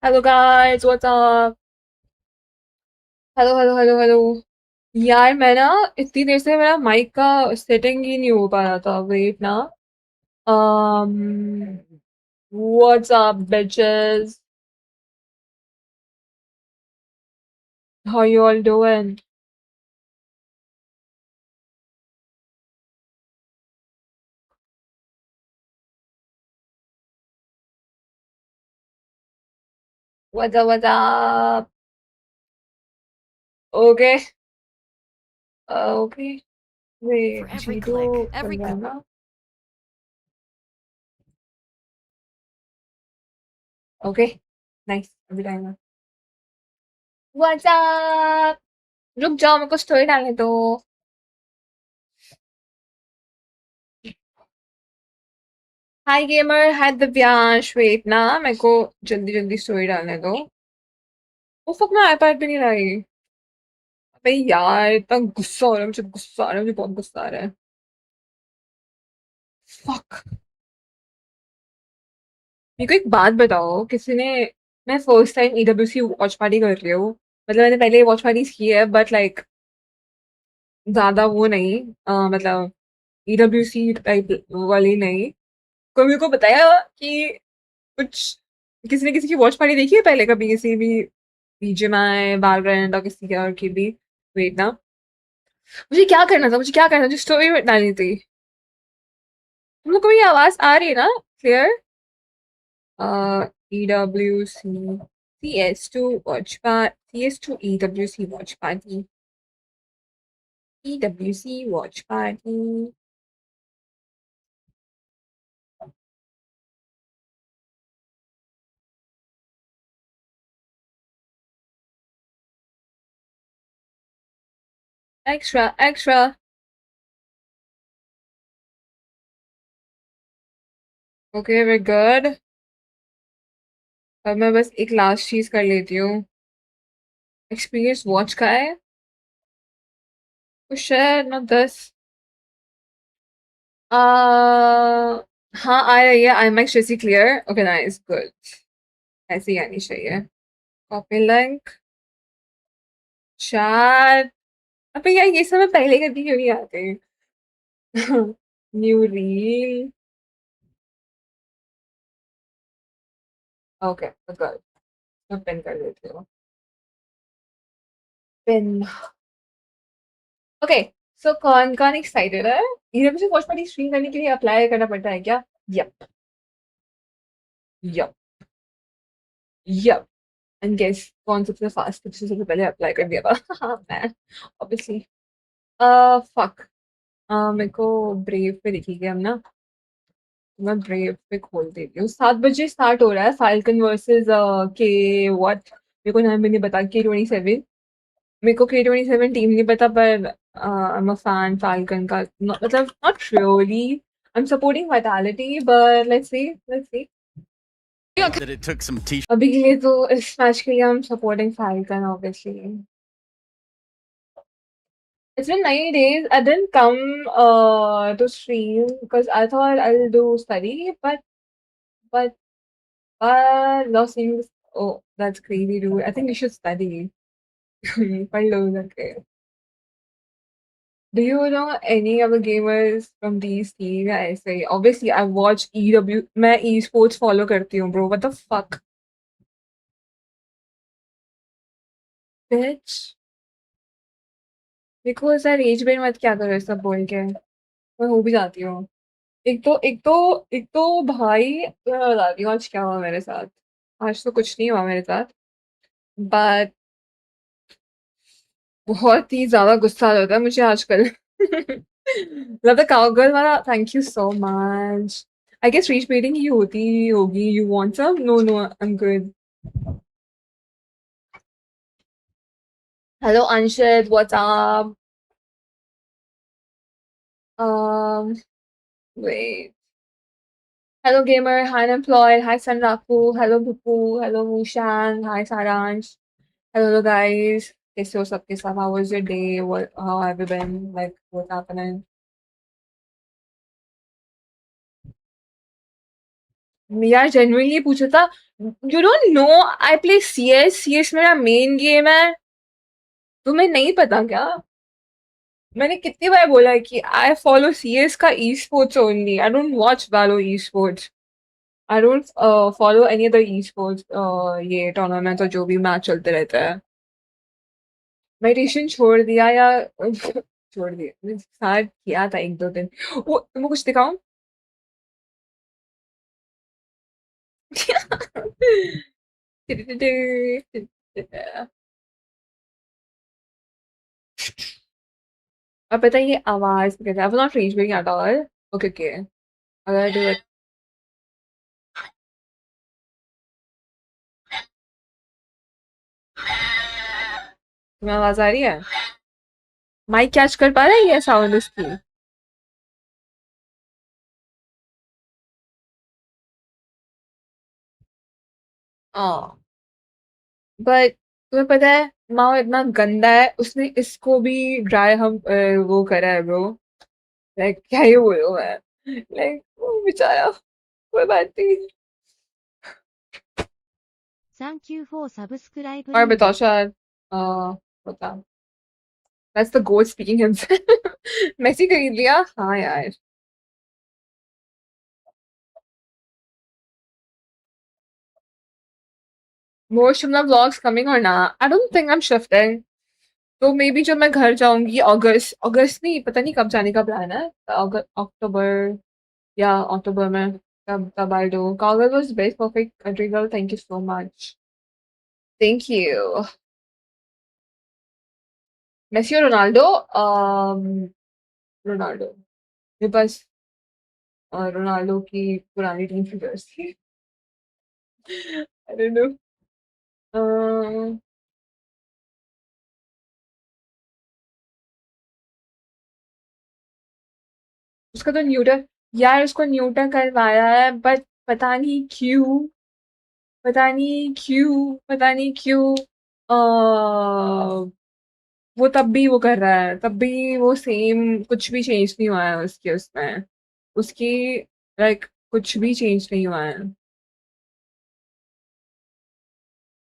Hello guys, what's up? Hello hello hello hello. यार मैं ना इतनी देर से मेरा माइक का सेटिंग ही नहीं हो पा रहा था। वेट ना। um what's up bitches? How you all doing? What's up? Okay. Okay. For Wait, every G2 click, बन every रहा है ना? Okay. Nice. अभी टाइम है। What's up? रुक जाओ, मेरे को स्टोरी डालने दो। हाय गेमर, हाय दिव्यांश। वेट ना, मेरे को जल्दी जल्दी स्टोरी डालने दो। वो फक, मैं आईपैड पे नहीं लाई। अबे यार, इतना गुस्सा हो रहा है मुझे, गुस्सा आ रहा है मुझे, बहुत गुस्सा आ रहा है। फक। मेरे को एक बात बताओ, किसी ने, मैं first time EWC watch party कर रही हूँ। मतलब मैंने पहले वॉच पार्टीज की है बट लाइक ज्यादा वो नहीं। मतलब ईडब्ल्यूसी टाइप वाली नहीं। कोई मेरे को बताया कि कुछ, किसी ने किसी की वॉच पार्टी देखी है पहले कभी, किसी भी बीजीएमआई वैलोरेंट और किसी और की भी। वेट ना, मुझे क्या करना था, मुझे क्या करना था, मुझे स्टोरी डालनी थी। तुम लोग को मेरी आवाज आ रही है ना clear? EWC CS2 watch party, CS2 EWC watch party, EWC watch party. Extra, extra. Okay, we're good. अब मैं बस एक लास्ट चीज कर लेती हूँ। एक्सपीरियंस वॉच का है। Share not this. हाँ आ रही है। आई मैक्स जैसी क्लियर। Okay nice, good. ऐसे ही आनी चाहिए। Copy link chat. अबे यार, ये सब मैं पहले करती क्यों नहीं आते? New reel. Okay good. मैं पिन कर देती हूँ। पिन। ओके। सो कौन कौन एक्साइटेड है? ये मुझे वॉच पार्टी स्ट्रीम करने के लिए अप्लाई करना पड़ता है क्या? Yup. Yup. Yup. And guess कौन सबसे फास्ट सबसे पहले अप्लाई कर दिया था? हाँ, मैं ऑब्वियसली। फक। मेरे को ब्रेव पे दिखी गया हम ना। मैं ब्रेव पे खोल देती हूँ। 7 बजे स्टार्ट हो रहा है फाल्कन वर्सेस के व्हाट, मेरे को नाम भी नहीं पता। K27। मेरे को K27 टीम नहीं पता पर I am a fan falcon का। मतलब not really, I am supporting vitality but let's see, let's see. that it took some t अभी के लिए तो इस मैच के लिए हम supporting falcon obviously. It's been 90 days. I didn't come to stream because I thought I'll do study, but love seeing this. Oh, that's crazy, dude. I think you should study. Hello, okay. Do you know any other gamers from these teams? I say obviously I watch EW. मैं esports follow करती हूँ, bro. What the fuck, bitch? देखो ऐसा raise बेट मत क्या करो, सब बोल के मैं हो भी जाती हूँ। एक तो भाई, मैं बताती हूँ आज क्या हुआ मेरे साथ। आज तो कुछ नहीं हुआ मेरे साथ बट बहुत ही ज्यादा गुस्सा आ जाता है मुझे आजकल। मतलब काउगर्ल वाला, thank you so much. I guess rich betting ही होती होगी। You want some? No no, I am good. Hello Anshit, what's up? um wait. Hello gamer, hi unemployed, hi Sanraku, hello Bhupu, hello Mushan, hi Saransh. Hello guys. कैसे हो सबके सब? How was your day? What, how have you been? Like, what's happening? यार genuinely पूछा था। You don't know I play CS. CS मेरा main game है. तुम्हें नहीं पता क्या? मैंने कितनी बार बोला है कि आई फॉलो सीएस का e sports only. I don't watch वैलो e sports. I don't follow any other e sports. ये टूर्नामेंट और जो भी मैच चलते रहता है. मेडिटेशन छोड़ दिया या छोड़ दिया स्टार्ट किया था एक दो दिन. वो तुमको कुछ दिखाऊं? अब पता है ये आवाज कैसे. आई वाज नॉट रेंज में एट ऑल. Okay okay. अगर do it. तुम्हें आवाज आ रही है? माइक कैच कर पा रहा है ये साउंड इसकी? हाँ. बट तुम्हें पता है माँ इतना गंदा है. उसने इसको भी ड्राई हम वो करा है ब्रो. लाइक क्या ही बोलो मैं. लाइक वो बेचारा. कोई बात नहीं. Thank you for और subscribing. बताओ शायद. बता. दैट्स द गोड स्पीकिंग हिमसेल्फ. मैसी खरीद लिया. हाँ यार. मोर शिमला व्लॉग्स कमिंग और ना. I don't think I am shifting. तो मे बी जब मैं घर जाऊंगी अगस्त अगस्त नहीं पता नहीं कब जाने का प्लान है. अक्टूबर या अक्टूबर में. तब आई डू. कागज was best perfect country girl. Thank you so much. Thank you. Messi और रोनाल्डो. रोनाल्डो. मेरे पास रोनाल्डो की पुरानी टीम फिगर्स थी. I don't know. उसका तो न्यूटन. यार उसको न्यूटन करवाया है बट पता नहीं क्यों. पता नहीं क्यों. पता नहीं क्यों. वो तब भी वो कर रहा है. तब भी वो सेम. कुछ भी चेंज नहीं हुआ है उसके उसमें. उसकी लाइक कुछ भी चेंज नहीं हुआ है.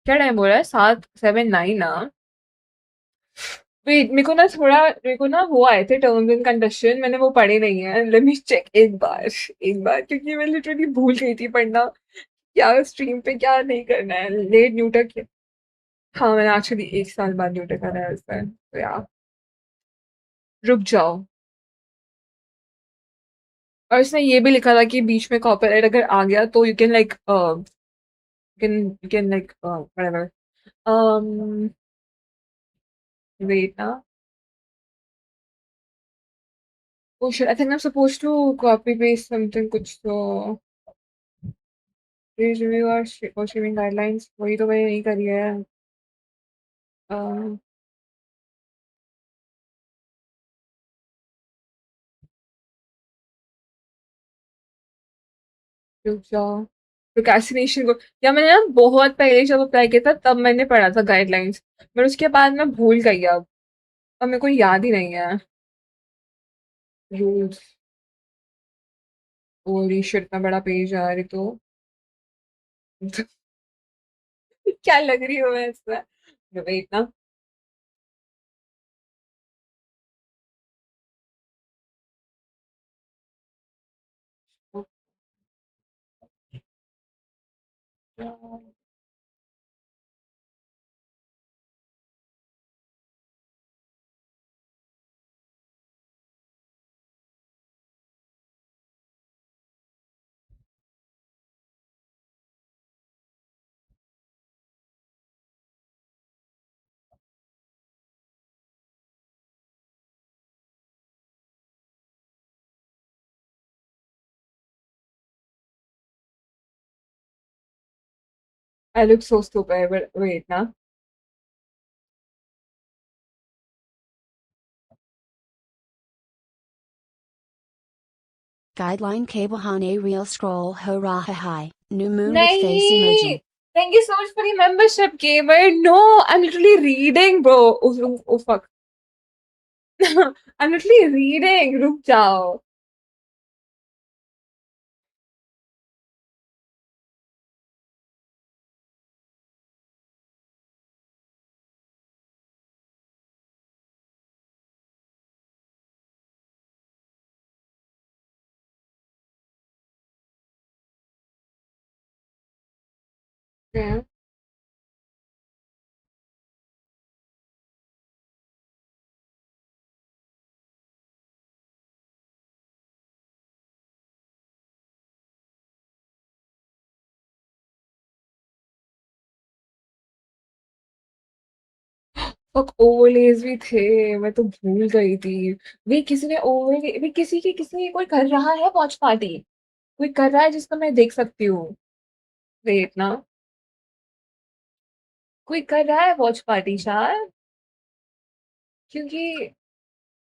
क्या टाइम हो रहा है? 7:79 ना. वेट मेरे को ना वो आए थे टर्म्स एंड कंडीशन. मैंने वो पढ़े नहीं है. लेट मी चेक एक बार. एक बार क्योंकि मैं लिटरली भूल गई थी पढ़ना. क्या स्ट्रीम पे क्या नहीं करना है. लेट न्यूटन के. हाँ मैंने एक्चुअली 1 साल बाद न्यूटन करा है उसमें तो यार. रुक जाओ. और इसने ये भी लिखा था कि बीच में कॉपीराइट अगर आ गया तो you can like you can like whatever. um wait ना. oh shit I think I'm supposed to copy paste something कुछ तो. please review our streaming guidelines. वही तो मैंने नहीं करी है. um, रुक जाओ. प्रोक्रेस्टिनेशन को. या मैंने ना बहुत पहले जब अप्लाई किया था तब मैंने पढ़ा था गाइडलाइंस. पर उसके बाद मैं भूल गई अब मेरे को याद ही नहीं है. रूल्स. होली शिट इतना बड़ा पेज आ रही तो. क्या लग रही हूँ मैं इसमें. वेट ना. I look so stupid, but wait ना. Guideline Kabahane real scroll ho raha hi. New moon with face नहीं. emoji. Thank you so much for the membership, gamer. No, I'm literally reading, bro. Oh fuck. I'm literally reading. रुक जाओ. Yeah. Fuck overlays भी थे, मैं तो भूल गई थी। वे किसी ने ओवरले वे किसी कोई कर रहा है वॉच पार्टी, कोई कर रहा है जिसको मैं देख सकती हूँ। वेट ना, कोई कर रहा है वॉच पार्टी शायद, क्योंकि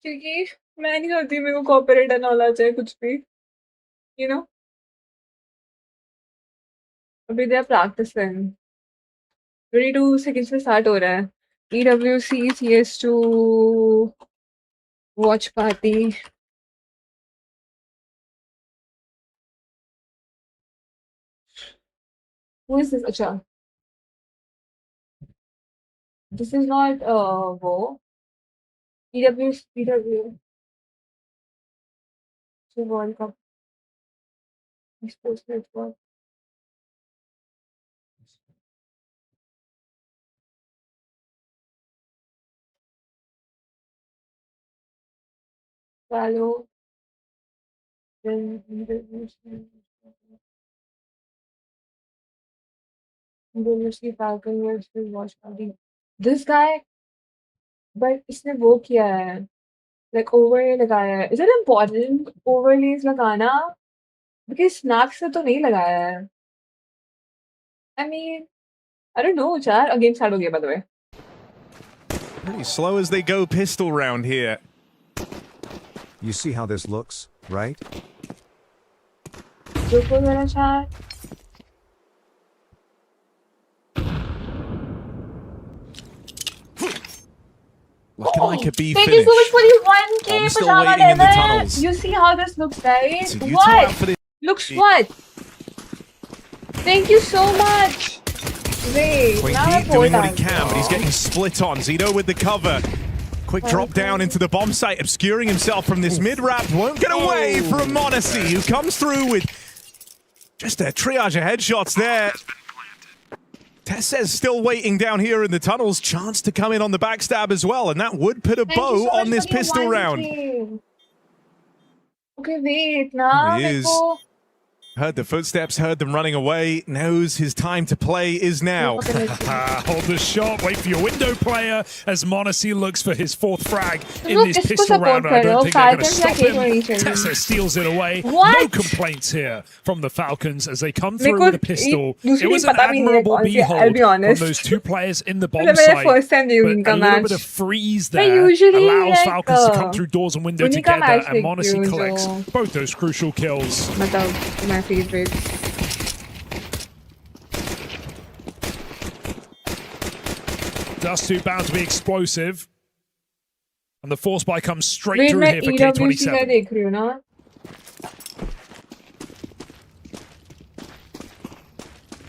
क्योंकि मैं नहीं चाहती मेरे को कॉपीराइट ना होना चाहिए कुछ भी, यू नो। अभी दे आर प्रैक्टिसिंग, 22 सेकंड्स में स्टार्ट हो रहा है। EWC CS2 watch party. Who is this? अच्छा, दिस इज नॉट वो EWC world cup sports network. Follow then EWC Falcon versus watch party. This guy, but इसने वो किया है, like overlay लगाया है। Is it important overlays लगाना? Because snaps से तो नहीं लगाया है। I mean, I don't know, यार। A game start हो गया by the way। Pretty slow as they go pistol round here. You see how this looks, right? रुको जरा यार। Looking like a B Thank you finish. so much for the 1K I'm still pajama waiting in the leather. tunnels. You see how this looks, right? It's a YouTube What? outfit. Looks what? Thank you so much. Wait, now Twinkie I'm doing what he bored. can, but he's getting split on. Zito with the cover. Quick drop down into the bomb site, obscuring himself from this mid-wrap. Won't get away from Monacy, who comes through with just a triage of headshots there. Tess's still waiting down here in the tunnels. Chance to come in on the backstab as well, and that would put a Thank you bow so on much this for the pistol 1K. round. Okay, wait, now He is. Heard the footsteps, heard them running away, knows his time to play is now. Hold the shot, wait for your window player as Monacy looks for his 4th frag in Look, this इसको pistol support round. I करो, don't think they're going to Falcons या stop him. K27. Tessa steals it away. What? No complaints here from the Falcons as they come मेरे through को with a pistol. दूसरी It was team an पता भी नहीं है admirable कौन सी है, I'll behold be from honest। those two players in the bomb मतलब मेरा site. first time viewing But का a little match। bit of freeze मैं there usually allows like, Falcons to come through doors and window उन्हीं का together, match and Monacy देखती हूँ collects जो both those crucial kills. मतलब my favorite। Dust 2 bound to be explosive. And the force buy comes straight Wait, through मैं here for EWC का K27. देख रही हूँ ना।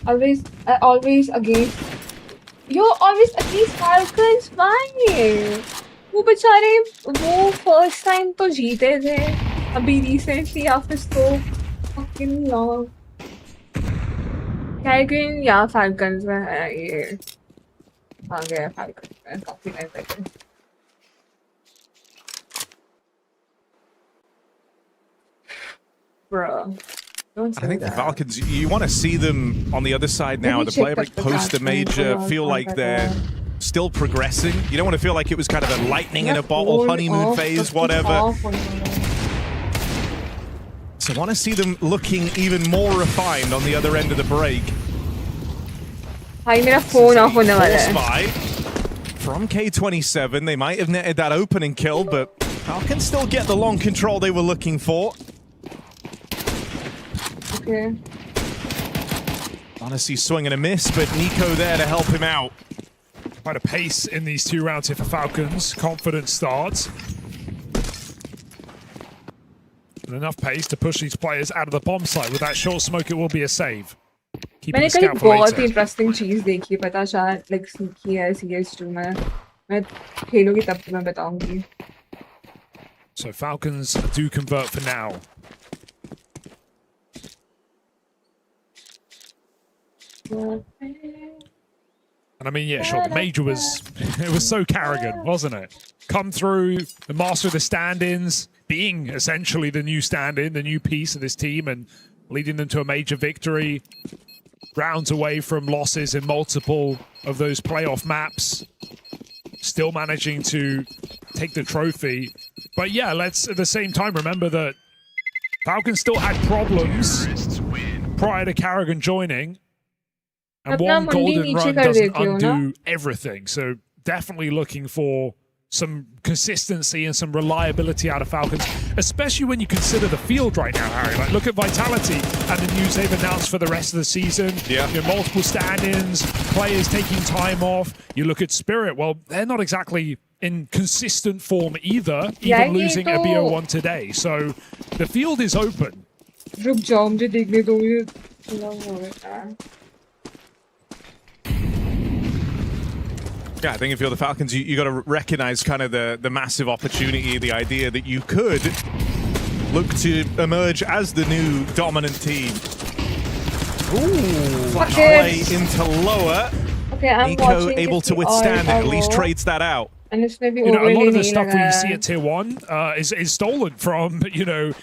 Always against। You're always against Falcons, why? वो बेचारे वो first time तो जीते थे, अभी recently after so fucking long। Dragon या Falcons में है ये, आ गया Falcons में काफी टाइम पहले। Bro, don't I say think the that। Falcons, you want to see them on the other side now. me The check player break the post the stats major for feel like they're still progressing. You don't want to feel like it was kind of a lightning in a bottle, honeymoon phase, whatever. So I want to see them looking even more refined on the other end of the break. भाई मेरा phone off होने वाला है। Spy from K27. They might have netted that opening kill, but Falcons still get the long control they were looking for. Okay. Honestly, swing and a miss, but Nico there to help him out. Quite a pace in these 2 rounds here for Falcons. Confident starts. And enough pace to push these players out of the bomb site. With that short smoke, it will be a save. Keeping मैंने the कल scout for बहुत ही later. Interesting चीज देखी, पता शायद like सीखी है CS2 में। मैं खेलूंगी तब मैं बताऊंगी। So Falcons do convert for now. And I mean, yeah, sure, the major was it was so Carrigan, wasn't it? Come through, the master of the stand-ins, being essentially the new stand-in, the new piece of this team, and leading them to a major victory. Rounds away from losses in multiple of those playoff maps. Still managing to take the trophy. But yeah, let's at the same time remember that Falcons still had problems prior to Carrigan joining. And one golden run doesn't undo everything. So definitely looking for some consistency and some reliability out of Falcons, especially when you consider the field right now, Harry. Like, look at Vitality and the news they've announced for the rest of the season. Yeah. You know, multiple stand-ins, players taking time off. You look at Spirit, well, they're not exactly in consistent form either, even losing a BO1 today. So the field is open. रुक जाओ मुझे देखने दो ये चला हुआ है Yeah, I think if you're the Falcons, you got to recognize kind of the massive opportunity, the idea that you could look to emerge as the new dominant team. Ooh, flash play into lower. Okay, I'm Nico watching able to withstand it, at least trades that out. And it's maybe You know, a lot of the नहीं stuff लगा we see है. at Tier 1 is stolen from, you know,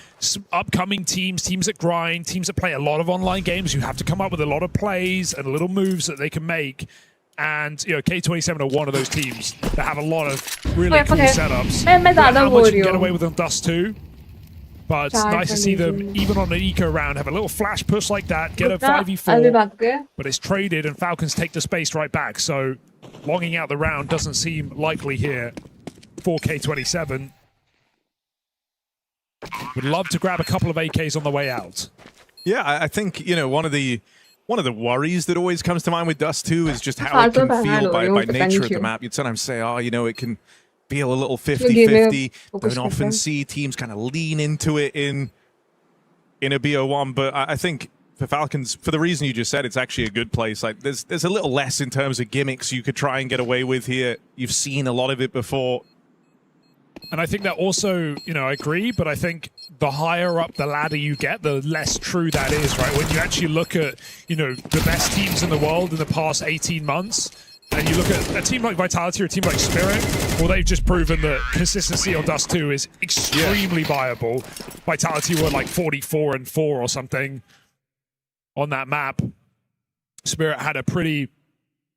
upcoming teams that grind, teams that play a lot of online games. You have to come up with a lot of plays and little moves that they can make. And, you know, K27 are one of those teams that have a lot of really cool setups. मैं ज़्यादा How बोल much रही you can get हूँ. away with on Dust 2. But it's nice to see them, even on an eco round, have a little flash push like that, get a अभी 5v4, बात कर. but it's traded and Falcons take the space right back. So longing out the round doesn't seem likely here for K27. Would love to grab a couple of AKs on the way out. Yeah, I think, you know, one of the worries that always comes to mind with Dust 2 is just how it can feel by nature of the map. You'd sometimes say, oh, you know, it can feel a little 50-50. Don't often see teams kind of lean into it in a BO1, but I think for Falcons, for the reason you just said, it's actually a good place. Like, there's a little less in terms of gimmicks you could try and get away with here. You've seen a lot of it before. And I think that also, you know, I agree, but I think the higher up the ladder you get, the less true that is, right? When you actually look at, you know, the best teams in the world in the past 18 months, and you look at a team like Vitality or a team like Spirit, well, they've just proven that consistency on Dust 2 is extremely viable. Vitality were like 44-4 or something on that map. Spirit had a pretty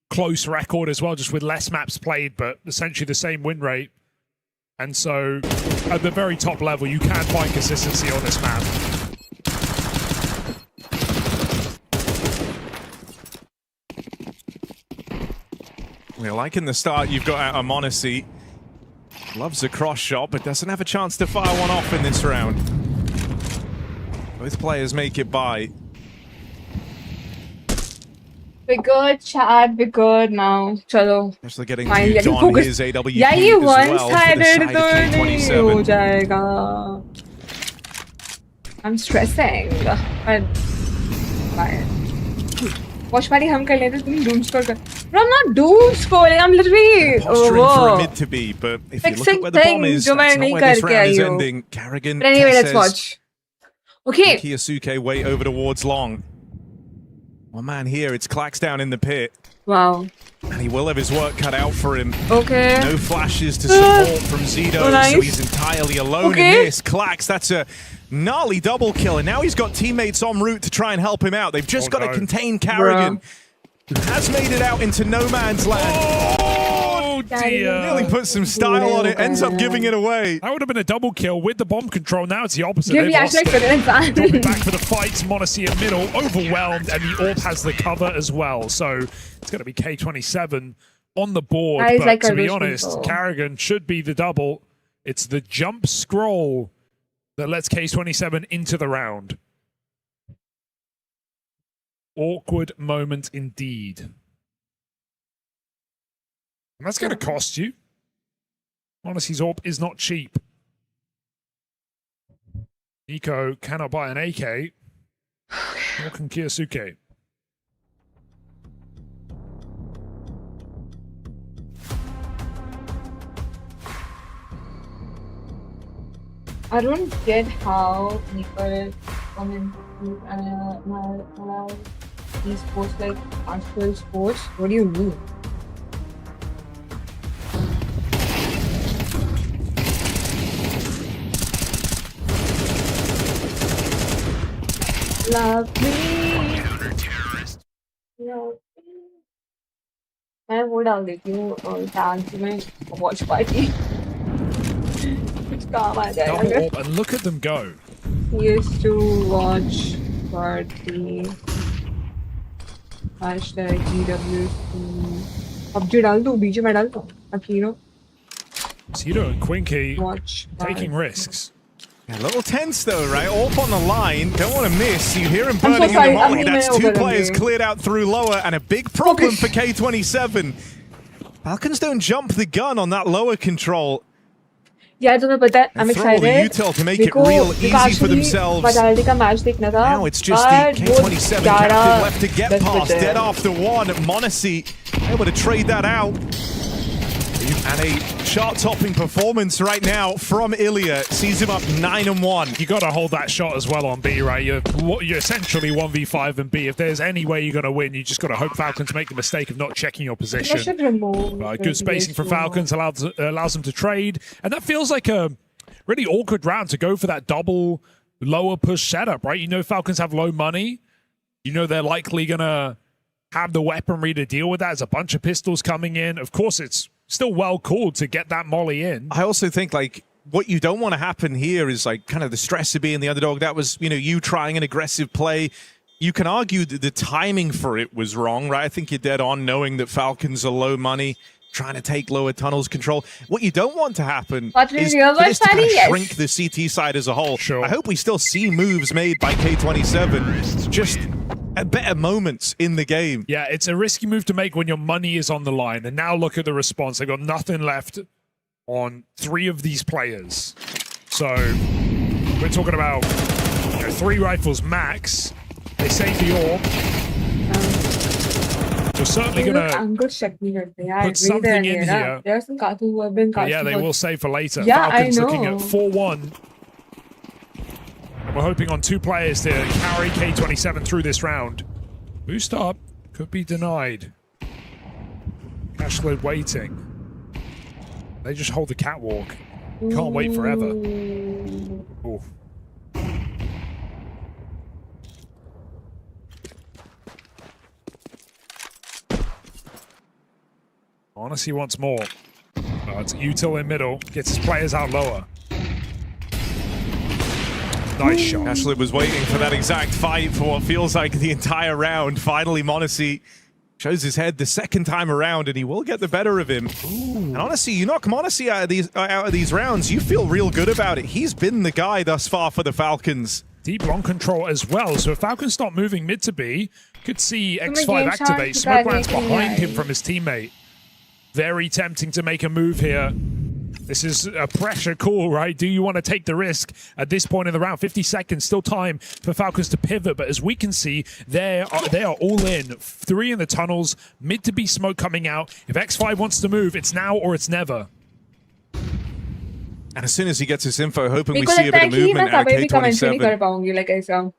close record as well, just with less maps played, but essentially the same win rate. And so, at the very top level, you can find consistency on this map. We're liking the start you've got out of Monacy. Loves a cross shot, but doesn't have a chance to fire one off in this round. Both players make it by. We're good, Chad. We're good now. Chalo. Especially getting Fine, duped getting on focused. his AWP Yeah, ये as well for the one-sided side तो of नहीं हो K27. जाएगा. I'm stressing. But fine. Watch party हम कर लेते तुम doom scroll कर. Bro, I'm not doom scrolling. I'm literally Posturing for a mid to be, but if you look at where the bomb is, जो that's मैं not नहीं where this करके round is आई हूँ. ending. Carrigan, But anyway, let's Tesses, watch. Okay. Kiyasuke way over towards long. One man here, it's Claxdown in the pit. Wow. And he will have his work cut out for him. Okay. No flashes to support from Zido, Oh, nice. so he's entirely alone in this. Clax, that's a gnarly double kill, and now he's got teammates en route to try and help him out. They've just got to contain Carrigan, who has made it out into no man's land. Oh, dear. Really put some style on it, ends up giving it away. That would have been a double kill with the bomb control. Now it's the opposite. Give They've me lost actually it. like Dropping back for the fight. Monacy in middle, overwhelmed, and the AWP has the cover as well. So it's going to be K27 on the board. But like to be Carrigan honest, control. Carrigan should be the double. It's the jump scroll that lets K27 into the round. Awkward moment indeed. And that's going to cost you. Monacy's AWP is not cheap. Nico cannot buy an AK. Nor can Kiyasuke. I don't get how people come into my life. esports like actual sports? What do you mean? Love me. Love me. मैं वो डाल देती हूँ dance में watch party कुछ काम आ जाएगा Double अगर orb and look at them go. CS2 watch party hashtag EWC PUBG डाल दूँ बीच में डाल दूँ Akino Cito and Quinky watch taking party. risks. A little tense though, right? All on the line. Don't want to miss. You hear him I'm so burning in sorry, the I'm molly. That's email two over players them. cleared out through lower, and a big problem for K27. Falcons don't jump the gun on that lower control. यार तुम्हें पता है I'm And throw all the excited util to make it real easy for themselves. Vitality का match देखना था Now it's just the but वो K27 11 captain left to get 10 past. बजे Dead है। after one. Monacy able to trade that out. And a chart-topping performance right now from Ilya sees him up 9-1. You got to hold that shot as well on B, right? You're essentially 1v5 and B. If there's any way you're going to win, you just got to hope Falcons make the mistake of not checking your I position. should remove Good spacing for Falcons allows them to trade, and that feels like a really awkward round to go for that double lower push setup, right? You know Falcons have low money. You know they're likely going to have the weaponry to deal with that. There's a bunch of pistols coming in. Of course, it's still well called to get that molly in. I also think, like, what you don't want to happen here is, like, kind of the stress of being the underdog. That was, you know, you trying an aggressive play. You can argue that the timing for it was wrong, right? I think you're dead on knowing that Falcons are low money, trying to take lower tunnels control. What you don't want to happen is for this to kind of shrink the CT side as a whole. Sure. I hope we still see moves made by K27. Just better moments in the game. Yeah, it's a risky move to make when your money is on the line. And now look at the response. They've got nothing left on 3 of these players. So we're talking about 3 rifles max. They save the orb. You're certainly going to put something in here. There are some cartoons who have been But yeah, they will save for later. Yeah, Falcons I know. looking at 4-1. We're hoping on 2 players to carry K27 through this round. Boost up could be denied. Cashload waiting. They just hold the catwalk. Can't wait forever. Ooh. Honestly wants more. It's util in middle. Gets his players out lower. Nice shot. Ashley was waiting for that exact fight for what feels like the entire round. Finally, Monacy shows his head the second time around, and he will get the better of him. Ooh. And honestly, you knock Monacy out of these rounds, you feel real good about it. He's been the guy thus far for the Falcons. Deep long control as well. So if Falcons start moving mid to B, could see X5 activate. Smokeland's behind him from his teammate. Very tempting to make a move here. This is a pressure call, right? Do you want to take the risk at this point in the round? 50 seconds, still time for Falcons to pivot. But as we can see, they are all in. 3 in the tunnels, mid to be smoke coming out. If X5 wants to move, it's now or it's never. And as soon as he gets his info, hoping we see a bit of movement out of K27.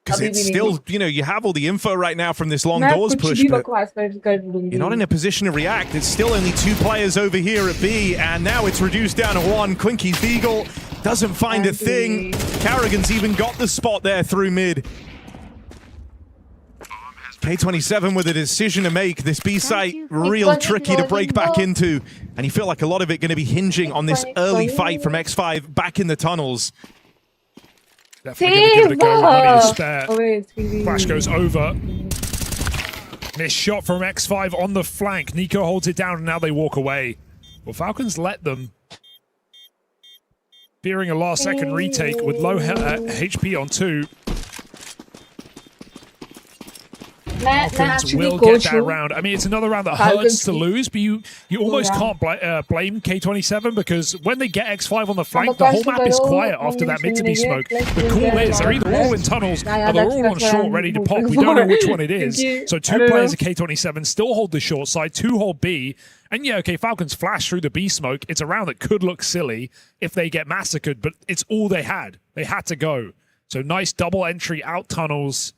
Because it's still, you know, you have all the info right now from this long doors push, but you're not in a position to react. It's still only 2 players over here at B, and now it's reduced down to 1. Quinky Beagle doesn't find a thing. Carrigan's even got the spot there through mid. K27 with a decision to make. This B site real tricky to break back into, and you feel like a lot of it going to be hinging on this early fight from X5 back in the tunnels. Definitely going to give it a go. Money to spare. Flash goes over. Missed shot from X5 on the flank. Nico holds it down, and now they walk away. Well, Falcons let them. Fearing a last-second retake with low HP on 2. Falcons will get that round. I mean, it's another round that hurts to lose, but you almost can't blame K27 because when they get X5 on the flank, the whole map is quiet after that mid-to-be smoke. The call is they're either all in tunnels or they're all on short ready to pop. We don't know which one it is. So 2 players of K27 still hold the short side, 2 hold B. And yeah, okay, Falcons flash through the B smoke. It's a round that could look silly if they get massacred, but it's all they had. They had to go. So nice double entry out tunnels.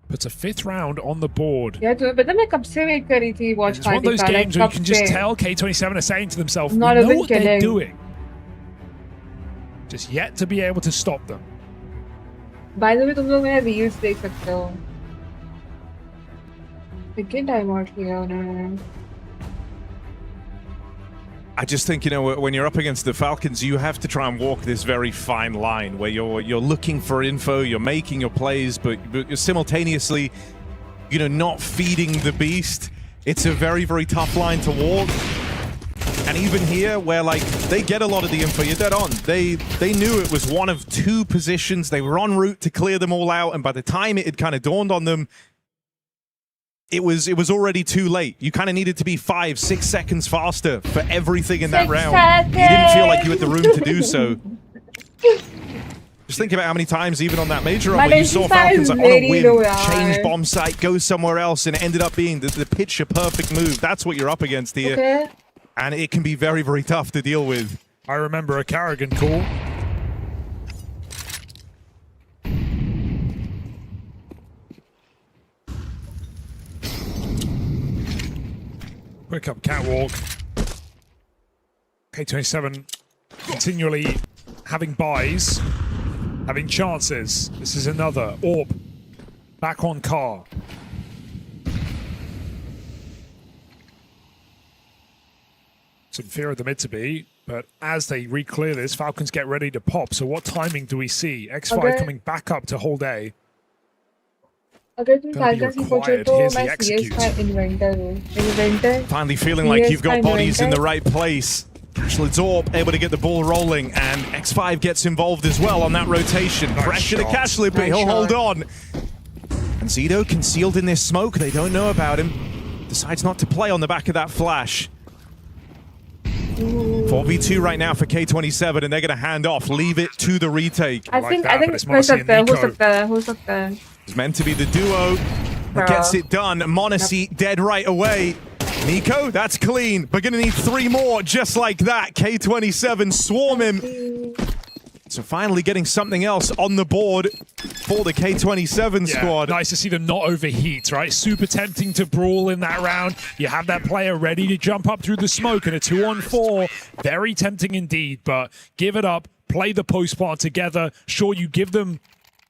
Puts a 5th round on the board. Yeah, तो पता मैं कब से wait कर रही थी watch It's one of party those का, games like where you कब can just से. tell K27 are saying to themselves, we Not know even what they're kidding. doing. Just yet to be able to stop them. By the way, तुम लोग मेरा reels देख सकते हो. Second time out किया उन्होंने. I just think, you know, when you're up against the Falcons, you have to try and walk this very fine line where you're looking for info, you're making your plays, but you're simultaneously, you know, not feeding the beast. It's a very, very tough line to walk. And even here, where like they get a lot of the info, you're dead on. They knew it was one of 2 positions. They were en route to clear them all out, and by the time it had kind of dawned on them, it was already too late. You kind of needed to be 5-6 seconds faster for everything in that round. You didn't feel like you had the room to do so. Just think about how many times, even on that major run, where you saw Falcons like, on a whim, change bomb site, go somewhere else, and it ended up being the picture-perfect move. That's what you're up against here. Okay. And it can be very, very tough to deal with. I remember a Carrigan call. Quick up catwalk. K27 continually having buys, having chances. This is another AWP back on car. Some fear of the mid to be, but as they re-clear this, Falcons get ready to pop. So what timing do we see? X5 Okay. coming back up to hold A. अगर तुम Gonna be Falcons ही पूछो required. तो Here's the मैं execute. CS2 inventor हूँ. Inventor. Finally feeling like Yes, you've got I'm bodies in right. the right place. Cashled's AWP able to get the ball rolling, and X5 gets involved as well on that rotation. Nice Pressure to shot. Cashled, but Nice he'll hold shot. on. And Zito concealed in this smoke. They don't know about him. Decides not to play on the back of that flash. 4v2 right now for K27, and they're going to hand off, leave it to the retake. I like think that, but it's हो Monacy and सकता है हो Nico. सकता है हो सकता है. It's meant to be the duo that gets it done. Monacy dead right away. Nico, that's clean. We're going to need 3 more just like that. K27 swarm him. So finally getting something else on the board for the K27 squad. Nice to see them not overheat, right? Super tempting to brawl in that round. You have that player ready to jump up through the smoke in a 2-on-4. Very tempting indeed, but give it up. Play the post-plant together. Sure, you give them,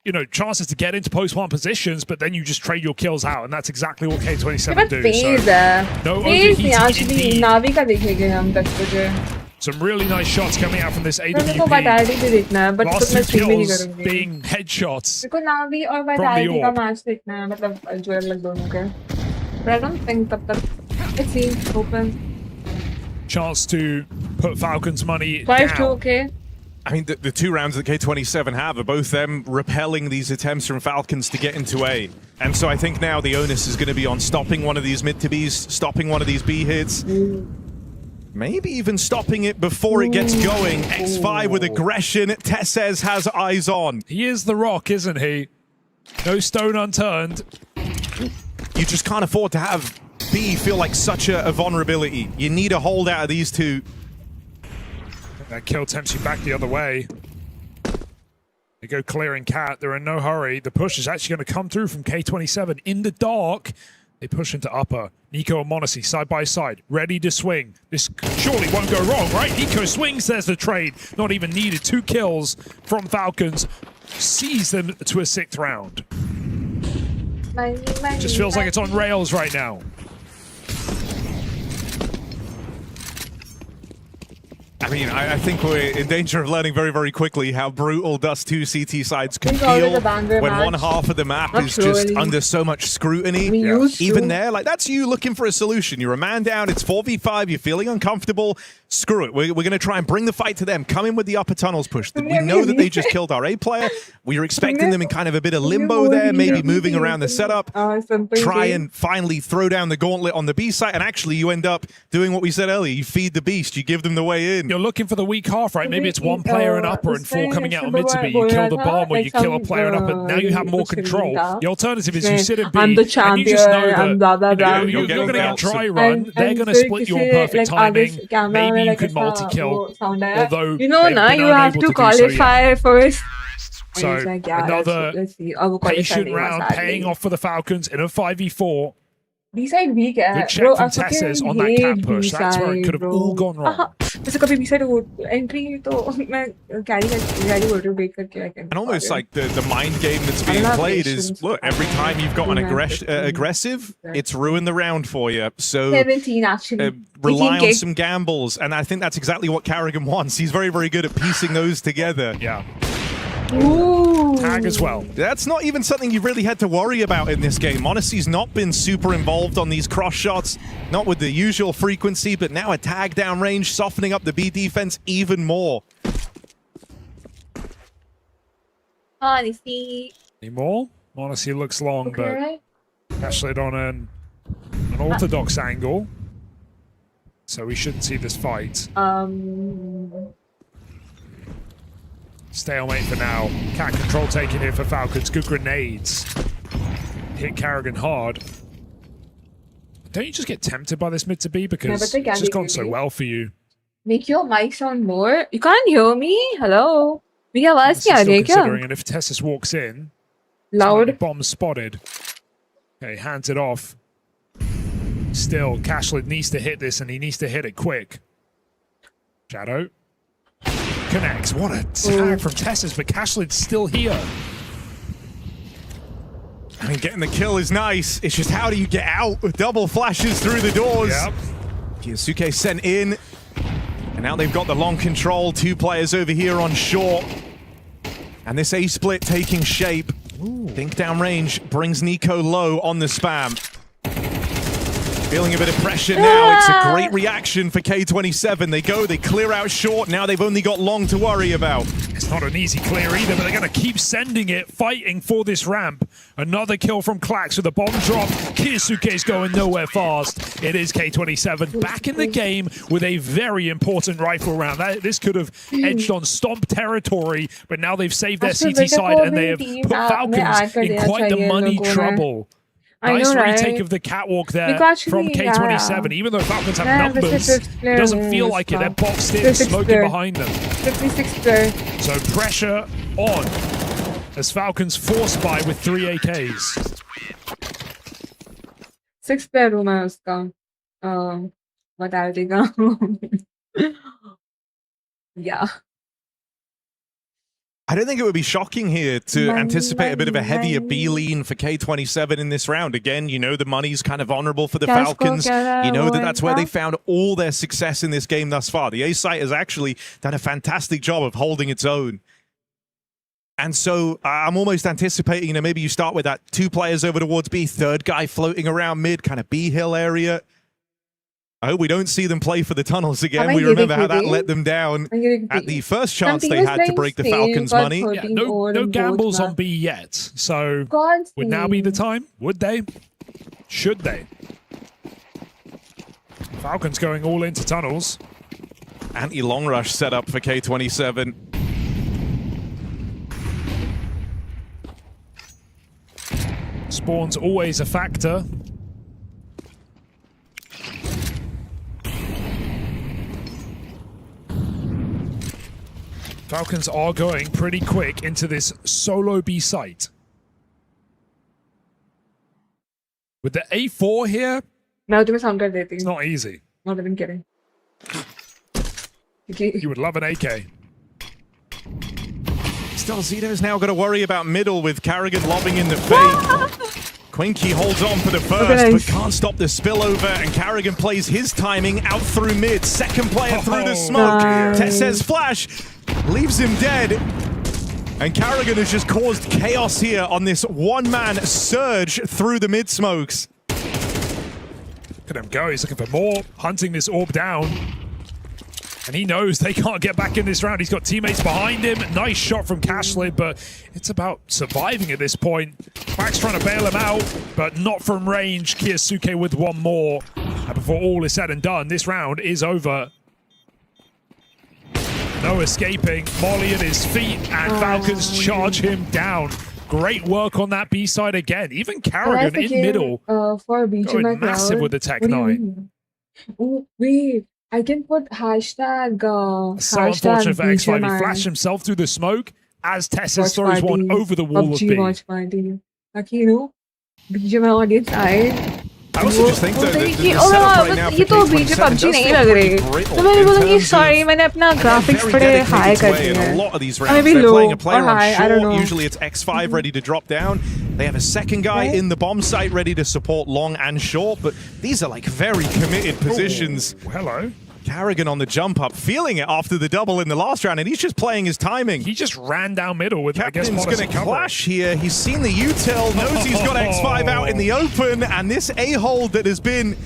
you know, chances to get into post-plant positions, but then you just trade your kills out, and that's exactly what K27 but do. phase So, है. no Phase नहीं overheating actually indeed. नावी का देखेंगे हम 10 बजे. Some really nice shots coming out from this मेरे को AWP. Vitality भी देखना है, but Last तो मैं 2 stream ही नहीं kills करूँगी. being headshots. मेरे को नावी और the Vitality का AWP. मैच देखना है, मतलब जो अलग दोनों के. But I don't think तब तक. Let's see, open. Chance to put Falcons money 5-2, down. okay. I mean, the 2 rounds that K27 have are both them repelling these attempts from Falcons to get into A. And so I think now the onus is going to be on stopping one of these mid to Bs, stopping one of these B hits. Maybe even stopping it before it gets going. X5 with aggression. Tessez has eyes on. He is the Rock, isn't he? No stone unturned. You just can't afford to have B feel like such a vulnerability. You need a hold out of these 2. That kill tempts you back the other way. They go clearing cat. They're in no hurry. The push is actually going to come through from K27 in the dark. They push into upper. Nico and Monacy side by side, ready to swing. This surely won't go wrong, right? Nico swings, there's the trade. Not even needed. 2 kills from Falcons. Sees them to a 6th round. Just feels like it's on rails right now. I mean, I think we're in danger of learning very, very quickly how brutal Dust 2 CT sides can Think always feel a banger when one match. half of the map Not is just really. under so much scrutiny. We used to. Even there, like, that's you looking for a solution. You're a man down, it's 4v5, you're feeling uncomfortable. Screw it. We're going to try and bring the fight to them. Come in with the upper tunnels push. We know that they just killed our A player. We are expecting them in kind of a bit of limbo there, maybe moving around the setup. Try and finally throw down the gauntlet on the B site, and actually you end up doing what we said earlier. You feed the beast, you give them the way in. You're looking for the weak half, right? Maybe it's 1 player and upper and 4 coming out on mid to be. You kill the bomb or you kill a player and upper. Now you have more control. The alternative is you sit in B I'm the and you just know champion, that I'm blah, blah, you're blah. going to get a bouts. dry run. They're going to split you on perfect timing. Maybe you can multi-kill. Although you know, they've na, been you have unable to do so yet. qualify first. So it's like, yeah, another let's see. Oh, qualify patient नहीं हुआ, round sadly. paying off for the Falcons in a 5v4. B-side weak है. Good check Bro, from I fucking Tesses on that hate cat push. That's where it could have B-side, all bro. gone wrong. जैसे कभी B-side entry तो मैं carry बोल रही हूँ break करके I can. And almost like the mind game that's being played is, look, every time you've got an aggressive, it's ruined the round for you. So 17 actually. rely 18K. on some gambles. And I think that's exactly what Carrigan wants. He's very, very good at piecing those together. Yeah. Ooh. Tag as well. That's not even something you really had to worry about in this game. Honesty's not been super involved on these cross shots, not with the usual frequency, but now a tag down range, softening up the B defense even more. Honesty. Any more? Honesty looks long, Okay. but Cashlid on an orthodox angle. So we shouldn't see this fight. Stalemate for now. Cat control taken here for Falcons. Good grenades. Hit Carrigan hard. Don't you just get tempted by this mid to B? Because but they it's can just be gone so really. well for you. Make your mic sound more. You can't hear me? Hello? मेरी आवाज This नहीं is uh still रही है क्या? considering, and if Tessus walks in, Loud. bomb spotted. Okay, hands it off. Still, Cashlid needs to hit this, and he needs to hit it quick. Shadow connects. What a tag from Tessus, but Cashlid's still here. I mean, getting the kill is nice. It's just how do you get out? Double flashes through the doors. Yep. Kiyasuke sent in. And now they've got the long control. Two players over here on short. And this A-split taking shape. Think downrange brings Nico low on the spam. Feeling a bit of pressure now. It's a great reaction for K27. They go, they clear out short. Now they've only got long to worry about. It's not an easy clear either, but they're going to keep sending it, fighting for this ramp. Another kill from Klax with a bomb drop. Kiyasuke's going nowhere fast. It is K27 back in the game with a very important rifle round. This could have edged on Stomp territory, but now they've saved their CT side and they have put Falcons in quite the money trouble. Nice retake of the catwalk there from K27. Even though Falcons have numbers, it doesn't feel like it. They're boxed in, smoking behind them. 56 player. So pressure on as Falcons force by with 3 AKs. 6 player room है उसका. Mortality का. Yeah. I don't think it would be shocking here to anticipate a bit of a heavier B lean for K27 in this round. Again, you know the money's kind of honorable for the Falcons. You know that that's where they found all their success in this game thus far. The A site has actually done a fantastic job of holding its own. And so I'm almost anticipating, you know, maybe you start with that 2 players over towards B, third guy floating around mid, kind of B hill area. I hope we don't see them play for the tunnels again. We remember how that let them down at the first chance they had to break the Falcons' money. Yeah, no gambles on B yet. So would now be the time? Would they? Should they? Falcons going all into tunnels. Anti-long rush set up for K27. Spawn's always a factor. Falcons are going pretty quick into this solo B site. With the A4 here, मैं तुम्हें sound कर देती it's हूँ. not easy. Not even kidding. You would love an AK. Still, Zito's now got to worry about middle with Carrigan lobbing in the fake. Quinky holds on for the first, but can't stop the spillover, and Carrigan plays his timing out through mid. Second player through the smoke. Tess's flash leaves him dead. And Carrigan has just caused chaos here on this one-man surge through the mid smokes. Look at him go. He's looking for more, hunting this orb down. And he knows they can't get back in this round. He's got teammates behind him. Nice shot from Cashlid, but it's about surviving at this point. Quack's trying to bail him out, but not from range. Kiyasuke with one more. And before all is said and done, this round is over. No escaping. Molly at his feet, and Falcons charge him down. Great work on that B side again. Even Carrigan in middle. For Going massive with the Tech 9. Oh, wait. I can put hashtag. So unfortunate for X5. He flashed himself through the smoke. as Tessa Watch throws one party, over the wall of PUBG B. watch party. Taकि you know, बीच में audience आए. I also just think वो that the कि setup right now ये for तो बीच में K27 PUBG does नहीं feel लग pretty रहे. brittle तो मैंने in बोला कि terms sorry of मैंने अपना graphics very बड़े dedicated high कर play in दिए a हैं. lot of these Or rounds. maybe They're low playing a or player on high, I don't short. know. Usually it's X5 ready to drop down. They have a second guy Okay. in the bomb site ready to support long and short, but these are like very committed positions. Ooh, hello. Carrigan on the jump up, feeling it after the double in the last round, and he's just playing his timing. He just ran down middle with, I guess, Captain's Modesty going to covering. clash here. He's seen the util, knows he's got X5 out in the open, and this A-hold that has been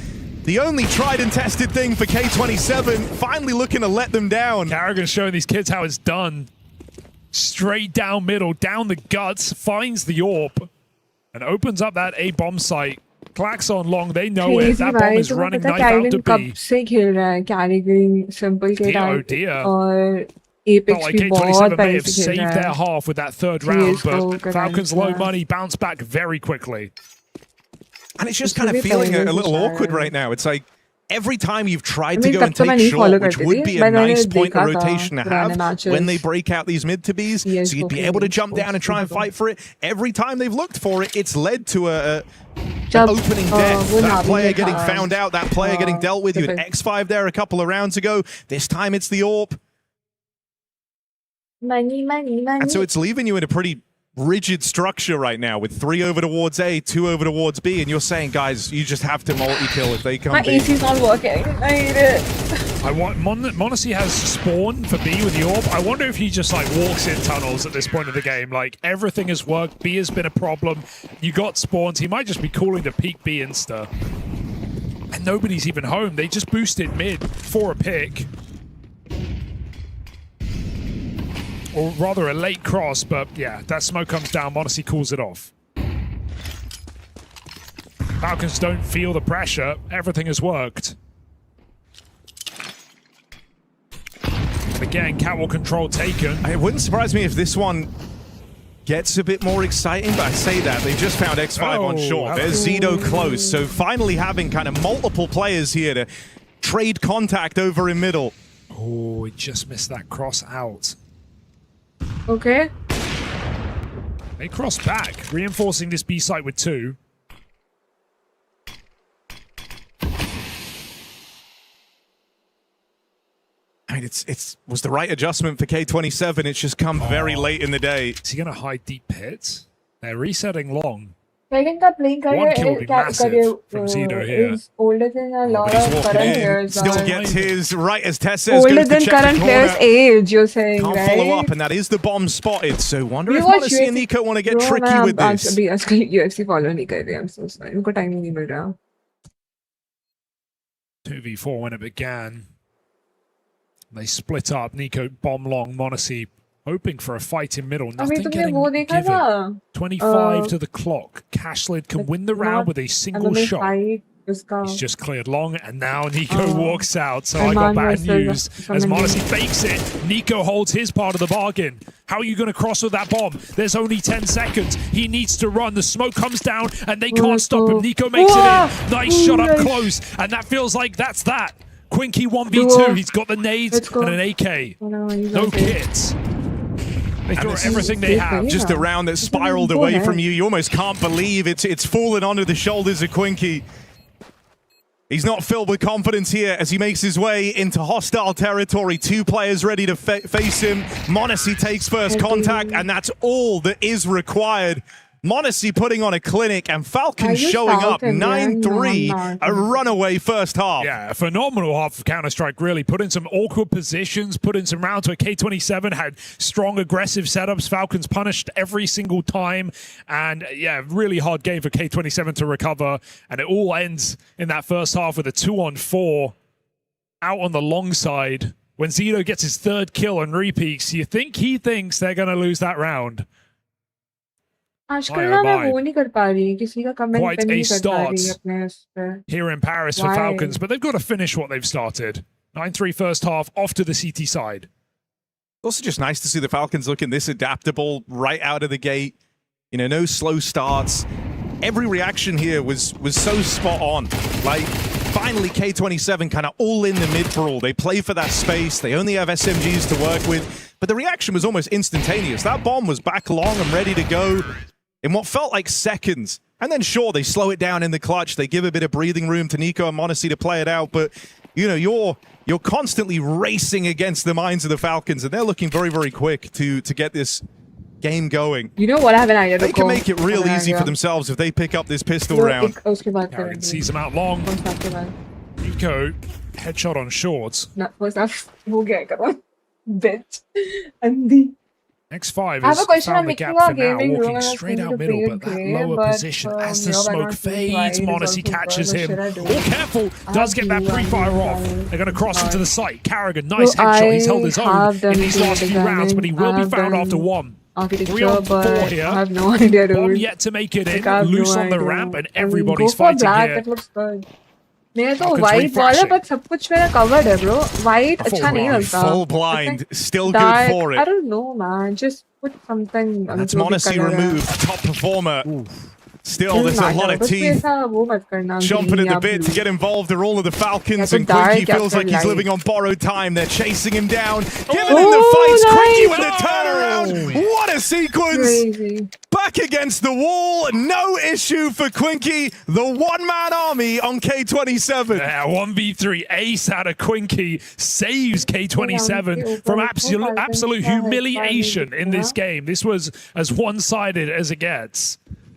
the only tried and tested thing for K27, finally looking to let them down. Carrigan's showing these kids how it's done. Straight down middle, down the guts, finds the AWP, and opens up that A bomb site. Clacks on long, they know it. Crazy That bomb भाई is तुम्हें running पता knife out Carrigan to कब B. से खेल रहा है Carrigan simple के Dear, oh time dear. और Felt Apex like भी बहुत K27 may पहले have से खेल saved रहा their है. half with that third round, CS2 but Falcons low yeah. money bounce back very quickly. And it's just It's kind of really feeling a fair, little it's awkward fair. right now. It's like every time you've tried I to mean, go and तब तो मैं take नहीं follow short, which करती would थी, be a but मैंने nice point of देखा था rotation to पुराने have matches. when they break out these mid to Bs, so you'd be able to jump down and try and fight for it. Every time they've looked for it, it's led to an opening death. वो That नाभी player देखा. getting found out, that player getting dealt with. You had तो X5 there a couple of rounds ago. This time it's the AWP. Money. And so it's leaving you in a pretty rigid structure right now with 3 over towards A, 2 over towards B, and you're saying, guys, you just have to multi-kill if they come My B. AC's not working. I hate it. I want Monacy has spawn for B with the AWP. I wonder if he just like walks in tunnels at this point of the game. Like everything has worked. B has been a problem. You got spawns. He might just be calling to peek B insta. And nobody's even home. They just boosted mid for a pick. Or rather a late cross, but yeah, that smoke comes down. Monacy calls it off. Falcons don't feel the pressure. Everything has worked. And again, catwalk control taken. It wouldn't surprise me if this one gets a bit more exciting, but I say that. They just found X5 on short. There's Zito close. So finally having kind of multiple players here to trade contact over in middle. Oh, he just missed that cross out. Okay. They cross back, reinforcing this B site with 2. I mean, it was the right adjustment for K27. It's just come very late in the day. Is he going to hide deep pits? They're resetting long. Second का playing One kill would be massive career from Zito here. is older than a lot But he's of walking current in. players. Still are gets his right as Tess says. older Goes to than check current the players' corner. age. You're saying, Can't right? follow up, and that is the bomb spotted. So wonder You if watch Monacy and UFC Nico want to get Bro, tricky मैं with आज this. अभी आजकल UFC follow नहीं कर रही. I'm so sorry. उनको time ही नहीं मिल रहा. 2v4 when it began. They split up. Nico bomb long. Monacy hoping for a fight in middle. अभी Nothing तुमने getting वो देखा given. था? 25 to the clock. Cashlid can win the round with a single MMA shot. fight उसका. He's just cleared long, and now Nico walks out. So I and got Man bad versus news. As Summoning. Monacy fakes it, Nico holds his part of the bargain. How are you going to cross with that bomb? There's only 10 seconds. He needs to run. The smoke comes down, and they can't stop him. Nico makes it in. Nice shot up close, and that feels like that's that. Quinky 1v2. He's got the nades and an AK. No kits. They throw everything they have. Just a round that spiraled away from you. You almost can't believe it's fallen onto the shoulders of Quinky. He's not filled with confidence here as he makes his way into hostile territory. 2 players ready to face him. Monacy takes first contact, and that's all that is required. Monacy putting on a clinic, and Falcons showing up 9-3, a runaway first half. Yeah, a phenomenal half of Counter-Strike, really. Put in some awkward positions, put in some rounds where K27 had strong, aggressive setups. Falcons punished every single time. And yeah, really hard game for K27 to recover. And it all ends in that first half with a 2-on-4 out on the long side. When Zito gets his 3rd kill and repeats, you think he thinks they're going to lose that round. आजकल ना मैं वो नहीं कर पा रही किसी का कमेंट Quite पे a नहीं कर पा रही start अपने उस पे. here in Paris for Why? Falcons, but they've got to finish what they've started. 9-3 first half, off to the CT side. Also just nice to see the Falcons looking this adaptable right out of the gate. You know, no slow starts. Every reaction here was so spot on. Like, finally K27 kind of all in the mid brawl. They play for that space. They only have SMGs to work with. But the reaction was almost instantaneous. That bomb was back long and ready to go in what felt like seconds. And then sure, they slow it down in the clutch. They give a bit of breathing room to Nico and m0NESY to play it out. But, you know, you're constantly racing against the minds of the Falcons, and they're looking very, very quick to get this game going. You know what? I have an idea. They can make it real easy for themselves if they pick up this pistol round. Carrigan sees him out long. Nico, headshot on short. First half, हो गया करो. Bitch. अंधी. X5 I have a has question. found I'm the gap making a for now, gaming room walking and I was straight going out to middle, play but that okay, lower but, position as the you're smoke not fades, right, it's m0NESY also catches good. him. What should I do? Oh, careful, does get that have pre-fire to off. run. They're going to cross into the site. Carrigan, So nice headshot. He's held his I own have done in these last few rounds, but he will be found after one. 3 Architecture, on 4 but here. I have no idea, dude. Bomb yet to make it in, Like, I have loose no on the idea. ramp, and I mean, everybody's go for fighting black, here. that looks good. मेरा तो Falcons white wall है, refreshing. but सब कुछ मेरा covered है, bro. White Full अच्छा नहीं blind, लगता. Full blind, still Dark, good for I it. don't know, man. Just put something. And that's m0NESY removed, top performer. Still, there's a lot of teeth chomping at the bit to get involved. They're all of the Falcons, and Quinky feels like he's living on borrowed time. They're chasing him down, giving him the fights. Quinky with the turnaround. What a sequence! Crazy. Back against the wall, no issue for Quinky. The one-man army on K27. Yeah, 1v3 ace out of Quinky saves K27 from absolute humiliation in this game. This was as one-sided as it gets.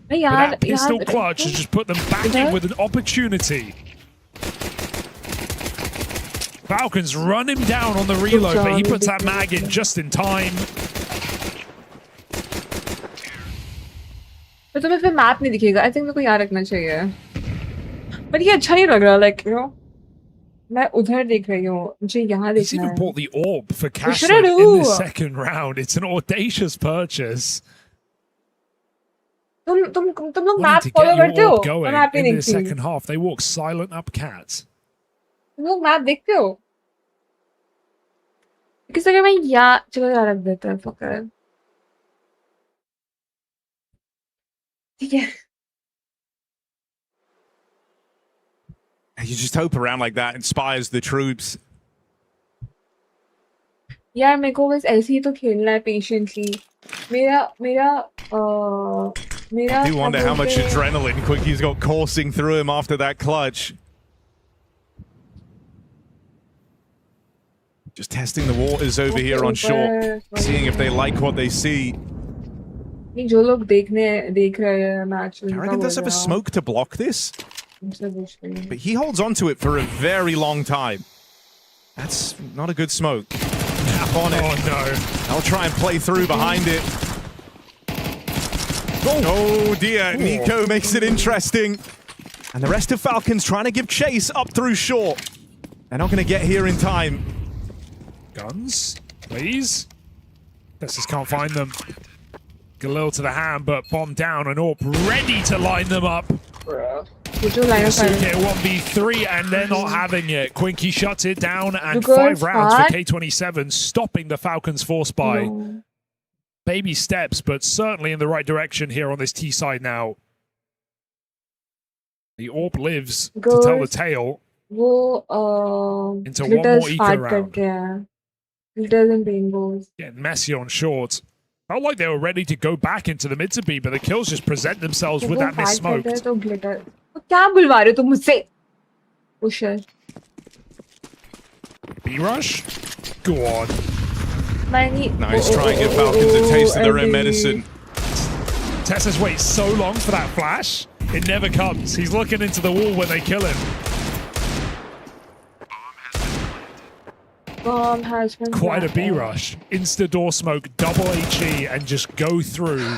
But that pistol clutch has just put them back in with an opportunity. Falcons run him down on the reload, but he puts that mag in just in time. पर तुम्हें फिर map नहीं दिखेगा. I think मेरे को याद रखना चाहिए. But ये अच्छा नहीं लग रहा, like, you know. मैं उधर देख रही हूँ. मुझे यहाँ He's देखना even है. bought the orb for What should I Castle do? in the second round. It's an audacious purchase. तुम लोग Wanting map to follow get your करते हो? orb मैं going मैप नहीं in the देखती. second half. They walk silent up cat. तुम लोग map देखते हो? किस जगह मैं यहाँ चलो यार रख देते हैं फकर. ठीक है. You just hope around like that inspires the troops. यार मेरे को बस ऐसे ही तो खेलना है patiently. मेरा I do wonder how much adrenaline Quicky's got coursing through him after that clutch. Just testing the waters over here on shore, seeing if they like what they see. नहीं जो लोग देख रहे हैं match. Carrigan does have a smoke to block this, but he holds on to it for a very long time. That's not a good smoke. Tap on it. Oh no. I'll try and play through behind it. Oh dear, Nico makes it interesting. And the rest of Falcons trying to give chase up through short. They're not going to get here in time. Guns, please. Testers can't find them. Galil to the hand, but bomb down and AWP ready to line them up. Suke 1v3 and they're not having it. Quinky shuts it down and 5 rounds for K27, stopping the Falcons force by. Baby steps, but certainly in the right direction here on this T side now. The AWP lives to tell the tale. Into one more eco round. Glitters and rainbows. Getting messy on short. Felt like they were ready to go back into the mid to B, but the kills just present themselves with that miss smoked. तो glitter. क्या बुलवा रहे हो तुम मुझसे? Oh shit. B rush? Go on. Nice, try and give Falcons a taste of their own medicine. Tessa's wait so long for that flash. It never comes. He's looking into the wall when they kill him. Bomb has been Quite a B rush. Insta door smoke, double HE, and just go through.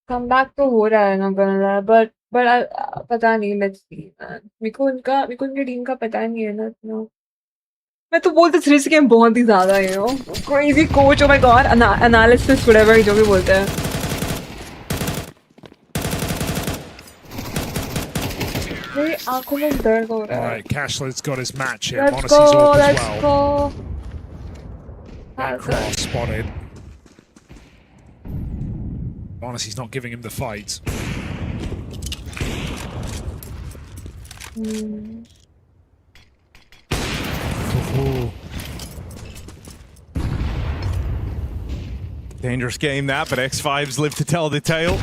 Comeback तो हो रहा है ना गनला but पता नहीं let's see man. मेरे को उनकी टीम का पता नहीं है ना इतना. मैं तो बोलती 3 गेम बहुत ही ज़्यादा है yo crazy coach oh my god analysis whatever जो भी बोलते हैं मेरी आंखों में दर्द हो रहा है Alright, Cashler's got his match here. let's Monacy's go off as let's well. go That cross spotted. Monacy's not giving him the fight. Ooh. Dangerous game that, but X5's live to tell the tale.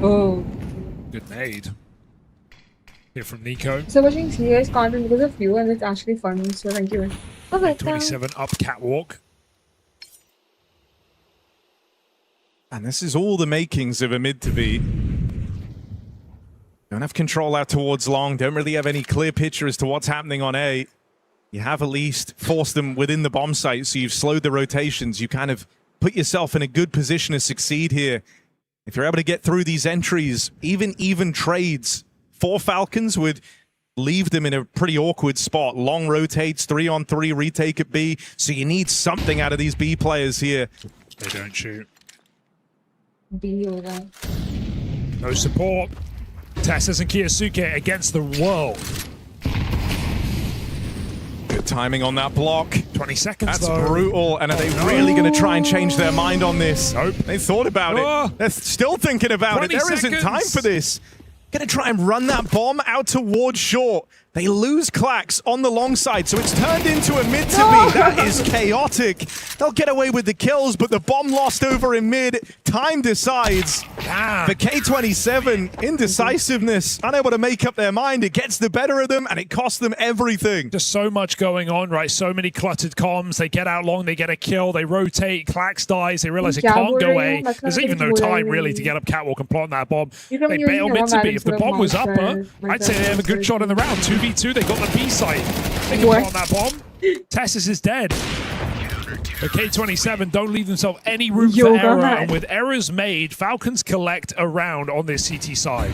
oh Good nade. Here from Nico. so watching CS content because of you and it's actually fun so thank you okay 27 up catwalk. And this is all the makings of a mid to be. Don't have control out towards long. Don't really have any clear picture as to what's happening on A. You have at least forced them within the bomb site, so you've slowed the rotations. You kind of put yourself in a good position to succeed here. If you're able to get through these entries, even trades for Falcons would leave them in a pretty awkward spot. Long rotates, 3-on-3 retake at B, so you need something out of these B players here. They don't shoot. B होगा No support. Tessus and Kiyosuke against the world. Good timing on that block. 20 seconds That's though. brutal. And are they really going to try and change their mind on this? Nope. They thought about it. They're still thinking about it. 20 There isn't seconds. time for this. Going to try and run that bomb out towards short. They lose Clax on the long side, so it's turned into a mid to be. That is chaotic. They'll get away with the kills, but the bomb lost over in mid. Time decides. Damn. For K27, indecisiveness, unable to make up their mind. It gets the better of them, and it costs them everything. Just so much going on, right? So many cluttered comms. They get out long, they get a kill, they rotate, Clax dies, they realize it क्या can't बोल go रही away. हूँ? मतलब There's even no कुछ बोला time ही really नहीं। to get up catwalk and plant that bomb. You can They use bail your mid to own be. If the bomb was monster, upper, like I'd say they have a good shot in the round. 2v2, they got the B site. They can What? plant that bomb. Tessus is dead. But K27 don't leave themselves any room for Yoga error, hat. and with errors made, Falcons collect a round on this CT side.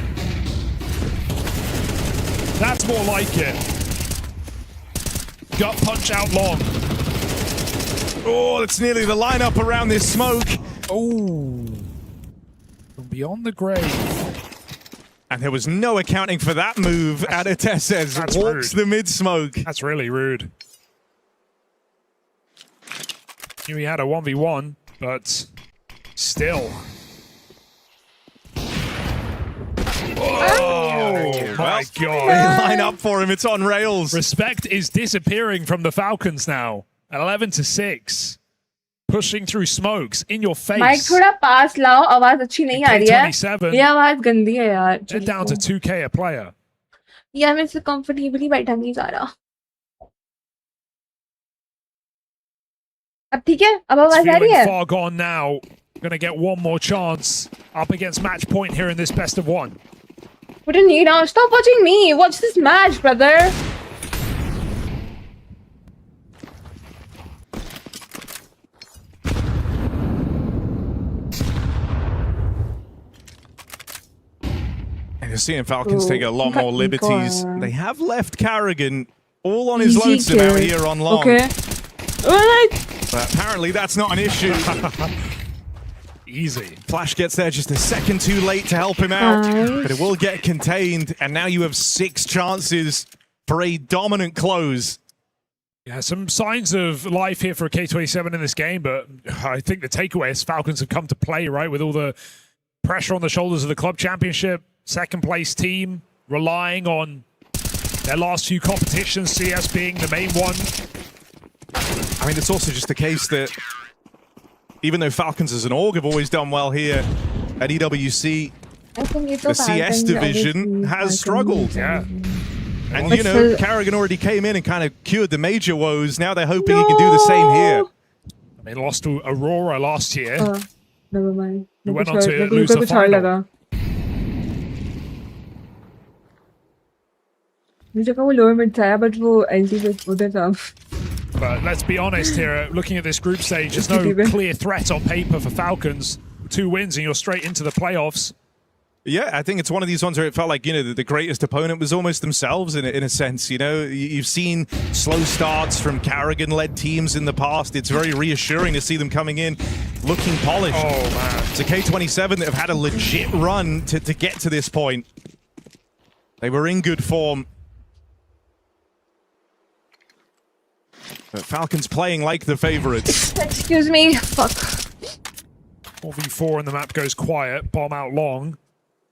That's more like it. Gut punch out long. Oh, it's nearly the lineup around this smoke. Oh. From beyond the grave. And there was no accounting for that move. Adetesses That's walks rude. the mid smoke. That's really rude. Knew he had a 1v1, but still. Oh my They god. line up for him. It's on rails. Respect is disappearing from the Falcons now. 11-6. Pushing through smokes in your face. Mic थोड़ा पास लाओ आवाज अच्छी नहीं आ रही है 27. ये आवाज गंदी है यार They're down to 2k a player. यार मैं इससे कंफर्टेबली बैठा नहीं जा रहा अब ठीक है अब It's आवाज आ रही feeling है far gone now. Gonna get one more chance up against match point here in this best of one. What do you need now? Stop watching me. Watch this match, brother. And you're seeing Falcons Ooh, take a lot more got liberties. Igor. They have left Carrigan all on his Easy lonesome kill. out here on long. Okay. Alright. But apparently that's not an issue. Easy. Flash gets there just a second too late to help him out. Nice. But it will get contained. And now you have 6 chances for a dominant close. Yeah, some signs of life here for K27 in this game, but I think the takeaway is Falcons have come to play, right? With all the pressure on the shoulders of the club championship, second place team, relying on their last few competitions, CS being the main one. I mean, it's also just the case that even though Falcons as an org have always done well here at EWC, I think it's the CS division has struggled. Yeah. And, But you know, still- Carrigan already came in and kind of cured the major woes. Now they're hoping he can do the same here. They lost to Aurora last year. Never mind. We went कुछ on to और- lose मुझे the कुछ और final. लगा मुझे कहा वो lower mid था बट वो एलटी पे उधर था But let's be honest here, looking at this group stage, there's no clear threat on paper for Falcons. 2 wins and you're straight into the playoffs. Yeah, I think it's one of these ones where it felt like, the greatest opponent was almost themselves in a sense, You've seen slow starts from Karrigan-led teams in the past. It's very reassuring to see them coming in looking polished. Oh, man. It's a K27 that have had a legit run to get to this point. They were in good form. But Falcons playing like the favorites. Excuse me. Fuck. 4v4 and the map goes quiet. Bomb out long.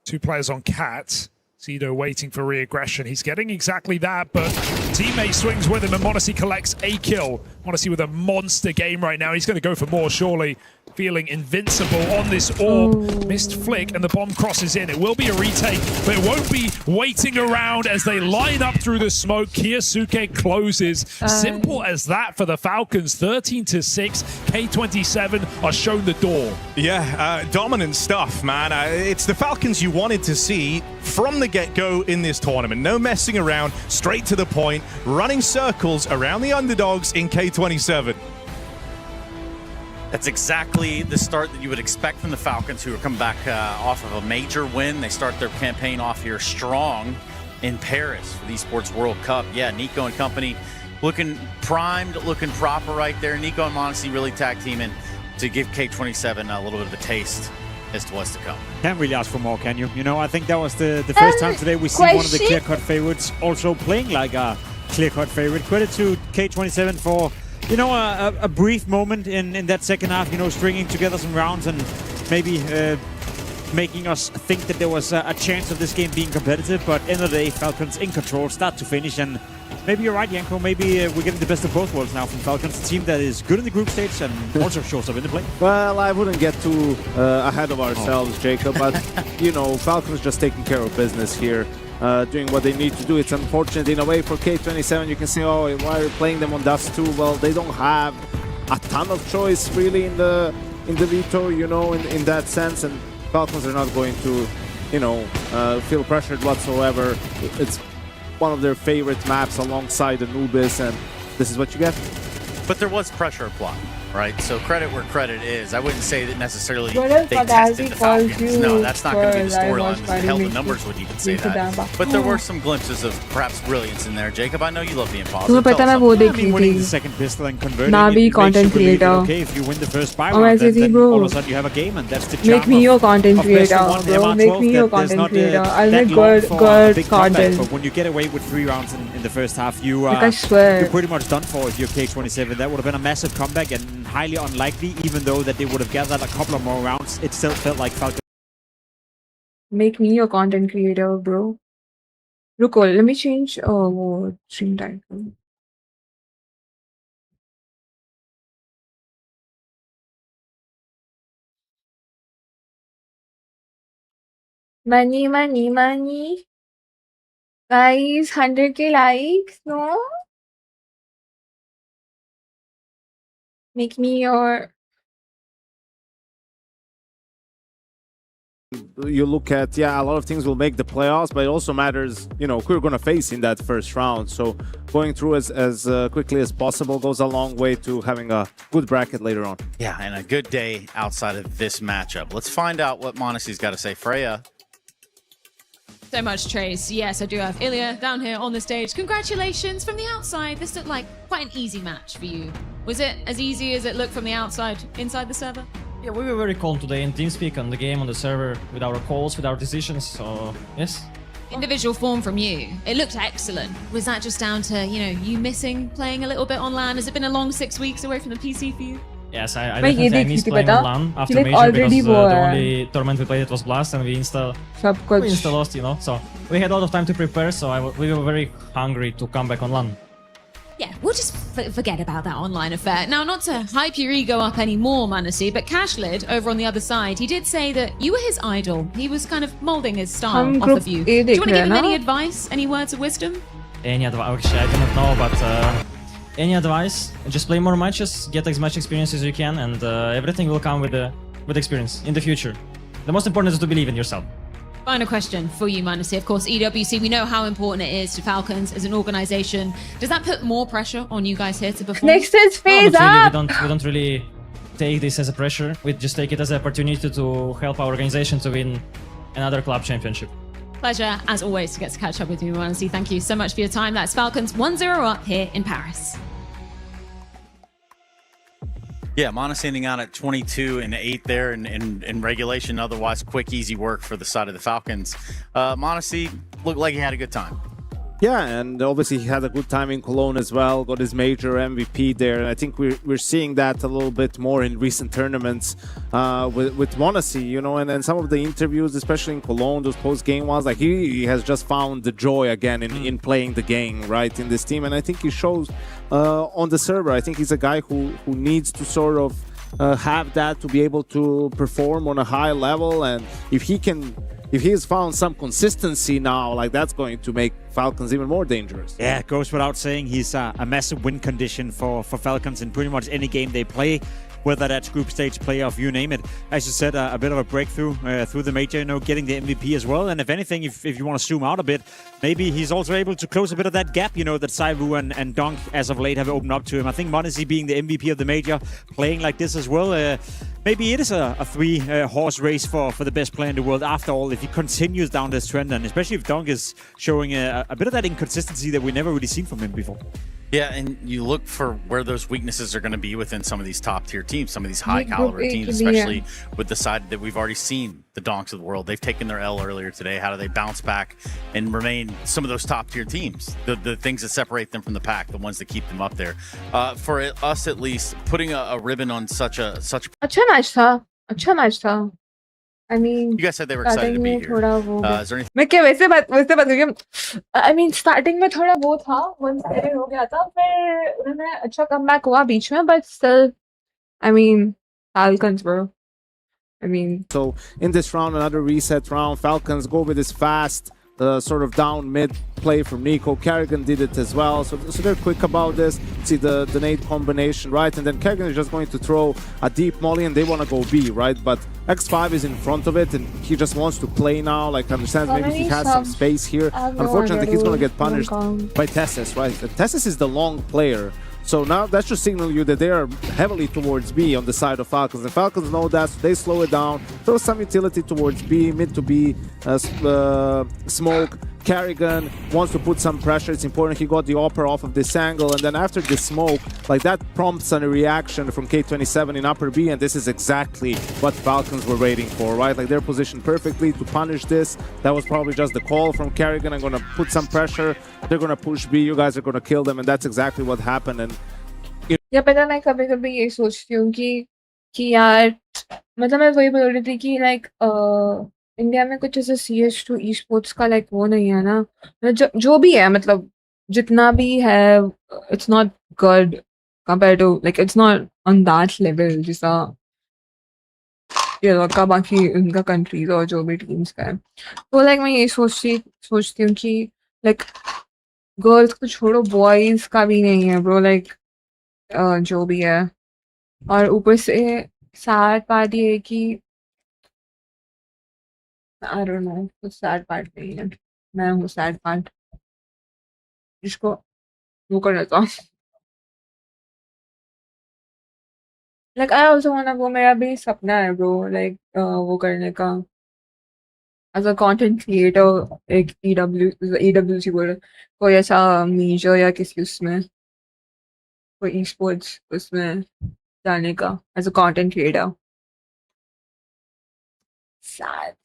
2 players on Cat. Cedo waiting for re-aggression. He's getting exactly that, but teammate swings with him and m0NESY collects a kill. m0NESY with a monster game right now. He's going to go for more, surely. Feeling invincible on this orb. Missed flick and the bomb crosses in. It will be a retake, but it won't be waiting around as they line up through the smoke. Kyosuke closes. Simple as that for the Falcons. 13-6. K27 are shown the door. Yeah, dominant stuff, man. It's the Falcons you wanted to see from the get-go in this tournament. No messing around, straight to the point, running circles around the underdogs in K27. That's exactly the start that you would expect from the Falcons, who are coming back off of a major win. They start their campaign off here strong in Paris for the Esports World Cup. Yeah, Nico and company looking primed, looking proper right there. Nico and m0NESY really tag teaming to give K27 a little bit of a taste as to what's to come. Can't really ask for more, can you? I think that was the first time today we see one of the clear-cut favorites also playing like a clear-cut favorite. Credit to K27 for a brief moment in that second half, stringing together some rounds and maybe making us think that there was a chance of this game being competitive. But end of the day, Falcons in control, start to finish. And maybe you're right, Yanko. Maybe we're getting the best of both worlds now from Falcons, a team that is good in the group stage and also shows up in the play. Well, I wouldn't get too ahead of ourselves, Jacob, but, Falcons just taking care of business here. Doing what they need to do. It's unfortunate in a way for K27. You can say, oh, why are you playing them on Dust 2? Well, they don't have a ton of choice really in the veto, in that sense, and Falcons are not going to, feel pressured whatsoever. It's one of their favorite maps alongside Anubis, and this is what you get. But there was pressure applied, right? So credit where credit is. I wouldn't say that necessarily they tested the Falcons. No, that's not going to be the storyline. Hell, the numbers would even say that. But there were some glimpses of perhaps brilliance in there. Jacob, I know you love being positive. Winning the second pistol and converting it content creator. Okay, if you win the first buy round, then all of a sudden you have a game, and that's the charm. Make me your content creator, bro. Make me your content creator. I'll make good content. But when you get away with 3 rounds in the first half, you're pretty much done for if you're K27. That would have been a massive comeback and highly unlikely, even though that they would have gathered a couple of more rounds. It still felt like Falcon. Make me your content creator, bro. Ruko, let me change stream title. Money, money, money. Guys, 100k likes, no? Make me your... You look at, a lot of things will make the playoffs, but it also matters, who you're going to face in that first round. So going through as quickly as possible goes a long way to having a good bracket later on. Yeah, and a good day outside of this matchup. Let's find out what m0NESY's got to say. Freya. So much, Trace. Yes, I do have Ilya down here on the stage. Congratulations. From the outside, this looked like quite an easy match for you. Was it as easy as it looked from the outside, inside the server? Yeah, we were very calm today in TeamSpeak, on the game, on the server, with our calls, with our decisions, so yes. Individual form from you. It looked excellent. Was that just down to, you missing playing a little bit on LAN? Has it been a long 6 weeks away from the PC for you? Yes, I definitely missed playing on LAN after Major because the only tournament we played it was Blast and we insta lost, so we had a lot of time to prepare, so we were very hungry to come back on LAN. Yeah, we'll just forget about that online affair. Now, not to hype your ego up anymore, m0NESY, but Cashlid, over on the other side, he did say that you were his idol. He was kind of molding his style off of you. Do you want to give him any advice, any words of wisdom? Any advice? Actually, I do not know, but any advice? Just play more matches, get as much experience as you can, and everything will come with experience in the future. The most important is to believe in yourself. Final question for you, m0NESY. Of course, EWC, we know how important it is to Falcons as an organization. Does that put more pressure on you guys here to perform? Next is phase no, up! Really. We don't really take this as a pressure. We just take it as an opportunity to help our organization to win another club championship. Pleasure, as always, to get to catch up with you, Manasi. Thank you so much for your time. That's Falcons 1-0 up here in Paris. Yeah, Monas ending out at 22-8 there in regulation. Otherwise, quick, easy work for the side of the Falcons. Monasi looked like he had a good time. Yeah, and obviously he had a good time in Cologne as well, got his major MVP there, and I think we're seeing that a little bit more in recent tournaments with Monasi, you know, and some of the interviews, especially in Cologne, those post-game ones, like he has just found the joy again in playing the game, right, in this team, and I think he shows on the server. I think he's a guy who needs to sort of have that to be able to perform on a high level, and if he's found some consistency now, like that's going to make Falcons even more dangerous. Yeah, it goes without saying he's a massive win condition for Falcons in pretty much any game they play, whether that's group stage, playoff, you name it. As you said, a bit of a breakthrough through the major, you know, getting the MVP as well. And if anything, if you want to zoom out a bit, maybe he's also able to close a bit of that gap, you know, that soooo and Dunk as of late have opened up to him. I think Monasi being the MVP of the major, playing like this as well, maybe it is a three-horse race for the best player in the world after all, if he continues down this trend, and especially if Dunk is showing a bit of that inconsistency that we never really seen from him before. Yeah, and you look for where those weaknesses are going to be within some of these top-tier teams, some of these high-caliber teams, especially with the side that we've already seen, the Donks of the world. They've taken their L earlier today. How do they bounce back and remain some of those top-tier teams? The things that separate them from the pack, the ones that keep them up there. For us, at least, putting a ribbon on such a... अच्छा match था. I mean, you guys said they were excited to be here. Is there anything? मैं क्या वैसे बात करूँ? I mean, starting में थोड़ा वो था, 1-0 हो गया था, फिर उन्होंने अच्छा कमबैक हुआ बीच में, but still, I mean, Falcons, bro. I mean, so in this round, another reset round. Falcons go with this fast sort of down mid play from Nico. Kerrigan did it as well, so they're quick about this. See the nade combination, right? And then Kerrigan is just going to throw a deep molly, and they want to go B, right? But X5 is in front of it, and he just wants to play now. Like, understands maybe he has some space here. Unfortunately, he's going to get punished by Tessis, right? Tessis is the long player. So now that should signal you that they are heavily towards B on the side of Falcons. The Falcons know that, so they slow it down, throw some utility towards B, mid to B, smoke. Kerrigan wants to put some pressure. It's important he got the upper off of this angle, and then after the smoke, like that prompts a reaction from K27 in upper B, and this is exactly what Falcons were waiting for, right? Like they're positioned perfectly to punish this. That was probably just the call from Kerrigan. I'm gonna put some pressure. They're gonna push B. You guys are gonna kill them, and that's exactly what happened. And या पता मैं कभी-कभी ये सोचती हूँ कि यार मतलब मैं वही बोल रही थी कि लाइक इंडिया में कुछ ऐसे CS2 ई स्पोर्ट्स का लाइक वो नहीं है ना, जो भी है, मतलब जितना भी है, it's not good compare to, like it's not on that level जैसा यूरोप का बाकी उनका कंट्रीज और जो भी टीम्स का है. तो लाइक मैं ये सोचती हूँ कि लाइक गर्ल्स को छोड़ो, बॉयज का भी नहीं है ब्रो, लाइक जो भी है. और ऊपर से सैड पार्ट ये है कि आई डोंट नो, कुछ सैड पार्ट नहीं है, मैं हूँ सैड पार्ट जिसको वो कर लेता हूँ. लाइक आई ऑल्सो वांट, वो मेरा भी सपना है ब्रो, लाइक वो करने का एज अ कंटेंट क्रिएटर, एक EWC बोल कोई ऐसा मेजर या किसी उसमें कोई ई स्पोर्ट्स उसमें जाने का as a content creator. Sad.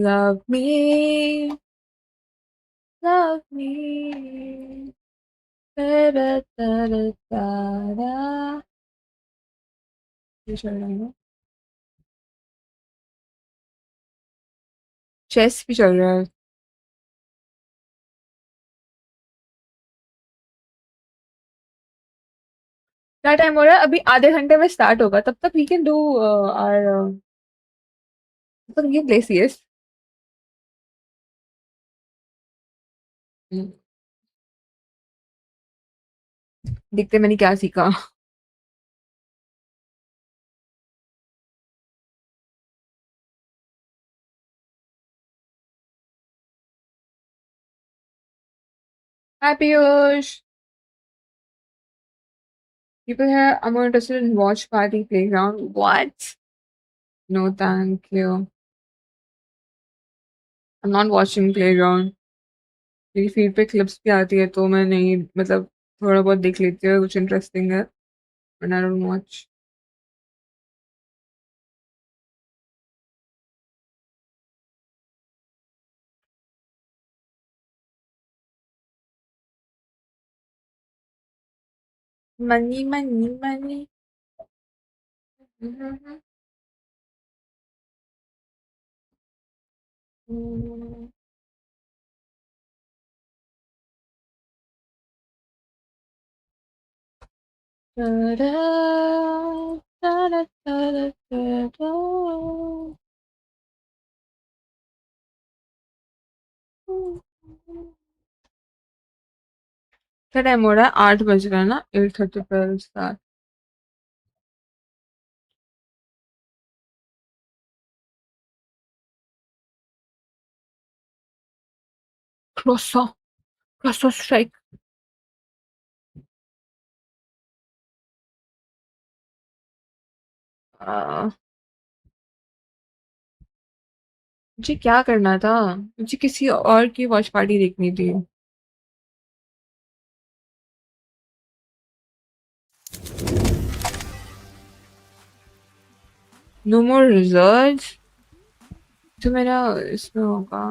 Love me, love me, baby, da da da da. ये चल रहा है ना? चेस भी चल रहा है. क्या टाइम हो रहा है? अभी आधे घंटे में स्टार्ट होगा, तब तक वी कैन डू आवर तब तक ये प्ले CS. देखते मैंने क्या सीखा. हाय Piyush. People here are more interested in watch party playground. What? No, thank you. I'm not watching playground. मेरी फीड पे क्लिप्स भी आती है तो मैं नहीं मतलब थोड़ा बहुत देख लेती हूँ कुछ इंटरेस्टिंग है but I don't watch money money money क्या टाइम हो रहा है 8 बज रहा है ना 8:30 पर स्टार्ट croissant croissant strike मुझे क्या करना था मुझे किसी और की वॉच पार्टी देखनी थी नो मोर रिजल्ट्स तो मेरा इसमें होगा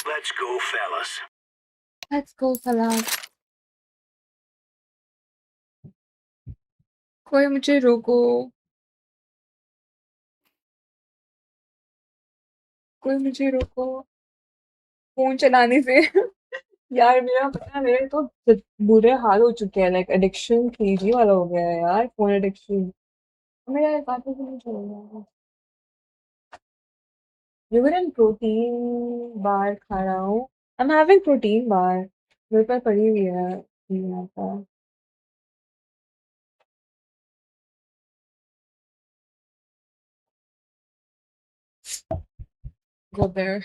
Let's go, fellas. Let's go, fellas. कोई मुझे रोको कोई मुझे रोको फोन चलाने से यार मेरा पता है मेरे तो बुरे हाल हो चुके हैं लाइक एडिक्शन 3G वाला हो गया है यार फोन एडिक्शन मेरा काफी नहीं चल रहा है यूरेन प्रोटीन बार खा रहा हूँ I am having protein bar मेरे पास पड़ी हुई है यहाँ पर go there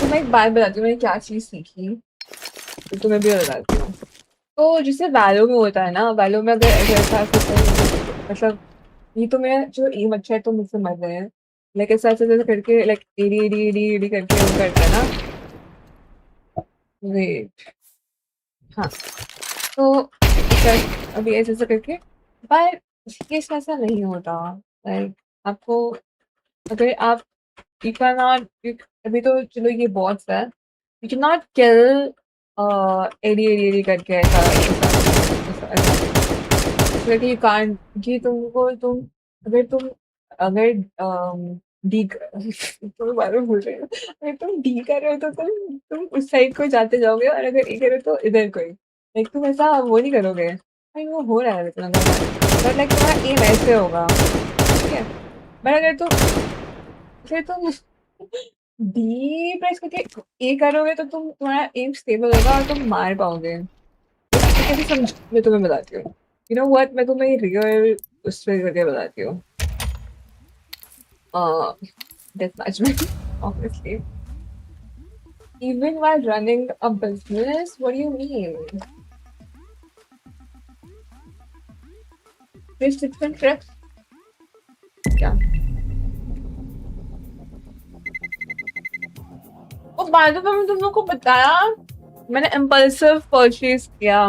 मैं एक बात बताती हूँ मैंने क्या चीज़ सीखी तो तुम्हें भी बताती हूँ तो जैसे वैलो में होता है ना वैलो में अगर ऐसा कुछ मतलब ये तो मेरा जो एम अच्छा है तो मुझसे मर रहे हैं लाइक ऐसा ऐसा ऐसा करके लाइक एडी एडी एडी एडी करके वो करते हैं ना वेट हाँ तो अभी ऐसा ऐसा करके पर इस केस में ऐसा नहीं होता लाइक आपको अगर आप यू कैन नॉट अभी तो चलो ये बॉट्स है यू कैन नॉट किल एडी एडी एडी करके ऐसा ऐसा ऐसा यू कांट कि तुमको तुम अगर डी तुम बार बार भूल रहे हो अगर तुम डी कर रहे हो तो तुम उस साइड को जाते जाओगे और अगर ए करो तो इधर कोई लाइक तुम ऐसा वो नहीं करोगे भाई वो हो रहा है इतना बट लाइक तुम्हारा एम ऐसे होगा ठीक है बट अगर तुम फिर तुम डी प्रेस करके ए करोगे तो तुम्हारा एम स्टेबल होगा और तुम मार पाओगे कैसे समझ मैं तुम्हें बताती हूँ यू नो व्हाट मैं तुम्हें रियल उस पे करके बताती हूँ death management obviously even while running a business what do you mean there's different tricks क्या और बाद में मैंने तुम लोग को बताया मैंने impulsive purchase किया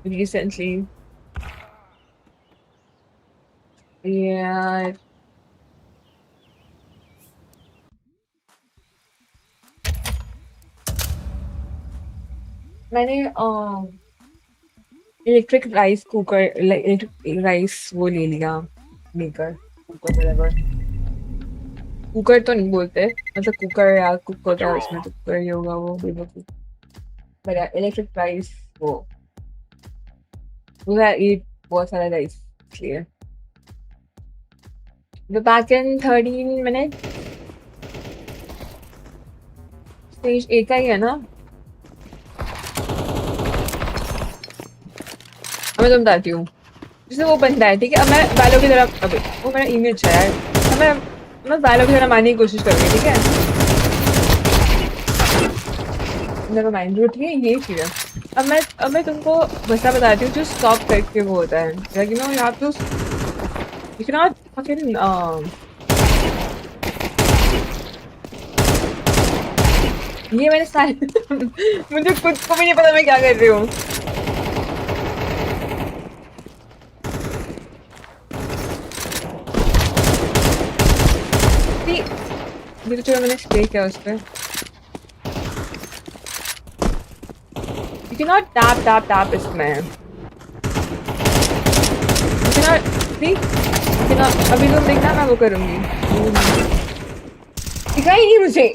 recently yeah मैंने electric rice cooker electric rice वो ले लिया मेकर कुकर whatever कुकर तो नहीं बोलते मतलब कुकर या कुक होता है उसमें तो कुकर ही होगा वो बेवकूफ but yeah, electric rice वो I eat बहुत सारा rice इसलिए we're back in 13 minutes stage A का ही है ना अब मैं तुम बताती हूँ जैसे वो बंदा है ठीक है अब मैं वालों की तरफ अबे वो मेरा ईमेल अच्छा है अब मैं वालों की तरह मारने की कोशिश करूँगी ठीक है नेवर माइंड जो ठीक है ये चीज़ है अब मैं तुमको बस बताती हूँ जो स्टॉप करके वो होता है like you know you have to you can not fucking ये मैंने सारे मुझे खुद को भी नहीं पता मैं क्या कर रही हूँ ये तो चलो मैंने स्प्रे किया उस पर You cannot tap इसमें You cannot see You cannot अभी तुम देखना मैं वो करूँगी दिखाई नहीं मुझे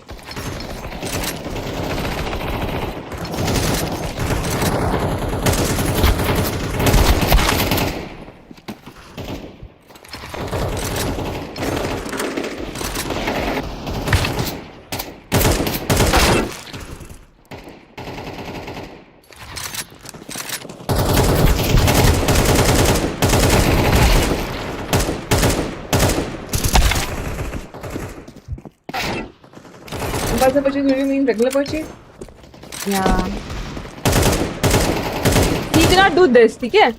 Buzzer purchase, do you mean regular purchase? Yeah. You cannot do this, ठीक है?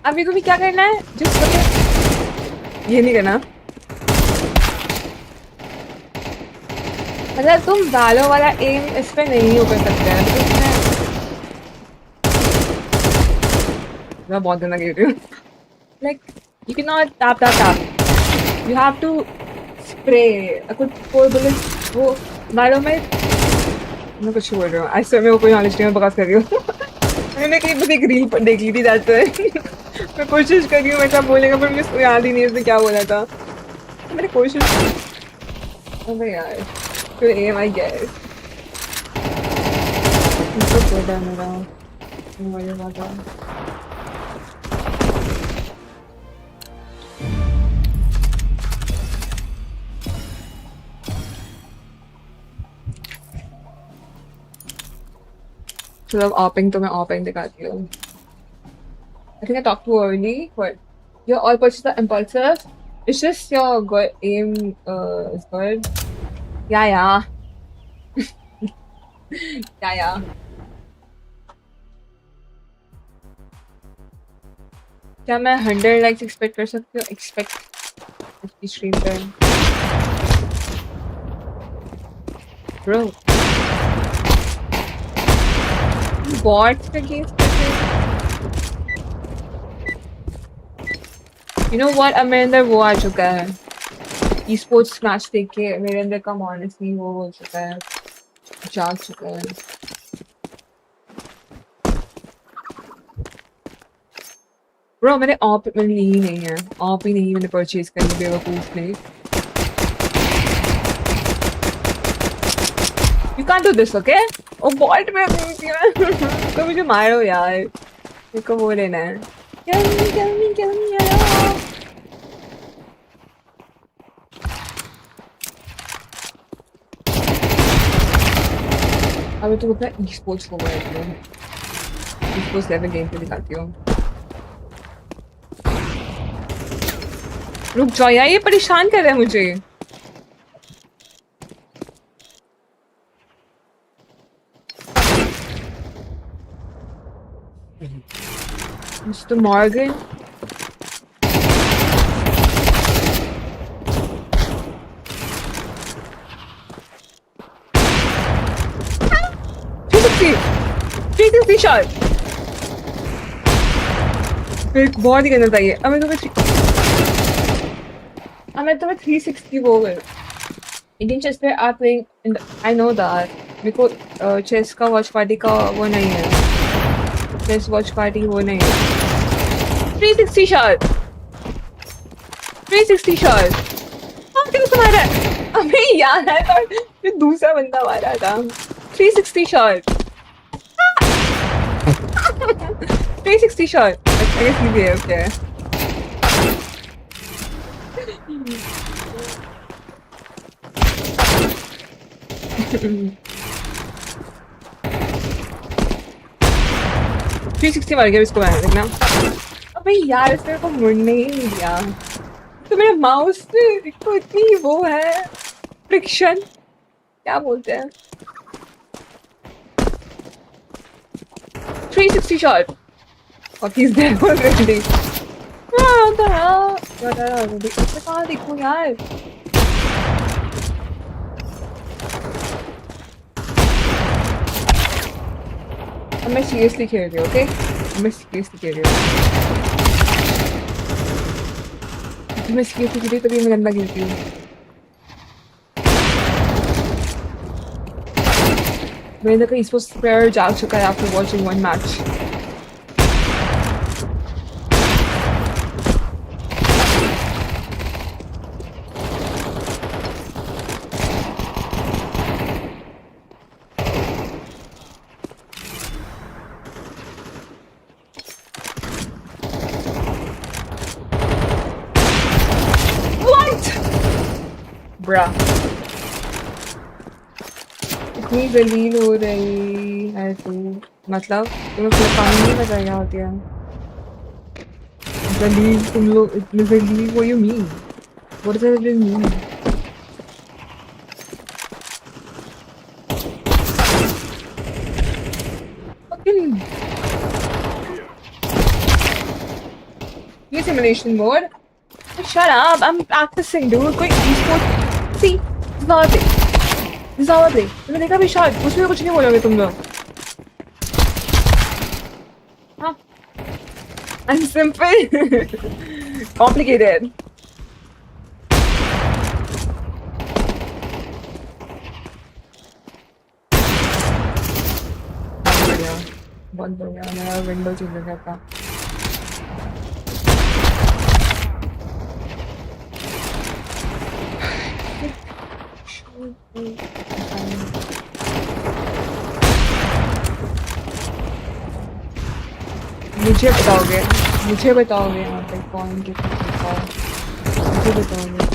अभी को भी क्या करना है? Just ये नहीं करना। मतलब तुम बालों वाला एम इस पे नहीं हो कर सकते हैं मैं बहुत गंदा खेल रही हूँ like you cannot tap you have to spray कुछ कोई बुलेट वो बालों में मैं कुछ बोल रहा हूँ आज मैं वो कोई नॉलेज नहीं मैं बकवास कर रही हूँ मैंने कहीं बस एक रील देख ली थी जाते मैं कोशिश कर रही हूँ मैं क्या बोलेगा पर मुझे याद ही नहीं उसने क्या बोला था मैंने कोशिश अबे यार तो एम आई गेस तो बोला मेरा मुझे पता चलो ऑपिंग तो मैं ऑपिंग दिखाती हूँ I think I talked too early but your all purchases are impulsive it's just your good aim is good yeah क्या मैं 100 लाइक्स एक्सपेक्ट कर सकती हूँ एक्सपेक्ट इसकी स्ट्रीम पर ब्रो बॉट्स के गेम्स You know what? अब मेरे अंदर वो आ चुका है e-sports मैच देख के मेरे अंदर का honestly वो हो चुका है जाग चुका है ब्रो मैंने ऑप मैंने ली ही नहीं है ऑप ही नहीं मैंने परचेज करनी बेवकूफ ने You can't do this, okay? Oh, bot में तो मुझे मारो यार मेरे को वो लेना है Kill me यार अभी तो अपना e-sports को बोलती हूँ e-sports लेवल गेम पे दिखाती हूँ रुक जाओ यार ये परेशान कर रहा है मुझे Mr. Morgan 360 शॉट फिर बहुत ही गंदा था ये अब मैं तुम्हें 360 वो गए इंडियन चेस पे आप प्लेइंग आई नो दैट मेरे को चेस का वॉच पार्टी का वो नहीं है चेस वॉच पार्टी वो नहीं है 360 शॉट 360 शॉट। हाँ किसको मारा है? अबे यार I thought ये दूसरा बंदा मारा था। 360 shot. 360 shot. I guess he's there, okay. $360 मार गया इसको मैंने देखना। अबे यार इसने को मुड़ने ही नहीं दिया। तो मेरे माउस पे तो इतनी वो है फ्रिक्शन क्या बोलते हैं 360 shot. Oh, he's there already. What the hell? What the hell? कहाँ देखूँ यार? मैं seriously खेल रही हूँ, okay? मैं seriously खेल रही हूँ। मैं seriously खेल रही हूँ तभी मैं गंदा खेलती हूँ। मैंने कहीं esports player जाग चुका है after watching one match. Bruh. इतनी जलील हो रही है तू मतलब तुम्हें कोई पानी नहीं बताया होती है जलील तुम लोग इतने जलील what do you mean what does that even mean fucking ये simulation mode shut up I'm practicing dude कोई e-sport see ज़ावते तुमने देखा भी शायद उसमें कुछ नहीं बोलोगे तुम लोग हाँ I'm simple complicated बहुत बढ़िया मेरा विंडो चल गया था मुझे बताओगे यहाँ पे कौन कितना मुझे बताओगे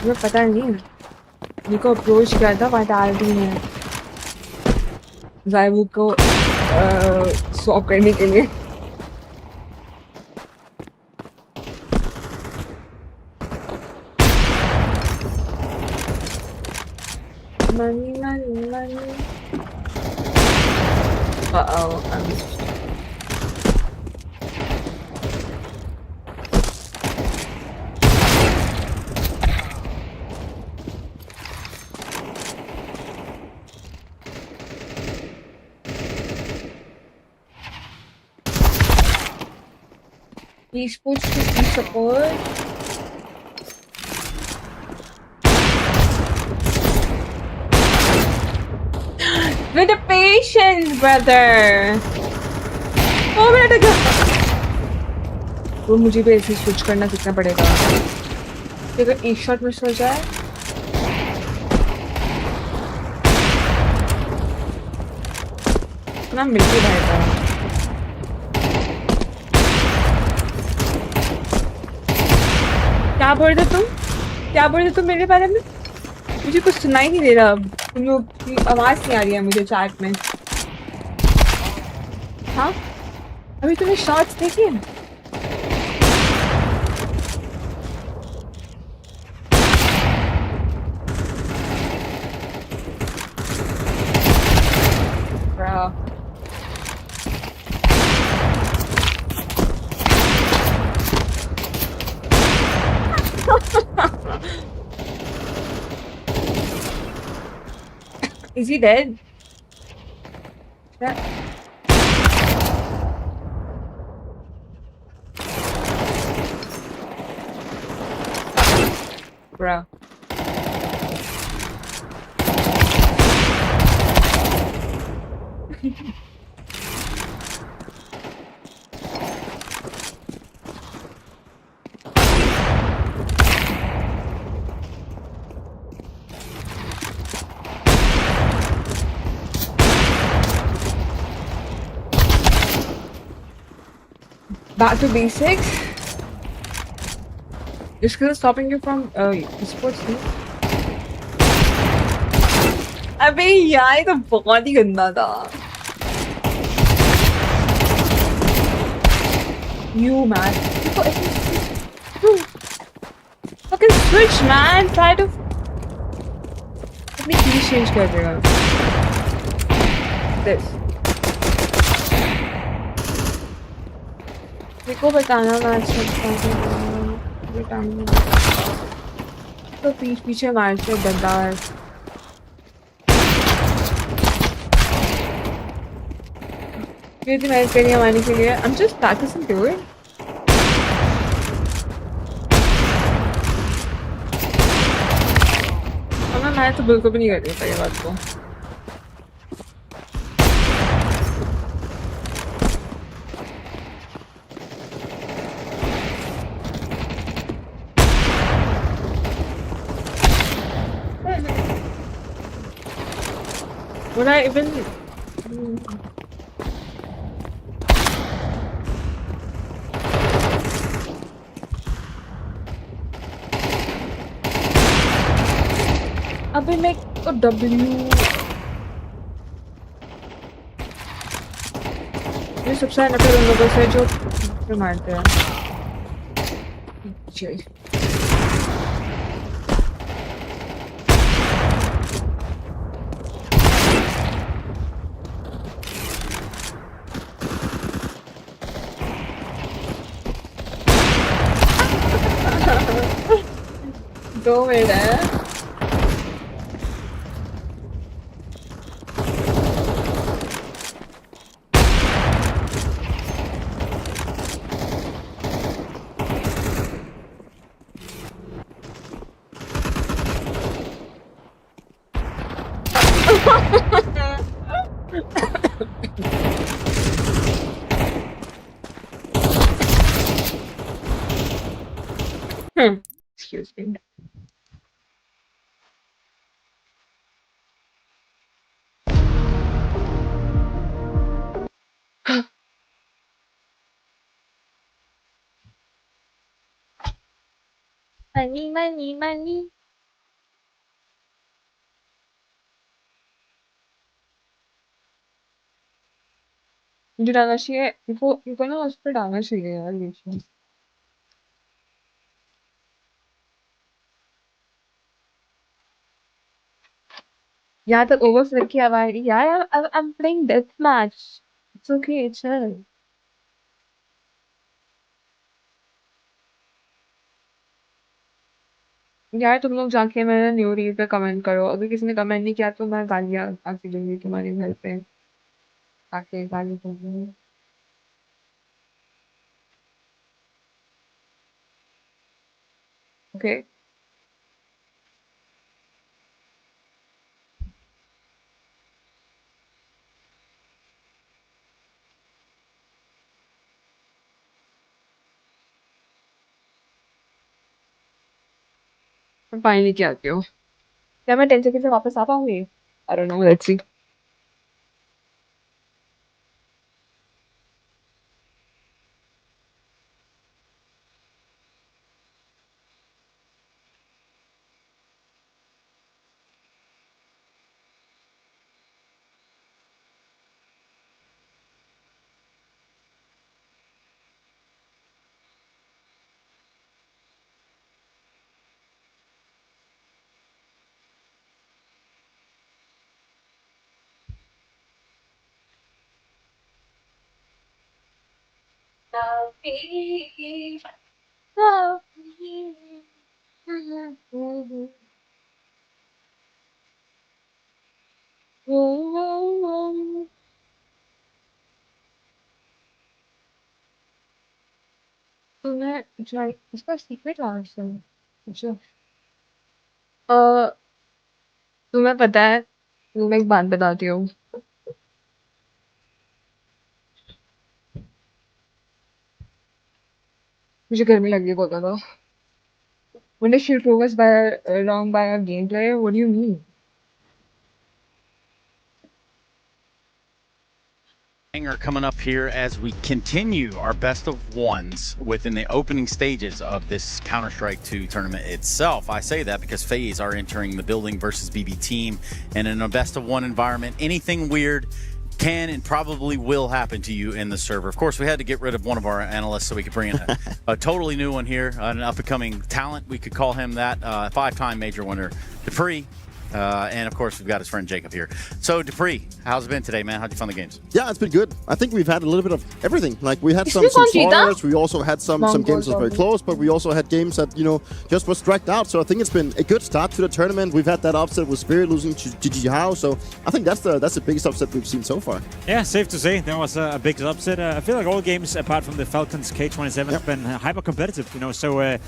मुझे पता नहीं मेरे को अप्रोच किया था वाइटालिटी ने जायबू को स्वैप करने के लिए money uh-oh esports to support with the patience, brother. Oh मेरा टका। वो मुझे भी ऐसे स्विच करना सीखना पड़ेगा। अगर एक शॉट मिस हो जाए, ना मिलके रहेगा। क्या बोल रहे तुम? क्या बोल रहे तुम मेरे बारे में? मुझे कुछ सुनाई नहीं दे रहा अब तुम लोग की आवाज़ नहीं आ रही है मुझे चैट में हाँ अभी तुमने शॉट्स देखे Bro. Is he dead? Yeah. Bro. Back to basics. Your skill is stopping you from sports team. अबे यार ये तो बहुत ही गंदा था. You man. Fucking switch man. Try to. अपनी keys change कर देगा. This. देखो बताना मैच तो पीछे मैच में गंदा है. ये थी मैच करिए हमारे के लिए. I'm just practicing dude. मैं तो बिल्कुल भी नहीं कर रही था ये बात को. Would I even? अबे मैं तो W ये सबसे नकल उन लोगों से जो मारते हैं. दो मिनट है. Excuse me. Money. मुझे डालना चाहिए. इनको ना उस पर डालना चाहिए यार ये चीज़. यहाँ तक ओवरफ्लो की आवाज़ यार. I'm playing deathmatch. It's okay. It's chill. यार तुम लोग जाके मेरे न्यू रील पे कमेंट करो. अगर किसी ने कमेंट नहीं किया तो मैं गालियाँ आके दूंगी तुम्हारे घर पे आके गाली दूंगी. Okay. मैं फाइनली क्या आती हूँ. क्या मैं 10 सेकंड से वापस आ पाऊंगी? I don't know. Let's see. Love me. Love me. तो मैं ट्राई इसका सीक्रेट लास्ट है. अच्छा. तुम्हें पता है तुम्हें एक बात बताती हूँ. मुझे गर्मी लग रही है बहुत ज़्यादा. When did she prove us wrong by our gameplay? What do you mean? Hanger coming up here as we continue our best of ones within the opening stages of this Counter-Strike 2 tournament itself. I say that because FaZe are entering the building versus BB team, and in a best of one environment, anything weird can and probably will happen to you in the server. Of course, we had to get rid of one of our analysts so we could bring in a totally new one here, an up-and-coming talent. We could call him that, five-time major winner, Dupree. And of course, we've got his friend Jacob here. So, Dupree, how's it been today, man? How'd you find the games? Yeah, it's been good. I think we've had a little bit of everything. Like, we had some slaughters, we also had some games that were very close, but we also had games that, you know, just was dragged out. So I think it's been a good start to the tournament. We've had that upset with Spirit losing to GG How, so I think that's the biggest upset we've seen so far. Yeah, safe to say there was a big upset. I feel like all games, apart from the Falcons K27, have been hyper-competitive, you know, so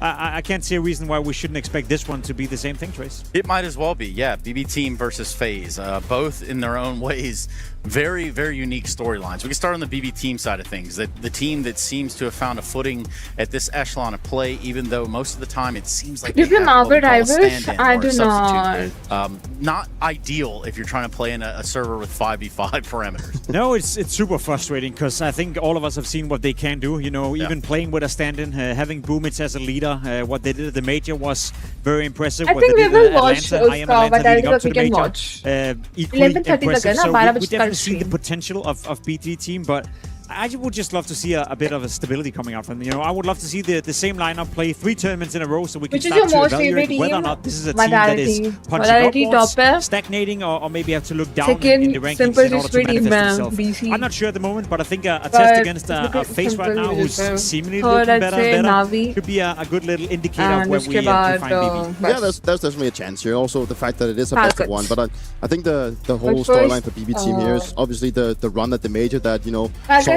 I can't see a reason why we shouldn't expect this one to be the same thing, Trace. It might as well be, yeah. BB team versus FaZe, both in their own ways, very, very unique storylines. We can start on the BB team side of things. The team that seems to have found a footing at this echelon of play, even though most of the time it seems like they have what we call a stand-in or a substitute. Not ideal if you're trying to play in a server with 5v5 parameters. No, it's super frustrating because I think all of us have seen what they can do. You know, even playing with a stand-in, having Boomits as a leader, what they did at the major was very impressive. I think we will watch Atlanta leading up to the major. Equally impressive. So we definitely see the potential of BT team, but I would just love to see a bit of a stability coming out from them. You know, I would love to see the same lineup play 3 tournaments in a row so we can start to evaluate whether or not this is a team that is punching upwards, stagnating, or maybe have to look down in the rankings in order to manifest itself. I'm not sure at the moment, but I think a test against a FaZe right now who's seemingly looking better and better could be a good little indicator of where we find BB. Yeah, there's definitely a chance here. Also, the fact that it is a best of one, but I think the whole storyline for BB team here is obviously the run at the major that, you know,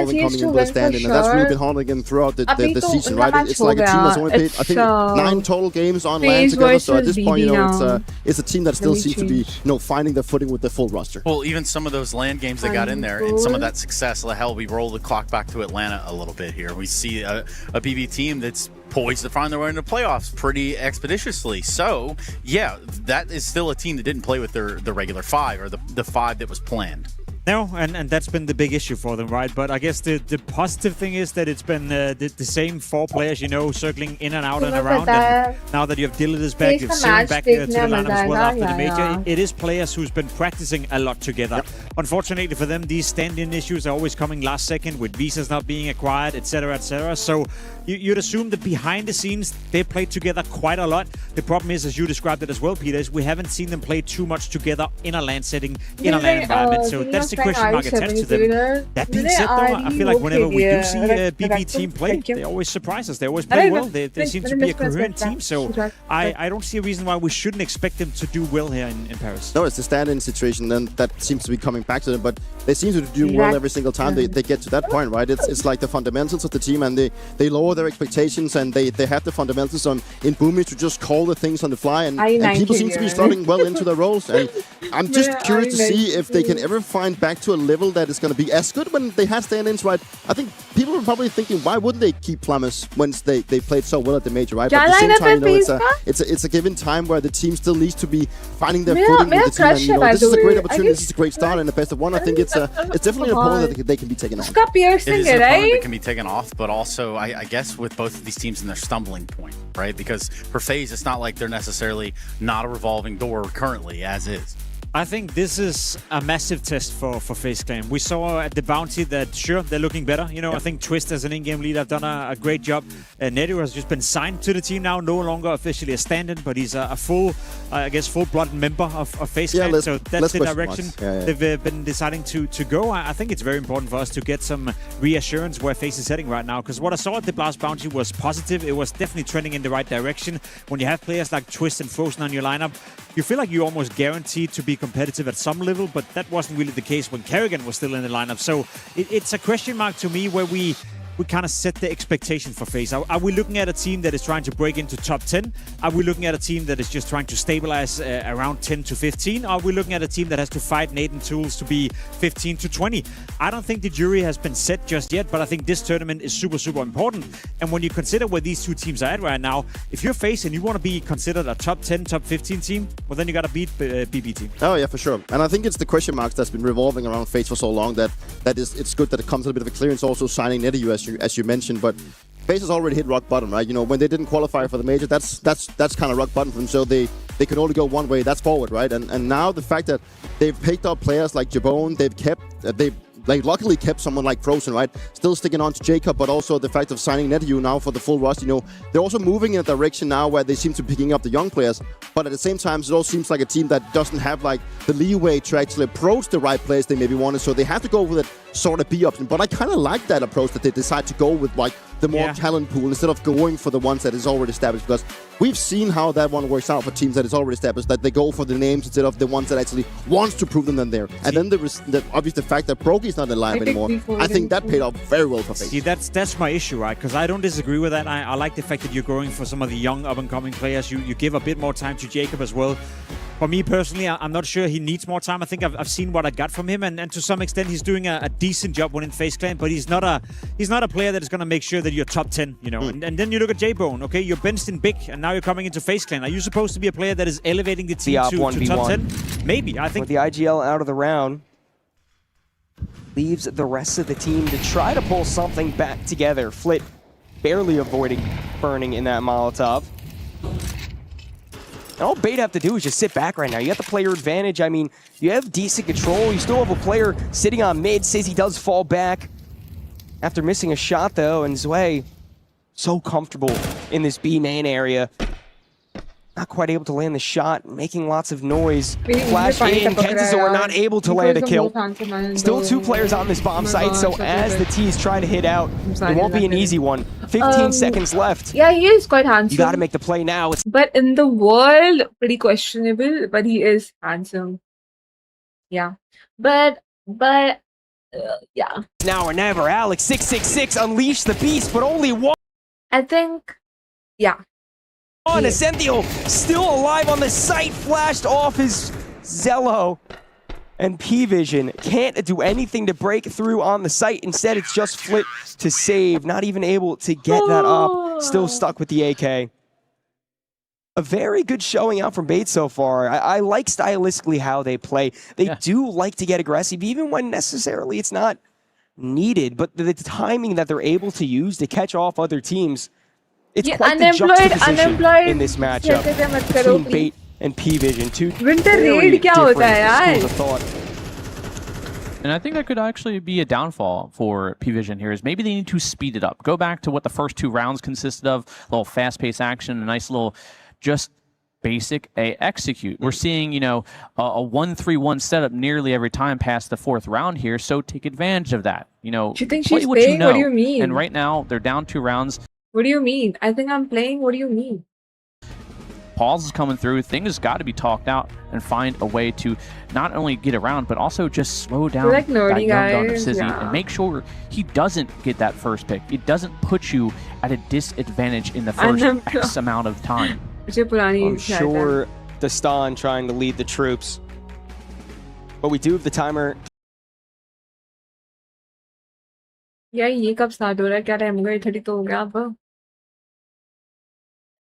coming into the stand-in, and that's really been haunting them throughout the season, right? It's like a team that's only played, I think, 9 total games on LAN together, so at this point, you know, it's a team that still seems to be, you know, finding their footing with the full roster. Well, even some of those LAN games that got in there, and some of that success, hell, we roll the clock back to Atlanta a little bit here. We see a BB team that's poised to find their way into playoffs pretty expeditiously. So, yeah, that is still a team that didn't play with the regular 5 or the 5 that was planned. No, and that's been the big issue for them, right? But I guess the positive thing is that it's been the same 4 players, you know, circling in and out and around. And now that you have Dillard back, you've Sim back to the lineup as well after the major. It is players who's been practicing a lot together. Unfortunately for them, these stand-in issues are always coming last second with visas not being acquired, etc., etc. So you'd assume that behind the scenes, they played together quite a lot. The problem is, as you described it as well, Peter, is we haven't seen them play too much together in a LAN setting, in a LAN environment. So that's the question mark attached to them. That being said, though, I feel like whenever we do see a BB team play, they always surprise us. They always play well. They seem to be a coherent team. So I don't see a reason why we shouldn't expect them to do well here in Paris. No, it's the stand-in situation, and that seems to be coming back to them. But they seem to do well every single time they get to that point, right? It's like the fundamentals of the team, and they lower their expectations, and they have the fundamentals in Boomy to just call the things on the fly, and people seem to be starting well into their roles. And I'm just curious to see if they can ever find back to a level that is going to be as good when they had stand-ins, right? I think people are probably thinking, why wouldn't they keep Flammers once they played so well at the major, right? But at the same time, you know, it's a given time where the team still needs to be finding their footing with the team. And, you know, this is a great opportunity. This is a great start in the best of one. I think it's definitely an opponent that they can be taken off. It is an opponent that can be taken off, but also I guess with both of these teams in their stumbling point, right? Because for FaZe, it's not like they're necessarily not a revolving door currently as is. I think this is a massive test for FaZe Clan. We saw at the Bounty that, sure, they're looking better. You know, I think Twist as an in-game leader have done a great job. Nedu has just been signed to the team now, no longer officially a stand-in, but he's a full, I guess, full-blood member of FaZe Clan. So that's the direction they've been deciding to go. I think it's very important for us to get some reassurance where FaZe is heading right now, because what I saw at the Blast Bounty was positive. It was definitely trending in the right direction. When you have players like Twist and Frozen on your lineup, you feel like you're almost guaranteed to be competitive at some level, but that wasn't really the case when Kerrigan was still in the lineup. So it's a question mark to me where we we kind of set the expectation for FaZe. Are we looking at a team that is trying to break into top 10? Are we looking at a team that is just trying to stabilize around 10 to 15? Are we looking at a team that has to fight Nate and Tools to be 15 to 20? I don't think the jury has been set just yet, but I think this tournament is super, super important. And when you consider where these two teams are at right now, if you're FaZe and you want to be considered a top 10, top 15 team, well, then you got to beat BBT. Oh, yeah, for sure. And I think it's the question marks that's been revolving around FaZe for so long that it's good that it comes with a bit of a clearance, also signing NetEU, as you mentioned. But FaZe has already hit rock bottom, right? You know, when they didn't qualify for the major, that's kind of rock bottom for them. So they could only go one way, that's forward, right? And now the fact that they've picked up players like Jabone, they luckily kept someone like Frozen, right? Still sticking on to Jacob, but also the fact of signing NetEU now for the full roster. You know, they're also moving in a direction now where they seem to be picking up the young players, but at the same time, it also seems like a team that doesn't have like the leeway to actually approach the right players they maybe wanted. So they have to go with it sort of B option. But I kind of like that approach that they decide to go with like the more talent pool instead of going for the ones that is already established, because we've seen how that one works out for teams that is already established, that they go for the names instead of the ones that actually wants to prove them there. And then there is obviously the fact that Proggy's not in line anymore. I think that paid off very well for FaZe. See, that's my issue, right? Because I don't disagree with that. I like the fact that you're going for some of the young up-and-coming players. You give a bit more time to Jacob as well. For me personally, I'm not sure he needs more time. I think I've seen what I got from him, and to some extent he's doing a decent job winning FaZe Clan, but he's not a player that is going to make sure that you're top 10, you know. And then you look at J-Bone, okay, you're benched in big, and now you're coming into FaZe Clan. Are you supposed to be a player that is elevating the team to top 10? Maybe, I think. With the IGL out of the round, leaves the rest of the team to try to pull something back together. Flit barely avoiding burning in that Molotov. And all Beta have to do is just sit back right now. You have the player advantage. I mean, you have decent control. You still have a player sitting on mid. Says he does fall back after missing a shot, though. And Zwei, so comfortable in this B main area. Not quite able to land the shot, making lots of noise. Flash in, Kentazor not able to land a kill. Still 2 players on this bomb site, so as the T's try to hit out, it won't be an easy one. 15 seconds left. Yeah, he is quite handsome. You gotta make the play now. But in the world, pretty questionable, but he is handsome. Yeah. But yeah. Now or never, Alex, 666, unleash the beast, but only one. I think, yeah. Ascendio still alive on the site, flashed off his Zello. And P-Vision can't do anything to break through on the site. Instead, it's just Flit to save. Not even able to get that up. Still stuck with the AK. A very good showing out from Bait so far. I like stylistically how they play. They do like to get aggressive, even when necessarily it's not needed. But the timing that they're able to use to catch off other teams, it's quite the juxtaposition in this matchup between Bait and P-Vision. Two very different schools of thought. And I think that could actually be a downfall for P-Vision here, is maybe they need to speed it up. Go back to what the first 2 rounds consisted of, a little fast-paced action, a nice little just basic execute. We're seeing, you know, a 1-3-1 setup nearly every time past the 4th round here, so take advantage of that. You know, you think play she's what playing? you know. What do you mean? And right now, they're down 2 rounds. What do you mean? I think I'm playing. What do you mean? Pause is coming through. Things got to be talked out and find a way to not only get around, but also just slow down like that young gun of Sizzy yeah. and make sure he doesn't get that first pick. It doesn't put you at a disadvantage in the first X amount of time. I'm sure Dastan trying to lead the troops, but we do have the timer. Yeah, ये कब start हो रहा है? क्या time हो गया? 30 तो हो गया अब.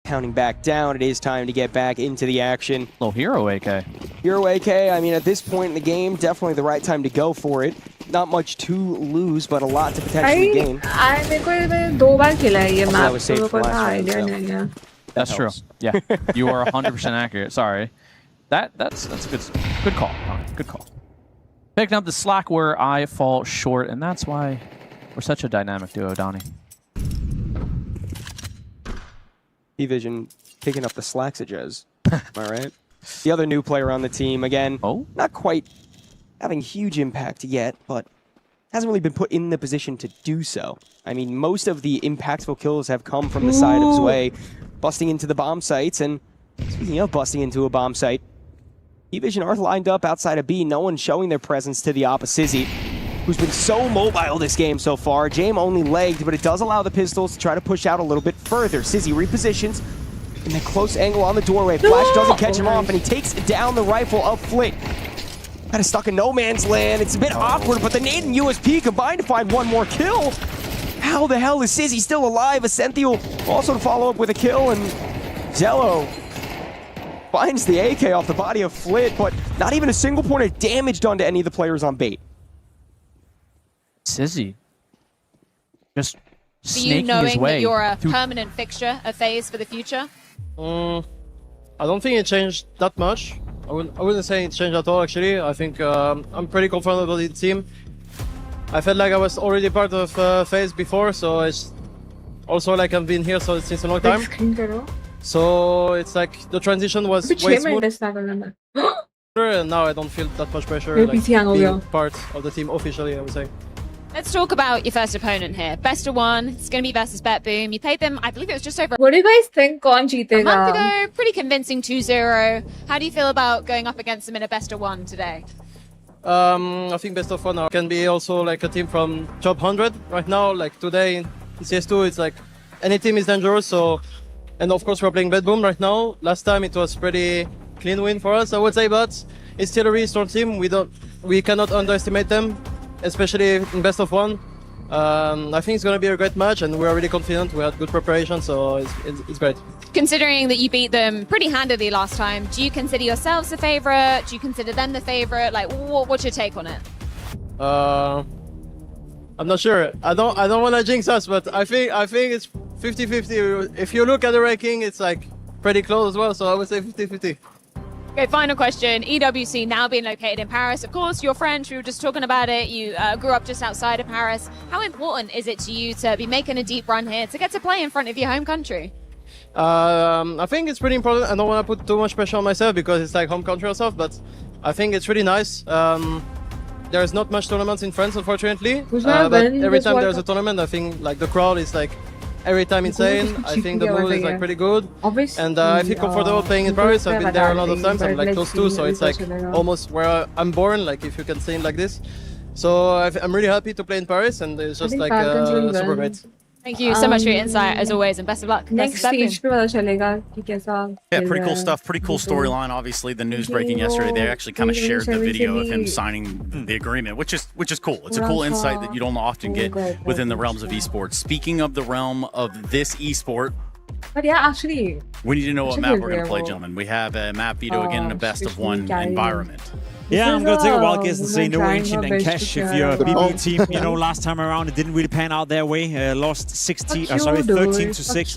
Counting back down, it is time to get back into the action. Little hero AK. Hero AK, I mean, at this point in the game, definitely the right time to go for it. Not much to lose, but a lot to potentially gain. मेरे को 2 बार खेला है ये map. That was safe for last round, idea नहीं है. That's true. Yeah, you are 100% accurate. Sorry, that's good call. Good call. Picking up the slack where I fall short, and that's why we're such a dynamic duo, Donnie. P-Vision picking up the slacks at Jez. Am I right? The other new player on the team, again, not quite having huge impact yet, but hasn't really been put in the position to do so. I mean, most of the impactful kills have come from the side of Zwei, busting into the bomb sites. And speaking of busting into a bomb site, P-Vision are lined up outside of B. No one showing their presence to the opposite. who's been so mobile this game so far. Jame only legged, but it does allow the pistols to try to push out a little bit further. Sizzy repositions in a close angle on the doorway. Flash doesn't catch him off, and he takes down the rifle of Flit. Kind of stuck in no man's land. It's a bit awkward, but the nade and USP combined to find one more kill. How the hell is Sizzy still alive? Ascenthiel also to follow up with a kill, and Zello finds the AK off the body of Flit, but not even a single point of damage done to any of the players on bait. Sizzy just For you snaking his knowing way that you're a through. permanent fixture, a phase for the future? I don't think it changed that much. I wouldn't say it changed at all, actually. I think I'm pretty comfortable with the team. I felt like I was already part of phase before, so it's also like I've been here since a long time. So it's like the transition was way smoother, and now I don't feel that much pressure like being part of the team officially, I would say. Let's talk about your first opponent here. Best of one. It's going to be versus BetBoom. You played them, I believe it was just over What do you guys think kaun a jeetega? month ago. Pretty convincing 2-0. How do you feel about going up against them in a best of one today? I think best of one can be also like a team from top 100 right now. Like today in CS2, it's like any team is dangerous. So, and of course we're playing BetBoom right now. Last time it was pretty clean win for us, I would say, but it's still a really strong team. We cannot underestimate them, especially in best of one. I think it's going to be a great match, and we're really confident. We had good preparation, so it's great. Considering that you beat them pretty handily last time, do you consider yourselves the favorite? Do you consider them the favorite? Like, what's your take on it? I'm not sure. I don't want to jinx us, but I think it's 50-50. If you look at the ranking, it's like pretty close as well. So I would say 50-50. Okay, final question. EWC now being located in Paris. Of course, you're French. We were just talking about it. You grew up just outside of Paris. How important is it to you to be making a deep run here, to get to play in front of your home country? I think it's pretty important. I don't want to put too much pressure on myself because it's like home country or stuff, but I think it's really nice. There's not much tournaments in France, unfortunately. But every time there's a tournament, I think like the crowd is like every time insane. I think the mood is like pretty good, and I feel comfortable playing in Paris. I've been there a lot of times. I'm like close to, so it's like almost where I'm born, like if you can say it like this. So I'm really happy to play in Paris, and it's just like super great. Thank you so much for your insight, as always, and best of luck. Next stage पे पता चलेगा कि कैसा Yeah, pretty cool stuff. Pretty cool storyline. Obviously, the news breaking yesterday, they actually kind of shared the video of him signing the agreement, which is cool. It's a cool insight that you don't often get within the realms of esports. Speaking of the realm of this esport, but yeah, actually, we need to know what map we're going to play, gentlemen. We have a map veto again in a best of one environment. Yeah, I'm going to take a wild guess and say no Ancient and Cash if you're a BB team. You know, last time around it didn't really pan out their way. Lost 13-6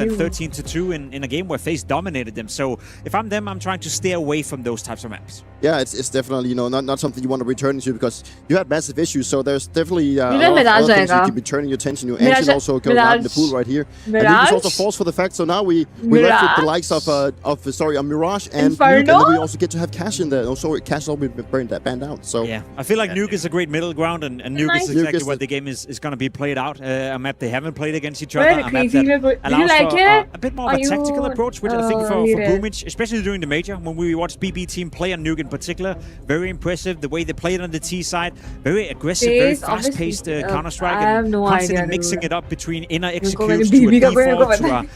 and 13-2 in a game where FaZe dominated them. So if I'm them, I'm trying to stay away from those types of maps. Yeah, it's definitely, you know, not something you want to return to because you had massive issues. So there's definitely a lot of other things you could be turning your attention to. Ancient also goes out in the pool right here. And this also falls for the fact. So now we left with the likes of Mirage and Nuke, and then we also get to have Cash in there. Also, Cash will be banned out. So yeah, I feel like Nuke is a great middle ground, and Nuke is exactly what the game is going to be played out. A map they haven't played against each other. A map that allows for a bit more of a tactical approach, which I think for Boomage, especially during the major, when we watched BB team play on Nuke in particular, very impressive. The way they played on the T side, very aggressive, very fast-paced Counter-Strike, and constantly mixing it up between inner executes to a default to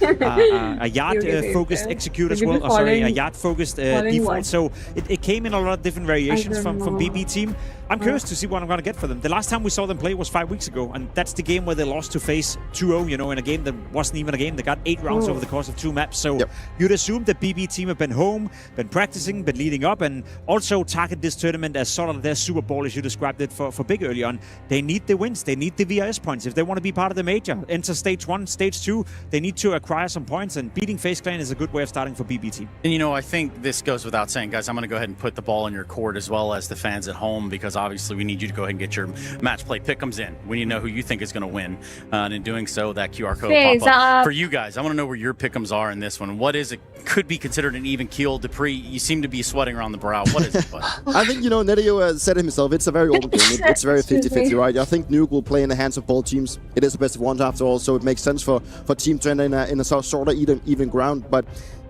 a yard-focused execute as well. Sorry, a yard-focused default. So it came in a lot of different variations from BB team. I'm curious to see what I'm going to get for them. The last time we saw them play was 5 weeks ago, and that's the game where they lost to FaZe 2-0, you know, in a game that wasn't even a game. They got 8 rounds over the course of 2 maps. So you'd assume that BB team have been home, been practicing, been leading up, and also target this tournament as sort of their Super Bowl, as you described it for Big early on. They need the wins. They need the VRS points. If they want to be part of the major, enter stage 1, stage 2, they need to acquire some points, and beating FaZe Clan is a good way of starting for BB team. And you know, I think this goes without saying, guys, I'm going to go ahead and put the ball in your court as well as the fans at home, because obviously we need you to go ahead and get your match play pick'ems in. We need to know who you think is going to win, and in doing so, that QR code will pop up. For you guys, I want to know where your pick'ems are in this one. What is it? Could be considered an even keel. Dupree, you seem to be sweating around the brow. What is it? I think, you know, Netio said it himself. It's a very open game. It's very 50-50, right? I think Nuke will play in the hands of both teams. It is the best of one after all, so it makes sense for team to end in a sort of even ground. But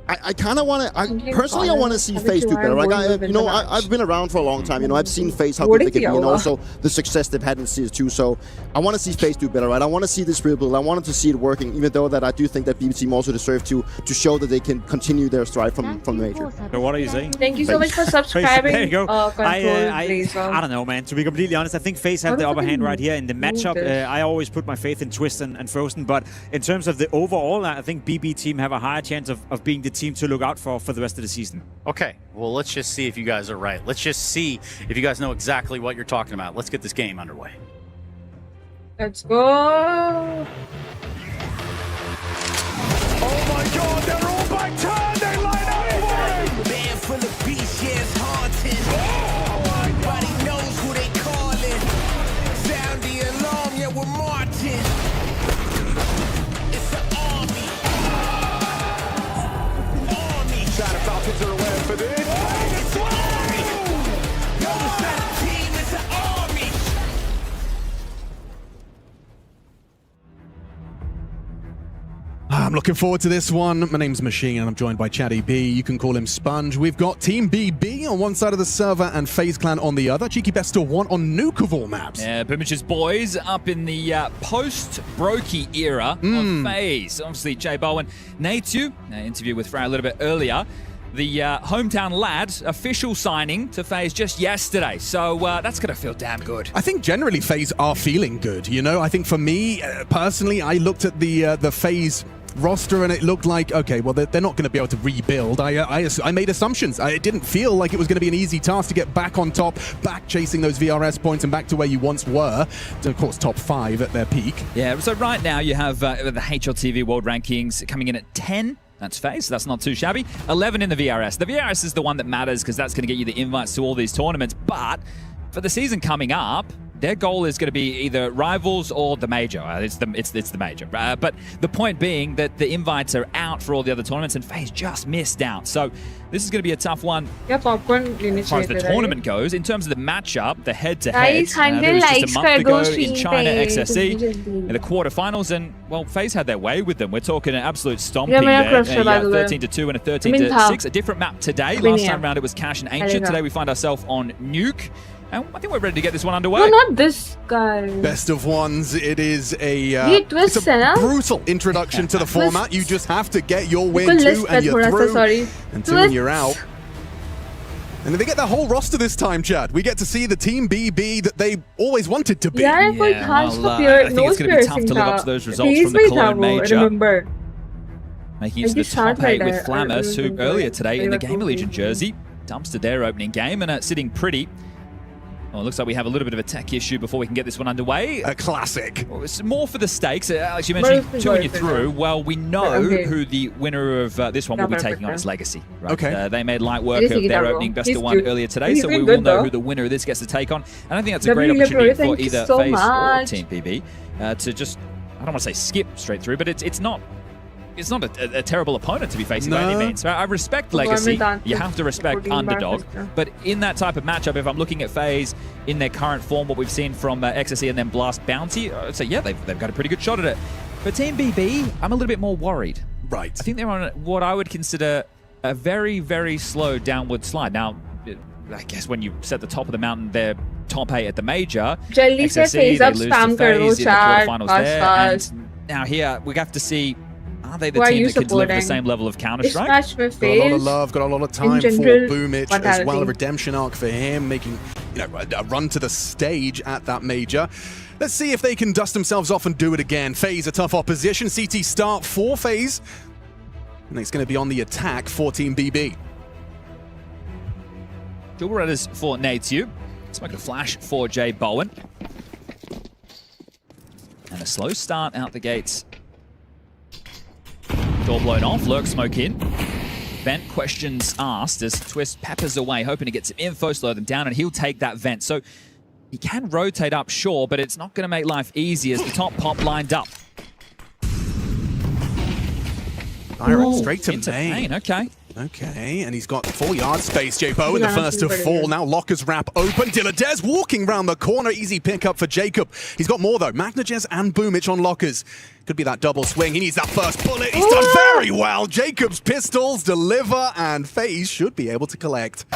I kind of want to. Personally, I want to see FaZe do better. Like I've been around for a long time. I've seen FaZe how good they can be, and also the success they've had in CS2. So I want to see FaZe do better, right? I want to see this real build. I wanted to see it working, even though that I do think that BB team also deserve to show that they can continue their stride from the major. So what are you saying? Thank you so much for subscribing. There you go. I don't know, man. To be completely honest, I think FaZe have the upper hand right here in the matchup. I always put my faith in Twist and Frozen, but in terms of the overall, I think BB team have a higher chance of being the team to look out for the rest of the season. Okay, well, let's just see if you guys are right. Let's just see if you guys know exactly what you're talking about. Let's get this game underway. Let's go. Oh my God, they're all back turn. They line up for him. Man full of beast, yeah, it's haunting. Everybody knows who they calling. Sound the alarm, yeah, we're marching. It's an army. Shadow Falcons are aware for this. It's an army. Yo, it's not a team, it's an army. I'm looking forward to this one. My name's Machine and I'm joined by Chatty B. You can call him Sponge. We've got Team BB on one side of the server and FaZe Clan on the other. Cheeky best of one on Nuke of all maps. Yeah, Boomish's boys up in the post-Brokey era of FaZe. Obviously, Jay Bowen, Natu, interview with Frey a little bit earlier. The hometown lad official signing to FaZe just yesterday. So that's going to feel damn good. I think generally FaZe are feeling good. I think for me, personally, I looked at the FaZe roster and it looked like, okay, well, they're not going to be able to rebuild. I made assumptions. It didn't feel like it was going to be an easy task to get back on top, back chasing those VRS points and back to where you once were. So, of course, top 5 at their peak. Yeah, so right now you have the HLTV World Rankings coming in at 10. That's FaZe, so that's not too shabby. 11 in the VRS. The VRS is the one that matters because that's going to get you the invites to all these tournaments. But for the season coming up, their goal is going to be either rivals or the major. It's the major. But the point being that the invites are out for all the other tournaments, and FaZe just missed out. So this is going to be a tough one. Yeah, popcorn. As far as the tournament goes, in terms of the matchup, the head-to-head, -head, there was just a month ago in China XSE in the quarterfinals, and well, FaZe had their way with them. We're talking an absolute stomping there. 13-2 and a 13-6. A different map today. Last time around it was Cash and Ancient. Today we find ourselves on Nuke. And I think we're ready to get this one underway. No, not this guy. Best of ones. It is it's a brutal introduction to the format. You just have to get your win 2 and you're through, and 2 and you're out. And then they get their whole roster this time, Chad. We get to see the Team BB that they always wanted to be. I think it's going to be tough to live up to those results from the Cologne Major. Making it to the top 8 with Flamus, who earlier today in the Gamer Legion jersey dumpstered their opening game and sitting pretty. Well, it looks like we have a little bit of a tech issue before we can get this one underway. A classic. Well, it's more for the stakes. Alex, you mentioned 2 and you're through. Well, we know who the winner of this one will be taking on as Legacy. Right? Okay. They made light work of their opening best of one earlier today, so we will know who the winner of this gets to take on. And I think that's a great opportunity for either FaZe or Team BB to just, I don't want to say skip straight through, but it's not a terrible opponent to be facing by any means. I respect Legacy. You have to respect Underdog. But in that type of matchup, if I'm looking at FaZe in their current form, what we've seen from XSE and then Blast Bounty, I'd say, yeah, they've got a pretty good shot at it. For Team BB, I'm a little bit more worried. Right. I think they're on what I would consider a very, very slow downward slide. Now, I guess when you set the top of the mountain, they're top 8 at the major. XSE, they lose to FaZe in the quarterfinals there. And now here, we have to see, are they the team that could deliver the same level of Counter-Strike? Got a lot of love, got a lot of time for Boomich as well. A redemption arc for him, making a run to the stage at that major. Let's see if they can dust themselves off and do it again. FaZe, a tough opposition. CT start for FaZe. And it's going to be on the attack for Team BB. Dual Redders for Natu. Smoking a flash for Jay Bowen. And a slow start out the gates. Door blown off, lurk smoke in. Vent questions asked as Twist peppers away, hoping to get some info, slow them down, and he'll take that vent. So he can rotate up, sure, but it's not going to make life easy as the top pop lined up. Direct straight to main. Okay. Okay, and he's got 4 yard space. Jpo in the first to fall. Now Locker's wrap open. Dilladez walking round the corner. Easy pickup for Jacob. He's got more though. Magnajez and Boomich on Lockers. Could be that double swing. He needs that first bullet. He's done very well. Jacob's pistols deliver, and FaZe should be able to collect.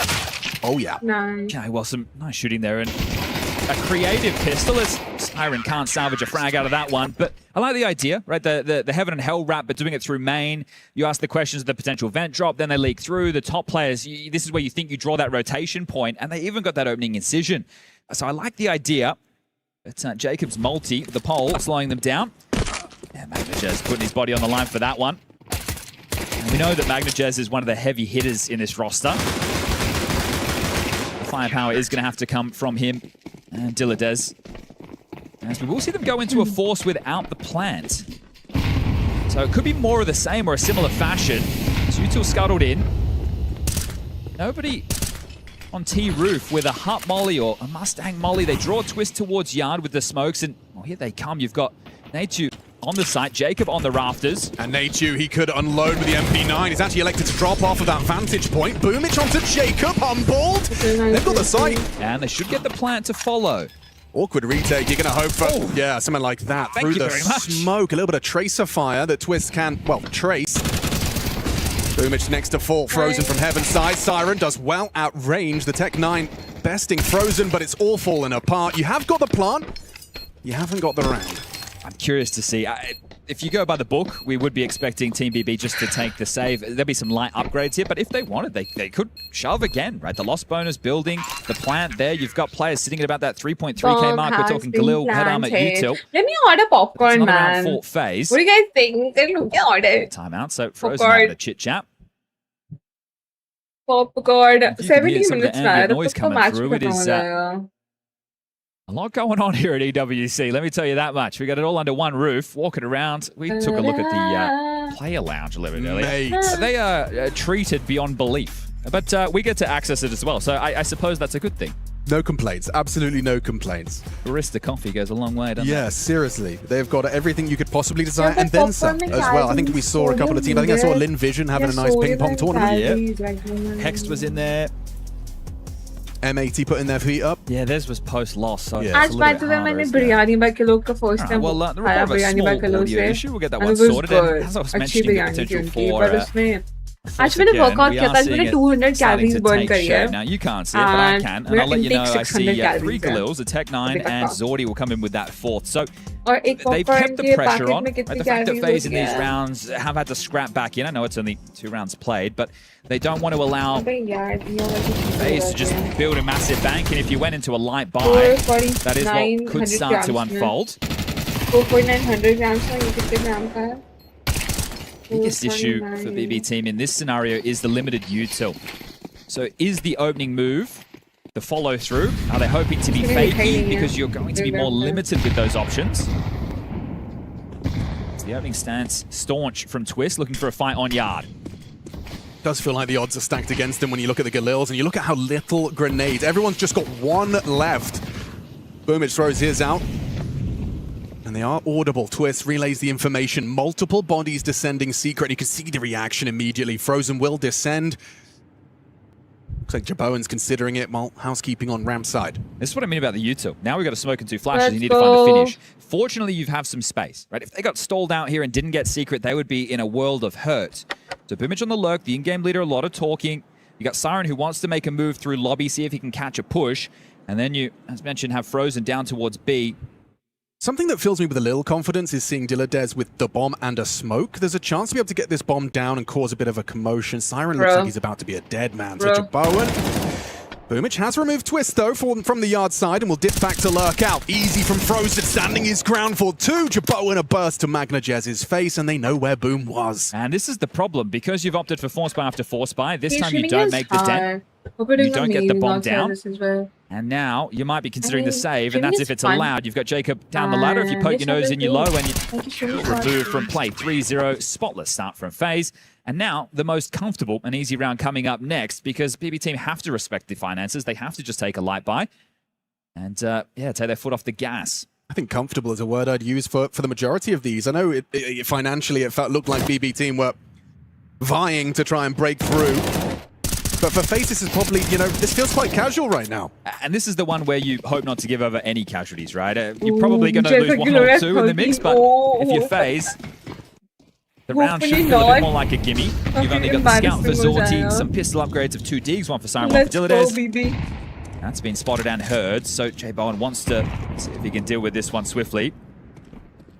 Oh yeah. Okay, well, some nice shooting there, and a creative pistol as Siren can't salvage a frag out of that one. But I like the idea, right? The Heaven and Hell wrap, but doing it through main. You ask the questions of the potential vent drop, then they leak through. The top players, this is where you think you draw that rotation point, and they even got that opening incision. So I like the idea. It's Jacob's multi, the pole, slowing them down. Yeah, Magnajez putting his body on the line for that one. And we know that Magnajez is one of the heavy hitters in this roster. The firepower is going to have to come from him and Dilladez. As we will see them go into a force without the plant. So it could be more of the same or a similar fashion. Zutil scuttled in. Nobody on T roof with a Hut Molly or a Mustang Molly. They draw Twist towards Yard with the smokes, and well, here they come. You've got Natu on the site, Jacob on the rafters. And Natu, he could unload with the MP9. He's actually elected to drop off of that vantage point. Boomich onto Jacob, humbled. They've got the site. And they should get the plant to follow. Awkward retake. You're going to hope for, yeah, something like that. Thank through you the very much. smoke. A little bit of tracer fire that Twist can, well, trace. Boomich next to fall. Frozen from Heaven's side. Siren does well at range. The Tech 9 besting Frozen, but it's all falling apart. You have got the plant. You haven't got the round. I'm curious to see. If you go by the book, we would be expecting Team BB just to take the save. There'll be some light upgrades here, but if they wanted, they could shove again, right? The lost bonus building, the plant there. You've got players sitting at about that 3.3k mark. We're talking Galil, Headarm at Util. Let me order popcorn, man. Round 4 phase. What do you guys think? Let me order. Timeout. So Frozen having a chit chat. Popcorn. 70 minutes now. Noise coming through. It is a lot going on here at EWC, let me tell you that much. We got it all under one roof, walking around. We took a look at the player lounge a little bit earlier. They are treated beyond belief, but we get to access it as well, so I suppose that's a good thing. No complaints, absolutely no complaints. Barista coffee goes a long way, doesn't it? Yeah, seriously. They've got everything you could possibly desire, and then some as well. I think we saw a couple of teams. I think I saw Lin Vision having a nice ping pong tournament. Yeah. Hext was in there. M80 putting their feet up. Yeah, theirs was post-loss, so yeah. आज बात हुआ मैंने biryani by kilo का first time खाया biryani by kilo से issue. We'll get that one sorted. And as I was mentioning, the potential for आज मैंने workout किया था, मैंने 200 कैलोरीज बर्न करी है. Now you can't see it, but I can, and I'll let you know. I see 3 Galils, a Tech 9, and Zordi will come in with that 4th. So they've kept the pressure on. The fact that FaZe in these rounds have had to scrap back in. I know it's only 2 rounds played, but they don't want to allow FaZe to just build a massive bank. And if you went into a light buy, that is what could start to unfold. 4,900 grams का ये कितने ग्राम का है? Biggest issue for BB team in this scenario is the limited util. So is the opening move the follow through? Are they hoping to be fakey because you're going to be more limited with those options? It's the opening stance staunch from Twist, looking for a fight on Yard. Does feel like the odds are stacked against him when you look at the Galils and you look at how little grenades. Everyone's just got one left. Boomich throws his out. And they are audible. Twist relays the information. Multiple bodies descending secret. You can see the reaction immediately. Frozen will descend. Looks like Jaboan's considering it. Well, housekeeping on ramp side. This is what I mean about the util. Now we've got a smoke and 2 flashes. You need to find a finish. Fortunately, you have some space, right? If they got stalled out here and didn't get secret, they would be in a world of hurt. So Boomich on the lurk, the in-game leader, a lot of talking. You got Siren who wants to make a move through lobby, see if he can catch a push. And then you, as mentioned, have Frozen down towards B. Something that fills me with a little confidence is seeing Dilladez with the bomb and a smoke. There's a chance to be able to get this bomb down and cause a bit of a commotion. Siren looks like he's about to be a dead man. So Jaboan. Boomich has removed Twist, though, from the Yard side and will dip back to lurk out. Easy from Frozen, standing his ground for 2. Jaboan a burst to Magnajez's face, and they know where Boom was. And this is the problem. Because you've opted for Force Buy after Force Buy, this time you don't make the dent. You don't get the bomb down. And now you might be considering the save, and that's if it's allowed. You've got Jacob down the ladder. If you poke your nose in, you're low, and you're removed from play. 3-0, spotless start from FaZe. And now the most comfortable and easy round coming up next, because BB team have to respect the finances. They have to just take a light buy and, yeah, take their foot off the gas. I think comfortable is a word I'd use for the majority of these. I know financially it looked like BB team were vying to try and break through. But for FaZe, this is probably, this feels quite casual right now. And this is the one where you hope not to give over any casualties, right? You're probably going to lose 1 or 2 in the mix, but if you FaZe, the round should feel a bit more like a gimme. You've only got the scout for Zorti, some pistol upgrades of 2 digs, 1 for Siren, 1 for Diladez. That's been spotted and heard, so J Bowen wants to see if he can deal with this one swiftly.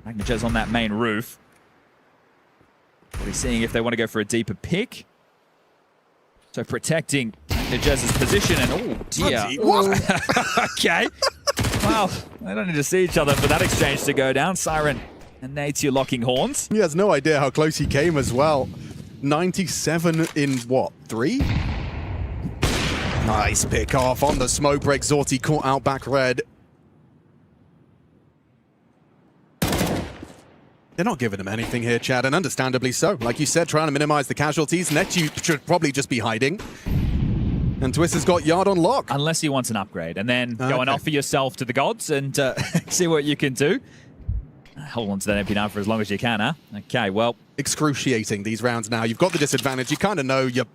MagnetJez on that main roof. We're seeing if they want to go for a deeper pick. So protecting MagnetJez's position, and oh dear. Okay. Well, they don't need to see each other for that exchange to go down. Siren and EATY locking horns. He has no idea how close he came as well. 97 in what, 3? Nice pick off on the smoke break. Zorti caught out back red. They're not giving him anything here, Chad, and understandably so. Like you said, trying to minimize the casualties. Netu should probably just be hiding. And Twist has got Yard on lock. Unless he wants an upgrade, and then go and offer yourself to the gods and see what you can do. Hold on to that MP now for as long as you can, huh? Okay, well. Excruciating, these rounds now. You've got the disadvantage. You kind of know your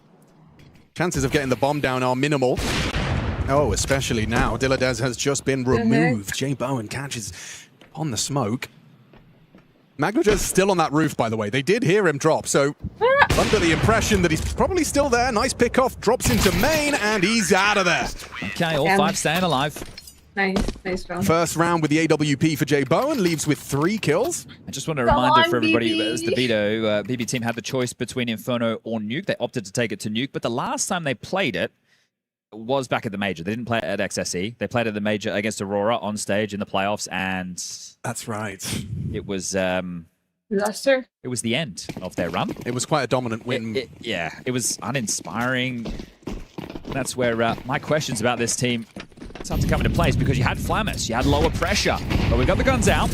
chances of getting the bomb down are minimal. Oh, especially now. Diladez has just been removed. J Bowen catches on the smoke. MagnetJez still on that roof, by the way. They did hear him drop, so under the impression that he's probably still there. Nice pick off, drops into main, and he's out of there. Okay, all 5 staying alive. Nice round. First round with the AWP for J Bowen, leaves with 3 kills. I just want a reminder for everybody, as the BB team had the choice between Inferno or Nuke. They opted to take it to Nuke, but the last time they played it was back at the Major. They didn't play it at XSE. They played at the Major against Aurora on stage in the playoffs, and... That's right. It was... Disaster. It was the end of their run. It was quite a dominant win. It was uninspiring. That's where my questions about this team start to come into place, because you had Flammus, you had lower pressure, but we got the guns out.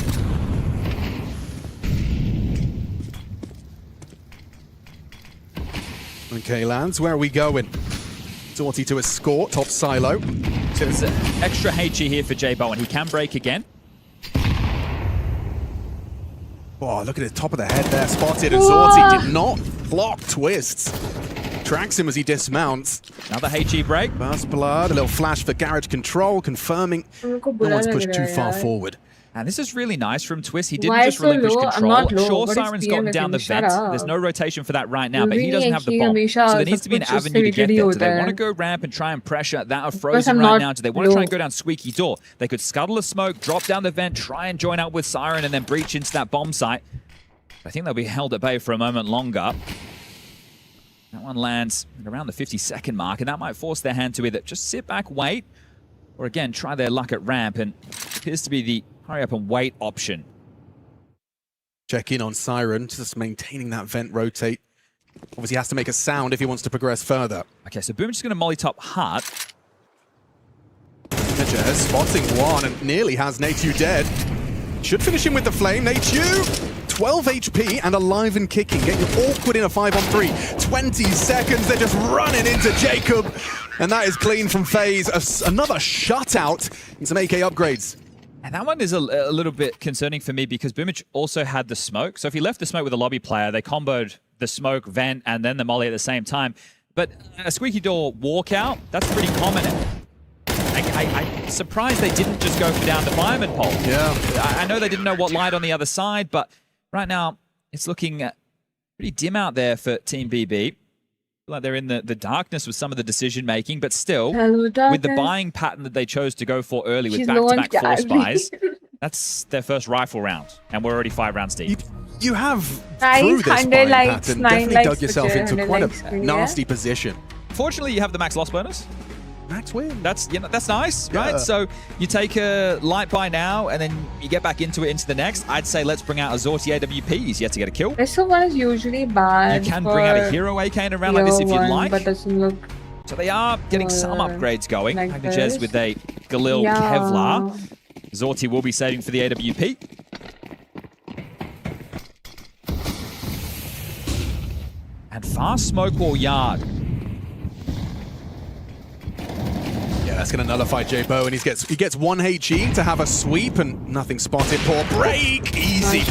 Okay, lads, where are we going? Zorti to escort, top silo. So there's an extra HE here for J Bowen. He can break again. Oh, look at the top of the head there, spotted, and Zorti did not block Twists. Tracks him as he dismounts. Another HE break. Burst blood, a little flash for garage control, confirming no one's pushed too far forward. And this is really nice from Twist. He didn't just relinquish control. Sure, Siren's gotten down the vent. There's no rotation for that right now, but he doesn't have the bomb. So there needs to be an avenue to get there. Do they want to go ramp and try and pressure that are frozen right now? Do they want to try and go down Squeaky Door? They could scuttle a smoke, drop down the vent, try and join up with Siren, and then breach into that bomb site. I think they'll be held at bay for a moment longer. That one lands at around the 50-second mark, and that might force their hand to either just sit back, wait, or again, try their luck at ramp, and it appears to be the hurry up and wait option. Check in on Siren, just maintaining that vent rotate. Obviously has to make a sound if he wants to progress further. Okay, so Boom's just going to molly top Heart. MagnetJez spotting one and nearly has Netu dead. Should finish him with the flame. Netu, 12 HP and alive and kicking, getting awkward in a 5-on-3. 20 seconds, they're just running into Jacob. And that is clean from FaZe. Another shutout and some AK upgrades. And that one is a little bit concerning for me, because Boomich also had the smoke. So if he left the smoke with a lobby player, they comboed the smoke, vent, and then the molly at the same time. But a Squeaky Door walkout, that's pretty common. I'm surprised they didn't just go for down the fireman pole. Yeah. I know they didn't know what light on the other side, but right now it's looking pretty dim out there for Team BB. Like they're in the darkness with some of the decision making, but still, with the buying pattern that they chose to go for early with back-to-back force buys, that's their first rifle round, and we're already 5 rounds deep. You have, through this buying pattern, definitely dug yourself into quite a nasty position. Fortunately, you have the max loss bonus. Max win. That's nice, right? So you take a light buy now, and then you get back into it into the next. I'd say let's bring out a Zorti AWP. He's yet to get a kill. This one is usually bad. You can bring out a hero AK in a round like this if you'd like. But doesn't look. So they are getting some upgrades going. Like MagnetJez with a Galil Kevlar. Zorti will be saving for the AWP. And fast smoke wall yard. Yeah, that's going to nullify J Bowen. He gets 1 HE to have a sweep and nothing spotted. Poor break. Easy.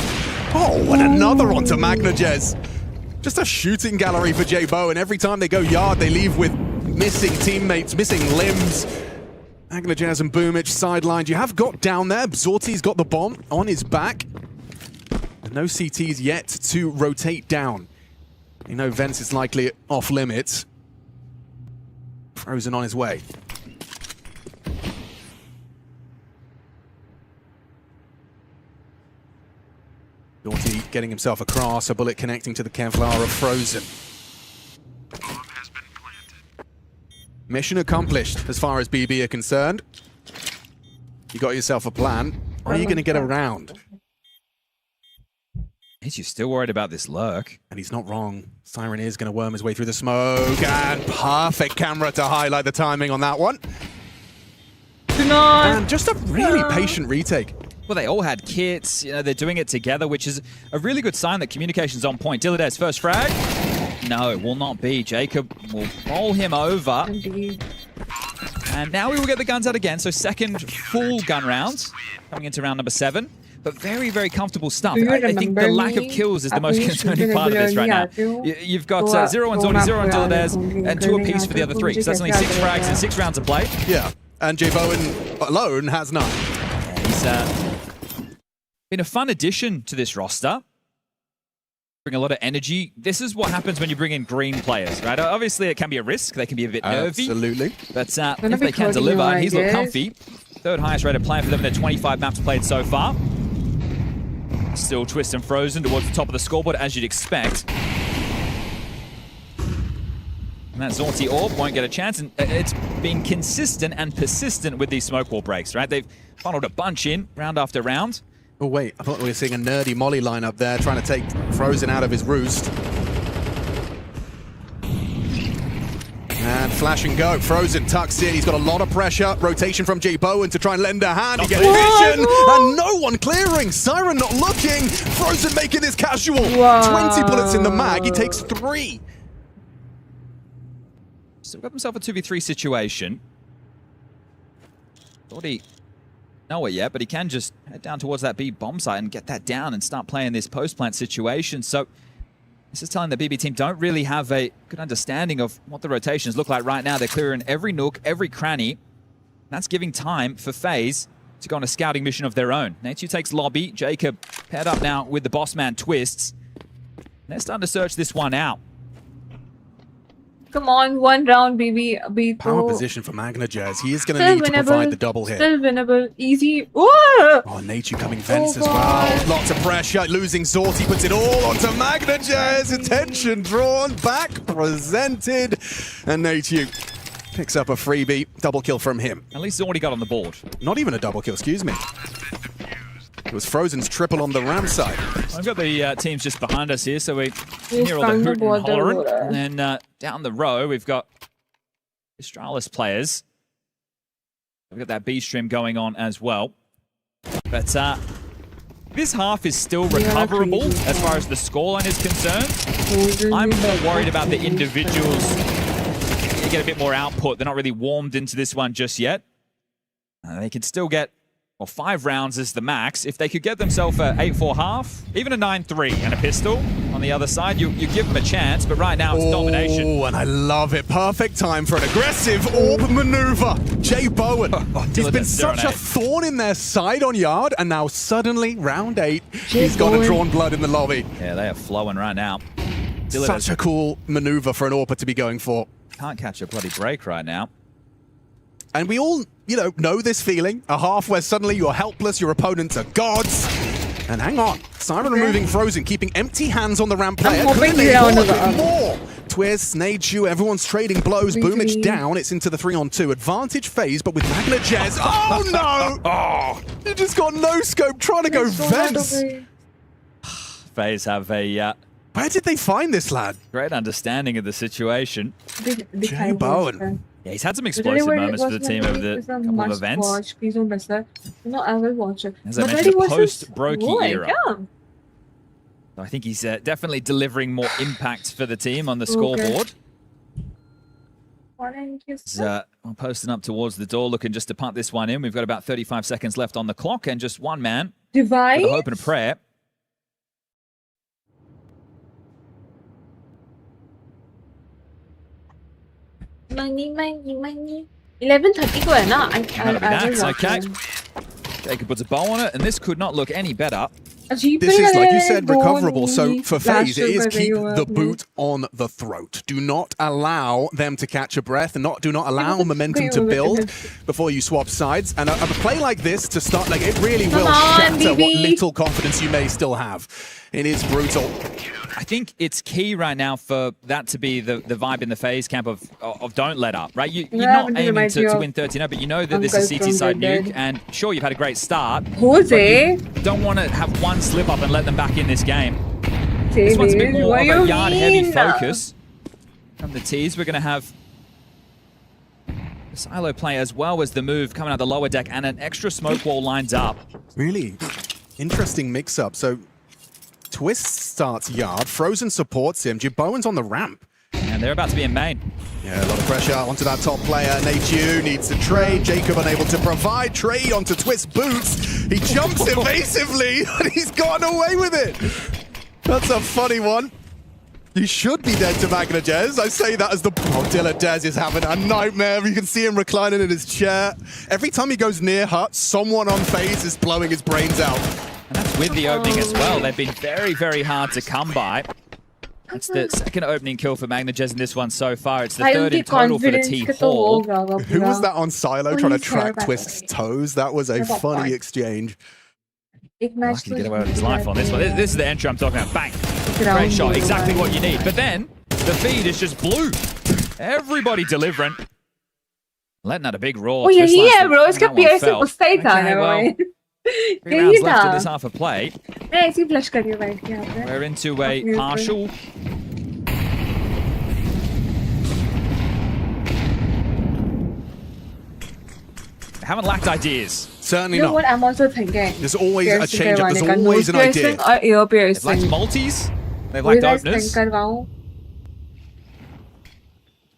Oh, and another onto MagnetJez. Just a shooting gallery for J-Bo, and every time they go yard, they leave with missing teammates, missing limbs. Magnajaz and Boomich sidelined. You have got down there. Zorti's got the bomb on his back. And no CTs yet to rotate down. You know Vence is likely off limits. Frozen on his way. Zorti getting himself across, a bullet connecting to the Kevlar of Frozen. Mission accomplished as far as BB are concerned. You got yourself a plan. Or are you going to get around? Is you still worried about this lurk? And he's not wrong. Siren is going to worm his way through the smoke. And perfect camera to highlight the timing on that one. And just a really patient retake. Well, they all had kits. You know, they're doing it together, which is a really good sign that communication's on point. Dilladez, first frag. No, it will not be. Jacob will roll him over. Indeed. And now we will get the guns out again. So second full gun round coming into round number 7. But very, very comfortable stuff. I think the lack of kills is the most concerning part of this right now. You've got 0 on Zorti, 0 on Dilladez, and 2 apiece for the other 3. So that's only 6 frags and 6 rounds of play. Yeah, and J-Bowen alone has none. Yeah, he's been a fun addition to this roster. Bring a lot of energy. This is what happens when you bring in green players, right? Obviously, it can be a risk. They can be a bit nervy. Absolutely. But if they can deliver, he's looked comfy. Third highest rated player for them in their 25 maps played so far. Still Twist and Frozen towards the top of the scoreboard, as you'd expect. And that Zorti Orb won't get a chance, and it's been consistent and persistent with these smoke wall breaks, right? They've funneled a bunch in, round after round. Oh, wait, I thought we were seeing a nerdy Molly lineup there, trying to take Frozen out of his roost. And flash and go. Frozen tucks in. He's got a lot of pressure. Rotation from J-Bowen to try and lend a hand. He gets vision, and no one clearing. Siren not looking. Frozen making this casual. 20 bullets in the mag. He takes 3. Still got himself a 2v3 situation. Thought he know it yet, but he can just head down towards that B bomb site and get that down and start playing this post-plant situation. So this is telling the BB team don't really have a good understanding of what the rotations look like right now. They're clearing every nook, every cranny. That's giving time for FaZe to go on a scouting mission of their own. Nate2 takes lobby. Jacob paired up now with the boss man Twists. They're starting to search this one out. Come on, 1 round, BB. Power position for Magnajaz. He is going to need to provide the double hit. Still winnable. Easy. Oh, Nate2 coming Vence as well. Lots of pressure. Losing Zorti puts it all onto Magnajaz. Attention drawn, back presented. And Nate2 picks up a freebie. Double kill from him. At least Zorti got on the board. Not even a double kill, excuse me. It was Frozen's triple on the Ram side. I've got the teams just behind us here, so we hear all the hoot and hollering. And then down the row, we've got Astralis players. We've got that B stream going on as well. But this half is still recoverable as far as the scoreline is concerned. I'm more worried about the individuals. You get a bit more output. They're not really warmed into this one just yet. They can still get, well, 5 rounds is the max. If they could get themselves a 8-4 half, even a 9-3 and a pistol on the other side, you give them a chance, but right now it's domination. Oh, and I love it. Perfect time for an aggressive orb maneuver. J-Bowen, he's been such a thorn in their side on yard, and now suddenly, round 8, he's got a drawn blood in the lobby. Yeah, they are flowing right now. Such a cool maneuver for an AWPer to be going for. Can't catch a bloody break right now. And we all, know this feeling. A half where suddenly you're helpless, your opponents are gods. And hang on, Siren removing Frozen, keeping empty hands on the ramp player. More. Twist, Nade2, everyone's trading blows. Boomich down, it's into the 3-on-2. Advantage FaZe, but with Magnajaz. Oh no! Oh, you just got no scope trying to go Vence. FaZe have a where did they find this lad? Great understanding of the situation. J-Bowen. Yeah, he's had some explosive moments for the team over the couple of events. Please don't miss that. No, I will watch it. As I mentioned, the post-Brokey era. So I think he's definitely delivering more impact for the team on the scoreboard. He's posting up towards the door, looking just to punt this one in. We've got about 35 seconds left on the clock, and just one man with a hope and a prayer. money. 11:30 को है ना? That's okay. Jacob puts a bow on it, and this could not look any better. This is, like you said, recoverable. So for FaZe, it is keep the boot on the throat. Do not allow them to catch a breath, and do not allow momentum to build before you swap sides. And a play like this to start, like, it really will shatter what little confidence you may still have. It is brutal. I think it's key right now for that to be the vibe in the FaZe camp of don't let up, right? You're not aiming to win 13-0, but you know that this is CT side nuke, and sure, you've had a great start. Jose? Don't want to have one slip up and let them back in this game. This one's a bit more of a yard-heavy focus from the T's. We're going to have the silo play as well as the move coming out the lower deck, and an extra smoke wall lines up. Really interesting mix-up. So Twist starts yard, Frozen supports him, Jibowen's on the ramp. And they're about to be in main. Yeah, a lot of pressure onto that top player. Nateju needs to trade. Jacob unable to provide. Trade onto Twist boots. He jumps evasively, and he's gotten away with it. That's a funny one. You should be dead to Magnajez. I say that as the... Oh, Dilla Dez is having a nightmare. You can see him reclining in his chair. Every time he goes near Hut, someone on FaZe is blowing his brains out. And that's with the opening as well. They've been very, very hard to come by. It's the second opening kill for Magnajez in this one so far. It's the third in total for the T-Hall. Who was that on Silo trying to track Twist's toes? That was a funny exchange. Lucky to get away with his life on this one. This is the entry I'm talking about. Bang! Great shot. Exactly what you need. But then, the feed is just blue. Everybody delivering. Letting out a big roar. Oh, यही है bro. इसका PI से गुस्सा ही था ना भाई. 3 rounds left in this half of play. मैं ऐसे ही flush कर रही हूँ भाई यहाँ पे. We're into a partial. Haven't lacked ideas. Certainly you know not. what I'm also thinking? There's always a change up. There's always an idea. They've lacked multis. They've lacked openers.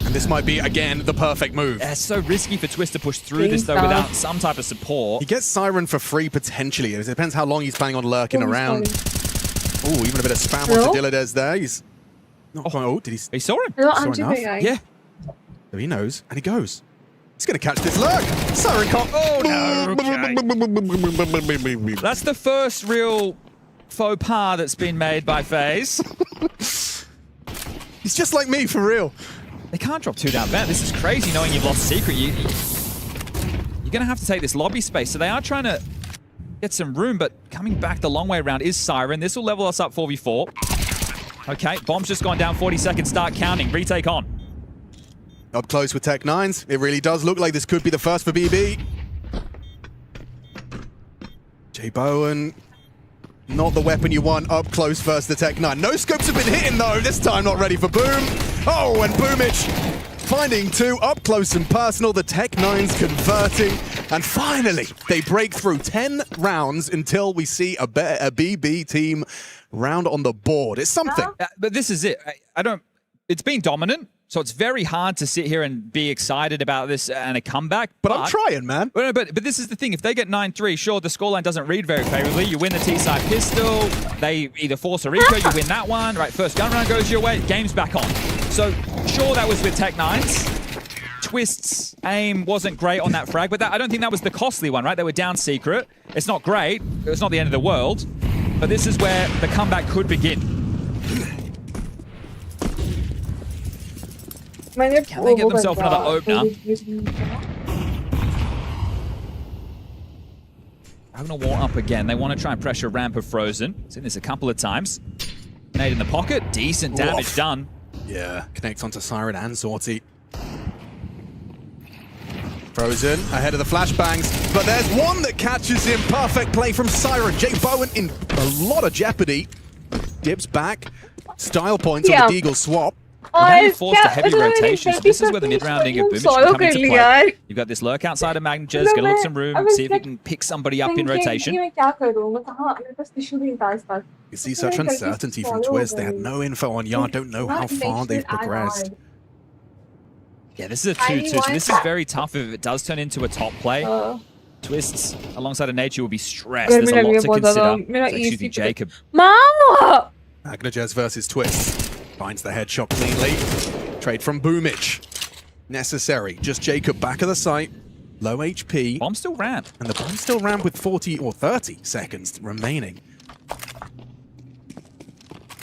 And this might be, again, the perfect move. Yeah, it's so risky for Twist to push through this, though, without some type of support. He gets Siren for free, potentially. It depends how long he's planning on lurking around. Oh, even a bit of spam onto Dilladez there. He's not quite... Oh, did he... He saw him. Saw enough? Yeah. So he knows, and he goes. He's going to catch this lurk. Siren can't... Oh, no. Okay. That's the first real faux pas that's been made by FaZe. He's just like me, for real. They can't drop 2 down vent. This is crazy knowing you've lost Secret. You're going to have to take this lobby space. So they are trying to get some room, but coming back the long way around is Siren. This will level us up 4v4. Okay, bomb's just gone down 40 seconds. Start counting. Retake on. Up close with Tech-9s. It really does look like this could be the first for BB. Jibowen, not the weapon you want up close versus the Tech-9. No scopes have been hitting though. This time not ready for Boom. Oh, and Boomich finding 2 up close and personal. The Tech-9s converting. And finally, they break through 10 rounds until we see a BB team round on the board. It's something. But this is it. It's been dominant. So it's very hard to sit here and be excited about this and a comeback. But I'm trying, man. But this is the thing. If they get 9-3, sure, the scoreline doesn't read very favorably. You win the T-side pistol. They either force a Rico, you win that one. Right, first gun round goes your way. Game's back on. So sure, that was with Tech-9s. Twist's aim wasn't great on that frag, but I don't think that was the costly one, right? They were down Secret. It's not great. It's not the end of the world. But this is where the comeback could begin. Can they get themselves another opener? I'm going to wall up again. They want to try and pressure ramp of Frozen. Seen this a couple of times. Nade in the pocket. Decent damage done. Yeah, connects onto Siren and Sorty. Frozen ahead of the flashbangs, but there's one that catches him. Perfect play from Siren. Jibowen in a lot of jeopardy. Dips back. Style points on the Deagle swap. Now you're forced to heavy rotation, so this is where the mid-rounding of Boomich can come into play. You've got this lurk outside of Magnajez, gonna look some room, see if you can pick somebody up in rotation. You see such uncertainty from Twist. They had no info on Yard, don't know how far they've progressed. Yeah, this is a 2-2, so this is very tough if it does turn into a top play. Twists alongside of Nature will be stressed. There's a lot to consider. Excuse me, Jacob. Mama! Magnajez versus Twist. Finds the headshot cleanly. Trade from Boomich. necessary. Just Jacob back of the site. Low HP. Bomb still ramp. And the bomb still ramp with 40 or 30 seconds remaining.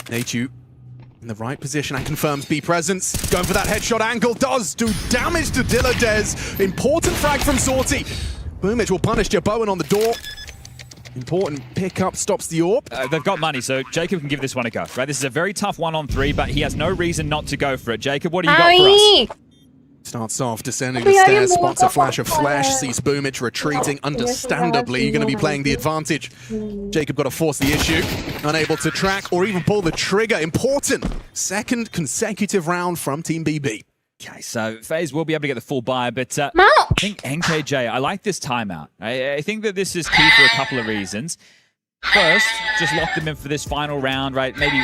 EATY in the right position and confirms B presence. Going for that headshot angle. Does do damage to Dillardez. Important frag from soooo. Boomich will punish Jebowen on the door. Important pickup, stops the AWP. They've got money, so Jacob can give this one a go. Right, this is a very tough 1-on-3, but he has no reason not to go for it. Jacob, what do you got for us? Starts off descending the stairs, spots a flash of flash, sees Boomich retreating. Understandably, you're going to be playing the advantage. Jacob got to force the issue. Unable to track or even pull the trigger. Important second consecutive round from Team BB. Okay, so FaZe will be able to get the full buy, but I think NKJ, I like this timeout. I think that this is key for a couple of reasons. First, just lock them in for this final round, right? Maybe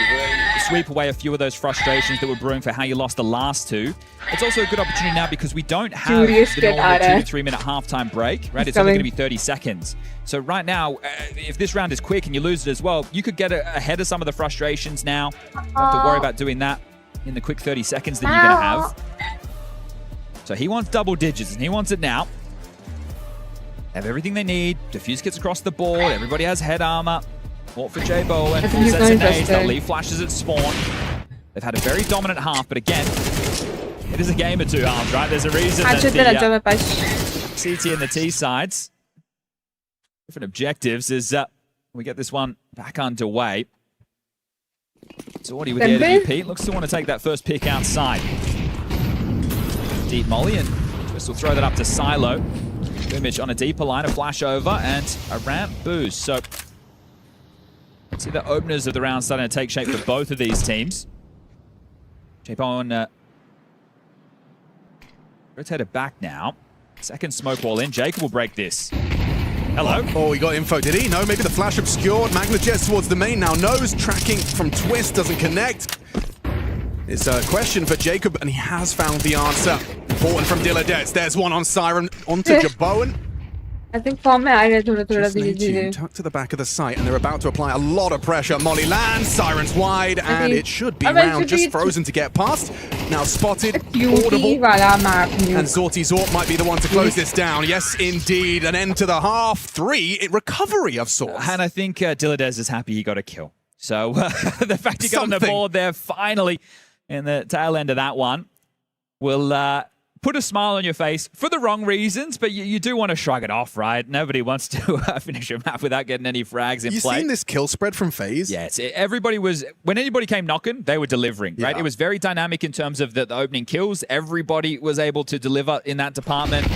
sweep away a few of those frustrations that were brewing for how you lost the last two. It's also a good opportunity now because we don't have the normal 2 to 3 minute halftime break, right? It's only going to be 30 seconds. So right now, if this round is quick and you lose it as well, you could get ahead of some of the frustrations now. You don't have to worry about doing that in the quick 30 seconds that you're going to have. So he wants double digits, and he wants it now. Have everything they need. Diffuse gets across the board. Everybody has head armor. Fought for Jebowen. Full sets of nades. They'll leave flashes at spawn. They've had a very dominant half, but again, it is a game of two halves, right? There's a reason that the CT and the T sides, different objectives, is we get this one back underway. Zordy with the AWP. Looks to want to take that first pick outside. Deep molly, and Twist will throw that up to Silo. Boomich on a deeper line, a flash over, and a ramp boost. So, see the openers of the round starting to take shape for both of these teams. Jebowen rotated back now. Second smoke wall in. Jacob will break this. Hello. Oh, he got info, did he? No, maybe the flash obscured. Magna Jets towards the main now. Knows tracking from Twist doesn't connect. It's a question for Jacob, and he has found the answer. Important from Dillardez. There's one on Siren, onto Jebowen. I think form में आ रहे थोड़ा EATY tucked to the back of the site, and they're about to apply a lot of pressure. Molly lands, Siren's wide, and it should be round, just frozen to get past. Now spotted, audible, and Zorty might be the one to close this down. Yes, indeed, an end to the half. 3, recovery of sorts. And I think Dillardez is happy he got a kill. So the fact he got on the board there finally in the tail end of that one will put a smile on your face for the wrong reasons, but you do want to shrug it off, right? Nobody wants to finish a map without getting any frags in play. You seen this kill spread from FaZe? Yeah, everybody was, when anybody came knocking, they were delivering, right? It was very dynamic in terms of the opening kills. Everybody was able to deliver in that department.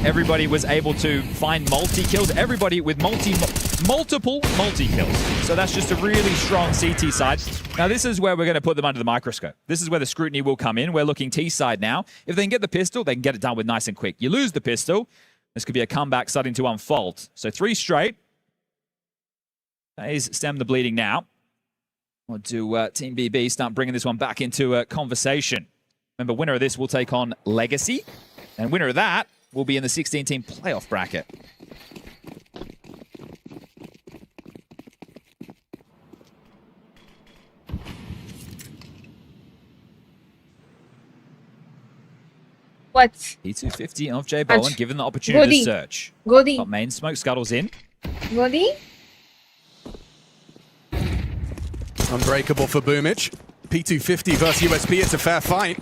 Everybody was able to find multi-kills. Everybody with multiple multi-kills. So that's just a really strong CT side. Now, this is where we're going to put them under the microscope. This is where the scrutiny will come in. We're looking T side now. If they can get the pistol, they can get it done with nice and quick. You lose the pistol, this could be a comeback starting to unfold. So 3 straight. FaZe stem the bleeding now. Or do Team BB start bringing this one back into conversation? Remember, winner of this will take on Legacy. And winner of that will be in the 16-team playoff bracket. What? P250 of Jebowen, given the opportunity to search. Godi. Got main smoke scuttles in. Godi. Unbreakable for Boomich. P250 versus USP, it's a fair fight.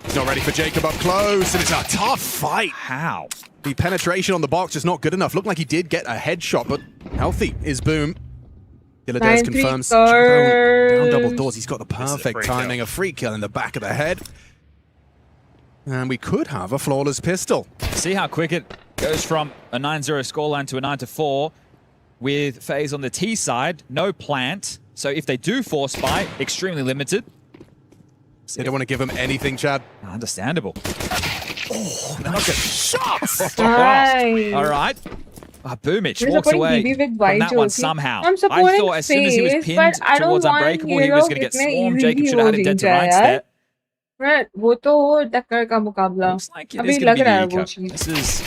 He's not ready for Jacob up close, and it's a tough fight. How? The penetration on the box is not good enough. Looked like he did get a headshot, but healthy is Boom. Dillardez confirms down double doors. He's got the perfect timing. A free kill in the back of the head. And we could have a flawless pistol. See how quick it goes from a 9-0 scoreline to a 9-4 with FaZe on the T side. No plant. So if they do force buy, extremely limited. They don't want to give him anything, Chad. Understandable. Oh, look at shots! All right. Boomich walks away from that one somehow. I thought as soon as he was pinned towards Unbreakable, he was going to get swarmed. Jacob should have had it dead to rights there. वो तो टक्कर का मुकाबला अभी लग रहा है वो चीज. This is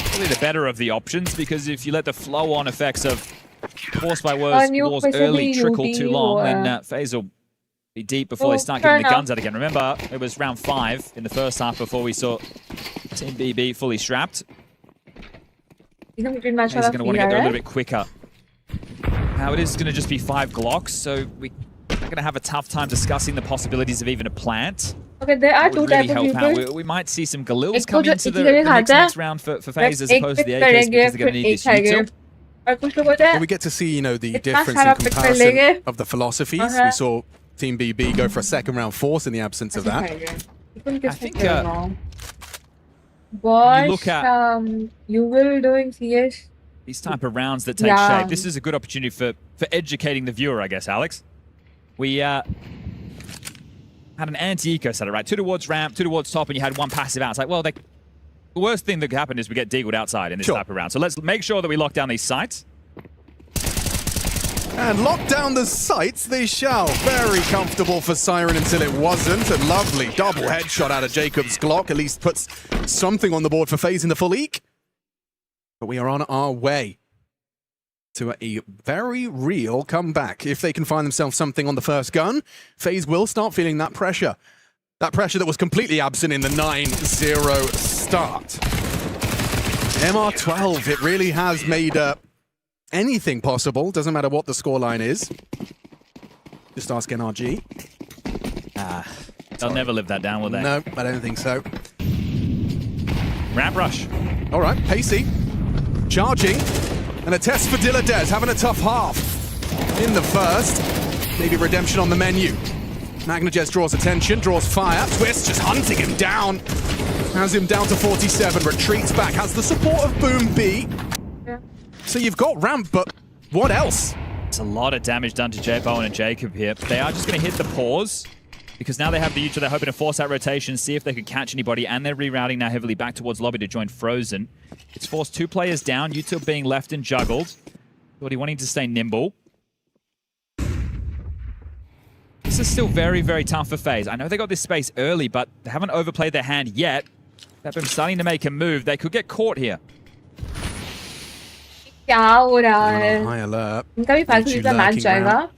probably the better of the options, because if you let the flow-on effects of Force by Wars early trickle too long, then FaZe will be deep before they start getting the guns out again. Remember, it was round 5 in the first half before we saw Team BB fully strapped. He's going to want to get there a little bit quicker. Now it is going to just be 5 Glocks, so we're going to have a tough time discussing the possibilities of even a plant. Okay, there are two types of people. We might see some Galils come into the next round for FaZe as opposed to the AKs because they're going to need this util. Well, we get to see, you know, the difference in comparison of the philosophies. We saw Team BB go for a second round force in the absence of that. I think you look at you will doing CS. These type of rounds that take shape. This is a good opportunity for educating the viewer, I guess, Alex. We had an anti-eco setup, right? 2 towards ramp, 2 towards top, and you had 1 passive out. It's like, well, the worst thing that could happen is we get deagled outside in this type of round. So let's make sure that we lock down these sites. And lock down the sights they shall. Very comfortable for Siren until it wasn't. A lovely double headshot out of Jacob's Glock. At least puts something on the board for FaZe in the full eek. But we are on our way to a very real comeback. If they can find themselves something on the first gun, FaZe will start feeling that pressure. That pressure that was completely absent in the 9-0 start. MR12, it really has made anything possible. Doesn't matter what the scoreline is. Just ask NRG. They'll never live that down, will they? No, I don't think so. Ramp rush. All right, pacey. Charging. And a test for Dilladez, having a tough half in the first. Maybe redemption on the menu. Magnajez draws attention, draws fire. Twist just hunting him down. Has him down to 47, retreats back, has the support of Boom B. So you've got ramp, but what else? It's a lot of damage done to J Bowen and Jacob here. They are just going to hit the pause because now they have the util. They're hoping to force out rotation, see if they could catch anybody, and they're rerouting now heavily back towards lobby to join Frozen. It's forced 2 players down, util being left and juggled. Thoughty wanting to stay nimble. This is still very, very tough for FaZe. I know they got this space early, but they haven't overplayed their hand yet. They've been starting to make a move. They could get caught here. क्या हो रहा है? High alert. इनका भी फालतू का match जाएगा.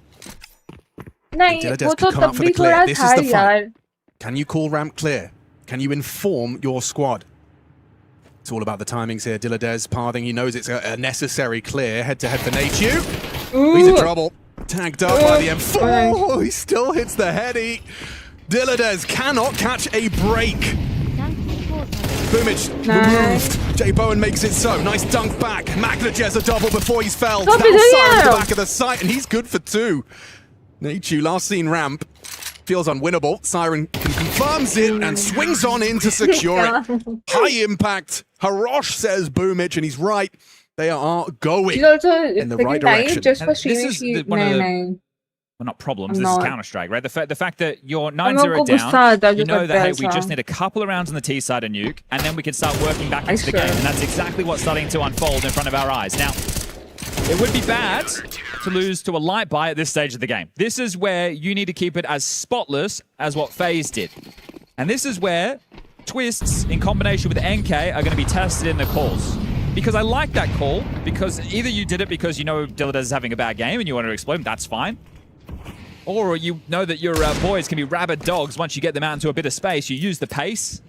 नहीं, वो तो तब भी थोड़ा था यार. Can you call ramp clear? Can you inform your squad? It's all about the timings here. Dilladez pathing. He knows it's a necessary clear. Head-to-head for Nateju. He's in trouble. Tagged up by the M4. He still hits the heady. Dilladez cannot catch a break. Boomage removed. J Bowen makes it so. Nice dunk back. Magnajez a double before he's felled. Now Siren to the back of the site, and he's good for 2. Nateju, last seen ramp. Feels unwinnable. Siren confirms it and swings on in to secure it. High impact. Harosh says Boomage, and he's right. They are going in the right direction. Just for this is one of the, well, not problems. This is Counter-Strike, right? The fact that you're 9-0 down, you know that, hey, we just need a couple of rounds on the T side of nuke, and then we can start working back into the game. And that's exactly what's starting to unfold in front of our eyes. Now, it would be bad to lose to a light buy at this stage of the game. This is where you need to keep it as spotless as what FaZe did. And this is where twists in combination with NK are going to be tested in the calls. Because I like that call, because either you did it because you know Dilladez is having a bad game and you want to explode him, that's fine. Or you know that your boys can be rabid dogs once you get them out into a bit of space. You use the pace,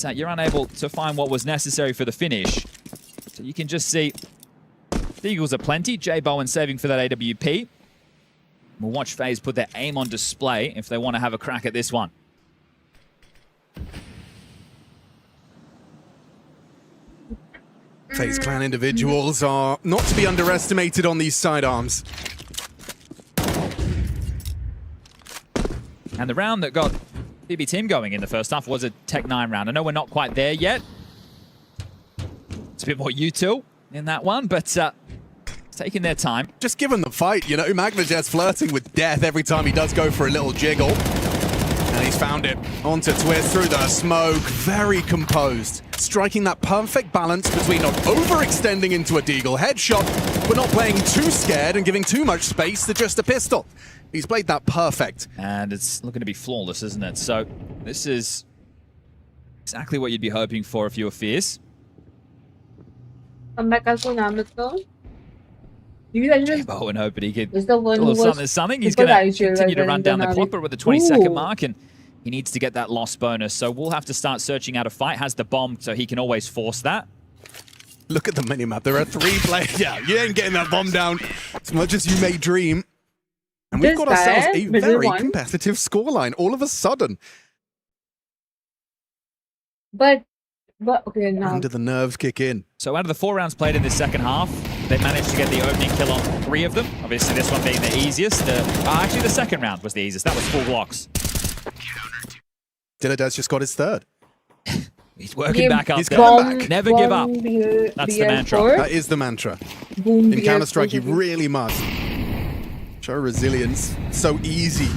but you're unable to find what was necessary for the finish. So you can just see the Eagles are plenty. J Bowen saving for that AWP. We'll watch FaZe put their aim on display if they want to have a crack at this one. FaZe Clan individuals are not to be underestimated on these sidearms. And the round that got BB Team going in the first half was a Tech 9 round. I know we're not quite there yet. It's a bit more util in that one, but it's taking their time. Just give them the fight, you know. Magnajez flirting with death every time he does go for a little jiggle. And he's found it onto Twist through the smoke. Very composed. Striking that perfect balance between not overextending into a deagle headshot, but not playing too scared and giving too much space to just a pistol. He's played that perfect. And it's looking to be flawless, isn't it? So this is exactly what you'd be hoping for if you were fierce. Bowen hoping he could is the one do a who little was something. He's super going to agile continue to rather run than down the Navi. clock, but with the 20-second Ooh. mark, and he needs to get that loss bonus. So we'll have to start searching out a fight. Has the bomb, so he can always force that. Look at the minimap. There are 3 players. Yeah, you ain't getting that bomb down as much as you may dream. And we've got ourselves a very competitive scoreline all of a sudden. But okay, now. When do the nerves kick in? So out of the 4 rounds played in this second half, they managed to get the opening kill on 3 of them. Obviously, this one being the easiest. Actually, the second round was the easiest. That was full blocks. Dilladaz just got his 3rd. He's working back up. He's coming back. Never give up. That's the mantra. That is the mantra. Boom, In Counter-Strike, you really must show resilience. So easy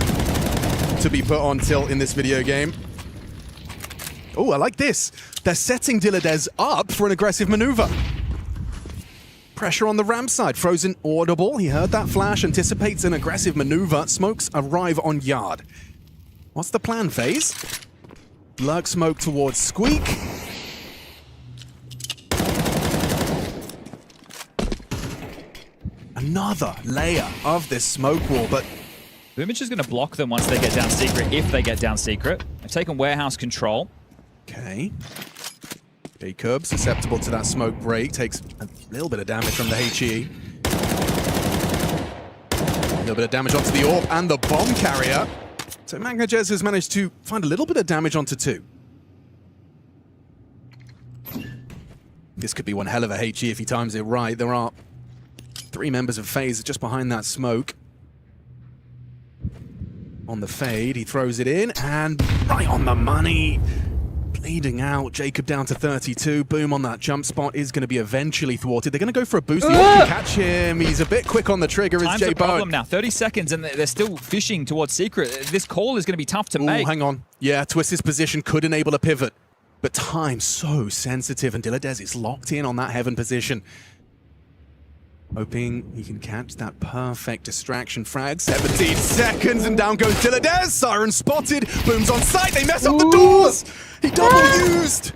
to be put on tilt in this video game. Oh, I like this. They're setting Dilladaz up for an aggressive maneuver. Pressure on the ramp side. Frozen audible. He heard that flash, anticipates an aggressive maneuver. Smokes arrive on yard. What's the plan, FaZe? Lurk smoke towards Squeak. Another layer of this smoke wall, but Boomage is going to block them once they get down secret, if they get down secret. They've taken warehouse control. okay. Jacob, susceptible to that smoke break, takes a little bit of damage from the HE. A little bit of damage onto the AWP and the bomb carrier. So Magnajez has managed to find a little bit of damage onto 2. This could be one hell of a HE if he times it right. There are 3 members of FaZe just behind that smoke. On the fade, he throws it in, and right on the money. Bleeding out, Jacob down to 32. Boom on that jump spot is going to be eventually thwarted. They're going to go for a boost. The AWP can catch him. He's a bit quick on the trigger. Time's Is a problem J-Bowen. now. 30 seconds, and they're still fishing towards secret. This call is going to be tough to make. Hang on. Yeah, Twist's position could enable a pivot. But time's so sensitive, and Dilladez is locked in on that heaven position. Hoping he can catch that perfect distraction frag. 17 seconds, and down goes Dilladez. Siren spotted. Boom's on site. They mess up the doors. He double used.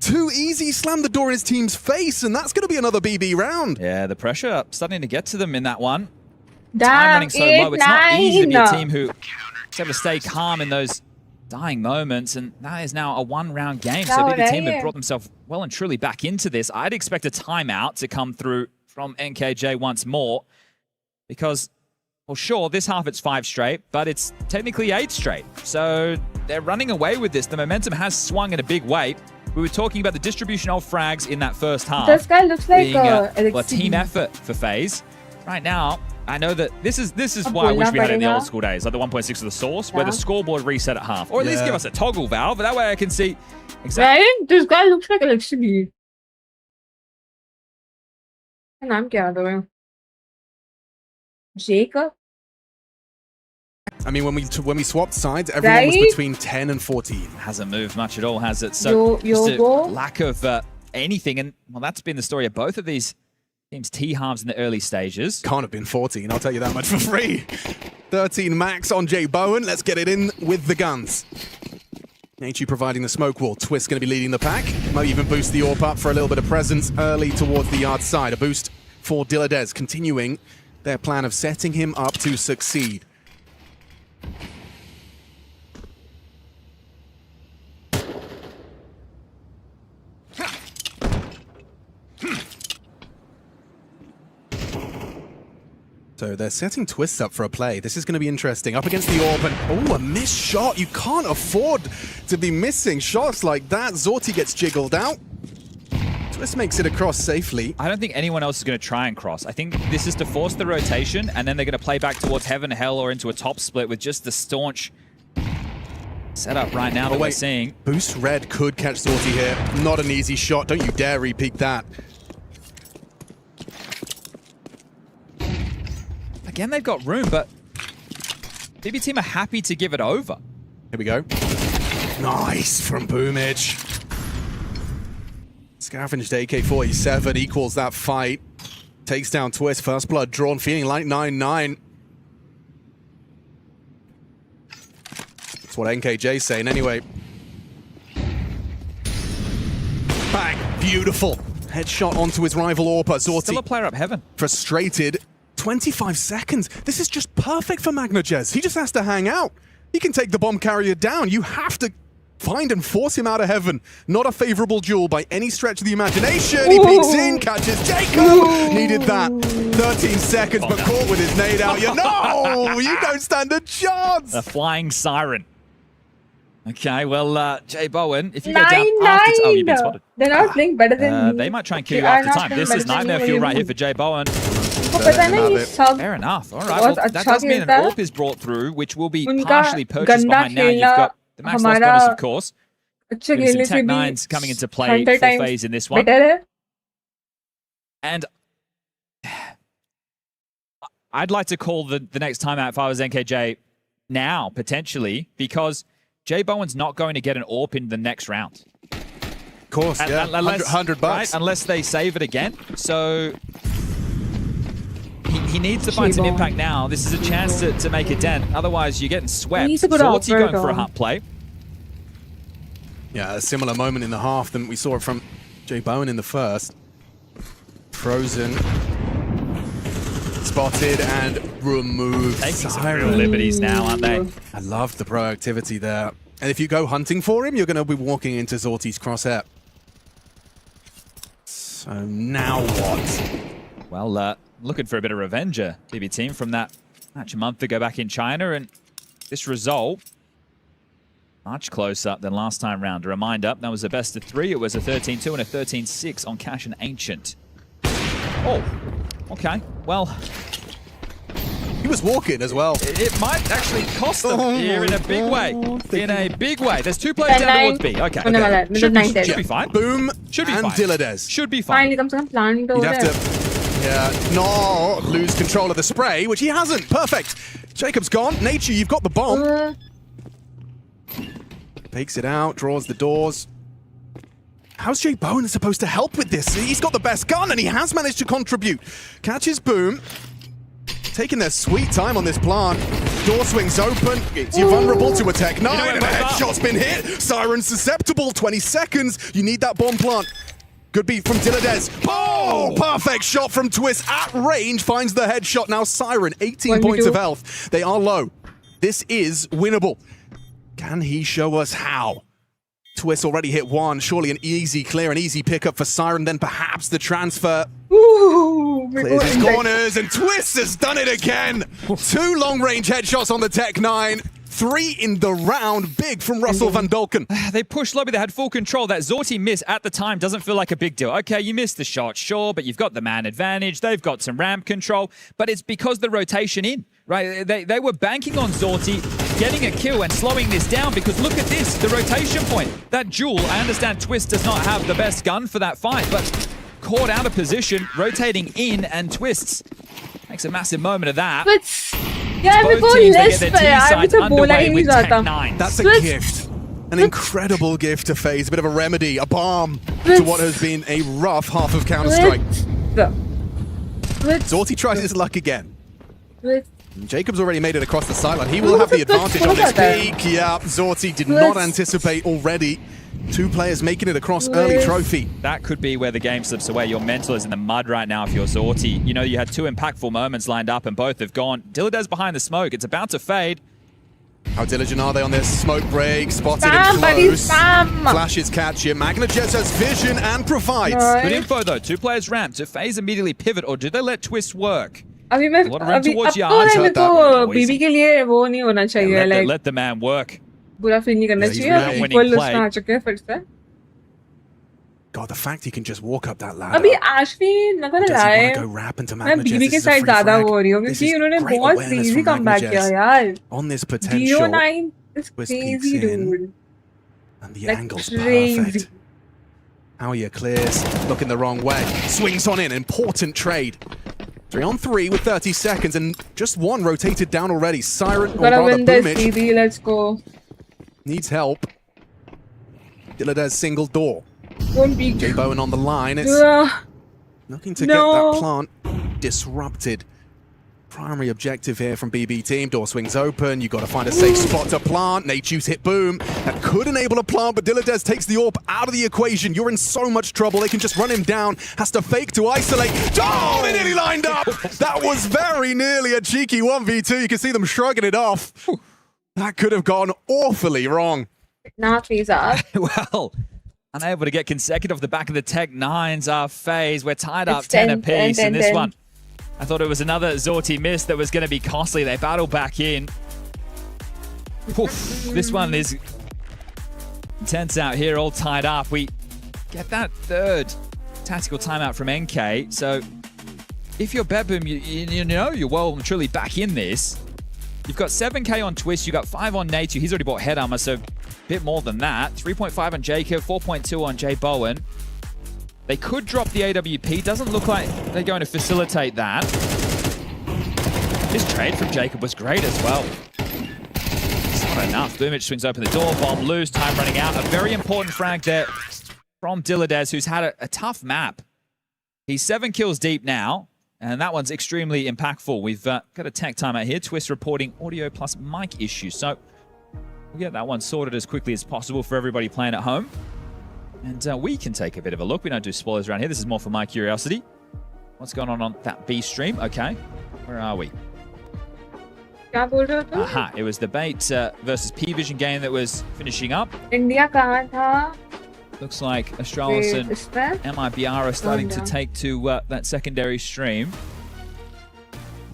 Too easy. Slammed the door in his team's face, and that's going to be another BB round. Yeah, the pressure starting to get to them in that one. Damn, Time running so low. It's not easy to be a 8-9. team who is able to stay calm in those dying moments, and that is now a 1-round game. So BB team have brought themselves well and truly back into this. I'd expect a timeout to come through from NKJ once more, because, well, sure, this half it's 5 straight, but it's technically 8 straight. So they're running away with this. The momentum has swung in a big way. We were talking about the distribution of frags in that first half. This guy looks like being a team effort for FaZe. Right now, I know that this is why I wish we had it in the old school days, like the 1.6 of the source, where the scoreboard reset at half, or at least give us a toggle valve. But that way I can see exactly. Right? This guy looks like electricity. नाम क्या है Jacob? I mean, when we swapped sides, everyone was between 10 and 14. Hasn't moved much at all, has it? So just a lack of anything, and well, that's been the story of both of these teams' T-halves in the early stages. Can't have been 14, I'll tell you that much for free. 13 max on J-Bowen. Let's get it in with the guns. HE providing the smoke wall. Twist going to be leading the pack. Might even boost the AWP up for a little bit of presence early towards the yard side. A boost for Dilladez, continuing their plan of setting him up to succeed. So they're setting Twist up for a play. This is going to be interesting. Up against the AWP, and oh, a missed shot. You can't afford to be missing shots like that. Zorti gets jiggled out. Twist makes it across safely. I don't think anyone else is going to try and cross. I think this is to force the rotation, and then they're going to play back towards Heaven, Hell, or into a top split with just the staunch setup right now that we're seeing. Boost Red could catch Zorti here. Not an easy shot. Don't you dare repeat that. Again, they've got room, but BB team are happy to give it over. Here we go. Nice from Boomage. Scavenged AK-47 equals that fight. Takes down Twist. First blood drawn, feeling like 9-9. That's what NKJ's saying anyway. Bang! Beautiful. Headshot onto his rival AWP. Zorti. Still a player up Heaven. Frustrated. 25 seconds. This is just perfect for Magnajez. He just has to hang out. He can take the bomb carrier down. You have to find and force him out of heaven. Not a favorable duel by any stretch of the imagination. He peeks in, catches Jacob. Needed that. 13 seconds, but caught with his nade out. No, you don't stand a chance. A flying siren. Okay, well, Jay Bowen, if you go down after... Oh, you've been spotted. They're not playing better than me. They might try and kill you after time. This is nightmare fuel right here for Jay Bowen. Fair enough. All right, well, that does mean an AWP is brought through, which will be partially purchased behind now. You've got the max loss bonus, of course. Some Tech 9s coming into play for phase in this one. And I'd like to call the next timeout if I was NKJ now, potentially, because Jay Bowen's not going to get an AWP in the next round. Of course, yeah. Unless, $100. Right? Unless they save it again. So he needs to find some impact now. This is a chance to make a dent. Otherwise, you're getting swept. Zorti going for a hunt play. Yeah, a similar moment in the half than we saw from Jay Bowen in the first. Frozen. Spotted and removed. Taking some real liberties now, aren't they? I loved the proactivity there. And if you go hunting for him, you're going to be walking into Zorti's crosshair. So now what? Well, looking for a bit of revenge, BB team, from that match a month ago back in China. And this result, much closer than last time round. A reminder, that was a best of 3. It was a 13-2 and a 13-6 on Cash and Ancient. Oh, okay. Well, he was walking as well. It might actually cost them here in a big way. In a big way. There's 2 players down towards B. Okay. Should be fine. Boom. Should be and fine. Dilladez. Should be fine. You'd have to, not lose control of the spray, which he hasn't. Perfect. Jacob's gone. Nature, you've got the bomb. Fakes it out, draws the doors. How's Jay Bowen supposed to help with this? He's got the best gun and he has managed to contribute. Catches Boom. Taking their sweet time on this plant. Door swings open. You're vulnerable to a Tech 9 and a headshot's been hit. Siren susceptible. 20 seconds. You need that bomb plant. Good beat from Dilladez. Oh, perfect shot from Twist at range. Finds the headshot. Now Siren, 18 points of health. They are low. This is winnable. Can he show us how? Twist already hit 1. Surely an easy clear, an easy pickup for Siren. Then perhaps the transfer. Clears his corners, and Twist has done it again. 2 long-range headshots on the Tech 9. 3 in the round. Big from Russell Van Dolken. They pushed lobby. They had full control. That Zorti miss at the time doesn't feel like a big deal. Okay, you missed the shot, sure, but you've got the man advantage. They've got some ramp control, but it's because the rotation in, right? They were banking on Zorti getting a kill and slowing this down because look at this, the rotation point. That duel, I understand Twist does not have the best gun for that fight, but caught out of position, rotating in, and Twists makes a massive moment of that. Yeah, both teams, they get their team sides underway with Tech 9. That's a gift. An incredible gift to FaZe. A bit of a remedy, a balm to what has been a rough half of Counter-Strike. Zorti tries his luck again. Jacob's already made it across the sideline. He will have the advantage on this peak. Yeah, Zorti did not anticipate already. 2 players making it across early trophy. That could be where the game slips away. Your mental is in the mud right now if you're Zorti. You know, you had 2 impactful moments lined up and both have gone. Dilladez behind the smoke. It's about to fade. How diligent are they on this smoke break? Spotted him close. Flashes catch him. Magnajez has vision and provides. Good info though. 2 players ramped. Do FaZe immediately pivot or do they let Twist work? अभी मैं बीबी के लिए वो नहीं होना चाहिए. Let the man work. बुरा feel नहीं करना चाहिए. इक्वल उसमें आ चुके हैं फिर से. God, the fact he can just walk up that ladder. अभी आशवी नगर लाए. मैं बीबी के साइड ज़्यादा हो रही हूँ क्योंकि उन्होंने बहुत crazy comeback किया यार. On this potential. DO9 is crazy, dude. And the angle's perfect. Howyer clears, looking the wrong way. Swings on in, important trade. 3 on 3 with 30 seconds and just 1 rotated down already. Siren, or rather Boomich, let's go. Needs help. Dilladez single door. Jay Bowen on the line. It's looking to get that plant disrupted. primary objective here from BB team. Door swings open. You got to find a safe spot to plant. Nature's hit boom. That could enable a plant, but Diladez takes the AWP out of the equation. You're in so much trouble. They can just run him down. Has to fake to isolate. Oh, they nearly lined up. That was very nearly a cheeky 1v2. You can see them shrugging it off. That could have gone awfully wrong. Not visa. Well, unable to get consecutive off the back of the Tech 9s. FaZe, we're tied up 10 apiece in this one. I thought it was another Zorti miss that was going to be costly. They battle back in. Oof, this one is intense out here, all tied up. We get that third tactical timeout from NK. So if you're Bedboom, you know you're well and truly back in this. You've got 7k on Twist, you've got 5 on Nate. He's already bought head armor, so a bit more than that. 3.5 on Jacob, 4.2 on Jay Bowen. They could drop the AWP. Doesn't look like they're going to facilitate that. This trade from Jacob was great as well. It's not enough. Boomich swings open the door. Bomb loose. Time running out. A very important frag there from Diladez, who's had a tough map. He's 7 kills deep now, and that one's extremely impactful. We've got a tech timeout here. Twist reporting audio plus mic issues. So we'll get that one sorted as quickly as possible for everybody playing at home. And we can take a bit of a look. We don't do spoilers around here. This is more for my curiosity. What's going on that B stream? Okay. Where are we? Aha. It was the Bait versus P-Vision game that was finishing up. India kahan tha? Looks like Astralis and MIBR are starting to take to that secondary stream.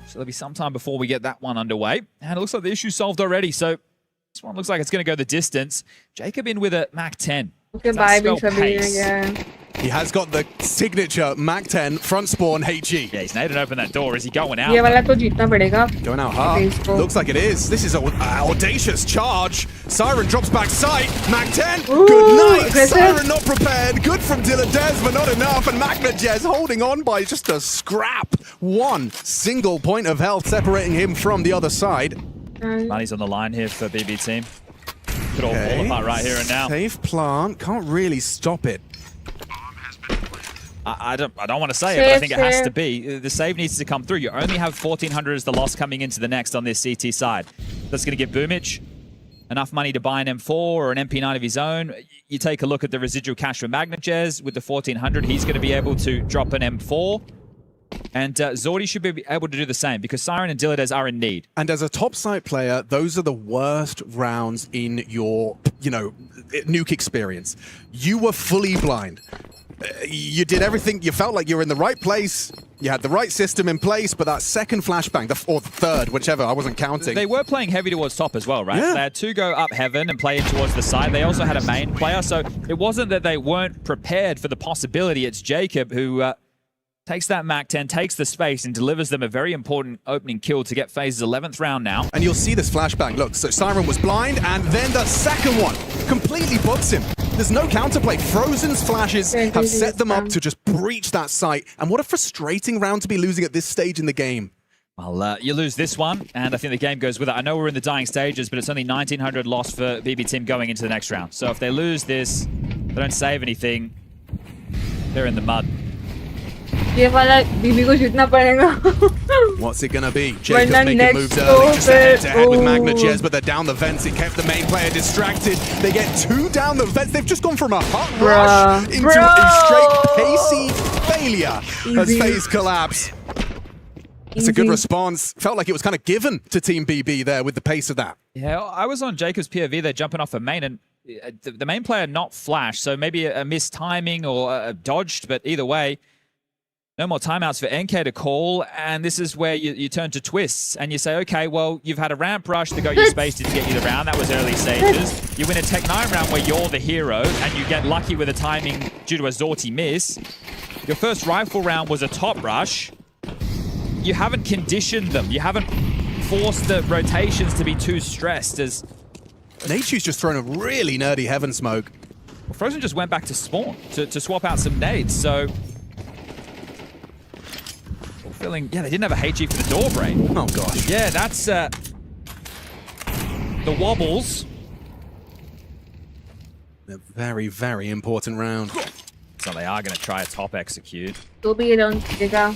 So there'll be some time before we get that one underway. And it looks like the issue's solved already. So this one looks like it's going to go the distance. Jacob in with a Mac 10. Okay, bye, again. He has got the signature Mac 10 front spawn HG. Yeah, he's naded open that door. Is he going out? ये वाला तो जीतना पड़ेगा. Going out hard. Looks like it is. This is an audacious charge. Siren drops back sight. Mac 10. Ooh, good night. aggressive. Siren not prepared. Good from Diladez, but not enough. And Magnajez holding on by just a scrap. One single point of health separating him from the other side. Money's on the line here for BB team. Could all fall apart right here and now. Safe plant. Can't really stop it. I don't want to say it, but I think it has to be. The save needs to come through. You only have 1,400 as the loss coming into the next on this CT side. That's going to give Boomich enough money to buy an M4 or an MP9 of his own. You take a look at the residual cash for Magnajez. With the 1,400, he's going to be able to drop an M4. And Zordi should be able to do the same because Siren and Diladez are in need. And as a top site player, those are the worst rounds in your, nuke experience. You were fully blind. You did everything. You felt like you were in the right place. You had the right system in place, but that second flashbang, or the third, whichever, I wasn't counting. They were playing heavy towards top as well, right? Yeah. They had 2 go up heaven and play in towards the side. They also had a main player, so it wasn't that they weren't prepared for the possibility. It's Jacob who takes that Mac 10, takes the space, and delivers them a very important opening kill to get FaZe's 11th round now. And you'll see this flashbang. Look, so Siren was blind, and then the second one completely books him. There's no counterplay. Frozen's flashes have set them up to just breach that site. And what a frustrating round to be losing at this stage in the game. Well, you lose this one, and I think the game goes with it. I know we're in the dying stages, but it's only 1,900 loss for BB team going into the next round. So if they lose this, they don't save anything, they're in the mud. ये वाला बीबी को जीतना पड़ेगा. What's it gonna be? Jacob making moves early, just head-to-head with Magnajez, but they're down the vents. It kept the main player distracted. They get 2 down the vents. They've just gone from a hot rush into a straight KC failure as FaZe collapse. It's a good response. Felt like it was kind of given to Team BB there with the pace of that. Yeah, I was on Jacob's POV. They're jumping off a main, and the main player not flashed, so maybe a missed timing or dodged, but either way, no more timeouts for NK to call, and this is where you turn to Twists, and you say, okay, well, you've had a ramp rush to go your space to get you the round. That was early stages. You win a Tech 9 round where you're the hero, and you get lucky with a timing due to a Zorti miss. Your first rifle round was a top rush. You haven't conditioned them. You haven't forced the rotations to be too stressed as... Nature's just thrown a really nerdy heaven smoke. Well, Frozen just went back to spawn to swap out some nades, so... Feeling, yeah, they didn't have a HG for the door break. Oh, gosh. Yeah, that's the wobbles. A very, very important round. So they are going to try a top execute. तो भी ये round जीतेगा.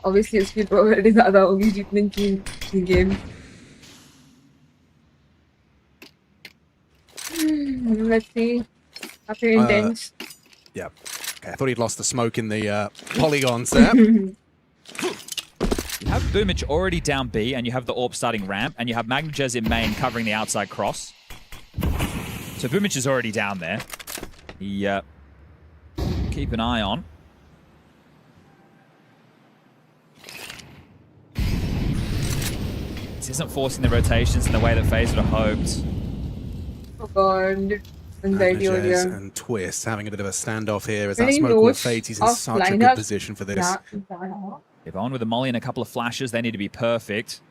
obviously उसकी probability ज़्यादा होगी जीतने की game. Let's see. After intense. Yeah. Okay, I thought he'd lost the smoke in the polygons there. You have Boomich already down B, and you have the AWP starting ramp, and you have Magnajez in main covering the outside cross. So Boomich is already down there. He, keep an eye on. This isn't forcing the rotations in the way that FaZe would have hoped. Oh god. Magnajez and Twist having a bit of a standoff here as that smoke will fade. He's in such a good position for this. If on with a molly and a couple of flashes, they need to be perfect.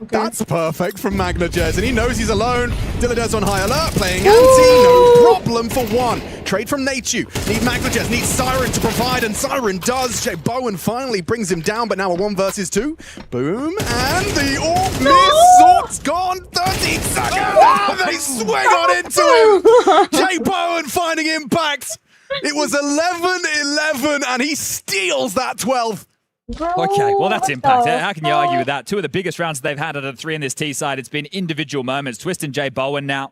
That's perfect from Magnajez, and he knows he's alone. Dillade's on high alert, playing anti, no problem for one. Trade from Nachu. Need Magnajez, needs Siren to provide, and Siren does. Jay Bowen finally brings him down, but now a 1 versus 2. Boom, and the AWP miss. Sort's gone. 13 seconds. Oh, they swing on into him. Jay Bowen finding impact. It was 11-11, and he steals that 12. Okay, well, that's impact. How can you argue with that? Two of the biggest rounds they've had out of the 3 in this T side. It's been individual moments. Twist and Jay Bowen now.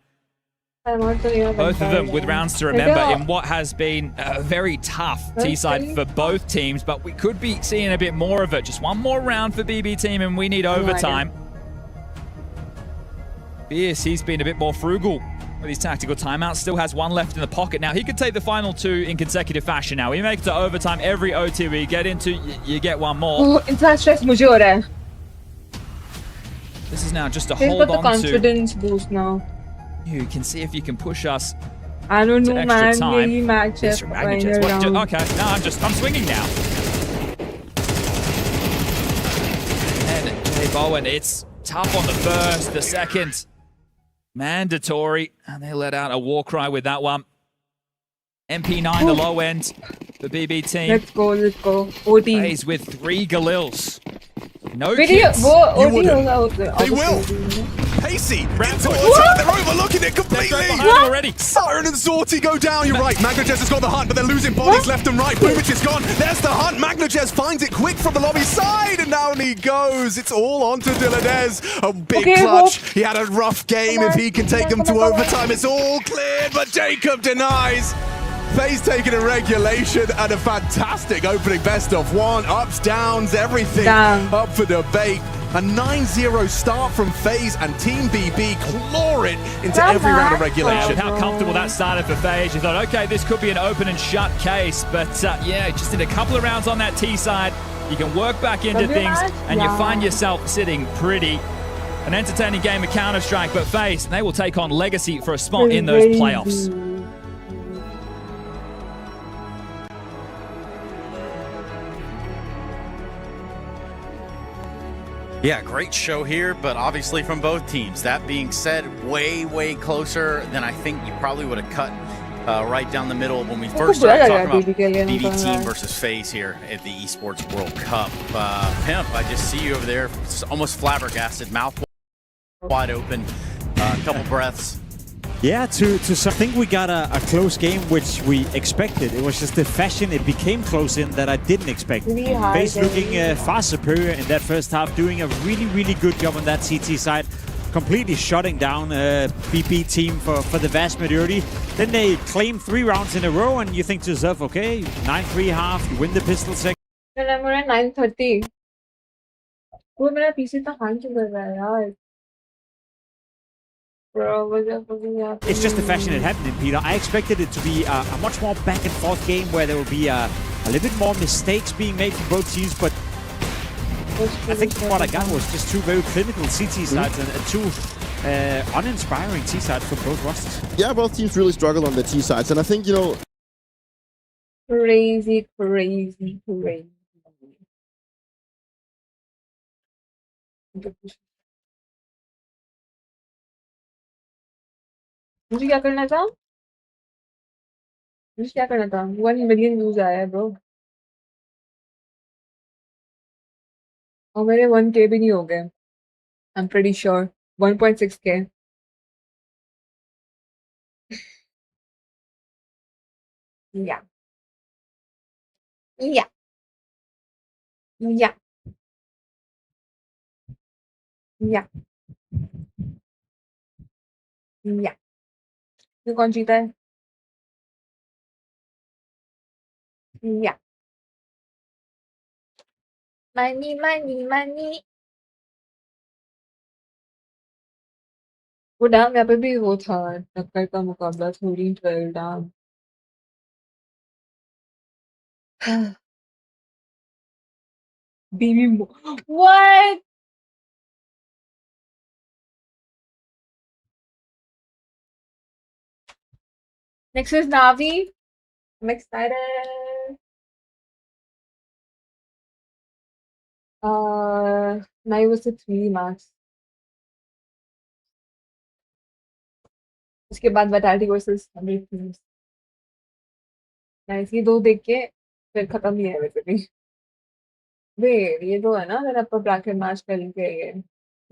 Both of them with rounds to remember in what has been a very tough T side for both teams, but we could be seeing a bit more of it. Just one more round for BB team, and we need overtime. Fierce, he's been a bit more frugal with his tactical timeout. Still has 1 left in the pocket. Now, he could take the final 2 in consecutive fashion now. We make it to overtime every OT we get into, you get one more. This is now just a He's hold got on the confidence boost now. You can see if you can push us I don't know, man. time. Yही match है final round. Okay, no, I'm swinging now. And Jay Bowen, it's tough on the first, the second. Mandatory, and they let out a war cry with that one. MP9, the low end, the BB team. Let's go. OT. Plays with 3 Galils. No Video, kids. They will. Pacey into attack. They're overlooking it completely. Already. Siren and Zorty go down. You're right. Magnajez has got the hunt, but they're losing bodies left and right. Boomich is gone. There's the hunt. Magnajez finds it quick from the lobby side, and down he goes. It's all on to Dilladez. A big clutch. He had a rough game. If he can take them to overtime, it's all cleared, but Jacob denies. FaZe taking a regulation and a fantastic opening best of 1. Ups, downs, everything up for debate. A 9-0 start from FaZe, and Team BB claw it into every round of regulation. How comfortable that started for FaZe. You thought, okay, this could be an open and shut case, but yeah, just in a couple of rounds on that T side, you can work back into things, and you find yourself sitting pretty. An entertaining game of Counter-Strike, but FaZe, they will take on Legacy for a spot in those playoffs. Yeah, great show here, but obviously from both teams. That being said, way closer than I think you probably would have cut right down the middle when we first started talking about BB team versus FaZe here at the Esports World Cup. Pimp, I just see you over there, almost flabbergasted, mouth wide open, a couple breaths. Yeah, I think we got a close game, which we expected. It was just the fashion it became close in that I didn't expect. FaZe looking far superior in that first half, doing a really good job on that CT side, completely shutting down BB team for the vast majority. Then they claim 3 rounds in a row, and you think to yourself, okay, 9-3 half, you win the pistol second. I'm at 9:30. वो मेरा PC तो hang क्यों कर रहा है यार? It's just the fashion it happened in, Peter. I expected it to be a much more back and forth game where there will be a little bit more mistakes being made from both teams, but I think what I got was just 2 very clinical CT sides and 2 uninspiring T sides for both rosters. Yeah, both teams really struggle on the T sides, and I think, you know... Crazy. मुझे क्या करना था? 1 million views आया है bro. और मेरे 1K भी नहीं हो गए. I'm pretty sure 1.6K. Yeah. Yeah. Yeah. Yeah. ये कौन जीता है? Yeah. Money, money, money. वो डैम यहाँ पे भी वो था टक्कर का मुकाबला 13-12 dam. Baby what? Next is Navi. I'm excited. Navi was the 3 max. उसके बाद Vitality versus 100 teams. Nice. ये दो देख के फिर खत्म ही है वैसे भी. Wait, ये दो है ना अगर आपका ब्रैकेट मैच करेंगे ये.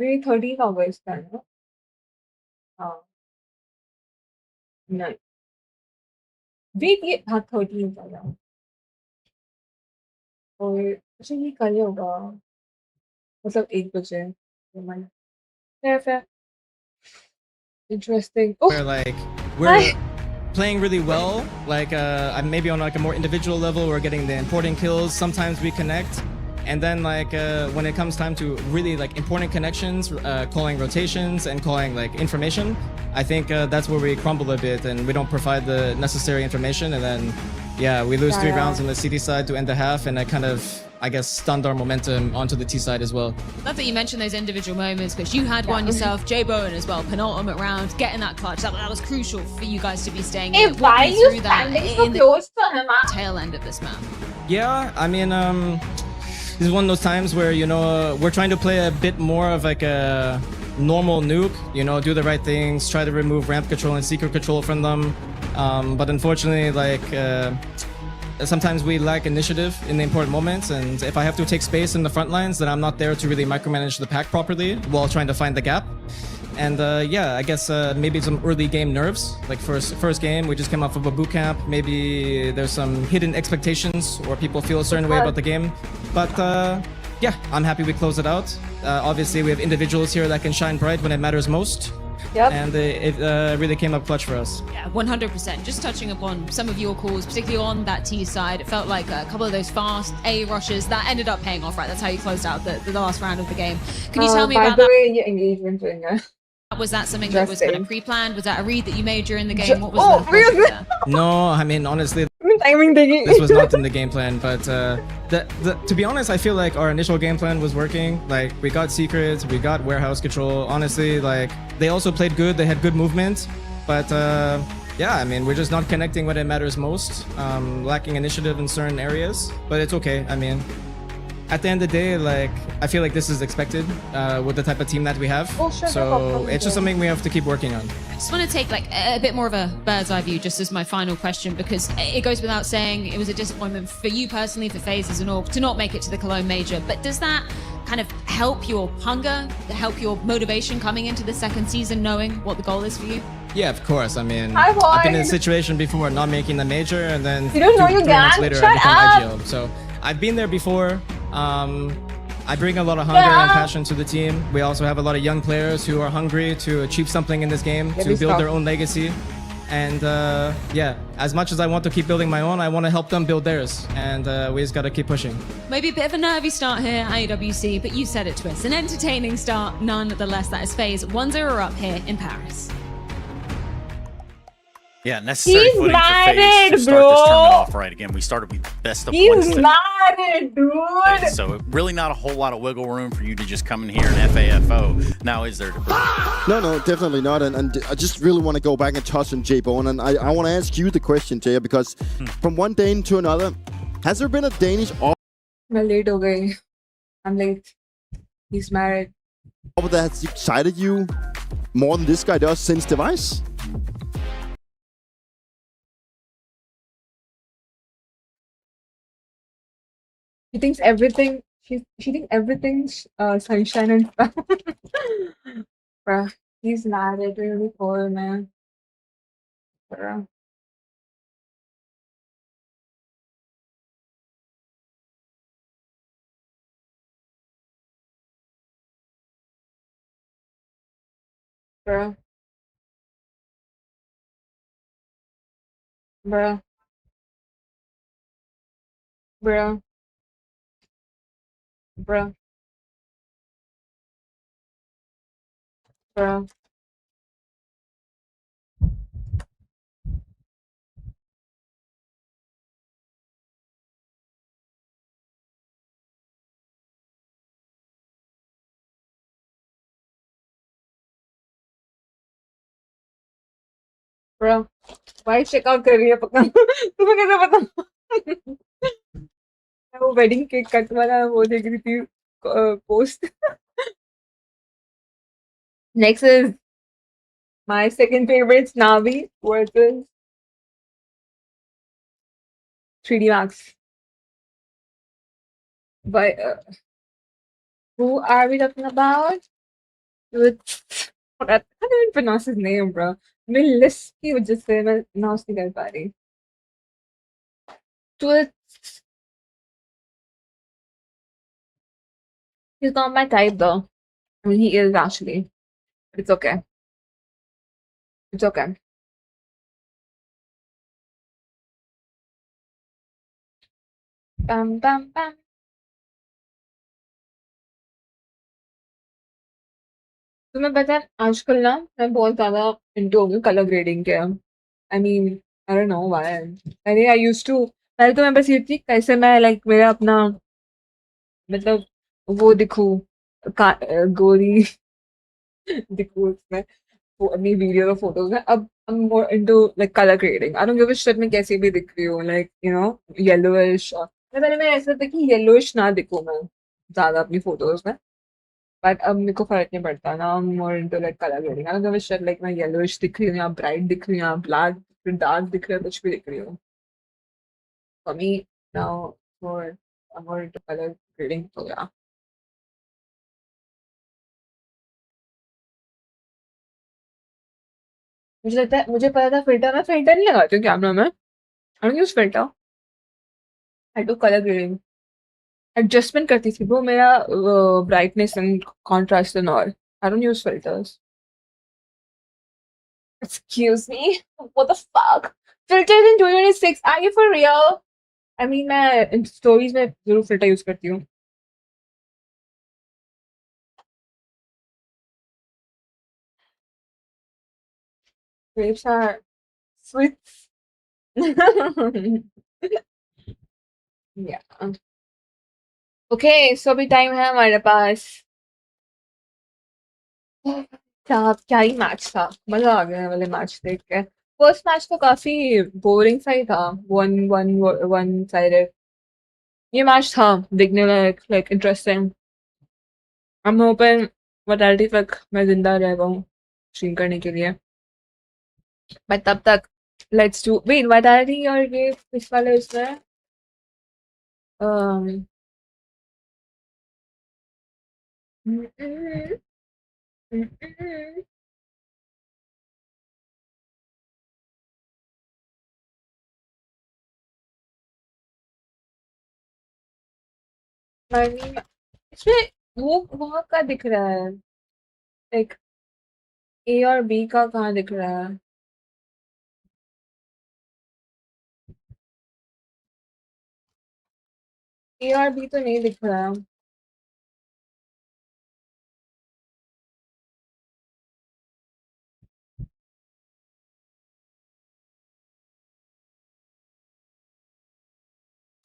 Wait, 13 अगस्त का है ना? हाँ. नहीं. Wait, ये हाँ 13 का है. और अच्छा ये कल ही होगा. मतलब 1 बजे. Fair, fair. Interesting. Oh, Where like we're playing really well, like maybe on like a more individual level, we're getting the important kills. Sometimes we connect, and then like when it comes time to really like important connections, calling rotations and calling like information, I think that's where we crumble a bit and we don't provide the necessary information, and then yeah, we lose 3 rounds on the CD side to end the half, and I kind of, I guess, stunned our momentum onto the T side as well. Love that you mentioned those individual moments because you had one yourself, Jay Bowen as well, penultimate round, getting that clutch. That was crucial for you guys to be staying in. why are you standing so close to him? Tail end of this map. Yeah, I mean, this is one of those times where, you know, we're trying to play a bit more of like a normal nuke, you know, do the right things, try to remove ramp control and secret control from them. But unfortunately, like, sometimes we lack initiative in the important moments, and if I have to take space in the front lines, then I'm not there to really micromanage the pack properly while trying to find the gap. And yeah, I guess maybe some early game nerves. Like first game, we just came off of a boot camp. Maybe there's some hidden expectations or people feel a certain way about the game. But yeah, I'm happy we closed it out. Obviously, we have individuals here that can shine bright when it matters most. Yep. And it really came up clutch for us. Yeah, 100%. Just touching upon some of your calls, particularly on that T side, it felt like a couple of those fast A rushes that ended up paying off, right? That's how you closed out the last round of the game. Can you tell me about that? By the way, your engagement ringer. Was that something that was kind of pre-planned? Was that a read that you made during the game? What was the really? there? No, I mean, honestly, timing taking. this was not in the game plan, but to be honest, I feel like our initial game plan was working. Like, we got secrets, we got warehouse control. Honestly, like, they also played good, they had good movement, but yeah, I mean, we're just not connecting when it matters most, lacking initiative in certain areas, but it's okay. I mean, at the end of the day, like, I feel like this is expected with the type of team that we have. So it's just something we have to keep working on. I just want to take like a bit more of a bird's eye view just as my final question, because it goes without saying it was a disappointment for you personally, for FaZe as an org, to not make it to the Cologne Major. But does that kind of help your hunger, help your motivation coming into the second season, knowing what the goal is for you? Yeah, of course. I mean, Hi, boy. I've been in a situation before not making the major, and then You don't know you 3 months gang? later Shut I become up. IGL. So I've been there before. I bring a lot of hunger and passion to the team. We also have a lot of young players who are hungry to achieve something in this game, to build their own legacy. And yeah, as much as I want to keep building my own, I want to help them build theirs. And we just got to keep pushing. Maybe a bit of a nervy start here at EWC, but you said it to us. An entertaining start, nonetheless. That is FaZe 1-0 up here in Paris. Yeah, necessary He's footing for married, FaZe to start bro. this tournament off right. Again, we started with best of He's one. married, dude. So really not a whole lot of wiggle room for you to just come in here and FAFO. Now is there? No, definitely not. And I just really want to go back and touch on Jay Bone. And I want to ask you the question, Jay, because from one Dane to another, has there been a Danish offer मैं late हो गई. I'm late. He's married. that has excited you more than this guy does since Device? She thinks everything. She thinks everything's sunshine and fun. Bruh, he's married, really poor man. Bruh. Bruh. Bruh. Bruh. Bruh. Bruh. Bruh. Why checkout कर रही है पता तुम्हें कैसे पता मैं वो wedding cake cut वाला वो देख रही थी post next is my second favorite Navi versus 3D Max but who are we talking about with I can't even pronounce his name bro मैं लिस्ट की वजह से मैं pronounce नहीं कर पा रही तो he's not my type though I mean he is actually but it's okay it's okay bam bam bam तुम्हें पता है आजकल ना मैं बहुत ज़्यादा into हो गई कलर ग्रेडिंग के I mean I don't know why अरे I used to पहले तो मैं बस ये थी कैसे मैं like मेरा अपना मतलब वो दिखूं गोरी दिखूं उसमें वो अपनी वीडियो और फोटोज में अब I'm more into like color grading I don't give a shit मैं कैसी भी दिख रही हूँ like you know yellowish मैं पहले मैं ऐसा था कि yellowish ना दिखूं मैं ज़्यादा अपनी फोटोज में बट अब मेरे को फर्क नहीं पड़ता ना I'm more into like color grading I don't give a shit like मैं yellowish दिख रही हूँ या bright दिख रही हूँ या black dark दिख रही हूँ कुछ भी दिख रही हूँ for me now more I'm more into color grading so yeah मुझे लगता है मुझे पता था फिल्टर मैं फिल्टर नहीं लगाती हूँ कैमरा में I don't use filter I do colour grading adjustment करती थी वो मेरा brightness and contrast and all I don't use filters excuse me what the fuck filters in 2026 are you for real I mean मैं stories में जरूर filter use करती हूँ grapes are sweet yeah okay so अभी time है हमारे पास क्या क्या ही मैच था मजा आ गया वाले मैच देख के फर्स्ट मैच तो काफी बोरिंग सा ही था वन वन वन साइडेड ये मैच था देखने लायक like interesting I am hoping vitality तक मैं जिंदा रह पाऊँ स्ट्रीम करने के लिए बट तब तक लेट्स डू वेट वैटालिटी और ये इस वाले इसमें um, I mean, इसमें वो वहाँ का दिख रहा है लाइक ए और बी का कहाँ दिख रहा है ए और बी तो नहीं दिख रहा है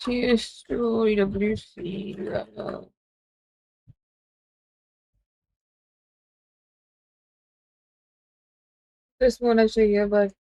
CS2 EWC this होना चाहिए बट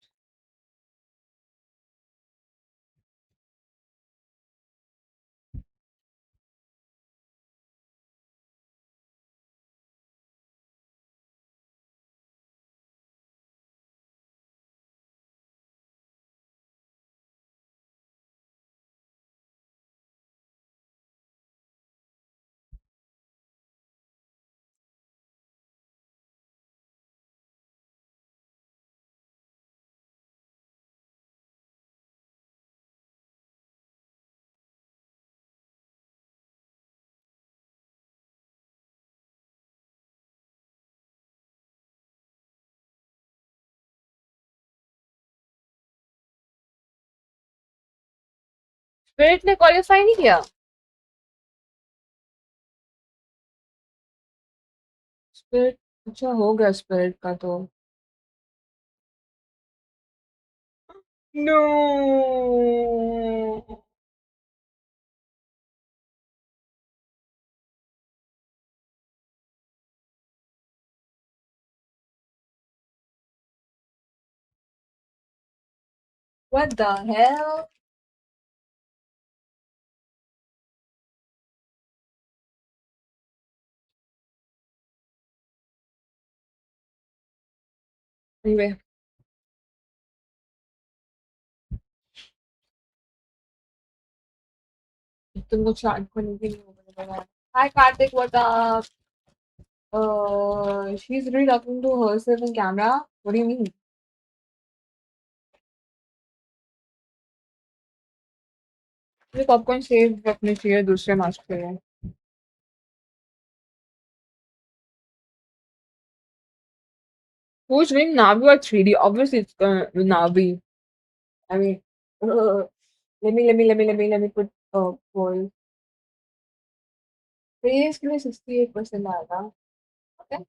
स्पिरिट ने क्वालिफाई नहीं किया स्पिरिट अच्छा हो गया स्पिरिट का तो no What the hell? Anyway. तुमको चार्ट करने के लिए Hi Karthik, what up? She's really talking to herself in camera. What do you mean? मुझे पॉपकॉर्न सेव रखने चाहिए दूसरे मैच के लिए Who's winning Navi or 3D? Obviously, it's Navi. I mean, let me put poll. Praise के लिए 68% आएगा. Okay.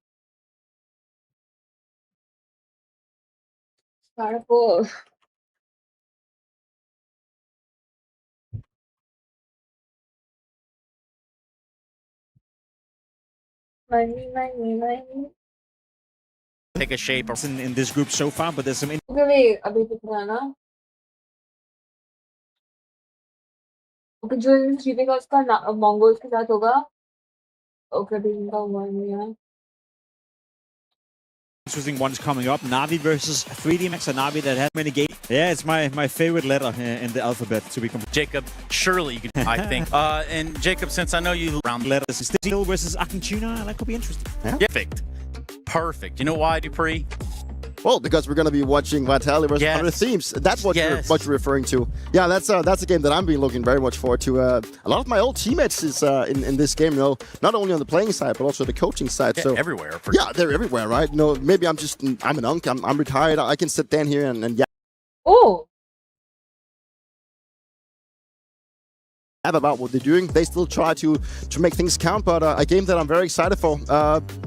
Start a poll. Money. Take a shape in this group so far, but there's some. Okay, wait. अभी कितना है ना? Okay, जो इन 3D का उसका Mongols के साथ होगा. Okay, अभी इनका हुआ नहीं है. Interesting ones coming up. Navi versus 3D Max, a Navi that has many games. Yeah, it's my favorite letter in the alphabet, to be complete. Jacob, surely you can, I think. And Jacob, since I know you round letters, Steel versus Argentina, that could be interesting. Yeah. Perfect. You know why, Dupree? Well, because we're going to be watching Vitality versus 100 Themes. That's what you're referring to. Yeah, that's a game that I'm been looking very much forward to. A lot of my old teammates is in this game, you know, not only on the playing side, but also the coaching side. So everywhere. Yeah, they're everywhere, right? You know, maybe I'm an unk. I'm retired. I can sit down here and yeah. Oh. About what they're doing. They still try to make things count, but a game that I'm very excited for.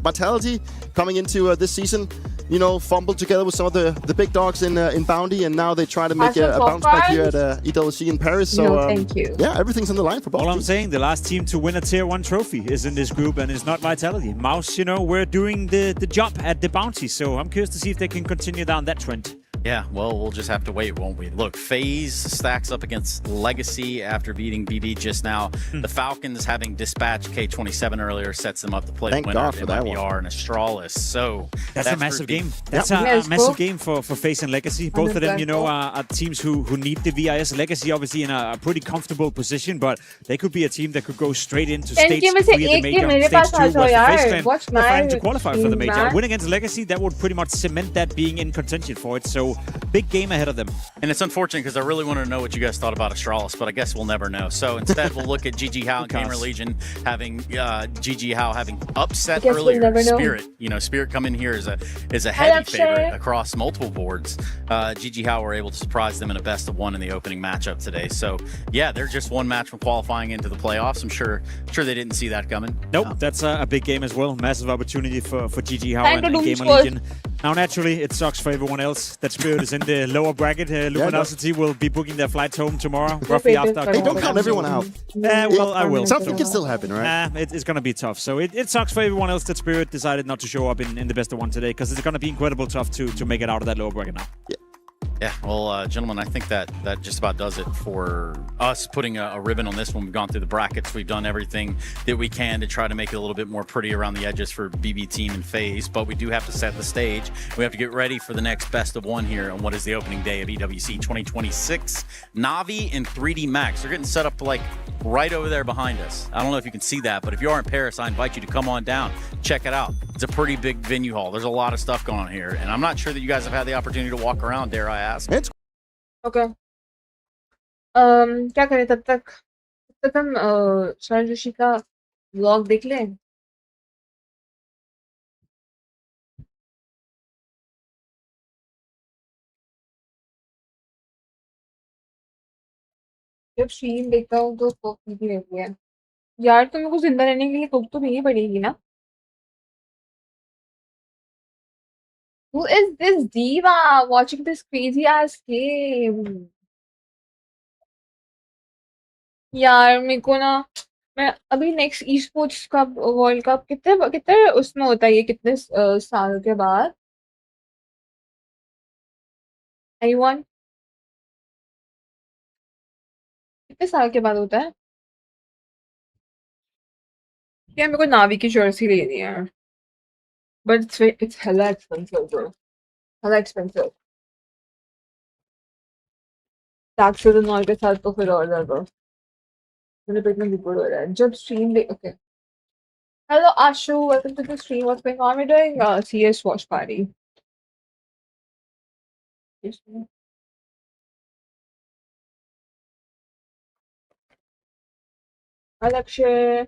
Vitality coming into this season, you know, fumbled together with some of the big dogs in Bounty, and now they try to make a bounce back here at EWC in Paris. So no, thank you. Yeah, everything's on the line for both. All I'm saying, the last team to win a Tier 1 trophy is in this group, and it's not Vitality. Mouse, you know, we're doing the job at the Bounty, so I'm curious to see if they can continue down that trend. Yeah, well, we'll just have to wait, won't we? Look, FaZe stacks up against Legacy after beating BB just now. The Falcons, having dispatched K27 earlier, sets them up to play Thank winner God for that one. and Astralis. So that's a massive game. That's a massive game for FaZe and Legacy. Both of them, you know, are teams who need the VIS. Legacy obviously in a pretty comfortable position, but they could be a team that could go straight into stage 3 of the major. Stage 2 was the FaZe clan trying to qualify for the major. Win against Legacy, that would pretty much cement that being in contention for it. So big game ahead of them. And it's unfortunate because I really wanted to know what you guys thought about Astralis, but I guess we'll never know. So instead, we'll look at GG Howe and Gamer Legion having GG Howe having upset earlier Spirit. You know, Spirit come in here as a heavy favorite across multiple boards. GG Howe were able to surprise them in a best of one in the opening matchup today. So yeah, they're just one match from qualifying into the playoffs. I'm sure they didn't see that coming. Nope, that's a big game as well. Massive opportunity for GG Howe and Gamer Legion. Now, naturally, it sucks for everyone else that Spirit is in the lower bracket. Luminosity will be booking their flights home tomorrow, roughly after. Hey, don't count everyone out. Well, I will. Something can still happen, right? It's going to be tough. So it sucks for everyone else that Spirit decided not to show up in the best of one today, because it's going to be incredible tough to make it out of that lower bracket now. Yeah, well, gentlemen, I think that just about does it for us putting a ribbon on this one. We've gone through the brackets. We've done everything that we can to try to make it a little bit more pretty around the edges for BB Team and FaZe, but we do have to set the stage. We have to get ready for the next best of one here on what is the opening day of EWC 2026. Navi and 3D Max. They're getting set up like right over there behind us. I don't know if you can see that, but if you are in Paris, I invite you to come on down. Check it out. It's a pretty big venue hall. There's a lot of stuff going on here, and I'm not sure that you guys have had the opportunity to walk around, dare I ask. Okay. क्या करें तब तक हम शरण जोशी का vlog देख लें जब स्ट्रीम देखता हूँ तो कोक पीती रहती है यार तो मेरे को जिंदा रहने के लिए कोक तो पीनी पड़ेगी ना Who is this diva watching this crazy ass game यार मेरे को ना मैं अभी नेक्स्ट ई स्पोर्ट्स का वर्ल्ड कप कितने कितने उसमें होता है ये कितने साल के बाद anyone कितने साल के बाद होता है यार मेरे को नावी की जर्सी लेनी है but it's hella expensive bro hella expensive taxes and all के साथ तो फिर और ज़्यादा मेरे पेट में गुड़ हो रहा है जब stream they okay hello Ashu welcome to the stream what's going on we're doing CS watch party Alakshay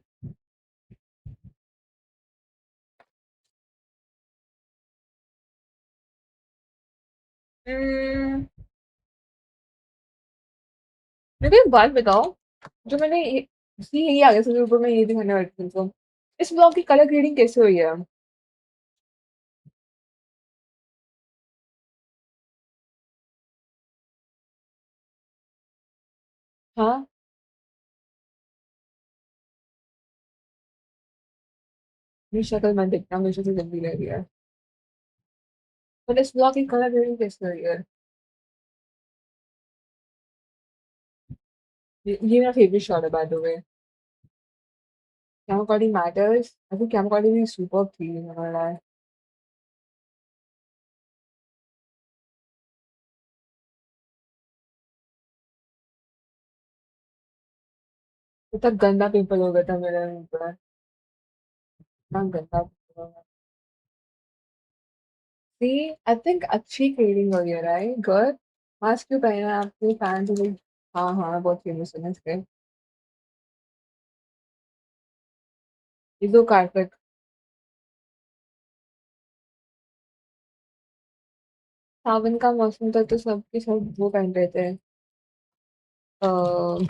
मेरे को एक बात बताओ जो मैंने यही आ गया सबसे ऊपर मैं ये दिखाने वाली थी तुमको इस ब्लॉग की कलर ग्रेडिंग कैसे हुई है हाँ मेरी शक्ल मत देखना मुझे तो गंदी लग रही है पर इस ब्लॉग की कलर ग्रेडिंग कैसे हुई है ये मेरा फेवरेट शॉट है by the way camera quality matters I think camera quality super थी हमारा इतना गंदा पिंपल हो गया था मेरे मुंह पर इतना गंदा सी आई थिंक अच्छी ग्रेडिंग हो गया राइट गुड मास्क क्यों पहना है आपके फैन तो हाँ हाँ बहुत फेमस है इसके ये दो कार्पेट सावन का मौसम था तो सबके सब वो पहन रहे थे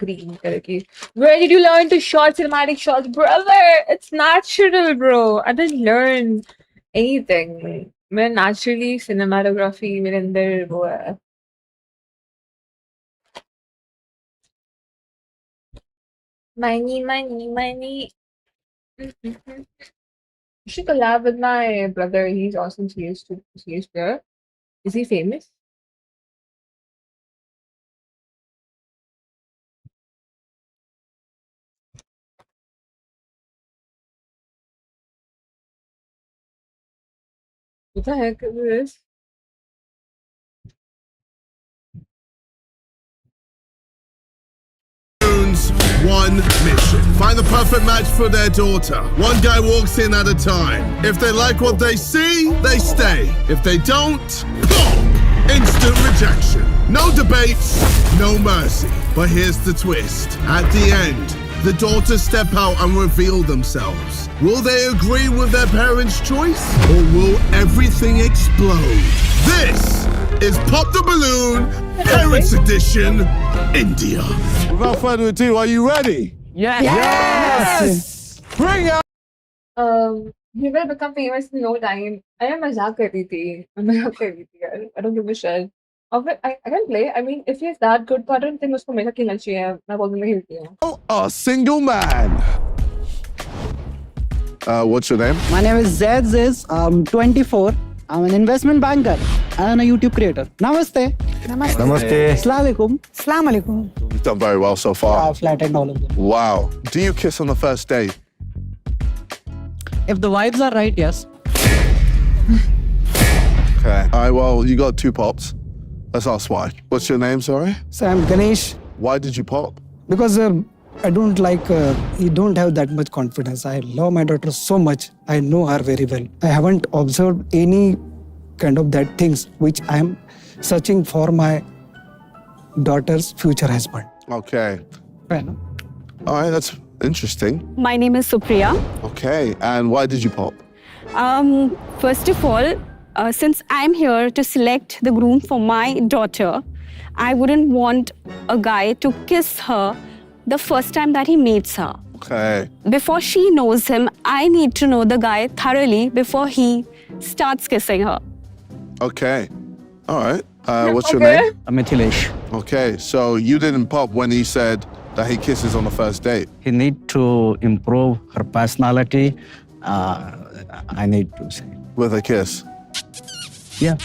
green कलर की where did you learn to shot cinematic shots brother it's natural bro I didn't learn anything मैं naturally cinematography मेरे अंदर वो है money you should collab with my brother he's awesome CS2 CS player is he famous what the heck is this One mission. Find the perfect match for their daughter. One guy walks in at a time. If they like what they see, they stay. If they don't, pop! Instant rejection. No debates, no mercy. But here's the twist. At the end, the daughters step out and reveal themselves. Will they agree with their parents' choice? Or will everything explode? This is Pop the Balloon, Parents Edition, India. Without further ado, are you ready? yes Yes! Bring out! You will become famous in no time I am मजाक कर रही थी यार I don't give a shit I can play I mean if he's that good तो I don't think उसको मेरा खेलना चाहिए मैं बोल दूँगी खेलती हूँ A single man. What's your name? My name is Zaid Ziz. I'm 24. I'm an investment banker and a YouTube creator. Namaste. Namaste. Namaste. Assalamualaikum. Assalamualaikum. You've done very well so far. I've flattened all of them. Wow. Do you kiss on the first date? If the vibes are right, yes. Okay. All right, well, you got 2 pops. Let's ask why. What's your name, sorry? So I'm Ganesh. Why did you pop? Because I don't like, you don't have that much confidence. I love my daughter so much. I know her very well. I haven't observed any kind of that things which I am searching for my daughter's future husband. Okay. Right. All right, that's interesting. My name is Supriya. Okay, and why did you pop? First of all, since I'm here to select the groom for my daughter, I wouldn't want a guy to kiss her the first time that he meets her. Okay. Before she knows him, I need to know the guy thoroughly before he starts kissing her. Okay. All right. What's your name? Mithilesh. Okay. So you didn't pop when he said that he kisses on the first date. He need to improve her personality. I need to say. With a kiss? Yeah.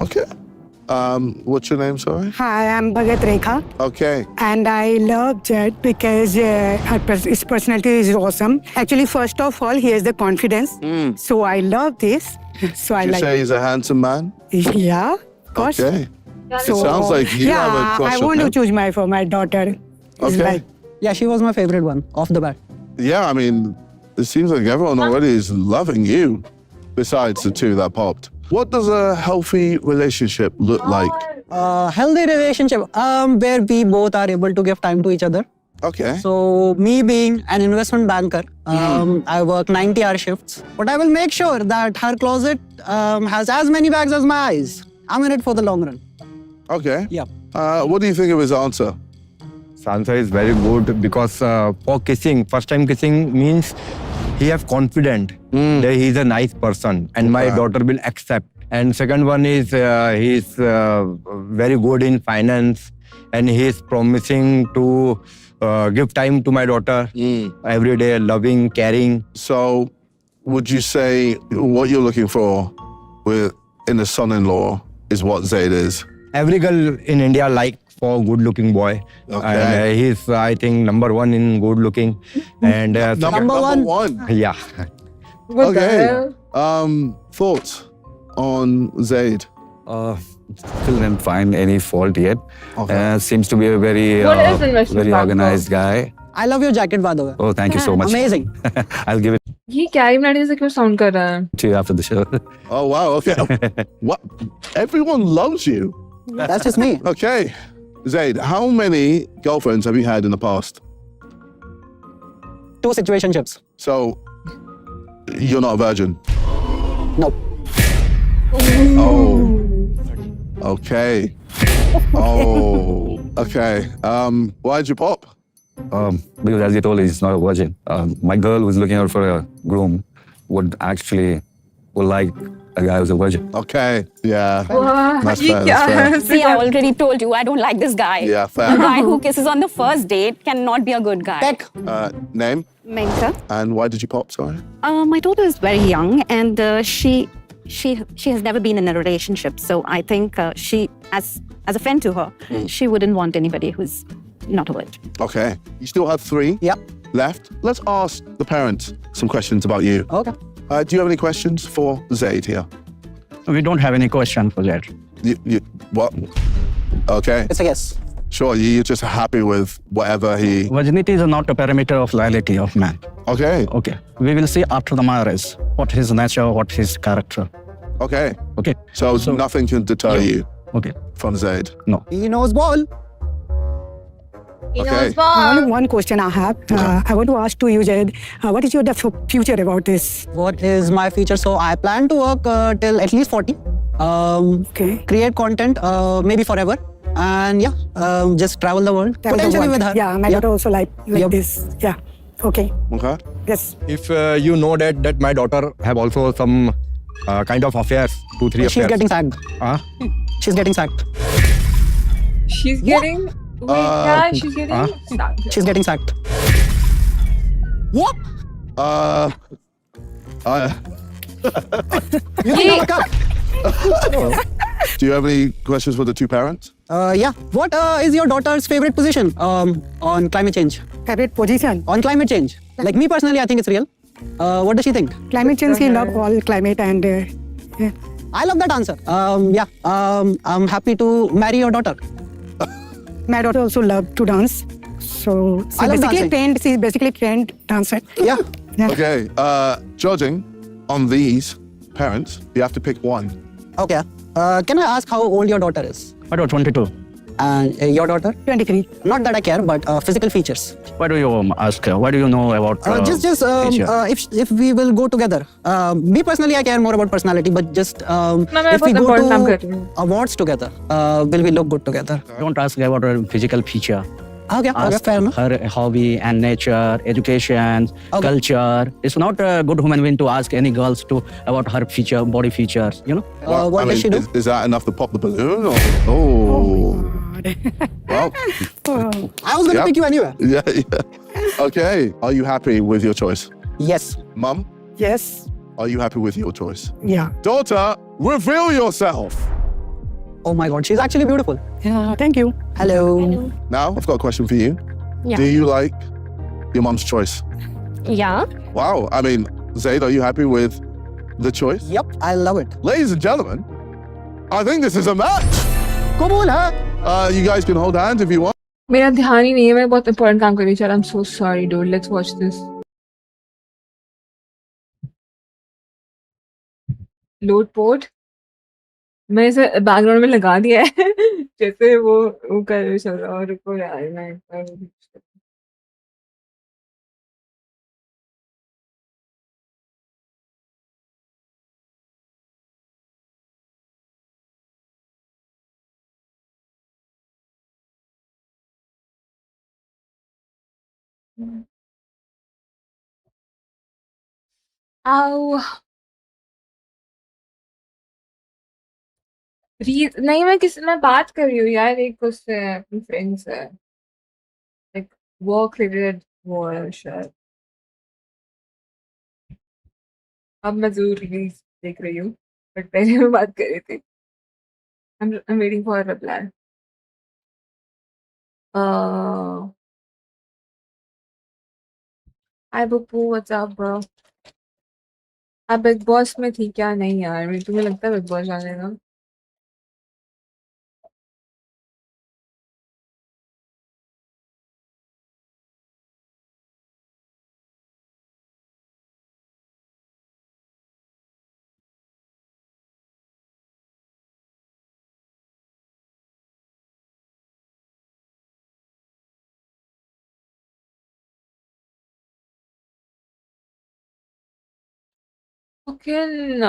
Okay. What's your name, sorry? Hi, I'm Bhagat Rekha. Okay. And I love Jed because his personality is awesome. Actually, first of all, he has the confidence. So I love this. So I Did you like say he's a handsome man? Yeah, of course. Okay. So, it sounds like you have a crush I on want to him. choose for my daughter. It's Okay. like- Yeah, she was my favorite one, off the bat. Yeah, I mean, it seems like everyone already is loving you, besides the two that popped. What does a healthy relationship look like? Healthy relationship, where we both are able to give time to each other. Okay. So me being an investment banker, I work 90-hour shifts, but I will make sure that her closet has as many bags as my eyes. I'm in it for the long run. Okay. Yeah. What do you think of his answer? His answer is very good because for kissing, first time kissing means he have confidence that he is a nice person and my daughter will accept. And second one is he is very good in finance and he is promising to give time to my daughter every day, loving, caring. So, would you say what you're looking for in a son-in-law is what Zaid is? Every girl in India like for good-looking boy, and he's I think number one in good-looking. And number one. Yeah. What the Okay. Thoughts on Zaid? Still didn't find any fault yet. Seems to be a very What is investment very banker? organized guy. I love your jacket, by the way. Oh, thank you so much. Amazing. I'll give it ये carry Minati से क्यों sound कर रहा है? to you after the show. Oh, wow. Okay. What? Everyone loves you. That's just me. Okay. Zaid, how many girlfriends have you had in the past? 2 situationships. So, you're not a virgin? Nope. Oh. Okay. Oh. Okay. Why'd you pop? Because as you told, he's not a virgin. My girl who's looking out for a groom would like a guy who's a virgin. Okay. Yeah. Wow. That's fair. That's fair. See, I already told you I don't like this guy. Yeah, fair. A guy who kisses on the first date cannot be a good guy. Name? Mentor. And why did you pop? Sorry. My daughter is very young and she has never been in a relationship. So I think she, as a friend to her, she wouldn't want anybody who's not a virgin. Okay. You still have 3 left. Let's ask the parents some questions about you. Okay. Do you have any questions for Zaid here? We don't have any question for that. What? Okay. It's a yes. Sure, you're just happy with whatever he... Virginity is not a parameter of loyalty of man. Okay. Okay. We will see after the marriage what his nature, what his character. Okay. Okay. So nothing can deter you Okay. from Zaid? No. He knows ball. Okay. Only one question I have. I want to ask to you, Jed, what is your future about this? What is my future? So I plan to work till at least 40. Create content, maybe forever. And just travel the world. Potentially with her. Yeah, my daughter also like this. Yeah. Okay. Okay. Yes. If you know that my daughter have also some kind of affairs, 2-3 affairs. She's getting sacked. She's getting sacked. She's getting... Wait, yeah, she's getting sacked. She's getting sacked. What? Do you have any questions for the 2 parents? What is your daughter's favorite position on climate change? Favorite position? On climate change. Like me personally, I think it's real. What does she think? Climate change, he love all climate and... I love that answer. I'm happy to marry your daughter. My daughter also love to dance. So I love she's basically trained dancer. Yeah. Okay. Judging on these parents, you have to pick one. Okay. Can I ask how old your daughter is? My daughter 22. And your daughter? 23. Not that I care, but physical features. Why do you ask? What do you know about if we will go together. Me personally, I care more about personality, but just मैं if we बहुत go important काम कर to रही हूँ. awards together, will we look good together? Don't ask about her physical feature. Okay, Ask fair enough. her hobby and nature, education, culture. It's not a good human being to ask any girls to about her feature, body features. You know. What does she do? Is that enough to pop the balloon? Or, oh. Well, I was gonna pick you anyway. yeah. Okay. Are you happy with your choice? Yes. Mum, Yes. are you happy with your choice? Yeah. Daughter, reveal yourself. Oh my God, she's actually beautiful. Yeah. Thank you. Hello. Now, I've got a question for you. Yeah. Do you like your mum's choice? Yeah. Wow. I mean, Zaid, are you happy with the choice? Yep, I love it. Ladies and gentlemen, I think this is a match. Cool, huh? You guys can hold hands if you want. मेरा ध्यान ही नहीं है मैं बहुत important काम कर रही हूँ. I'm so sorry, dude. Let's watch this. Load port. मैं इसे बैकग्राउंड में लगा दिया है जैसे वो कर चल रहा और रुको यार मैं आओ नहीं मैं बात कर रही हूँ यार एक उससे अपनी फ्रेंड से like work related वो है शायद अब मैं जरूर रील्स देख रही हूँ बट पहले मैं बात कर रही थी I'm waiting for a reply. Hi Buppu, what's up bro? आप बिग बॉस में थी क्या? नहीं यार तुम्हें लगता है बिग बॉस जाने का? Fucking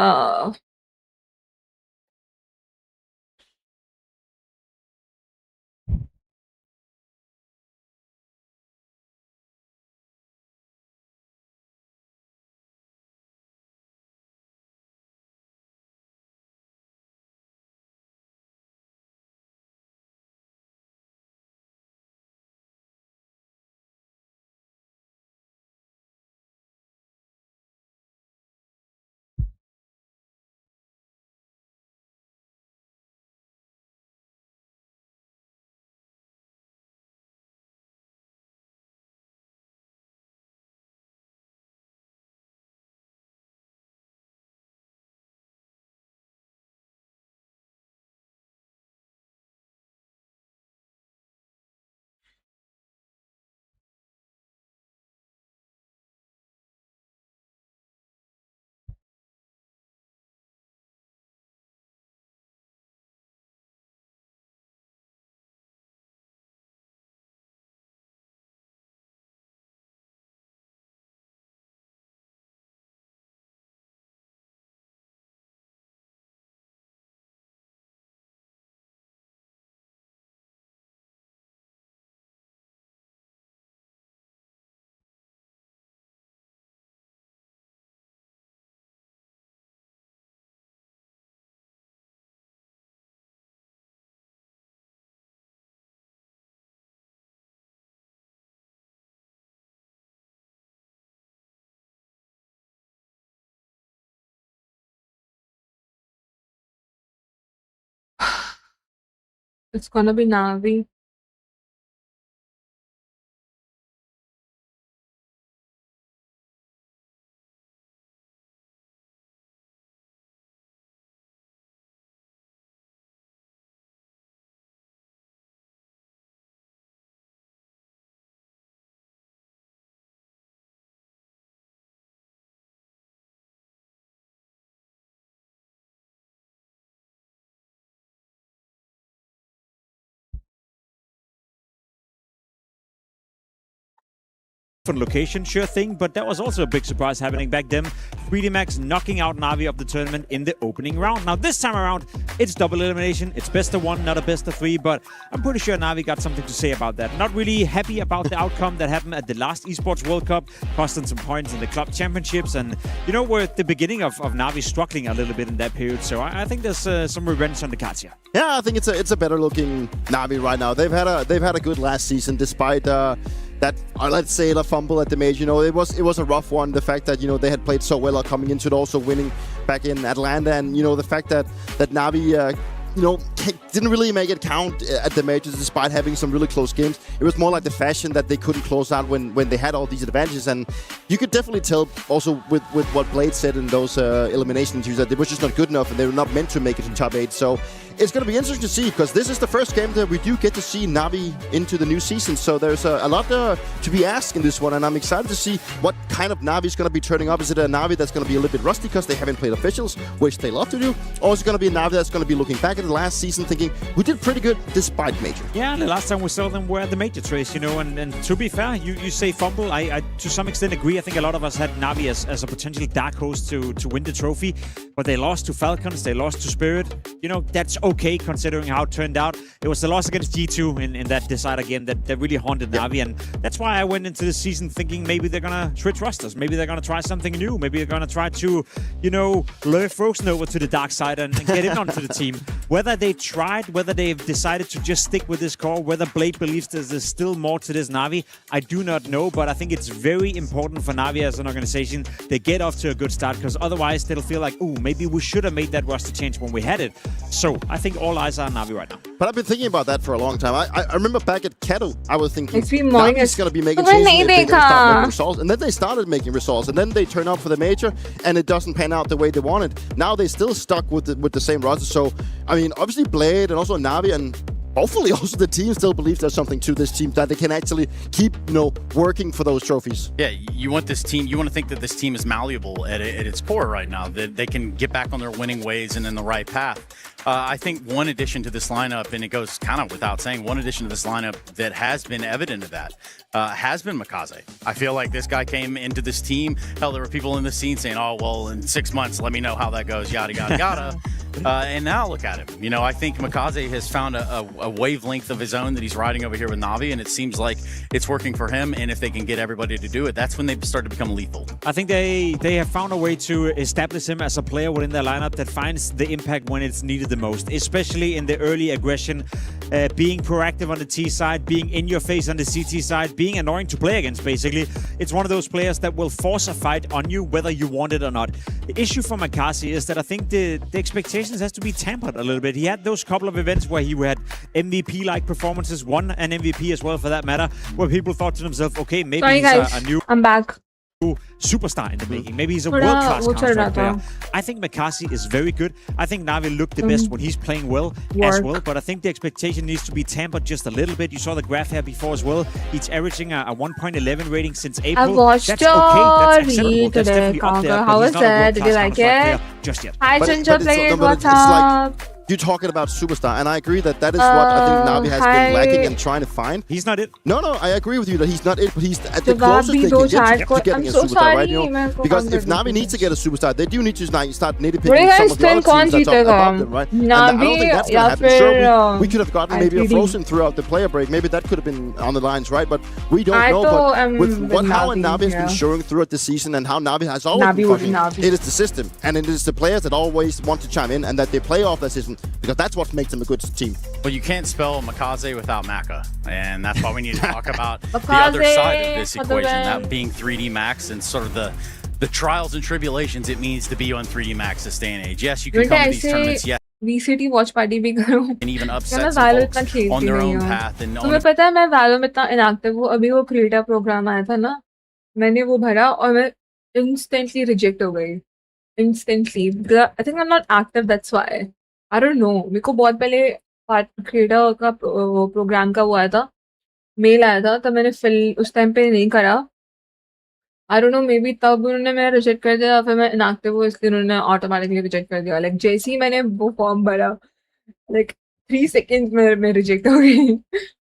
it's gonna be Navi. location, sure thing, but that was also a big surprise happening back then. 3D Max knocking out Na'Vi of the tournament in the opening round. Now this time around, it's double elimination. It's best of one, not a best of three, but I'm pretty sure Na'Vi got something to say about that. Not really happy about the outcome that happened at the last Esports World Cup, costing some points in the club championships, and you know, we're at the beginning of Na'Vi struggling a little bit in that period, so I think there's some revenge on the cards here. Yeah, I think it's a better looking Na'Vi right now. They've had a good last season despite that let's say a fumble at the major. You know, it was a rough one. The fact that, you know, they had played so well coming into it, also winning back in Atlanta, and you know, the fact that Na'Vi you know, didn't really make it count at the majors despite having some really close games. It was more like the fashion that they couldn't close out when they had all these advantages, and you could definitely tell also with what Blade said in those elimination interviews that it was just not good enough and they were not meant to make it to top 8. So it's going to be interesting to see, because this is the first game that we do get to see Na'Vi into the new season. So there's a lot to be asked in this one, and I'm excited to see what kind of Na'Vi is going to be turning up. Is it a Na'Vi that's going to be a little bit rusty because they haven't played officials, which they love to do, or is it going to be a Na'Vi that's going to be looking back at the last season thinking, we did pretty good despite major? Yeah, the last time we saw them were at the major trace, you know, and to be fair, you say fumble, I to some extent agree. I think a lot of us had Na'Vi as a potential dark horse to win the trophy, but they lost to Falcons, they lost to Spirit. You know, that's okay considering how it turned out. It was the loss against G2 in that decider game that really haunted Na'Vi, and that's why I went into the season thinking maybe they're gonna switch rosters, maybe they're gonna try something new, maybe they're gonna try to, you know, lure Frozen over to the dark side and get him onto the team. Whether they tried, whether they've decided to just stick with this core, whether Blade believes there's still more to this Na'Vi, I do not know, but I think it's very important for Na'Vi as an organization they get off to a good start, because otherwise they'll feel like, ooh, maybe we should have made that roster change when we had it. So I think all eyes are on Na'Vi right now. But I've been thinking about that for a long time. I remember back at Kettle, I was thinking Na'Vi's going to be making changes, and they're going to start making results, and then they started making results, and then they turn up for the major, and it doesn't pan out the way they wanted. Now they still stuck with the same roster. So I mean, obviously Blade and also Na'Vi, and hopefully also the team still believes there's something to this team that they can actually keep, you know, working for those trophies. Yeah, you want this team, you want to think that this team is malleable at its core right now, that they can get back on their winning ways and in the right path. I think one addition to this lineup, and it goes kind of without saying, one addition to this lineup that has been evident of that has been Makaze. I feel like this guy came into this team. Hell, there were people in the scene saying, oh, well, in 6 months, let me know how that goes, yada, yada, yada. And now look at him. You know, I think Makaze has found a wavelength of his own that he's riding over here with Na'Vi, and it seems like it's working for him. And if they can get everybody to do it, that's when they start to become lethal. I think they have found a way to establish him as a player within their lineup that finds the impact when it's needed the most, especially in the early aggression, being proactive on the T side, being in your face on the CT side, being annoying to play against, basically. It's one of those players that will force a fight on you whether you want it or not. The issue for Makaze is that I think the expectations has to be tempered a little bit. He had those couple of events where he had MVP-like performances, won an MVP as well for that matter, where people thought to themselves, okay, maybe Sorry, he's guys. a new I'm back. superstar in the making. Maybe he's a world-class Counter-Strike player. I think Makaze is very good. I think Na'Vi looked the best when he's playing well as well, but I think the expectation needs to be tempered just a little bit. You saw the graph here before as well. He's averaging a 1.11 rating since April. I watched That's okay. That's acceptable. That's today, definitely up there, How but he's was not a it? Did you world-class like Counter-Strike it? player just yet. Hi, Ginger Blade. What's It's up? like, you're talking about superstar, and I agree that is what I think Na'Vi has been lacking and trying to find. He's not it. No, I agree with you that he's not it, but he's at the Jawab closest bhi they do can get chat to getting a superstar, right? You know, because if Na'Vi needs to get a superstar, they do need to start native picking some of the other teams that's above them, right? And I don't think that's going to happen. Sure, we could have gotten maybe a Frozen throughout the player break. Maybe that could have been on the lines, right? But we don't know. But with how Na'Vi has been showing throughout the season and how Na'Vi has always been fucking, it is the system. And it is the players that always want to chime in and that they play off that system, because that's what makes them a good team. Well, you can't spell Makaze without Maka, and that's why we need to talk about the other side of this equation, that being 3D Max and sort of the trials and tribulations it means to be on 3D Max this day and age. Yes, you can come to these tournaments, yes, VCT watch party भी करूं and even मैं upset some Valo folks इतना खेलती on their नहीं own हूँ path. And तुम्हें पता है मैं Valo में इतना inactive हूँ अभी वो creator program आया था ना मैंने वो भरा और मैं instantly reject हो गई instantly I think I'm not active, that's why I don't know मेरे को बहुत पहले creator का program का वो आया था मेल आया था तब मैंने fill उस टाइम पे नहीं करा I don't know, maybe तब उन्होंने मेरा रिजेक्ट कर दिया फिर मैं inactive हूँ इसलिए उन्होंने ऑटोमेटिकली रिजेक्ट कर दिया लाइक जैसे ही मैंने वो फॉर्म भरा लाइक 3 seconds में रिजेक्ट हो गई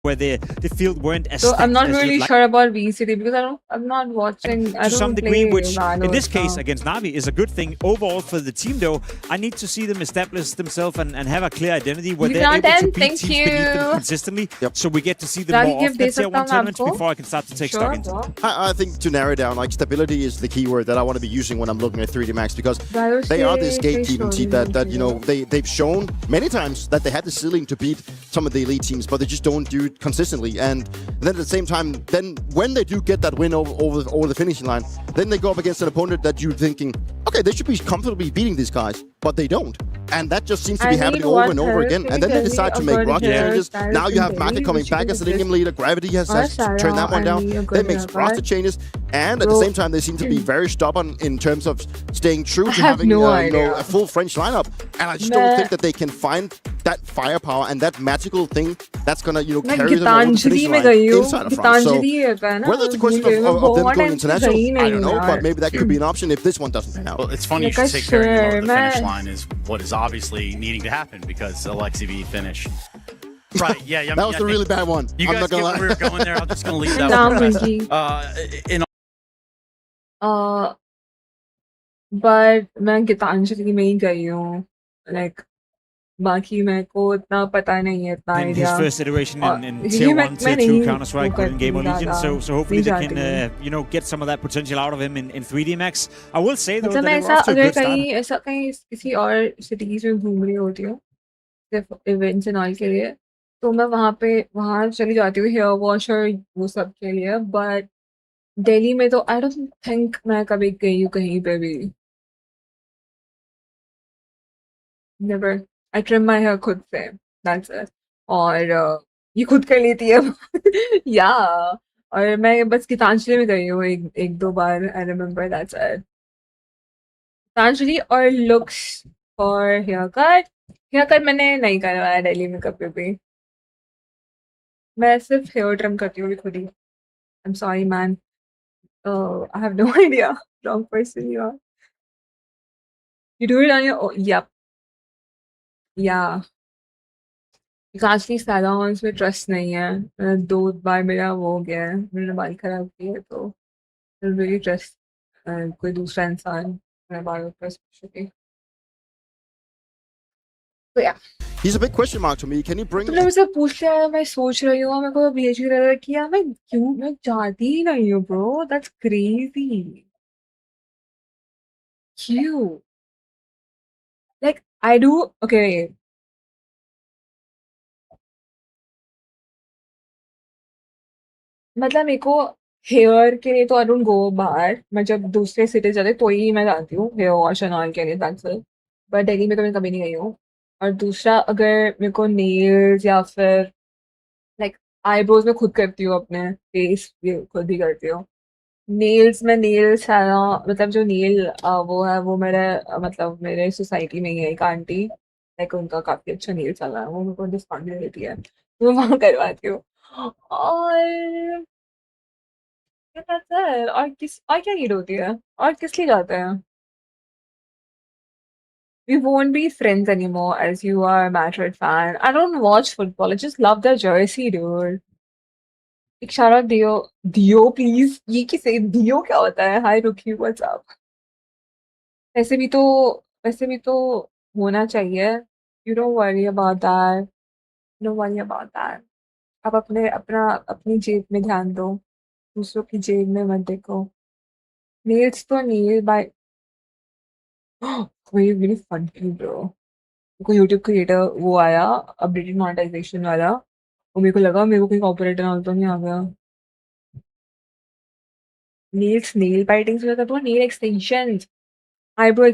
where the field weren't as So stacked I'm not as you'd really like. sure about VCT because I'm not watching. I To some don't degree, play which in Valor, this case so. against Navi is a good thing overall for the team. Though I need to see them establish themselves and have a clear identity where they're able to beat Thank teams beneath them you. consistently. So we get to see them Ragi more give often they at Tier सकता 1 हूँ tournaments आपको? before I can start to take stock into them. I think to narrow it down, like stability is the key word that I want to be using when I'm looking at 3D Max because Valor they are this से gatekeeping team that you know they've shown many times that they had the ceiling to beat some of the elite teams, but they just don't do it consistently. And then at the same time, then when they do get that win over the finishing line, then they go up against an opponent that you're thinking, okay, they should be comfortably beating these guys, but they don't. And that just seems to be happening over and over again. And then they decide to make roster changes. Now you have Market coming back as the game leader. Gravity has turned that one down. They make roster changes. And at the same time, they seem to be very stubborn in terms of staying true to having you know, a full French lineup. And I just don't think that they can find that firepower and that magical thing that's going to carry them over the finish line inside of France. So whether it's a question of them going international, I don't know. But maybe that could be an option if this one doesn't pan out. Well, it's funny you should say carrying them over the finish line is what is obviously needing to happen because Alexi V finished. Right, yeah. That was a really bad one. You I'm guys not get gonna where lie. we were going there. I'm just going to leave that one. But मैं गीतांजलि में ही गई हूँ. Like बाकी मेरे को इतना पता नहीं है इतना In his idea. first iteration in क्योंकि Tier मैं 1, Tier 2 नहीं Counter-Strike, वो couldn't game on करती Legion, ज़्यादा, so hopefully they नहीं can जाती. get some of that potential out of him in 3D Max. I will say though मतलब that मैं they were off to a good start. ऐसा कहीं किसी और cities में घूम रही होती हूँ सिर्फ events and all के लिए तो मैं वहाँ चली जाती हूँ hair wash और वो सब के लिए but दिल्ली में तो I don't think मैं कभी गई हूँ कहीं पे भी. Never. I trim my hair खुद से. That's it. और ये खुद कर लेती है. Yeah. और मैं बस गीतांजलि में गई हूँ एक दो बार. I remember that's it. Geetanjali और looks for haircut. Haircut मैंने नहीं करवाया दिल्ली में कभी भी. मैं सिर्फ hair trim करती हूँ खुद ही. I'm sorry man. I have no idea. Wrong person you are. You do it on your own. Yep. Yeah. Costly saloons में ट्रस्ट नहीं है. 2 बार मेरा वो हो गया है. मैंने बाल खराब किए तो रियली ट्रस्ट कोई दूसरा इंसान मेरे बालों पर स्पेशली. तो या He's a big question mark to me. Can you bring? तुमने मुझसे पूछ लिया मैं सोच रही हूँ मेरे को भेज ही रहा कि यार मैं जाती ही नहीं हूँ ब्रो. That's crazy. क्यों? Like I do okay. मतलब मेरे को हेयर के लिए तो आई डोंट गो बाहर. मैं जब दूसरे सिटी जाते तो ही मैं जाती हूँ हेयर वॉश एंड ऑल के लिए. That's it. बट दिल्ली में तो मैं कभी नहीं गई हूँ. और दूसरा अगर मेरे को नेल्स या फिर लाइक आईब्रोज में खुद करती हूँ अपने फेस भी खुद ही करती हूँ. नेल्स है ना मतलब जो नेल वो है वो मेरे मतलब मेरे सोसाइटी में ही है एक आंटी. लाइक उनका काफी अच्छा नेल चल रहा है. वो मेरे को डिस्काउंट दे देती है तो मैं वहाँ करवाती हूँ. और that's it. और क्या नीड होती है? और किस लिए जाते हैं? We won't be friends anymore as you are a Madrid fan. I don't watch football. I just love their jersey, dude. एक shout out दियो please. ये किसे दियो क्या होता है? Hi Ruki, what's up? वैसे भी तो होना चाहिए. You don't worry about that. Don't worry about that. आप अपनी जेब में ध्यान दो. दूसरों की जेब में मत देखो. Nails तो nail by really really funny bro. कोई YouTube क्रिएटर वो आया अपडेटेड मोनेटाइजेशन वाला. वो मेरे को लगा मेरे को कोई कॉपीराइट नाम तो नहीं आ गया. नेल बाइटिंग्स में तो नेल एक्सटेंशंस आईब्रो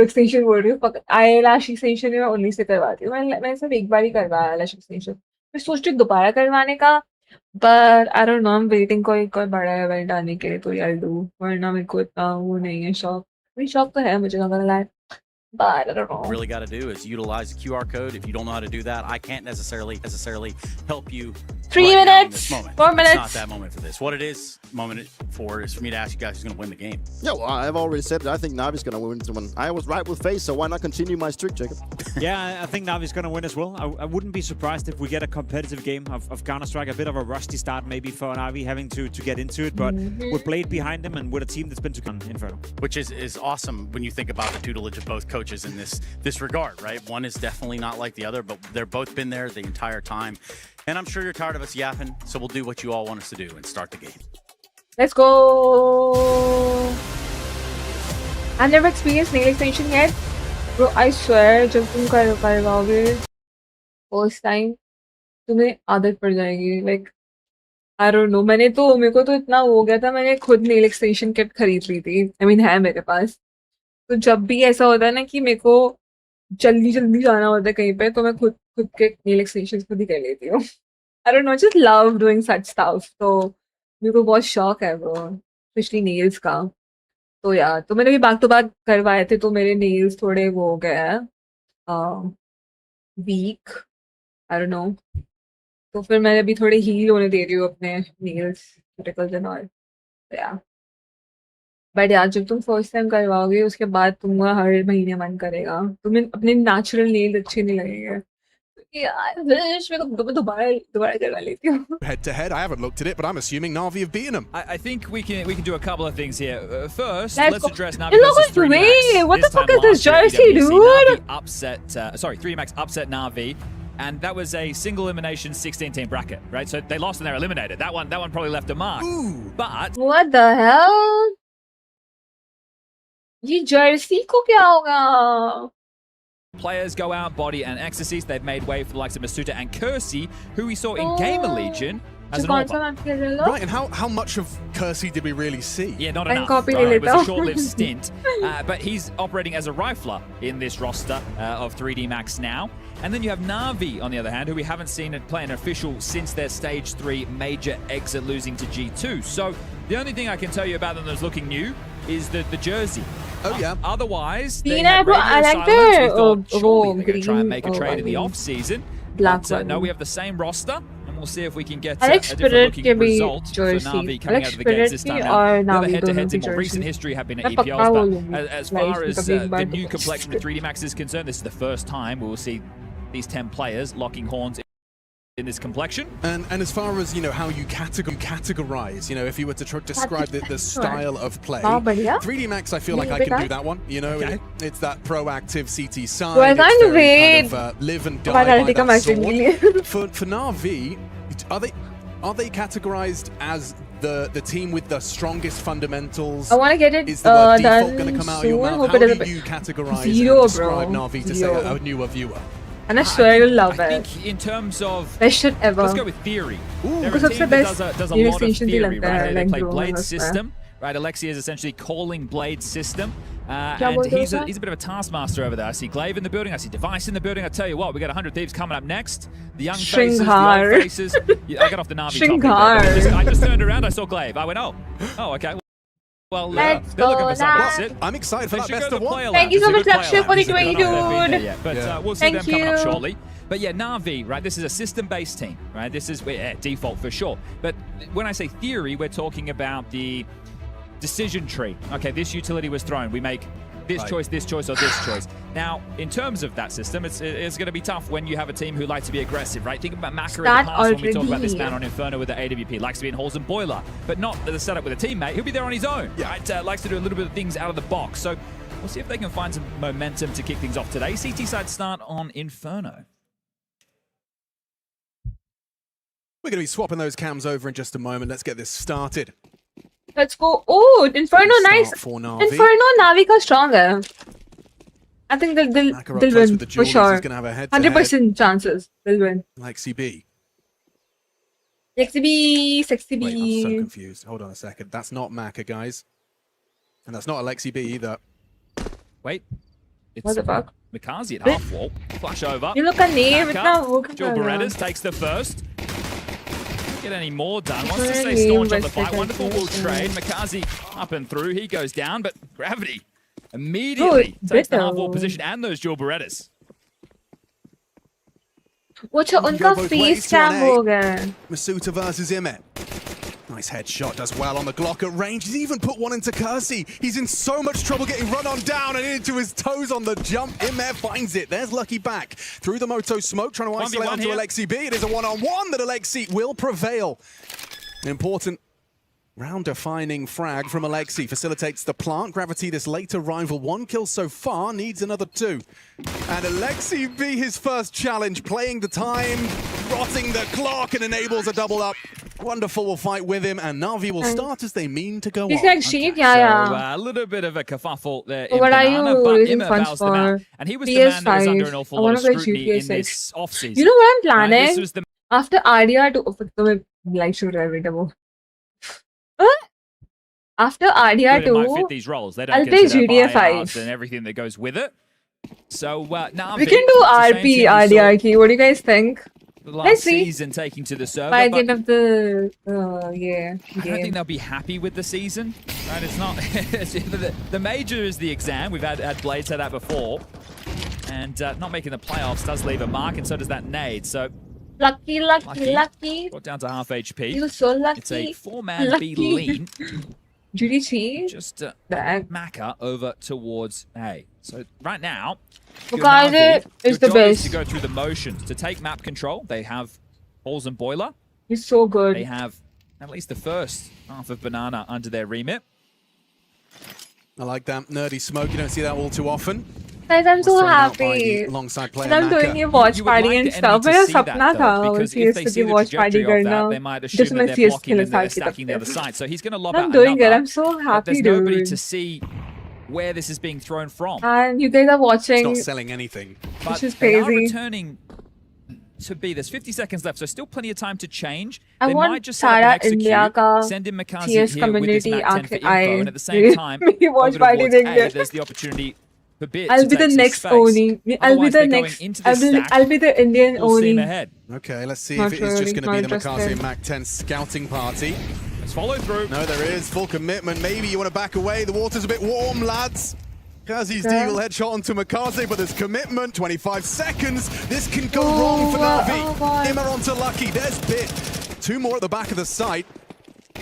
एक्सटेंशन बोल रही हूँ. आईलैश एक्सटेंशन में 19 से करवाती हूँ. मैंने सिर्फ एक बार ही करवाया आईलैश एक्सटेंशन. मैं सोच रही हूँ दोबारा करवाने का. But I don't no I am waiting कोई बड़ा इवेंट आने के लिए तो आई डू. वरना मेरे को इतना वो नहीं है शौक. मेरी शौक तो है मुझे लग रहा है. But I don't know. What you really got to do is utilize the QR code. If you don't know how to do that, I can't necessarily help you. 3 right now in this minutes, moment. 4 minutes. It's not that moment for this. What it is moment for is for me to ask you guys who's going to win the game. Yeah, well, I've already said that I think Navi's going to win this one. I was right with FaZe, so why not continue my streak, Jacob? Yeah, I think Navi's going to win as well. I wouldn't be surprised if we get a competitive game of Counter-Strike, a bit of a rusty start maybe for Navi having to get into it, but with Blade behind him and with a team that's been to Inferno. Which is awesome when you think about the tutelage of both coaches in this regard, right? One is definitely not like the other, but they're both been there the entire time. And I'm sure you're tired of us yapping, so we'll do what you all want us to do and start the game. Let's go. I've never experienced nail extension yet. Bro, I swear, जब तुम करवाओगे first time, तुम्हें आदत पड़ जाएगी. Like, I don't know. मेरे को तो इतना हो गया था, मैंने खुद nail extension kit खरीद ली थी. I mean, है मेरे पास. तो जब भी ऐसा होता है ना कि मेरे को जल्दी जाना होता है कहीं पे, तो मैं खुद के nail extensions खुद ही कर लेती हूँ. I don't know, I just love doing such stuff. तो मेरे को बहुत शौक है bro, especially nails का. तो यार, तो मैंने भी back to back करवाए थे, तो मेरे nails थोड़े वो हो गए हैं weak. I don't know. तो फिर मैं अभी थोड़े heal होने दे रही हूँ अपने nails, cuticles and all. तो यार. बट यार जब तुम फर्स्ट टाइम करवाओगे उसके बाद तुम्हारा हर महीने मन करेगा, तुम्हें अपने नेचुरल नेल अच्छे नहीं लगेंगे. यार विश मैं दोबारा करवा लेती हूँ. Head to head, I haven't looked at it, but I'm assuming Na'Vi have beaten them. I think we can do a couple of things here. First, Let's let's go. address Na'Vi You're not versus going to 3DMax. win. What the This fuck time is this last year, jersey, EWC, dude? Na'Vi upset, 3DMax upset Na'Vi. And that was a single elimination 16-team bracket, right? So they lost and they're eliminated. That one probably left a mark. Ooh. But What the hell? ये Jersey को क्या होगा? players go out, Body and Ecstasies. They've made way for the likes of Masuta and Kersey, who we saw in Gamer Legion as an AWP. Right, and how much of Kersey did we really see? Yeah, not enough. Right? It was a short-lived stint. But he's operating as a rifler in this roster of 3DMax now. And then you have Na'Vi, on the other hand, who we haven't seen it play an official since their Stage 3 major exit, losing to G2. So the only thing I can tell you about them that's looking new is the jersey. Oh, yeah. Otherwise, they Yeah, had bro, radio I like silence. We the thought surely they're going to green, try and make a trade in the green. off-season. Black But one. no, we have the same roster. And we'll see if we can get I a like different Spirit looking के भी result for jersey. Na'Vi I coming like out of the gates this Spirit time. की और Now, the Na'Vi head-to-heads दोनों in की more recent jersey. history have been at मैं पक्का EPLs, बोलूंगी. but as Like, far as कभी एक the bar new तो- complexion of 3DMax is concerned, this is the first time we will see these 10 players locking horns in this complexion. And as far as, you know, how you categorize, you know, if you were to describe the style of play, 3DMax, I feel like I can do that one. You know, it's that proactive CT side. Well, I can't it's very wait. kind of, live and Why die not by take a that match sword. with For Na'Vi, are they categorized as the team with the strongest fundamentals? I want to get it Is the word default done going to come out of soon. your mouth? Hope How it doesn't do you categorize Zero, and describe bro. Na'Vi to Zero. say a newer viewer? And I swear you'll love I it. think in terms of... Best shit ever. Let's go with Theory. They're Because a it's team the that best does a lot of station theory, लगता right? है, They like play drone Blade and stuff. system, right? Alexia is essentially calling Blade system. क्या And बोलते हो he's a sir? bit of a taskmaster over there. I see Glaive in the building. I see Device in the building. I tell you what, we got 100 Thieves coming up next. The young faces, the Shringhar. old faces. Yeah, I got off the Na'Vi topic Shringhar. there. I just turned around. I saw Glaive. I went, oh, okay. Well, Let's they're looking go for someone to now. sit. I'm excited for They that should best go of to one. player Thank you lab. so It's a much, good player Lakshya, lab. for the They've not been there 22. yet, but we'll see Thank them coming up you. shortly. But yeah, Na'Vi, right? This is a system-based team, right? This is default for sure. But when I say theory, we're talking about the decision tree. Okay, this utility was thrown. We make this choice, or this choice. Now, in terms of that system, it's going to be tough when you have a team who like to be aggressive, right? Think about Maka in the Start past when we talk about already. this ban on Inferno with the AWP. Likes to be in holes and boiler, but not the setup with a teammate. He'll be there on his own, right? Likes to do a little bit of things out of the box. So we'll see if they can find some momentum to kick things off today. CT side start on Inferno. We're going to be swapping those cams over in just a moment. Let's get this started. Let's go. Oh, Inferno nice. For Na'Vi. Inferno Na'Vi का strong है. I think they'll Maka up win close with the for jewelers. sure. He's going to have a head-to-head. 100% chances they'll win. Lexi B. Sexy B, sexy Wait, I'm so B. confused. Hold on a second. That's not Maka, guys. And that's not Alexi B either. Wait. It's What the fuck? Mikazi at half wall. Flash over. You look at name. Back इतना up. वो कर Joel रहा है. Berettas takes the first. Get any more done. Wants to Very stay staunch on the best fight. Wonderful wall execution. trade. Mikazi up and through. He goes down, but Gravity immediately takes the half-wall position and those dual Berettas. अच्छा उनका face cam हो गया. Masuta versus Imet. Nice headshot, does well on the Glock at range. He's even put one into Kersey. He's in so much trouble getting run on down and into his toes on the jump. Imet finds it. There's Lucky back through the Moto smoke, trying to isolate onto Alexi B. It is a one-on-one that Alexi will prevail. An important round-defining frag from Alexi facilitates the plant. Gravity, this later rival, 1 kill so far, needs another 2. And Alexi B, his first challenge, playing the time, rotting the clock, and enables a double up. Wonderful will fight with him, and Na'Vi will start as they mean to go on. A little bit of a kerfuffle there in What are Banana, you but using Ima funds bows them out. for? And he was the man that was under an PS5. awful I lot want of to play scrutiny GTA in 6. this off-season. You know what I'm planning? This was the After RDR2, तो मैं live shoot रहा है वो. After good it might fit RDR2, these roles. They don't I'll play consider GTA buyouts 5. and everything that goes with it. So Na'Vi, We can do it's a shame RP, to see RDR key. What do you guys think? the Let's last see. season taking to the server, By but the end of the I don't think game. they'll be happy with the season. Right? It's not. The major is the exam. We've had Blade say that before, and not making the playoffs does leave a mark, and so does that nade. So Lucky. got down to half HP. You're so lucky. It's a 4-man B lean. GDC. Just Maka over towards A. So right now, Bukade is the your job is best. to go through the motions to take map control. They have Balls and Boiler. He's so good. They have at least the first half of Banana under their remit. I like that nerdy smoke. You don't see that all too often. Guys, I'm so Thrown out by happy. the alongside player And I'm Maka. doing a watch You would party like and the stuff. enemy to मेरा see that, सपना though, था because if they CS2 see की the watch party trajectory of करना. that, they might assume जिसमें that they're CS blocking and खेलने they're की stacking the other तरफ से. side. So he's going to lob I'm out doing it. another, I'm so but happy, there's nobody dude. to see where this is being thrown from. And you guys are It's watching, not selling anything. But which is they are crazy. returning to B. There's 50 seconds left, so still plenty of time to change. I They want might just set up Sara and execute, India का send in Makazi CS here with this community Mac 10 for आके info, आए. and at the same time, मेरी watch over party towards A, देंगे. there's the opportunity for Bit I'll to be take the some next space. owning. I'll be Otherwise, the they're going next. into this stack. I'll be the Indian Full steam owning. ahead. Okay, let's see Not if it is just really, going to be the not Makazi interested. Mac 10 scouting party. Let's follow through. No, there is full commitment. Maybe you want to back away. The water's a bit warm, lads. Kazi's Yeah. deagle headshot onto Makaze, but there's commitment. 25 seconds. This can go wrong for Na'Vi. God. Immer onto Lucky. There's Bit. 2 more at the back of the site.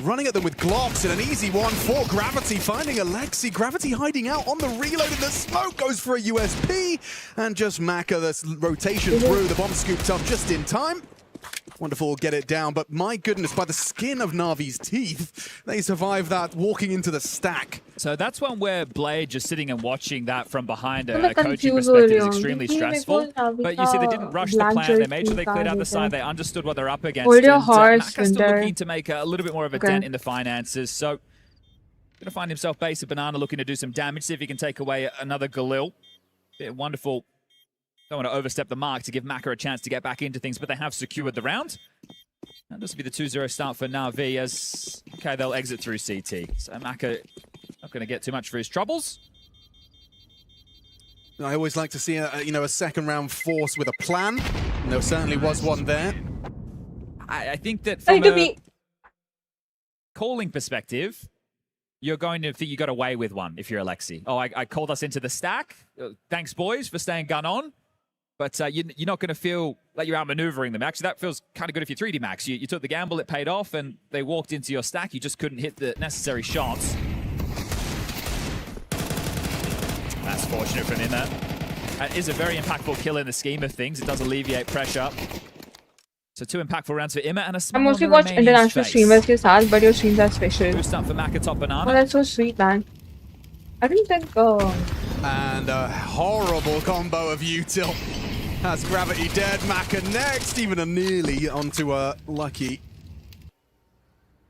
Running at them with Glocks and an easy one for Gravity. Finding Alexi. Gravity hiding out on the reload, and the smoke goes for a USP. And just Maka, this rotation through. The bomb scooped up just in time. Wonderful will get it down, but my goodness, by the skin of Na'Vi's teeth, they survive that walking into the stack. So that's one where Blade just sitting and watching that from behind I'm a coaching confused perspective is already. extremely He stressful. मेरे को But you see, they didn't rush the blank plan. They jersey made sure they cleared out the का side. है. They understood what they're up against. Hold your and, horse, Maka's still Winter. looking to make a little bit more of a Okay. dent in the finances. So going to find himself base of Banana, looking to do some damage. See if he can take away another Galil. Bit wonderful. Don't want to overstep the mark to give Maka a chance to get back into things, but they have secured the round. And this will be the 2-0 start for Na'Vi as, okay, they'll exit through CT. So Maka not going to get too much for his troubles. I always like to see a second round force with a plan. And there certainly was one there. I think that from a calling perspective, you're going to think you got away with one if you're Alexi. Oh, I called us into the stack. Thanks, boys, for staying gun on. But you're not going to feel like you're outmaneuvering them. Actually, that feels kind of good if you're 3D Max. You took the gamble, it paid off, and they walked into your stack. You just couldn't hit the necessary shots. That's fortunate for Nima. That is a very impactful kill in the scheme of things. It does alleviate pressure. So 2 impactful rounds for Ima and a I small mostly on the watch remaining international space. streamers के साथ, but your streams are special. Boost up for Maka top banana. Oh, that's so sweet, man. I didn't think. And a horrible combo of util. Has Gravity dead, Maka next, even a nearly onto a Lucky.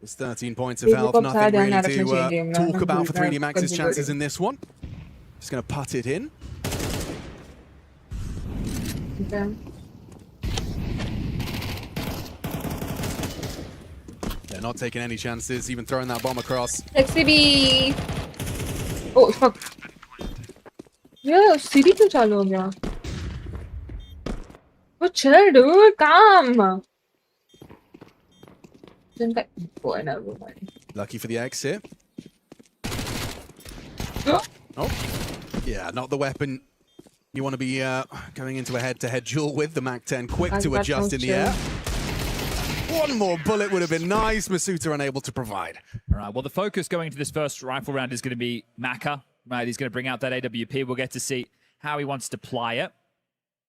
It's 13 points of health, nothing really to talk about for 3D Max's chances in this one. Just going to putt it in. Okay. They're not taking any chances, even throwing that bomb across. XCB. Oh fuck. Yeah, CD क्यों चालू हो गया? Oh chill, dude. Calm. Lucky for the exit. Oh, Yeah, not the weapon you want to be going into a head-to-head duel with. The MAC-10 quick to adjust in the air. One more bullet would have been nice. masuta unable to provide. All right, well, the focus going into this first rifle round is going to be Maka. Right, he's going to bring out that AWP. We'll get to see how he wants to ply it.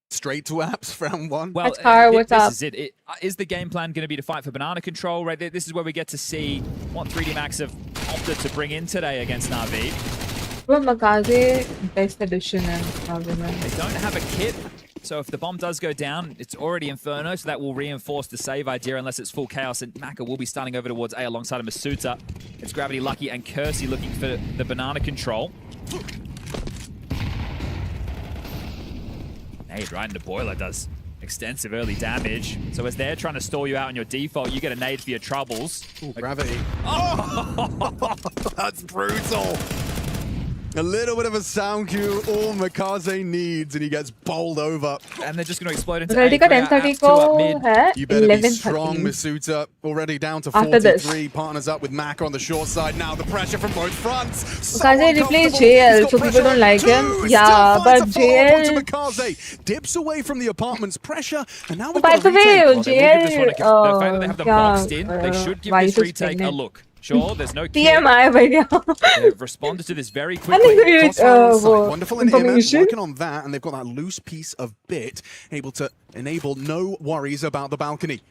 Straight to apps for round one. Well, what's this up? is it. Is the game plan going to be to fight for banana control? Right, this is where we get to see what 3D Max have opted to bring in today against Na'Vi. Well, Makaze, best edition and They don't have a kit, so if the bomb does go down, it's already Inferno, so that will reinforce the save idea unless it's full chaos, and Maka will be starting over towards A alongside of masuta. It's Gravity, Lucky, and Kersey looking for the banana control. Nade right into Boiler does extensive early damage. So as they're trying to stall you out on your default, you get a nade for your troubles. Ooh, Gravity. Oh! That's brutal. A little bit of a sound cue, all Makaze needs, and he gets bowled over. And they're just going to explode into Ready ka 10:30 ko hai, You better be 11:30. strong, masuta. Already down to After 43. Partners up with Maka on the short side. Now the pressure from both fronts. Makaze replays JL, so people don't like him. Yeah, but JL... Makaze dips away from the apartment's pressure, and now we've By got the a way, retake. JL... The fact that they have them boxed in, they should give this retake a look. Sure, there's no kit. TMI bhaiya. They've responded to this very I quickly. think it's Wonderful in information. working on that, and they've got that loose piece of bit, able to enable no worries about the balcony.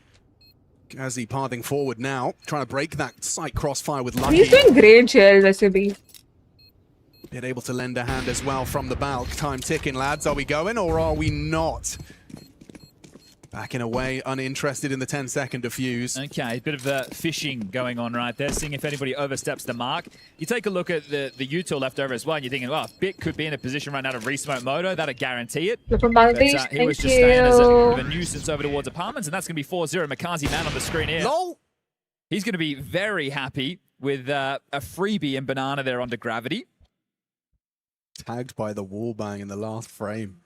Kazi pathing forward now, trying to break that sight crossfire with Lucky. He's doing great, JL, SAB. Been able to lend a hand as well from the balk. Time ticking, lads. Are we going or are we not? Backing away, uninterested in the 10-second defuse. Okay, a bit of fishing going on right there, seeing if anybody oversteps the mark. You take a look at the util left over as well, and you're thinking, well, Bit could be in a position right now to re-smoke Moto. That'd guarantee it. But, he was just staying as a bit of a nuisance over towards apartments, and that's going to be 4-0. Makazi man on the screen here. LOL! He's going to be very happy with a freebie in Banana there onto Gravity. Tagged by the wall bang in the last frame.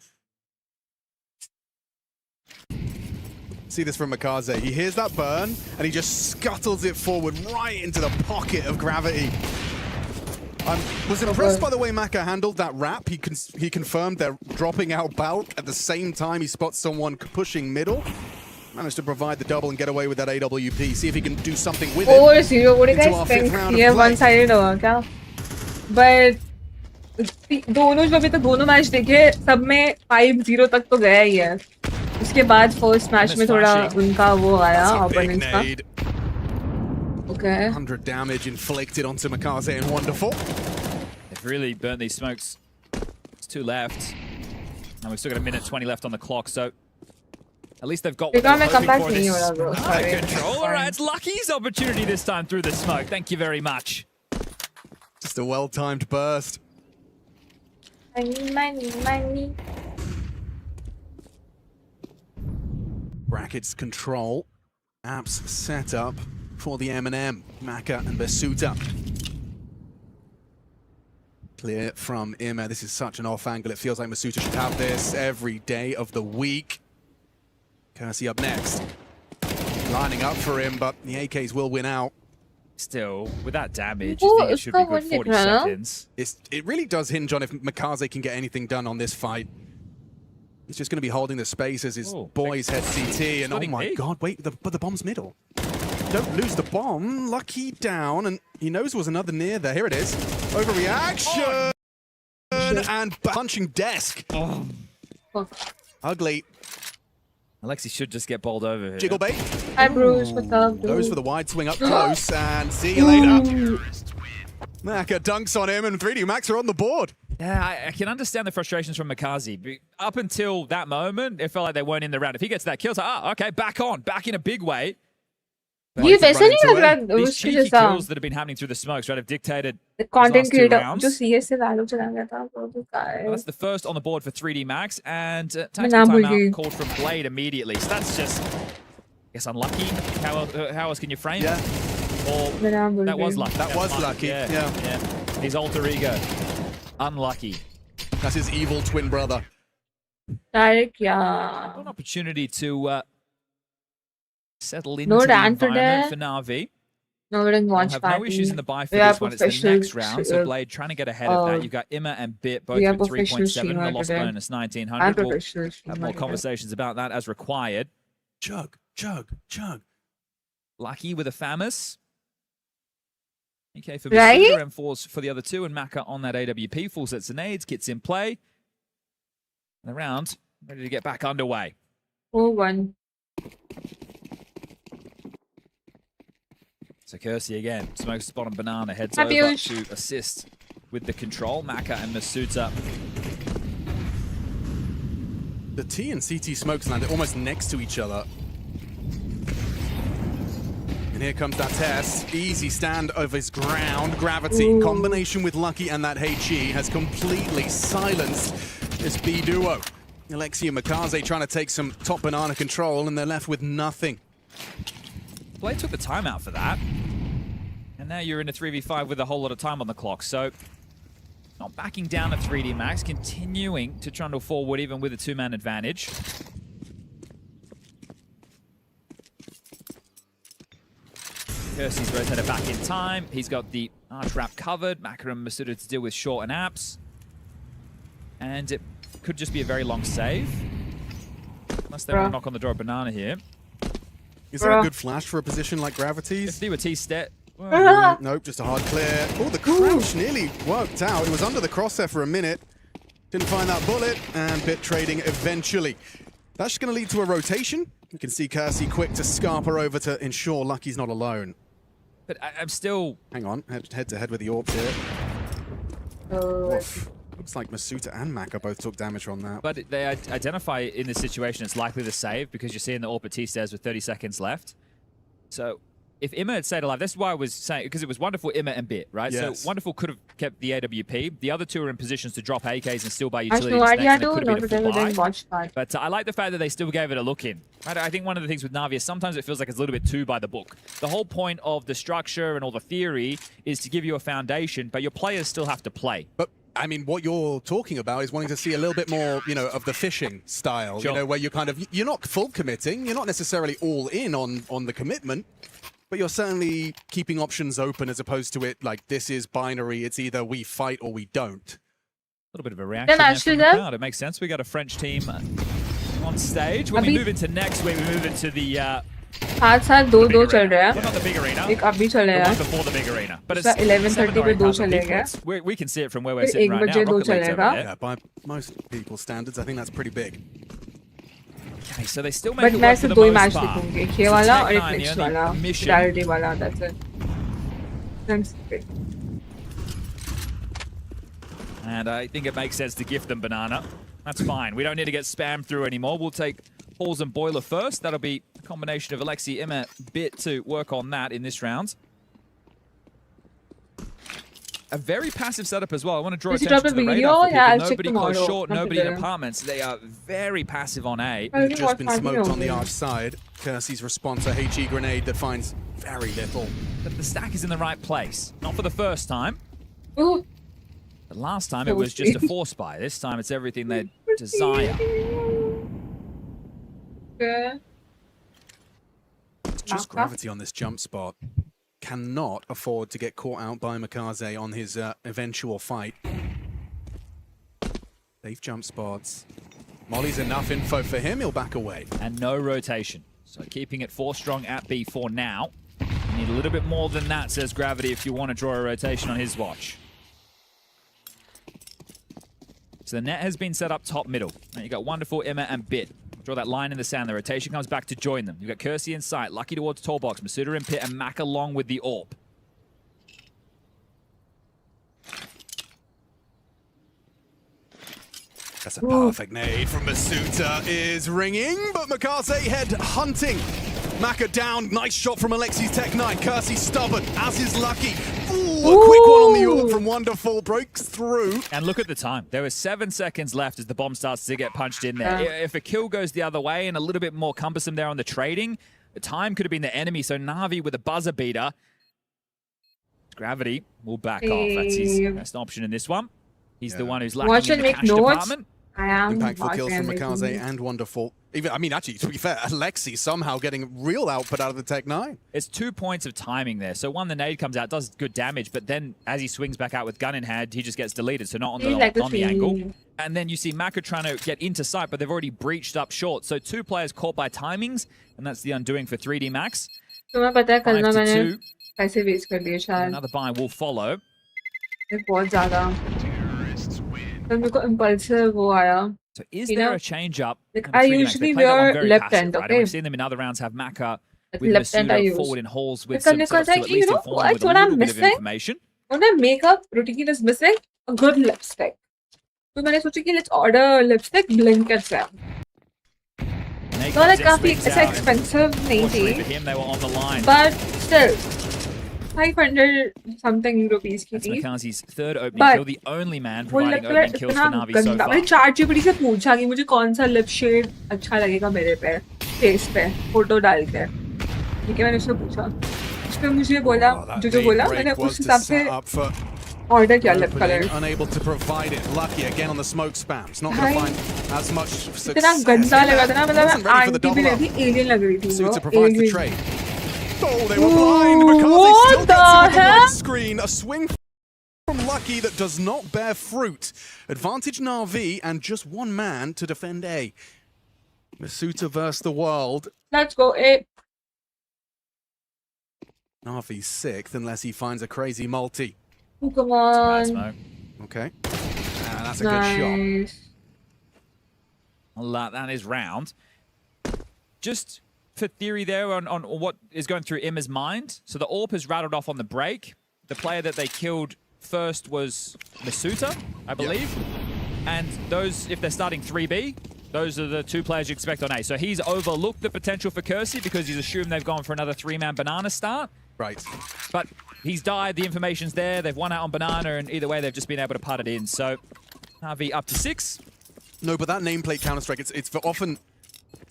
See this from Makaze. He hears that burn, and he just scuttles it forward right into the pocket of Gravity. I was impressed by the way Maka handled that wrap. He confirmed they're dropping out bulk. At the same time, he spots someone pushing middle. Managed to provide the double and get away with that AWP. See if he can do something with it. 4-0, what do you guys think? ये one-sided होगा क्या? But दोनों जो अभी तक दोनों match देखे, सब में 5-0 तक तो गया ही है. उसके बाद फर्स्ट मैच में थोड़ा उनका वो आया opponents का. Okay. 100 damage inflicted onto Makaze and wonderful. They've really burnt these smokes. It's 2 left. And we've still got 1:20 left on the clock, so at least they've got what they're hoping for this. Control. All right, it's Lucky's opportunity this time through the smoke. Thank you very much. Just a well-timed burst. Money. Brackets control. Apps set up for the M&M. Maka and masuta. Clear from Ima. This is such an off angle. It feels like masuta should have this every day of the week. Kersey up next. Lining up for him, but the AKs will win out. Still, with that damage, you think it should be good 40 seconds. It really does hinge on if Makaze can get anything done on this fight. He's just going to be holding the space as his boys head CT, and oh my god, wait, but the bomb's middle. Don't lose the bomb. Lucky down, and he knows there was another near there. Here it is. Overreaction! And punching desk. Ugly. Alexi should just get bowled over here. Jiggle bait. Hi Bruce, what's up? Goes for the wide swing up close, and see you later. Maka dunks on him, and 3D Max are on the board. Yeah, I can understand the frustrations from Makaze. Up until that moment, it felt like they weren't in the round. If he gets that kill, it's like, okay, back in a big way. ये वैसे नहीं लग रहा These उसके cheeky जैसा. kills that have been happening through the smokes, right, have dictated The content last 2 creator rounds. जो CS से value चला गया था वो तो Well, that's the first on the board for 3D Max, and tactical नाम भूल timeout गई. called from Blade immediately. So that's just, I guess, unlucky. How else can you frame it? Or नाम भूल that was गई. lucky. That was lucky, yeah. His alter ego. Unlucky. That's his evil twin brother. Direct, yeah. An opportunity to settle into No the Dan for environment that. for Na'Vi. No, we didn't watch have party. no issues in the buy for We are this one. It's the professional next round, so Blade trying to get ahead of that. You've got Imma and Bit, both we are with professional 3.7 and the loss streamer bonus today. 1900. I'm We'll professional have streamer more today. conversations about that as required. Chug, chug, chug. Lucky with a Famus. EK for Right? Masuda, M4s for the other two, and Maka on that AWP. Full sets of nades, kits in play. And the round ready to get back underway. 4-1. So Kersey again, smokes spot on Banana, heads Happy over Ush. to assist with the control. Maka and Masuda. The T and CT smokes landed almost next to each other. And here comes that test. Easy stand over his ground. Gravity in combination with Lucky and that HE has completely silenced this B duo. Alexi and Makaze trying to take some top Banana control, and they're left with nothing. Blade took the timeout for that. And now you're in a 3v5 with a whole lot of time on the clock. So not backing down at 3D Max, continuing to trundle forward even with a two-man advantage. Kersey's rotated back in time. He's got the arch wrap covered. Maka and Masuda to deal with short and apps. And it could just be a very long save. Unless they want to knock on the door of Banana here. Is that a good flash for a position like Gravity's? If they were T-step. Nope, just a hard clear. Oh, the crouch nearly worked out. It was under the crosshair for a minute. Didn't find that bullet, and bit trading eventually. That's just going to lead to a rotation. You can see Kersey quick to scarper over to ensure Lucky's not alone. But I'm still... Hang on, head to head with the orbs here. Oof. Looks like Masuda and Maka both took damage on that. But they identify in this situation it's likely to save because you're seeing the AWP T-stairs with 30 seconds left. So if Imma had stayed alive, this is why I was saying, because it was Wonderful, Imma, and Bit, right? Yes. So Wonderful could have kept the AWP. The other two are in positions to drop AKs and still buy I utility have no idea and it could have been a full buy. didn't watch that. But I like the fact that they still gave it a look in. Right? I think one of the things with Na'Vi is sometimes it feels like it's a little bit too by the book. The whole point of the structure and all the theory is to give you a foundation, but your players still have to play. But I mean, what you're talking about is wanting to see a little bit more, you know, of the fishing style, Sure. you know, where you're kind of, you're not full committing, you're not necessarily all in on the commitment, but you're certainly keeping options open as opposed to it like this is binary, it's either we fight or we don't. A little bit of a reaction there from the crowd. It makes sense. We got a French team on stage. When we move into next week, we move into the साथ-साथ दो चल रहा well, not the big arena. है एक अभी चल The रहा one है before the big arena. But it's 11:30 पे दो 7,000 चलेगा people. We can see it from where we're फिर sitting 1 right now. बजे दो Rocket League's over चलेगा there. Yeah, by most people's standards, I think that's pretty big. Okay, so they still make but it मैं work for सिर्फ the दो ही most match part. देखूंगी ये So वाला Tech और एक 9, the नेक्स्ट only वाला mission- डायरेक्टली वाला that's it And I think it makes sense to gift them Banana. That's fine. We don't need to get spammed through anymore. We'll take Halls and Boiler first. That'll be a combination of Alexi, Imma, Bit to work on that in this round. A very passive setup as well. I want to draw Did you attention drop to a the video? radar for Yeah, people. I'll check Nobody close tomorrow. short, Not nobody in today. apartments. They are very passive on A. I Just watched been party smoked on the only. arch side. Kersey's response, a HE grenade that finds very little. But the stack is in the right place. Not for the first time. Ooh. But last time it was just a force buy. This time it's everything they desire. Okay. It's just Gravity on this jump spot. Cannot afford to get caught out by Makaze on his eventual fight. Safe jump spots. Molly's enough info for him, he'll back away. And no rotation. So keeping it 4 strong at B for now. You need a little bit more than that, says Gravity, if you want to draw a rotation on his watch. So the net has been set up top middle. Now you got Wonderful, Imma, and Bit. Draw that line in the sand. The rotation comes back to join them. You've got Kersey in sight, Lucky towards tall box, Masuda in pit, and Mac along with the AWP. That's a perfect nade from Masuda is ringing, but Makaze head hunting. Maka down, nice shot from Alexi's Tech 9. Kersey stubborn, as is Lucky. Ooh, a quick one on the AWP from Wonderful, breaks through. And look at the time. There was 7 seconds left as the bomb starts to get punched in there. If a kill goes the other way and a little bit more cumbersome there on the trading, the time could have been the enemy. So Na'Vi with a buzzer beater. Gravity will back off. That's his best option in this one. He's the one who's lacking Watch in and the make cash notes. department. I am Impactful kills from watching Makaze everything. and Wonderful. Even, I mean, actually, to be fair, Alexi somehow getting real output out of the Tech 9. It's 2 points of timing there. So one, the nade comes out, does good damage, but then as he swings back out with gun in hand, he just gets deleted, so not on the angle. And then you see Maka trying to get into sight, but they've already breached up short. So 2 players caught by timings, and that's the undoing for 3D Max. तुम्हें पता है कल 5 ना to मैंने 2. पैसे waste कर लिए शायद Another buy will follow. बहुत ज़्यादा तो मेरे को impulsive वो आया. So is You there know, a change up? like I usually wear left hand, right? And okay? we've seen them in other rounds have Maka with Left hand I Masuda use. forward in halls with Because some I, to at you least know, inform them with what a I'm little bit of missing? information. When my makeup routine is missing, a good lipstick. So मैंने सोचा कि let's order lipstick Blinkit से. तो like काफी ऐसा expensive नहीं Fortunately for थी, him, they were on the line. but still 500 something rupees की That's थी. Makazi's third opening But kill, the only man वो providing लगता है opening kills for इतना Na'Vi so गंदा. far. मैंने ChatGPT से पूछा कि मुझे कौन सा लिप शेड अच्छा लगेगा मेरे पे, फेस पे, फोटो डाल के. ठीक है, मैंने उससे पूछा. उसने मुझे बोला, जो बोला, मैंने उस हिसाब से order किया lip color. Unable to provide it. Lucky again on the smoke spams. Not going to find as much success. इतना गंदा लगा था ना, मतलब Wasn't ready for the aunty भी double लगी, up. alien लग रही थी वो. Suta provides the Alien. trade. Oh, they were blind. Makaze what still the gets it with the hell? white screen. A swing from Lucky that does not bear fruit. Advantage Na'Vi and just one man to defend A. Masuta versus the world. Let's go A. Na'Vi's sixth unless he finds a crazy multi. Oh, come on. Okay. That's a good shot. Well, that is round. Just for theory there on what is going through Emma's mind. So the AWP has rattled off on the break. The player that they killed first was Masuta, I believe. And those, if they're starting 3B, those are the 2 players you expect on A. So he's overlooked the potential for Kersey because he's assumed they've gone for another 3-man banana start. Right. But he's died, the information's there, they've won out on banana, and either way they've just been able to putt it in. So Na'Vi up to 6. No, but that nameplate Counter-Strike, it's often...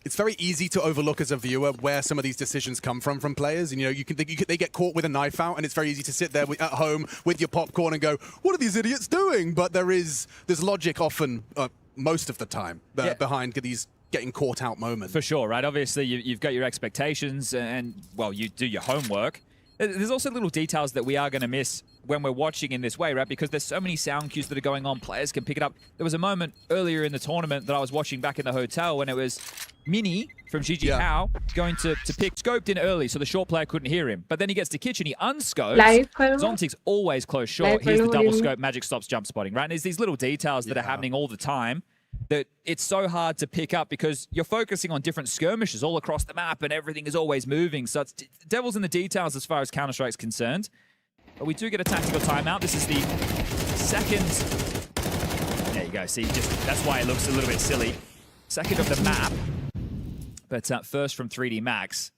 It's very easy to overlook as a viewer where some of these decisions come from players. And, you know, they get caught with a knife out, and it's very easy to sit there at home with your popcorn and go, "What are these idiots doing?" But there's logic often, most of the time, behind these getting caught out moments. For sure, right? Obviously, you've got your expectations, and well, you do your homework. There's also little details that we are going to miss when we're watching in this way, right? Because there's so many sound cues that are going on. Players can pick it up. There was a moment earlier in the tournament that I was watching back in the hotel when it was Mini from GG How going to pick, scoped in early, so the short player couldn't hear him. But then he gets to kitchen, he unscopes. Zontic's always close short. Here's the double scope, magic stops jump spotting, right? And there's these little details that are happening all the time that it's so hard to pick up because you're focusing on different skirmishes all across the map and everything is always moving. So it's devil's in the details as far as Counter-Strike's concerned. But we do get a tactical timeout. This is the second... There you go. See, that's why it looks a little bit silly. Second of the map. But first from 3D Max.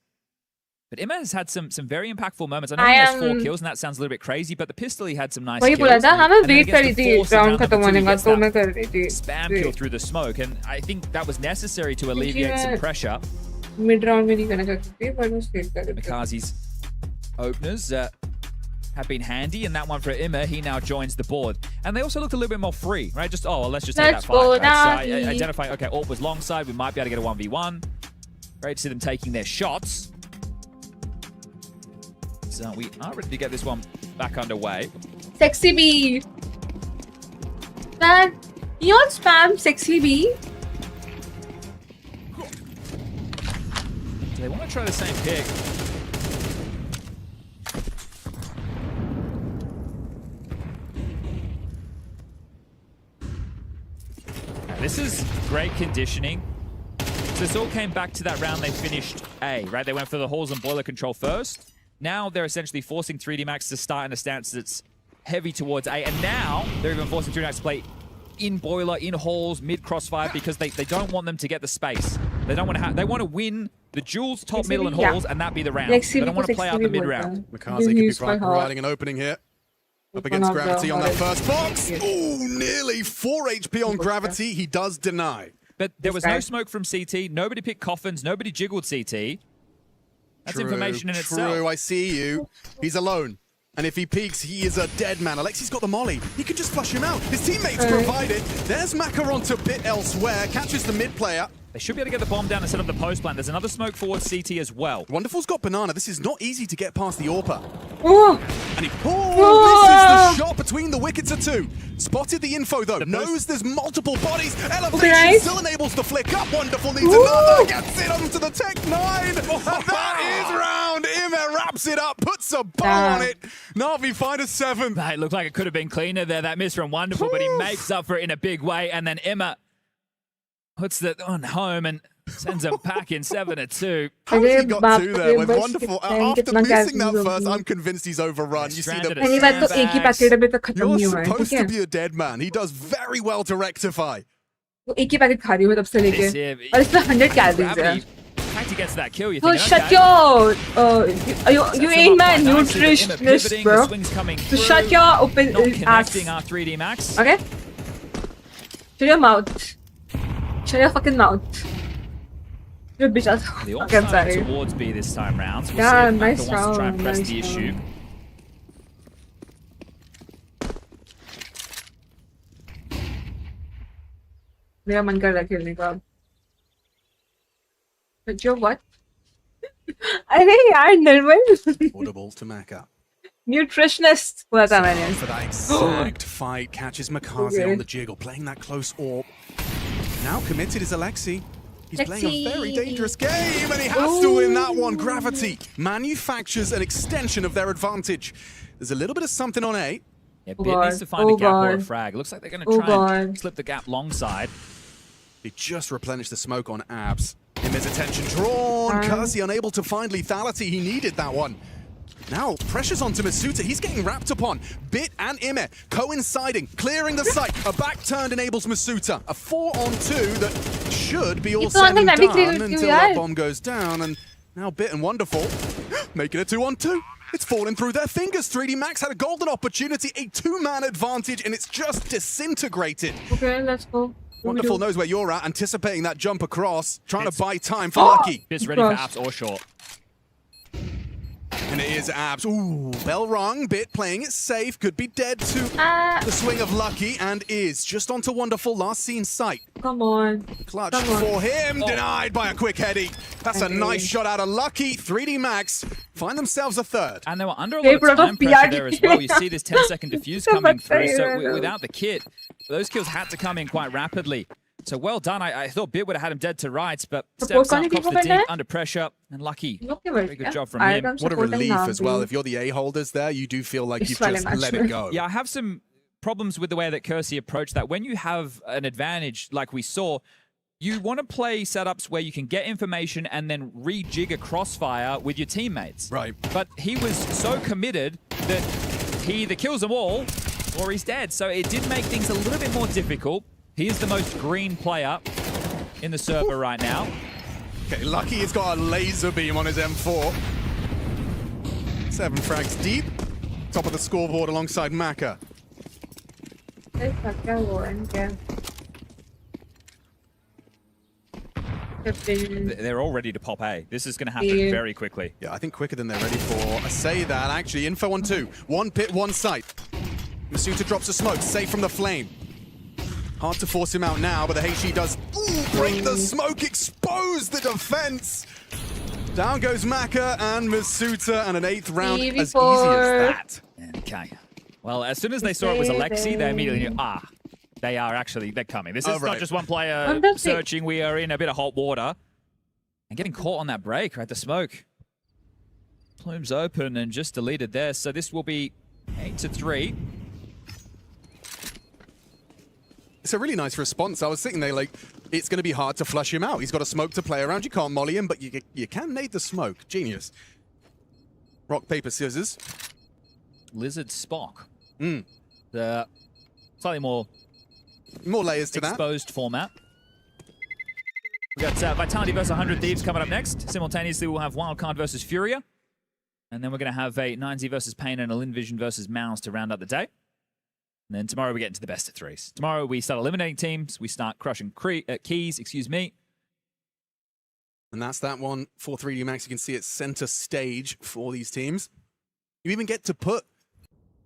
But Emma has had some very impactful moments. I know he has 4 kills, and that sounds a little bit crazy, but the pistol he had some nice वही kills. बोला था, हाँ मैं And then wait कर रही against the थी force round around खत्म number 2, होने he का, gets तो that मैं कर रही थी. spam kill through the smoke, and I think that was necessary to alleviate some pressure. Mid round में नहीं करना चाहती थी, पर मैं स्टेट कर रही थी. Makazi's openers have been handy, and that one for Emma, he now joins the board. And they also looked a little bit more free, right? Just, oh, well, let's just take that fight. Right? So identifying, okay, AWP was long side, we might be able to get a 1v1. Great to see them taking their shots. So we are ready to get this one back underway. Sexy B. That you all spam sexy B. Do they want to try the same pick? Now, this is great conditioning. So this all came back to that round they finished A, right? They went for the halls and boiler control first. Now they're essentially forcing 3D Max to start in a stance that's heavy towards A. And now they're even forcing 3D Max to play in boiler, in halls, mid crossfire, because they don't want them to get the space. They don't want to have, they want to win the duels, top, middle, and halls, and that be the round. They don't want to play out the mid round. Makaze could be providing an opening here. Up against Gravity on that first box. Ooh, nearly 4 HP on Gravity. He does deny. But there was no smoke from CT. Nobody picked coffins. Nobody jiggled CT. That's information in itself. True, I see you. He's alone. And if he peeks, he is a dead man. Alexi's got the molly. He can just flush him out. His teammates provide it. There's Maka onto Bit elsewhere. Catches the mid player. They should be able to get the bomb down and set up the post plant. There's another smoke forward CT as well. Wonderful's got banana. This is not easy to get past the AWPer. Oh! And he misses the shot between the wickets of two. Spotted the info though. Knows there's multiple bodies. Elevation still enables the flick up. Wonderful needs another. Gets it onto the Tech 9. And that is round. Ime wraps it up. Puts a bow on it. Na'Vi find a 7th. It looked like it could have been cleaner there. That miss from Wonderful, but he makes up for it in a big way. And then Ime puts that on home and sends him back in 7-2. How has he got 2 there with Wonderful? After missing that first, I'm convinced he's overrun. You see the You're supposed to be a dead man. He does very well to rectify. वो एक ही packet खा रही हूँ तब से लेके और इसमें 100 कैलोरीज है. He gets that kill. You so shut your you ain't man nutritionist, bro. So shut your open ass. Our 3D Max. Okay. Shut your mouth. Shut your fucking mouth. You're a bitch ass. Okay, I'm sorry. Towards B this time round. So we'll yeah, see if nice Maka wants to try and round. press Nice the issue. मेरा मन कर रहा है खेलने का अब. But you're what? अरे यार निर्मल. Audible to Maka. Nutritionist हुआ था मैंने. For that exact fight, catches Makaze on the jiggle, playing that close AWP. Now committed is Alexi. He's playing a very dangerous game, and he has to win that one. Gravity manufactures an extension of their advantage. There's a little bit of something on A. Yeah, Bit needs to find a gap or a frag. Looks like they're going to try and slip the gap long side. He just replenished the smoke on Abs. And there's attention drawn. Kersey unable to find lethality. He needed that one. Now, pressure's onto Masuta. He's getting wrapped upon. Bit and Ime coinciding, clearing the site. A back turn enables Masuta. A 4-on-2 that should be all said and done until that bomb goes down. And now Bit and Wonderful making a 2-on-2. It's falling through their fingers. 3D Max had a golden opportunity, a 2-man advantage, and it's just disintegrated. Okay, let's go. Wonderful knows where you're at, anticipating that jump across, trying to buy time for Lucky. Bit's ready for Abs or short. And it is Abs. Ooh, bell rung. Bit playing it safe. Could be dead to the swing of Lucky, and is just onto Wonderful. Last seen sight. Come on. Clutch for him. Denied by a quick heady. That's a nice shot out of Lucky. 3D Max find themselves a 3rd. And they were under a lot of time pressure there as well. You see this 10-second diffuse coming through. So without the kit, those kills had to come in quite rapidly. So well done. I thought Bit would have had him dead to rights, but steps up, cops the deep, under pressure, and Lucky. Very good job from him. What a relief as well. If you're the A-holders there, you do feel like you've just let it go. Yeah, I have some problems with the way that Kersey approached that. When you have an advantage like we saw, you want to play setups where you can get information and then rejig a crossfire with your teammates. Right. But he was so committed that he either kills them all or he's dead. So it did make things a little bit more difficult. He is the most green player in the server right now. Okay, Lucky has got a laser beam on his M4. 7 frags deep. Top of the scoreboard alongside Maka. They're all ready to pop A. This is going to happen very quickly. Yeah, I think quicker than they're ready for. I say that, actually. Info on 2. 1 pit, 1 site. Masuta drops a smoke, safe from the flame. Hard to force him out now, but the HE does break the smoke, expose the defense. Down goes Maka and Masuta, and an 8th round as easy as that. Okay. Well, as soon as they saw it was Alexi, they immediately knew, they're coming. This is not just one player searching. We are in a bit of hot water. And getting caught on that break, right? The smoke. Plume's open and just deleted there. So this will be 8-3. It's a really nice response. I was thinking it's going to be hard to flush him out. He's got a smoke to play around. You can't molly him, but you can nade the smoke. Genius. Rock, paper, scissors. Lizard Spock. The slightly more layers to exposed format. We got Vitality versus 100 Thieves coming up next. Simultaneously, we'll have Wildcard versus Furia. And then we're going to have a 9Z versus Pain and a Linvision versus Mouse to round up the day. And then tomorrow we get into the best of 3s. Tomorrow we start eliminating teams. We start crushing keys, And that's that one for 3D Max. You can see it's center stage for these teams. You even get to put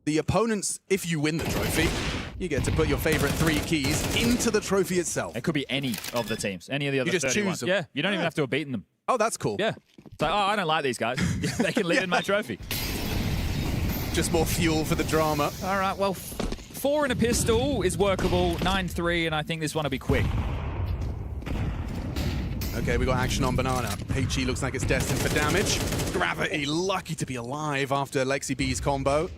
the opponents, if you win the trophy, you get to put your favorite 3 keys into the trophy itself. It could be any of the teams, any of the other You just 31. choose them. Yeah, you don't even have to have beaten them. Oh, that's cool. Yeah. So, oh, I don't like these guys. They can live in my trophy. Just more fuel for the drama. All right, well, 4 in a pistol is workable, 9-3, and I think this one will be quick. Okay, we got action on Banana. HE looks like it's destined for damage. Gravity lucky to be alive after Lexi B's combo.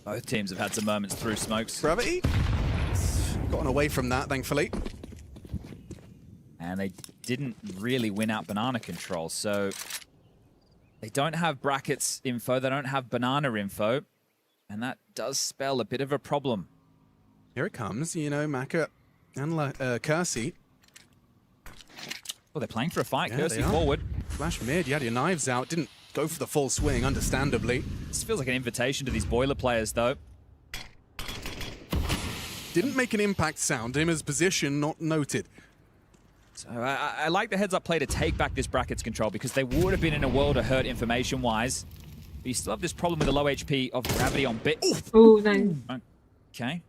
Both teams have had some moments through smokes. Gravity gotten away from that, thankfully. And they didn't really win out Banana control, so they don't have brackets info, they don't have Banana info, and that does spell a bit of a problem. Here it comes, you know, Maka and Kersey. Well, they're playing for a fight. Yeah, Kersey they are. forward. Flash mid, you had your knives out, didn't go for the full swing, understandably. This feels like an invitation to these boiler players, though. Didn't make an impact sound. Him as position not noted. So I like the heads-up play to take back this brackets control because they would have been in a world of hurt information-wise. But you still have this problem with the low HP of Gravity on bit. Oh, nice. Okay.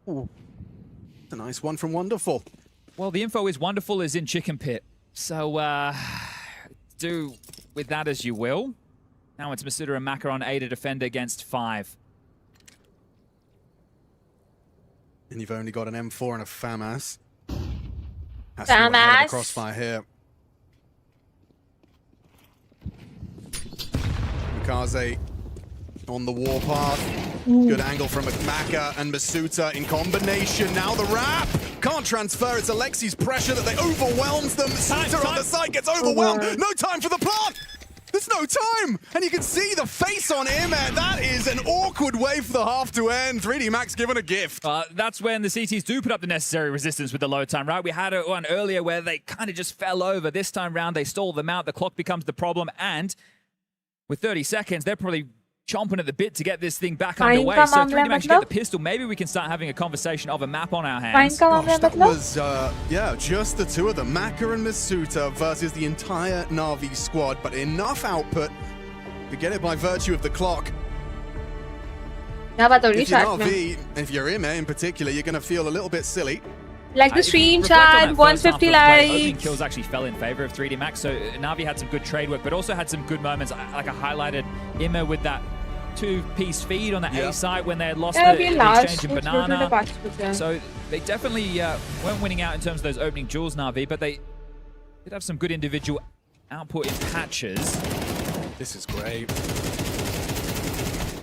Ooh. A nice one from Wonderful. Well, the info is Wonderful is in Chicken Pit. So do with that as you will. Now it's Masuda and Maka on 8 to defend against 5. And you've only got an M4 and a FAMAS. Has to be one hell of a crossfire here. Mikaze on the warpath. Good angle from Maka and Masuta in combination. Now the wrap. Can't transfer. It's Alexi's pressure that they overwhelms them. Masuta on the side gets overwhelmed. No time for the plant. There's no time. And you can see the face on him. And that is an awkward way for the half to end. 3D Max given a gift. That's when the CTs do put up the necessary resistance with the load time, right? We had one earlier where they kind of just fell over. This time round, they stall them out. The clock becomes the problem. And with 30 seconds, they're probably chomping at the bit to get this thing back underway. So 3D Max get the pistol. Maybe we can start having a conversation of a map on our hands. Gosh, that was, yeah, just the two of them. Maka and Masuta versus the entire Na'Vi squad, but enough output to get it by virtue of the clock. If you're Na'Vi, if you're Ime in particular, you're going to feel a little bit silly. Like the stream chat, 150 likes. Opening kills actually fell in favor of 3D Max, so Na'Vi had some good trade work, but also had some good moments. Like I highlighted Ime with that 2-piece feed on the A side when they had lost the exchange in Banana. So they definitely weren't winning out in terms of those opening duels, Na'Vi, but they did have some good individual output in patches. This is great.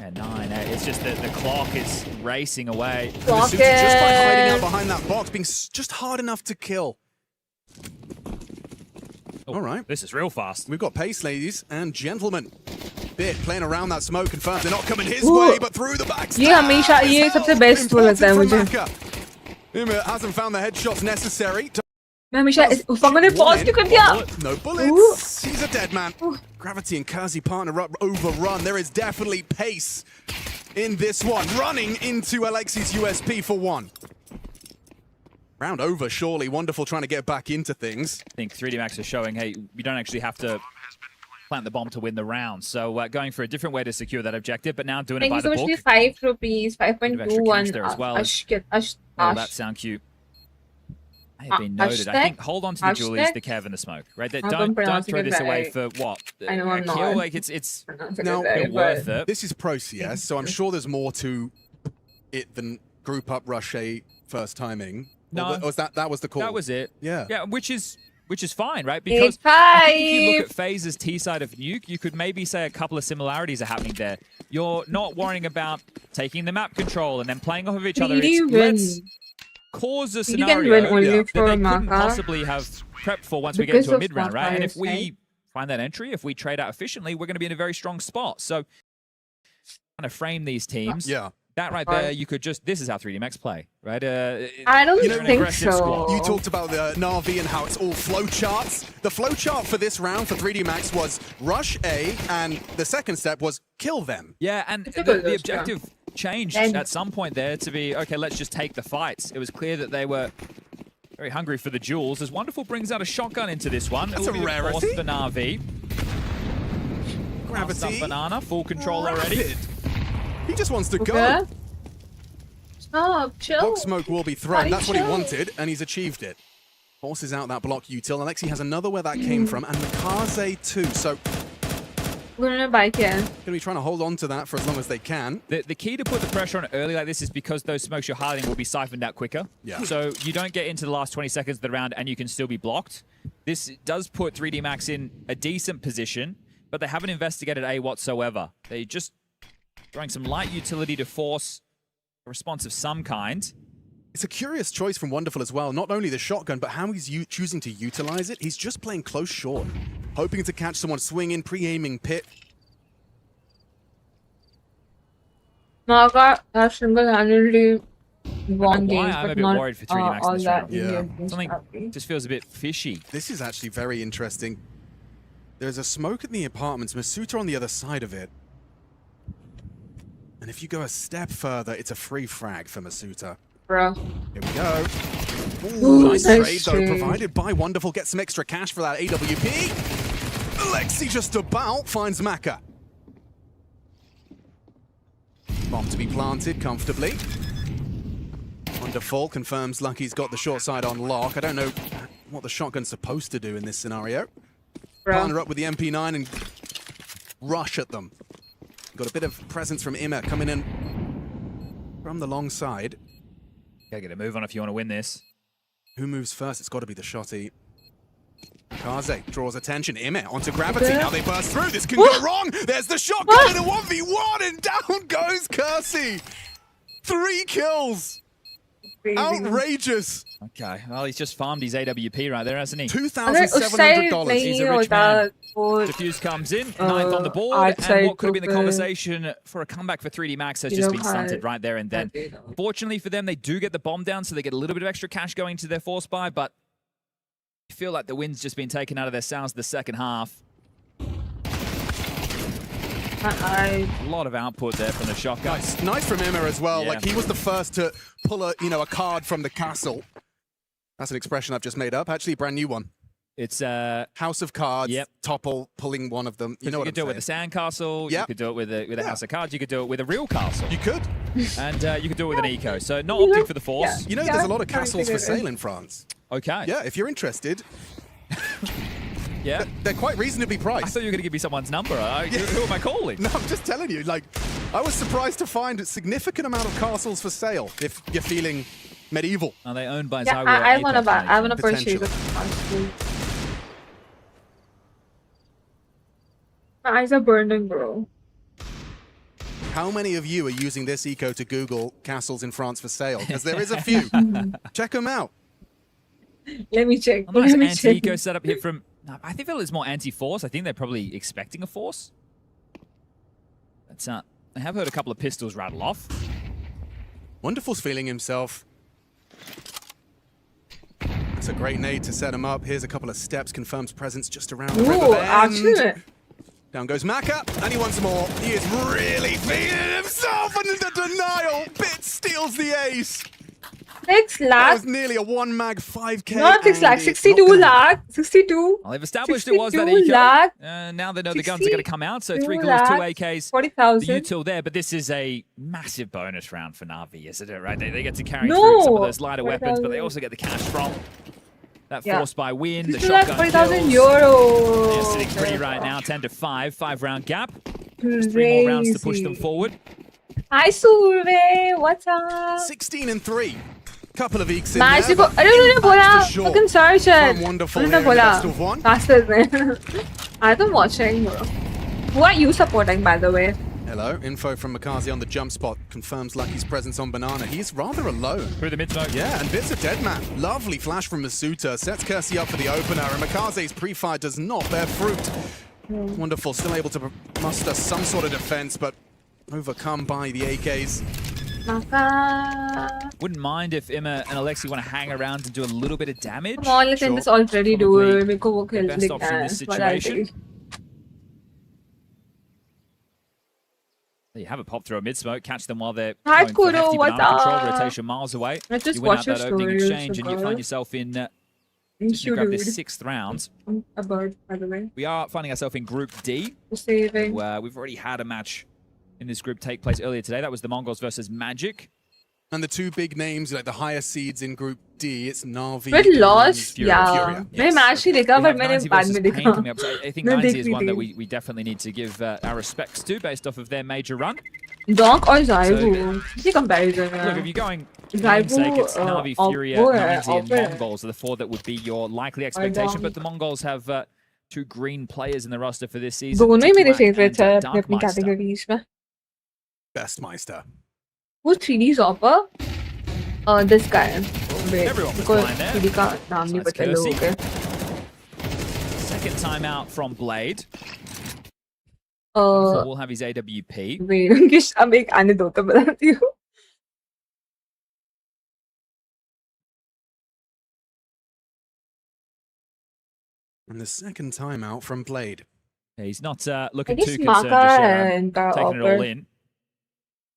And 9, it's just that the clock is racing away. Masuta just by hiding out behind that box, being just hard enough to kill. All right. This is real fast. We've got pace, ladies and gentlemen. Bit playing around that smoke and first. They're not coming his way, but through the backstab. ये हमेशा ये सबसे best वो लगता है मुझे. Ime hasn't found the headshots necessary. मैं हमेशा उस वक्त मैंने pause क्यों कर दिया? No bullets. He's a dead man. Gravity and Kazi partner up, overrun. There is definitely pace in this one. Running into Alexi's USP for 1. Round over, surely. Wonderful trying to get back into things. I think 3D Max is showing, hey, you don't actually have to plant the bomb to win the round. So going for a different way to secure that objective, but now doing it by the book. Thank you so much for 5 rupees, 5.21. There as well. Oh, that sound cute. May have been noted. I think hold on to the jewelries, the Kev and the smoke, right? Don't throw this away for what? I know I'm kill, not. like it's now worth it. This is Pro CS, so I'm sure there's more to it than group up rush A first timing. No, or was that was the call? That was it. Yeah. Yeah, which is fine, right? Because I think if you look at FaZe's T side of Nuke, you could maybe say a couple of similarities are happening there. You're not worrying about taking the map control and then playing off of each other. It's let's cause a scenario that they couldn't possibly have prepped for once we get into a mid-round, right? And if we find that entry, if we trade out efficiently, we're going to be in a very strong spot. So kind of frame these teams. Yeah. That right there, you could just, this is how 3D Max play, right? I don't think so. Squad. You talked about the Na'Vi and how it's all flowcharts. The flowchart for this round for 3D Max was rush A, and the second step was kill them. Yeah, and the objective changed at some point there to be, okay, let's just take the fights. It was clear that they were very hungry for the duels. As Wonderful brings out a shotgun into this one. That's a rarity. For Na'Vi. Gravity. Banana, full control already. He just wants to Okay. go. Stop, chill. Block smoke will be thrown. Buddy, That's what he chill. wanted, and he's achieved it. Forces out that block util. Alexi has another where that came from, and Makaze too. So We're gonna bike here. going to be trying to hold on to that for as long as they can. The key to put the pressure on early like this is because those smokes you're highlighting will be siphoned out quicker. Yeah. So you don't get into the last 20 seconds of the round and you can still be blocked. This does put 3D Max in a decent position, but they haven't investigated A whatsoever. They just throwing some light utility to force a response of some kind. It's a curious choice from Wonderful as well. Not only the shotgun, but how he's choosing to utilize it. He's just playing close short, hoping to catch someone swinging, pre-aiming pit. Naga has single-handedly won Why games, I'm a but bit not worried for 3D Max in all this that round. Yeah. Something just feels a bit fishy. This is actually very interesting. There's a smoke in the apartments, Masuta on the other side of it. And if you go a step further, it's a free frag for Masuta. Bro. Here we go. Ooh, Ooh, nice nice trade, though, trade. provided by Wonderful. Get some extra cash for that AWP. Alexi just about finds Maka. Bomb to be planted comfortably. Wonderful confirms Lucky's got the short side on lock. I don't know what the shotgun's supposed to do in this scenario. Bro. Partner up with the MP9 and rush at them. Got a bit of presence from Imma coming in from the long side. Gotta get a move on if you want to win this. Who moves first? It's got to be the shotty. Kaze draws attention. Imma onto Gravity. Okay. Now they burst through. This can go wrong. There's the shotgun in a 1v1 and down goes Kersey. 3 kills. Outrageous. Okay, well, he's just farmed his AWP right there, hasn't he? $2,700. He's a rich man. Diffuse comes in, 9th on the board, and what could have been the conversation for a comeback for 3D Max has just been stunted right there and then. Fortunately for them, they do get the bomb down, so they get a little bit of extra cash going to their force buy, but I feel like the wind's just been taken out of their sails the second half. A lot of output there from the shotgun. Nice from Imma as well. Yeah. Like, he was the first to pull a card from the castle. That's an expression I've just made up. Actually, a brand new one. It's House of Cards. Yep. Topple, pulling one of them. You know what You I'm could do it with a sandcastle. Yep. You could do it with a House of Cards. You could do it with a real castle. You could. And you could do it with an eco. So not opting for the force. You know, there's a lot of castles for sale in France. Okay. Yeah, if you're interested. Yeah. They're quite reasonably priced. I thought you were going to give me someone's number. Who am I calling? No, I'm just telling you. Like, I was surprised to find a significant amount of castles for sale if you're feeling medieval. Are they owned by Yeah, I wanna buy. I wanna purchase Potentially. it. My eyes are burning, bro. How many of you are using this eco to Google castles in France for sale? Because there is a few. Check them out. Let me check. A nice Let me check. anti-eco setup here from... No, I think it's more anti-force. I think they're probably expecting a force. That's I have heard a couple of pistols rattle off. Wonderful's feeling himself. That's a great nade to set him up. Here's a couple of steps. Confirms presence just around the Ooh, river actually. bend. Down goes Maka, and he wants more. He is really feeling himself, and the denial bit steals the ace. 6 That lakh. was nearly a 1 mag 5k. Not 6 lakh. and it's 62 not lakh. 62. Well, they've established it was that 62 eco. lakh. Now they know the guns are going to come out, so 3 62 goals, 2 lakh, AKs. 40,000. The util there, but this is a massive bonus round for Na'Vi, isn't it? Right? They get to carry No. through some of those lighter weapons, but they 40,000. also get the cash from that Yeah. force by win. The 62 lakh, shotgun 40,000 kills. euros. They're sitting pretty right now, 10-5, 5-round gap. Just 3 more rounds to push them forward. Hi, Survey. What's up? 16 and 3. Couple of eeks in Match there. को but अरे उन्होंने बोला impacts to shore fucking search it from Wonderful उन्होंने here in the बोला best of one. fastest में I'm watching bro. Who are you supporting by the way? Hello, info from Makaze on the jump spot confirms Lucky's presence on Banana. He's rather alone. Through the mid-smoke. Yeah, and Bits of Dead Man. Lovely flash from Masuta. Sets Kersey up for the opener, and Makaze's pre-fire does not bear fruit. Wonderful, still able to muster some sort of defense, but overcome by the AKs. Maka. Wouldn't mind if Imma and Alexi want to hang around and do a little bit of damage. Come on, let's end this already, dude. मेरे को वो the best खेलने option in this situation. You have a pop through a mid-smoke, catch them while they're Hi, going for Kuro, hefty what's banana control, up? rotation miles away. I just You win out watched your that opening stories, exchange and you okay. find yourself in to Issue, grab dude. this 6th round. A bird, by the way. We are finding ourselves in Group D. Saving. Where we've already had a match in this group take place earlier today. That was the Mongols versus Magic. And the two big names, like the higher seeds in Group D, it's Na'Vi But lost, Furia. yeah. मैं match नहीं देखा, but मैंने बाद में देखा. So I think 90 is one that we definitely need to give our respects to based off of their major run. Donk और Zaibu. ये comparison है. Look, if you're going namesake, it's Na'Vi, Furia, 90 and Mongols are the four that would be your likely expectation. But the Mongols have two green players in the roster for this season. दोनों ही मेरे favorites हैं अपनी categories में. Best Meister. Who's 3D's offer? This guy. Everyone was flying there. 3D का नाम नहीं पता लोगों के. Second timeout from Blade. We'll have his AWP. Wait, उनकी अब एक आने दो तो बताती हूँ. And the second timeout from Blade. Yeah, he's not looking too concerned just yet. Taking it all in.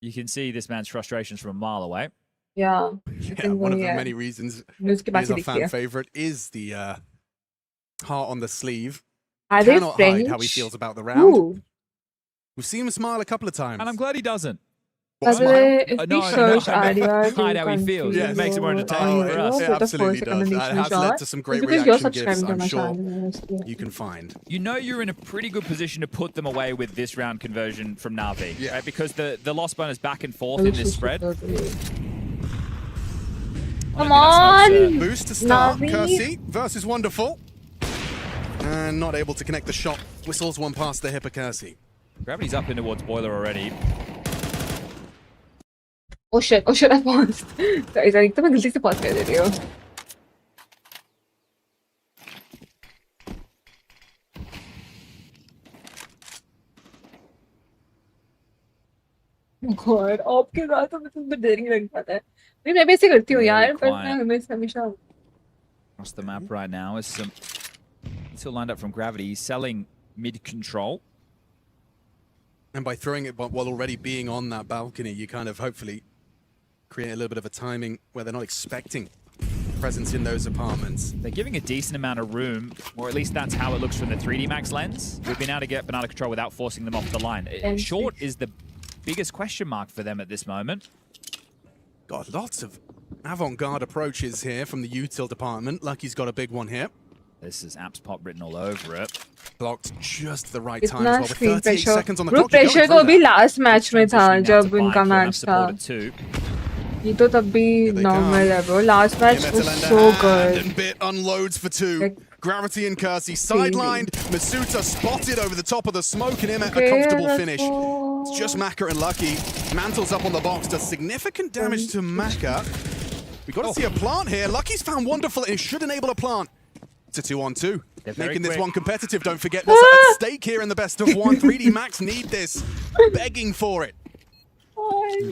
You can see this man's frustrations from a mile away. Yeah. One of the many reasons he's a fan favorite is the heart on the sleeve. Are they Cannot French? hide how he feels about the round. Ooh. We've seen him smile a couple of times. And I'm glad he doesn't. What, smile? Hide how he feels. Yes. It makes it more entertaining for us. It absolutely does. It has led to some great reaction gifs, I'm sure you can find. You know you're in a pretty good position to put them away with this round conversion from Na'Vi, right? Because the loss bonus back and forth in this spread. Come on! Boost to start. Kersey versus Wonderful. And not able to connect the shot. Whistles one past the hip of Kersey. Gravity's up in towards Boiler already. Oh shit, I paused. Sorry, तो मैं गलती से pause कर दे रही हूँ. God, आपके साथ तो मुझे डर ही लग पाता है. मैं भी ऐसे करती हूँ यार, पर मैं हमेशा. Across the map right now is some still lined up from Gravity. He's selling mid control. And by throwing it while already being on that balcony, you kind of hopefully create a little bit of a timing where they're not expecting presence in those apartments. They're giving a decent amount of room, or at least that's how it looks from the 3D Max lens. We've been able to get banana control without forcing them off the line. Short is the biggest question mark for them at this moment. Got lots of avant-garde approaches here from the util department. Lucky's got a big one here. This is Apps Pop written all over it. Blocked just the right time as well. With 38 pressure. seconds on the Group clock. pressure तो अभी last match में था जब उनका match था. ये तो तब भी normal है bro. Last match was so good. And bit unloads for two. Gravity and Kersey sidelined. Masuta spotted over the top of the smoke and him a comfortable finish. It's just Maka and Lucky. Mantles up on the box. Does significant damage to Maka. We've got to see a plant here. Lucky's found Wonderful and should enable a plant. It's a 2-on-2. Making this one competitive. Don't forget what's at stake here in the best of one. 3D Max need this. Begging for it.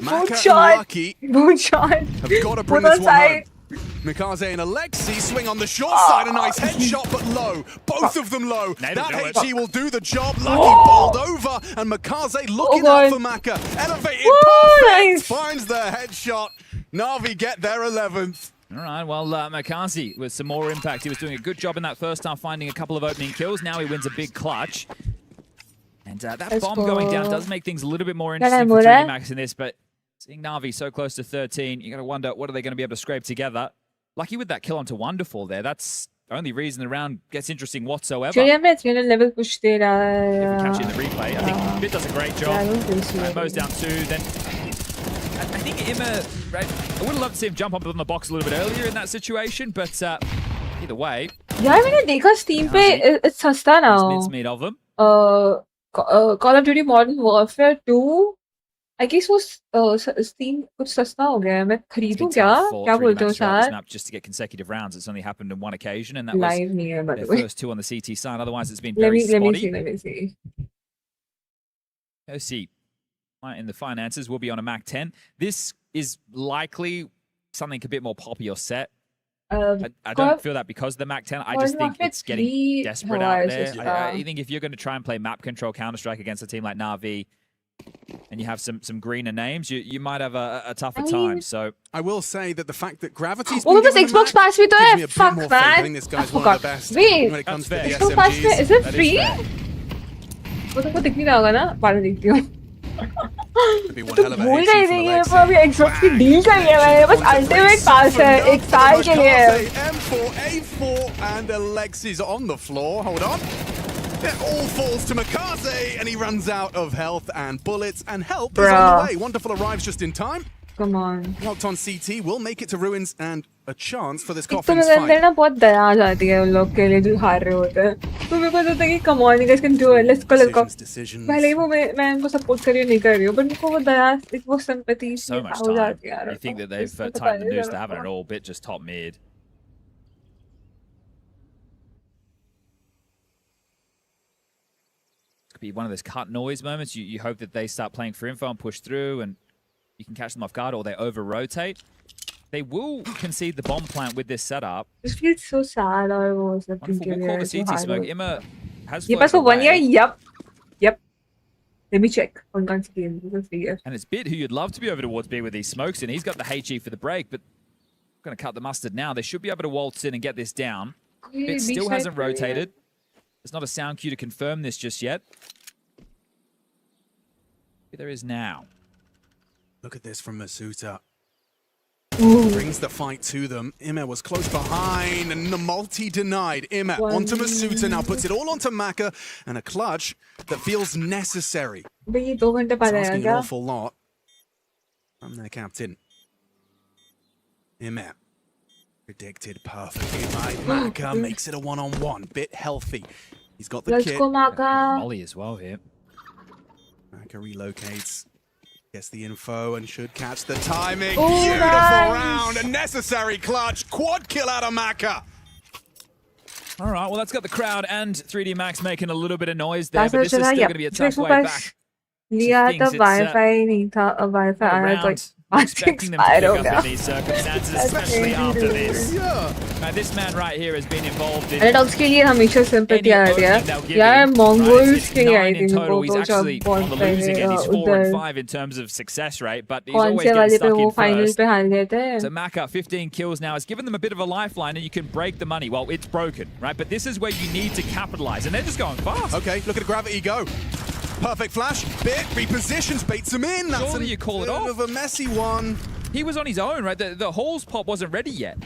Maka and Lucky have got to bring this one home. Mikaze and Alexi swing on the short side. A nice headshot, but low. Both of them low. That HE will do the job. Lucky bowled over. And Mikaze looking out for Maka. Elevated perfect. Finds the headshot. Na'Vi get their 11th. All right, well, Makazi with some more impact. He was doing a good job in that first half, finding a couple of opening kills. Now he wins a big clutch. And that bomb going down does make things a little bit more interesting for 3D Max in this, but seeing Na'Vi so close to 13, you got to wonder, what are they going to be able to scrape together? Lucky with that kill onto Wonderful there. That's the only reason the round gets interesting whatsoever. If you level push catch it in the replay, I think Bit does a great job. Mo's down 2, then I think Emma, right, I would have loved to see him jump up on the box a little bit earlier in that situation, but either way. यार मैंने देखा Steam पे it's सस्ता now. Mincemeat of them. Call of Duty Modern Warfare 2. I guess वो Steam कुछ सस्ता हो गया है. मैं खरीदूं क्या बोलते हो sir? Just to get consecutive rounds. It's only happened on one occasion, and that was their first two on the CT side. Otherwise, it's been very spotty. Let me see. Let's see. In the finances, we'll be on a Mac 10. This is likely something a bit more poppy or set. I don't feel that because of the Mac 10. I just think it's getting desperate out there. I think if you're going to try and play map control Counter-Strike against a team like Na'Vi, and you have some greener names, you might have a tougher time. So I will say that the fact that Gravity's वो तो Xbox Pass भी तो है. Fuck man. I think this guy's one of the best when it comes to the Xbox Pass SMGs. is it free? वो तो दिख नहीं रहा होगा ना. बाद में देखती हूँ. तो भूल गई थी ये वो अभी Xbox की डील कर लिया मैंने बस अल्टीमेट पास है 1 साल के लिए M4, A4 and Alexis on the floor. Hold on. It all falls to Makaze and he runs out of health and bullets and help is on the way. Wonderful arrives just in time. Come on. Locked on CT will make it to ruins and a chance for this तो Coffin's मेरे fight. अंदर ना बहुत दया आ जाती है उन लोग के लिए जो हार रहे होते हैं तो मेरे को होता है कि come on you guys can do it let's go भले ही वो मैं उनको सपोर्ट कर रही हूँ नहीं कर रही हूँ but मेरे को वो दया वो sympathy So much हो जाती है time. यार You think that they've tightened the noose, they haven't at all, bit just top mid. Could be one of those cut noise moments. You hope that they start playing for info and push through and you can catch them off guard or they over-rotate. They will concede the bomb plant with this setup. This feels so sad और वो सब We'll call the CT smoke. Emma has ये पास वो 1 year yep let me check on screen and it's Bit who you'd love to be over towards B with these smokes and he's got the HE for the break but going to cut the mustard now. They should be able to waltz in and get this down. Bit still hasn't rotated. There's not a sound cue to confirm this just yet. There is now. Look at this from Masuta. Brings the fight to them. Ime was close behind and the multi denied. Ime onto Masuta now puts it all onto Maka and a clutch that feels necessary. भाई 2 घंटे बाद आया Asking an क्या awful lot from their captain. Ime predicted perfectly by Maka makes it a 1-on-1. Bit healthy. He's got the let's kit. go Maka Molly as well here. Maka relocates. Gets the info and should catch the timing. Oh, Beautiful nice. round. A necessary clutch. Quad kill out of Maka. All right, well, that's got the crowd and 3D Max making a little bit of noise there, but this is still going to be a tough way back. लिया things. था It's, wifi नहीं था अब wifi आया तो Expecting them to pick up in these circumstances, especially after this. Now, this man right here has been involved in Underdogs के लिए हमेशा sympathy आ रही है यार Mongols के लिए आई थी total. वो He's तो actually जब on बहुत the losing end. He's 4 उधर and 5 in terms of success rate, but he's कौन always से getting वाले पे stuck वो in फाइनल first. पे हार गए थे So Maka, 15 kills now, has given them a bit of a lifeline, and you can break the money. Well, it's broken, right? But this is where you need to capitalize, and they're just going fast. Okay, look at the gravity go. Perfect flash. Bit repositions, baits him in. That's Surely you call it off. of a messy one. He was on his own, right? The Halls pop wasn't ready yet.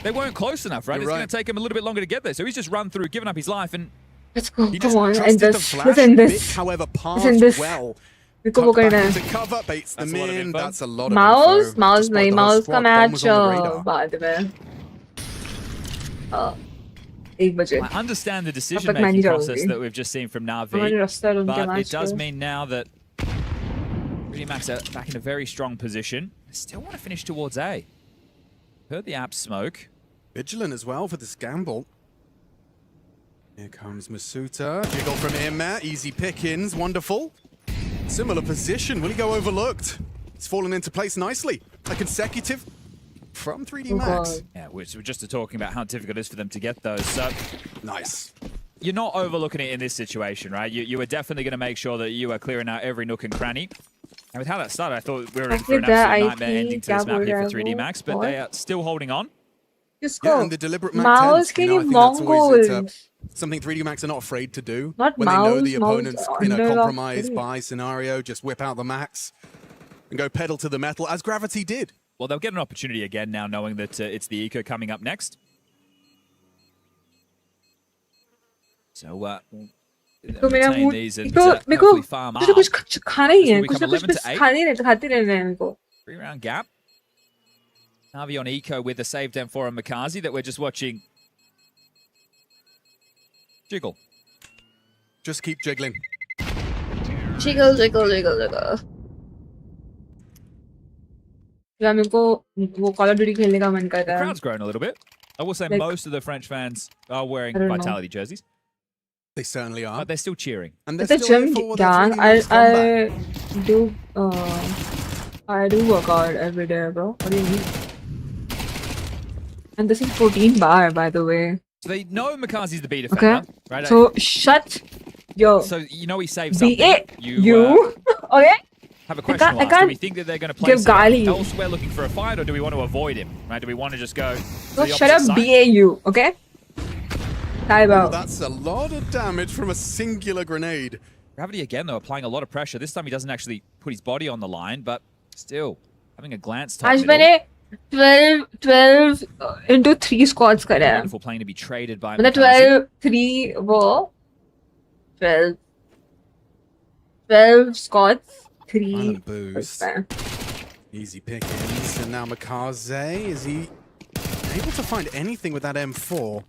They weren't close enough, right? You're It's right. going to take him a little bit longer to get there. So he's just run through, given up his life, and let's go he come on just and Trusted the this flash. listen Bit, this however, listen passed this well. मेरे को वो Cut back करना into है cover, baits them in. That's a lot of mouse info. mouse Just नहीं spot the whole mouse का squad. Bomb was match on the radar. बाद में 1 बजे I understand the तक मैं decision-making नहीं process जाऊंगी that we've just seen from Navi, हमारे रास्ता है उनके but मैच it does पे mean now that Pretty Max are back in a very strong position. They still want to finish towards A. Heard the app smoke. Vigilant as well for this gamble. Here comes Masuta. Jiggle from Imma. Easy pickings. Wonderful. Similar position. Will he go overlooked? It's fallen into place nicely. A consecutive from 3D Max. Yeah, we're just talking about how difficult it is for them to get those. So nice. You're not overlooking it in this situation, right? You are definitely going to make sure that you are clearing out every nook and cranny. And with how that started, I thought we were in for an absolute nightmare ending to this map here for 3D Max, but they are still holding on. Yeah, and the deliberate Mac mouse 10s, you know, I think that's always something 3D Max are not afraid to do. Not when they know the mouse, opponent's compromised by scenario, just whip out the max and go pedal to the metal, as Gravity did. Well, they'll get an opportunity again now, knowing that it's the Eco coming up next. So, तो मेरा mood तो मेरे को मुझे कुछ खाना ही है कुछ ना कुछ बस खाते रहना है मेरे को 3-round gap. Navi on Eco with a save down for Makazi that we're just watching jiggle. Just keep jiggling. jiggle यार मेरे को वो कॉल ऑफ ड्यूटी खेलने का मन कर रहा है Crowd's grown a little bit. I will say most of the French fans are wearing Vitality jerseys. They certainly are. But they're still cheering. And it's a gym gang. I do work out every day, bro. What do you mean? And this is 14 bar, by the way. So they know Makazi's the B defender, Okay. right? So shut your. So you know he saved something. Okay. Have a question to ask. Do we think that they're going to play elsewhere looking for a fight, or do we want to avoid him? Right? Do we want to just go? So shut up, BAU. Okay. Oh, that's a lot of damage from a singular grenade. Gravity again, though, applying a lot of pressure. This time he doesn't actually put his body on the line, but still having a glance top आज middle. मैंने 12 into 3 squads करे हैं. Wonderful playing to be traded by मतलब Makazi. 12 3 वो 12 squads 3 Island boost. Easy pickings. And now Makaze, is he able to find anything with that M4?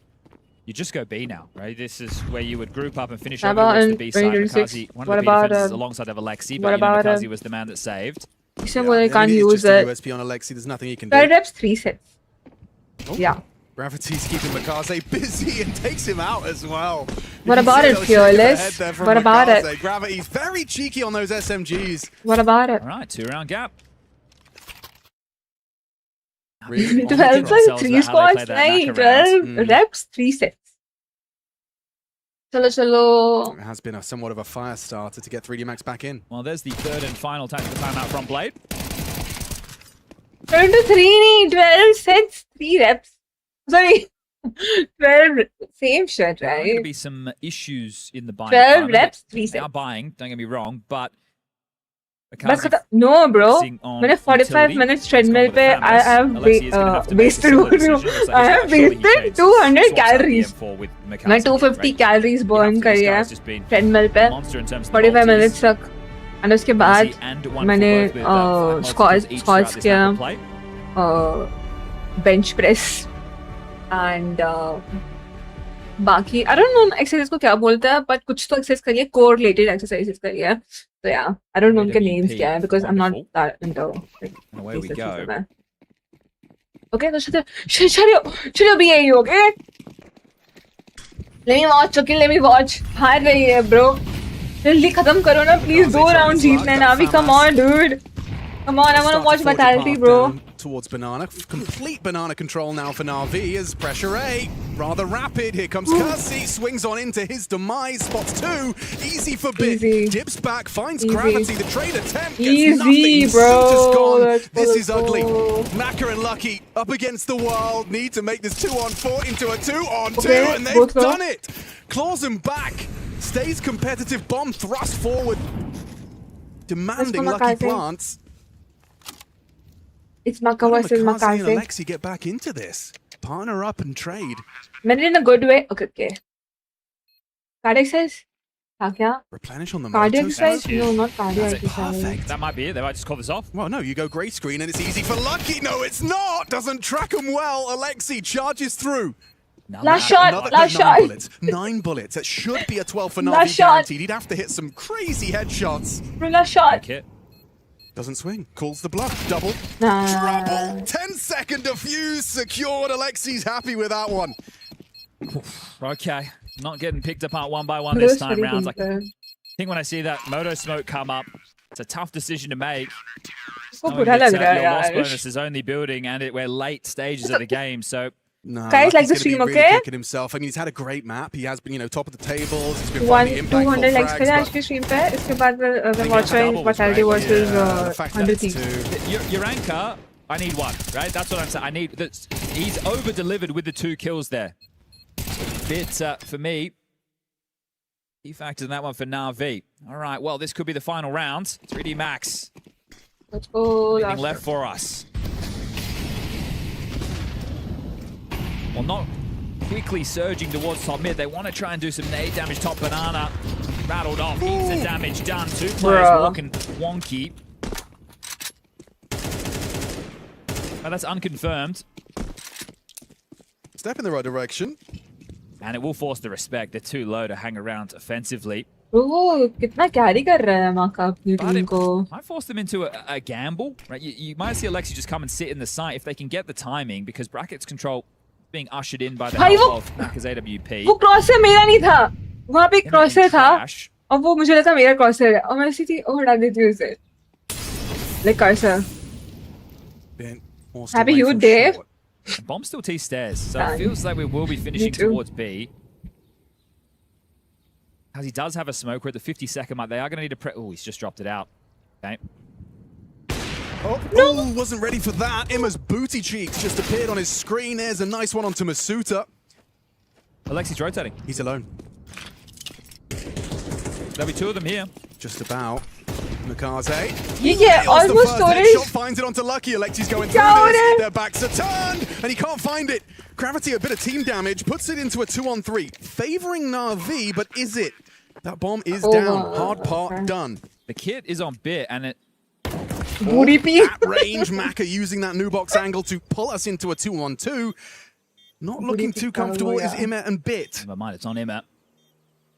You just go B now, right? This is where you would group up and finish How over towards about the B side. 26? Makazi, one What of the B about, defenders alongside of Alexi, what but you know about, Makazi was the man that saved. You said well, I can't use It's just it. a USP on Alexi. There's nothing he can 12 do. reps 3 sets. Yeah. Gravity's keeping Makaze busy and takes him out as well. What about it, Fearless? What about it? Gravity's very cheeky on those SMGs. What about it? All right, 2-round gap. 12 3 squads, नहीं 12 reps 3 sets. Chalo. It has been somewhat of a fire starter to get 3D Max back in. Well, there's the third and final tactical timeout from Blade. Turn to 3 12 sets 3 reps. Sorry. 12 same shit, There are going right? to be some issues in the buying 12 department. reps, 3 They sets. are buying, don't get me wrong, but बस खत्म. No, bro. मैंने 45 minutes treadmill पे I have wasted I have wasted 200 calories. मैं 250 calories burn करी है treadmill पे 45 minutes तक. और उसके बाद मैंने squats किया, bench press and बाकी I don't know exercise को क्या बोलते हैं, but कुछ तो exercise करिए, core related exercises करिए. So yeah, I don't know उनके names क्या है because I'm not that into and away we go. Okay, तो should be यही okay? Let me watch, okay, let me watch. हार रही है bro. जल्दी खत्म करो ना please, 2 rounds जीतने ना अभी. Come on dude. Come on, I want to watch Vitality, bro. Towards Banana. Complete Banana control now for Na'Vi as pressure A. Rather rapid. Here comes Kersey. Swings on into his demise. Spots 2. Easy for Bit. Dips back. Finds Gravity. The trade attempt gets nothing. Bro. Gone. This is ugly. Maka and Lucky up against the world. Need to make this 2-on-4 into a 2-on-2. And they've done it. Claws him back. Stays competitive. Bomb thrust forward. Demanding Lucky plants. It's Maka versus Makaze and Makaze. Alexi get back into this. Partner up and trade. But in a good way. Okay. Card exercise? क्या? Replenish on the Cardio motor. exercise? No, not cardio That's exercise. perfect. That might be it. They might just call this off. Well, no, you go grey screen and it's easy for Lucky. No, it's not. Doesn't track him well. Alexi charges through. Last shot. Last shot. 9 bullets. 9 bullets. That should be a 12 for Last Na'Vi shot. guaranteed. He'd have to hit some crazy headshots. Last shot. Doesn't swing. Calls the bluff. Double. Nah. Trouble. 10-second defuse secured. Alexi's happy with that one. Okay. Not getting picked apart one by one this time round. I think when I see that Moto smoke come up, it's a tough decision to make. Knowing that, your loss bonus is only building and we're late stages of the game, so... No, Guys, like the Lucky's stream, gonna be really okay? kicking himself. I mean, he's had a great map. He has been, top of the tables. He's been finding impactful 200 likes frags, करें but- आज की stream पे. इसके बाद मैं watch रही Vitality versus 100 Thieves. Your anchor, I need one, right? That's what I'm saying. He's over-delivered with the 2 kills there. Bit, for me, he factored in that one for Na'Vi. All right, well, this could be the final round. 3D Max. Let's go. Anything left for us? Well, not quickly surging towards top mid. They want to try and do some nade damage. Top Banana rattled off. Heaps of damage done. 2 players walking wonky. But that's unconfirmed. Step in the right direction. And it will force the respect. They're too low to hang around offensively. Bro, कितना carry कर रहा है Maka अपनी team को. Might force them into a gamble, right? You might see Alexi just come and sit in the site if they can get the timing, because brackets control being ushered in by the help of Maka's AWP. वो crosshair मेरा नहीं था. वहाँ पे crosshair था. और वो मुझे लगा मेरा crosshair है. और मैं ऐसी थी, हटा देती हूँ उसे. Like cursor. Happy you, Dave. And Bomb still T stairs, so it feels like we will be finishing towards B. As he does have a smoke, we're at the 50-second mark. They are going to need a oh, he's just dropped it out. Okay. Oh, no, wasn't ready for that. Imma's booty cheeks just appeared on his screen. There's a nice one onto Masuta. Alexi's rotating. He's alone. There'll be two of them here. Just about. Makaze. Yeah, almost storage. Shot finds it onto Lucky. Alexi's going through this. Their backs are turned, and he can't find it. Gravity, a bit of team damage, puts it into a 2-on-3, favoring Na'Vi, but is it? That bomb is down. Hard part done. The kit is on bit, and it... At range, Maka using that new box angle to pull us into a 2-on-2. Not looking too comfortable is Imet and Bit. Never mind, it's on Imet.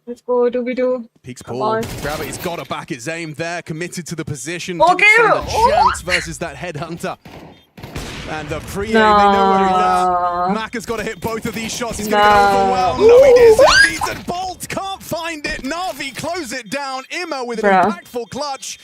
Let's go, do. Peaks pull. Gravity's got to back his aim there, committed to the position. Okay. Didn't stand a chance versus that headhunter. And the pre-aim, they know where he's at. Maka's got to hit both of these shots. He's going to get overwhelmed. No, he isn't. And Bolt can't find it. Na'Vi close it down. Immo with an impactful clutch.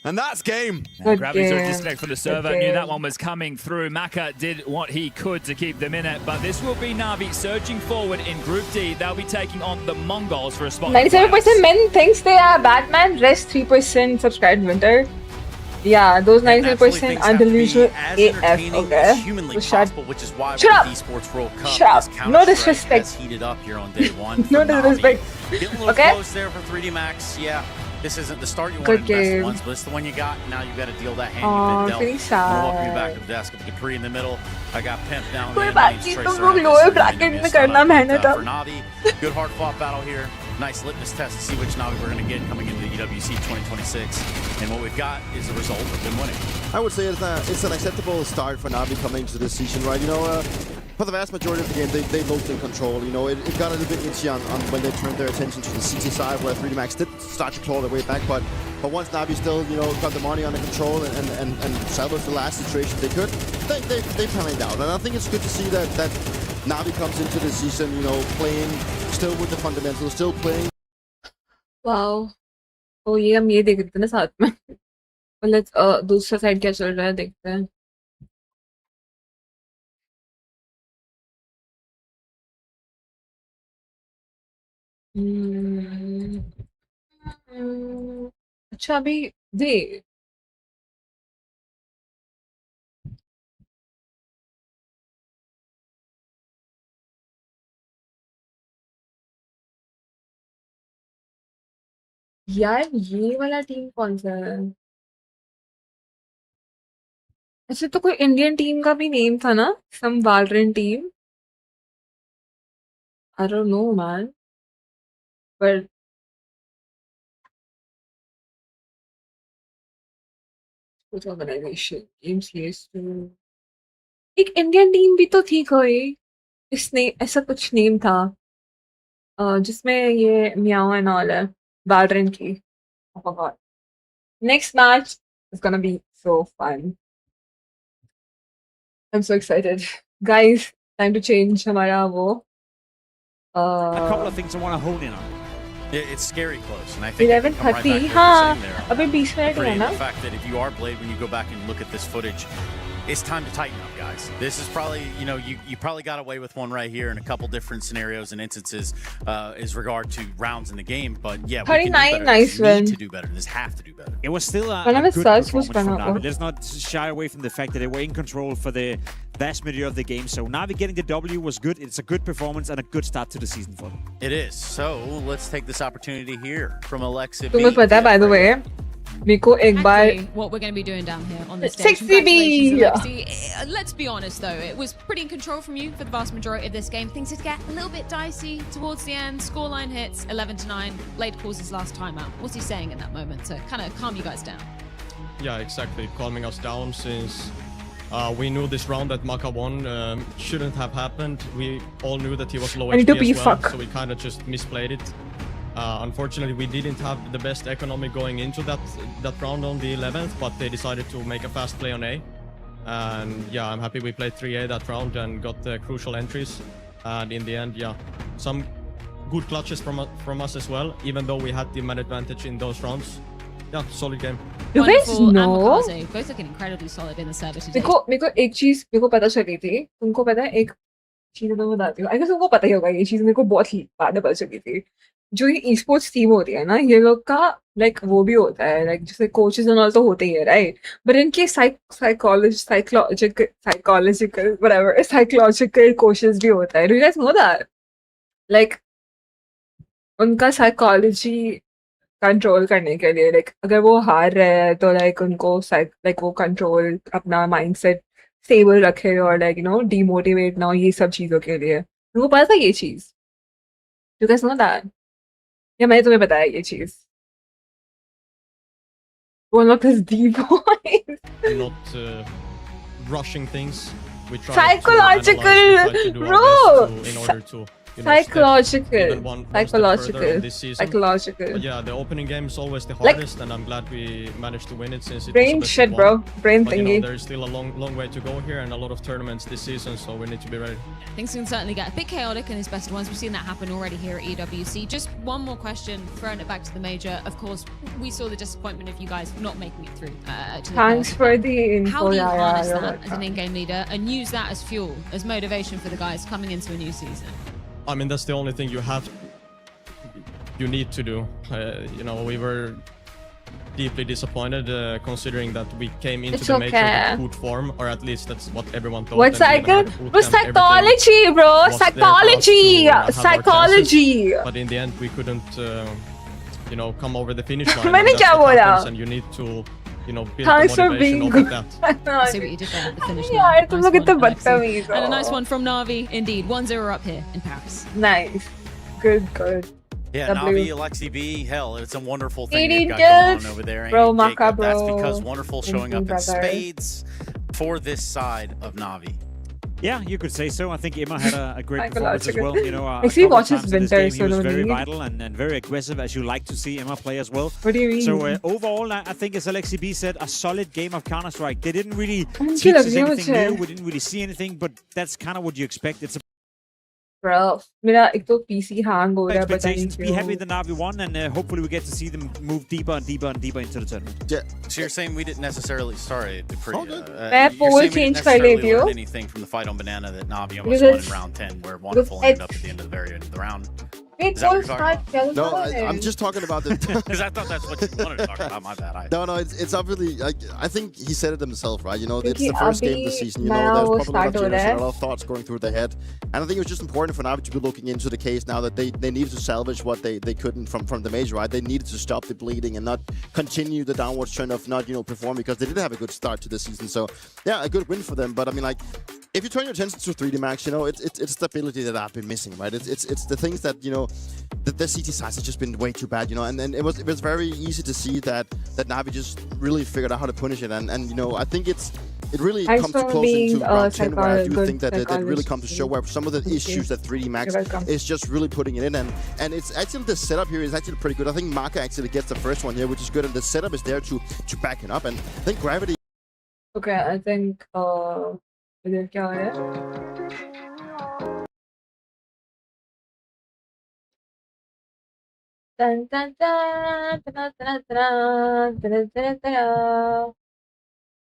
And that's game. Gravity took a disconnect from the server. Knew that one was coming through. Maka did what he could to keep them in it. But this will be Na'Vi surging forward in Group D. They'll be taking on the Mongols for a spot. 97% men thinks they are Batman. Rest 3% subscribed Winter. Yeah, those 97% are delusional AF. Okay. Humanly possible, which is why Shut up. the Esports World Cup Shut up. No disrespect. has heated up here on day one. No disrespect. Getting a little close there for 3D Max. Yeah. This isn't the start you wanted, the best ones, but it's the one you got. Now you've got to deal that hand you've been dealt. We'll welcome you back to the desk. With Dupree in the middle. I got Pimp down there. तुम lower bracket में करना मेहनत for Na'Vi. Good hard fought battle here. Nice litmus test to see which Na'Vi we're going to get coming into the EWC 2026. And what we've got is the result of them winning. I would say it's an acceptable start for Na'Vi coming into this season, right? You know, for the vast majority of the game, they looked in control. You know, it got a little bit itchy on when they turned their attention to the CT side, where 3D Max did start to claw their way back. But once Na'Vi still, you know, got the money under control and salvaged the last situation they could, they panned out. And I think it's good to see that Na'Vi comes into the season, you know, playing still with the fundamentals, still playing. Wow. Oh ये हम ये देख लेते हैं ना साथ में. और let's दूसरा साइड क्या चल रहा है देखते हैं. अच्छा अभी दे यार ये वाला टीम कौन सा है? अच्छा तो कोई इंडियन टीम का भी नेम था ना? Some Valorant team. I don't know, man. But कुछ ऑर्गेनाइजेशन गेम CS2 एक इंडियन टीम भी तो थी कोई इसने ऐसा कुछ नेम था जिसमें ये म्याओ एंड ऑल है Valorant की. Oh my god. Next match is gonna be so fun. I'm so excited. Guys, time to change हमारा वो a couple of things I want to hone in on. It's scary close, and I think 11:30 हाँ अभी 20 minute है ना. The fact that if you are Blade, when you go back and look at this footage, it's time to tighten up, guys. This is probably, you know, you probably got away with one right here in a couple different scenarios and instances as regard to rounds in the game. But yeah, 39 nice win. To do better. This have to do better. It was still a good performance from Na'Vi. Let's not shy away from the fact that they were in control for the vast majority of the game. So Na'Vi getting the W was good. It's a good performance and a good start to the season for them. It is. So let's take this opportunity here from Alexa. तुम्हें पता है, by the way, Miko एक बार what we're going to be doing down here on this stage. 60B. Let's be honest though, it was pretty in control from you for the vast majority of this game. Things did get a little bit dicey towards the end. Scoreline hits 11-9. Blade calls his last timeout. What's he saying in that moment to kind of calm you guys down? Yeah, exactly. Calming us down since we knew this round that Maka won shouldn't have happened. We all knew that he was low HP as well, so we kind of just misplayed it. Unfortunately, we didn't have the best economy going into that round on the 11th, but they decided to make a fast play on A. And yeah, I'm happy we played 3A that round and got the crucial entries. And in the end, yeah, some good clutches from us as well, even though we had the man advantage in those rounds. Yeah, solid game. You guys know? Both looking incredibly solid in the service. मेरे को एक चीज मेरे को पता चली थी. तुमको पता है एक चीज मैं बताती हूँ. I guess तुमको पता ही होगा ये चीज मेरे को बहुत ही बाद में पता चली थी. जो ये e-sports टीम होती है ना, ये लोग का like वो भी होता है, like जैसे coaches and all तो होते ही है, right? But इनके psychological coaches भी होता है. Do you guys know that? Like उनका psychology कंट्रोल करने के लिए लाइक अगर वो हार रहे हैं तो लाइक उनको लाइक वो कंट्रोल अपना माइंडसेट स्टेबल रखे और लाइक यू नो डीमोटिवेट ना हो ये सब चीज़ों के लिए उनको पता था ये चीज़ यू गाइस नो दैट या मैंने तुम्हें बताया ये चीज़ one of his deep voice. Not rushing things. We try Psychological, to analyze, we try to do bro. our best in order to Psychological, psychological this season. Psychological. But yeah, the opening game is always the Like- hardest, and I'm glad we managed to win it since it Brain was a best shit, of bro. one. Brain But, you know, thingy. there's still a long way to go here, and a lot of tournaments this season, so we need to be ready. Things can certainly get a bit chaotic in his best of ones. We've seen that happen already here at EWC. Just one more question, throwing it back to the major. Of course, we saw the disappointment of you guys not making it through. To the Thanks playoffs. for the info. How do you yeah, harness you're that as an in-game leader and use that as fuel, as motivation for the guys coming into a new season? I mean, that's the only thing you need to do. You know, we were deeply disappointed considering that we came into It's the major okay. with good form, or at least that's what everyone thought. What and we even cycle? had boot Bro, camp, everything psychology, bro. was there for us Psychology. to, have our Psychology. chances. But in the end, we couldn't, you know, come over the finish line. मैंने and that's क्या what बोला? happens, and you need to, you know, build Thanks the for motivation being off of good. that. See what you did there at the finish line. यार तुम Nice लोग one, कितने Alexi. बदतमीज And a nice हो. one from Navi, indeed. 1-0 up here in Paris. Nice. Good. Yeah, W. Navi, Alexi B, hell, it's a wonderful thing Eighty they've got going kills. on over there. Bro, ain't it, Maka, Jacob? That's bro. because wonderful showing Thank up you, in brother. spades for this side of Navi. Yeah, you could say so. I think Emma had a great performance as well. You know, a Actually, couple watch of his times in this Winter, game, he so was no very need. vital and very aggressive, as you like to see Emma play as well. What do you mean? So overall, I think, as Alexi B said, a solid game of Counter-Strike. They didn't really मुझे teach us लग रही है anything मुझे। new. We didn't really see anything, but that's kind of what you expect. It's Bro, मेरा एक तो PC hang हो रहा है पता नहीं expectations. Be happy क्यों. the Navi won, and hopefully we get to see them move deeper and deeper and deeper into the tournament. Yeah. So you're saying we didn't necessarily, sorry, Dupree, मैं you're poll saying we didn't change कर necessarily लेती हूँ. learn anything from the fight on Banana that Navi almost Because- won in round 10, where Wonderful because ended up at the end of the very end of the round. Wait, Is that what poll you're talking start about? No, I'm just talking about the. Because I thought that's what you wanted to talk about. My bad. No, it's obviously. I think he said it himself, right? You know, it's क्योंकि the first game of the अभी season. You know, नया there's वो probably a lot start of हो रहा jitters and है. a lot of thoughts going through their head. And I think it was just important for Navi to be looking into the case now that they needed to salvage what they couldn't from the major, right? They needed to stop the bleeding and not continue the downward trend of not perform because they did have a good start to the season. So yeah, a good win for them. But I mean, like, if you turn your attention to 3D Max, you know, it's stability that I've been missing, right? It's the things that the CT size has just been way too bad, and then it was very easy to see that Navi just really figured out how to punish it, and I think it really Thanks comes too for close being into round 10 where I do good think that it really comes to show where some of the Thank issues you. that 3D Max You're welcome. is just really putting it in, and it's actually the setup here is actually pretty good. I think Maka actually gets the first one here, which is good, and the setup is there to back it up, and I think Gravity. Okay, I think इधर क्या हो रहा है? Dun, dun, dun, dun, dun, dun, dun, dun, dun.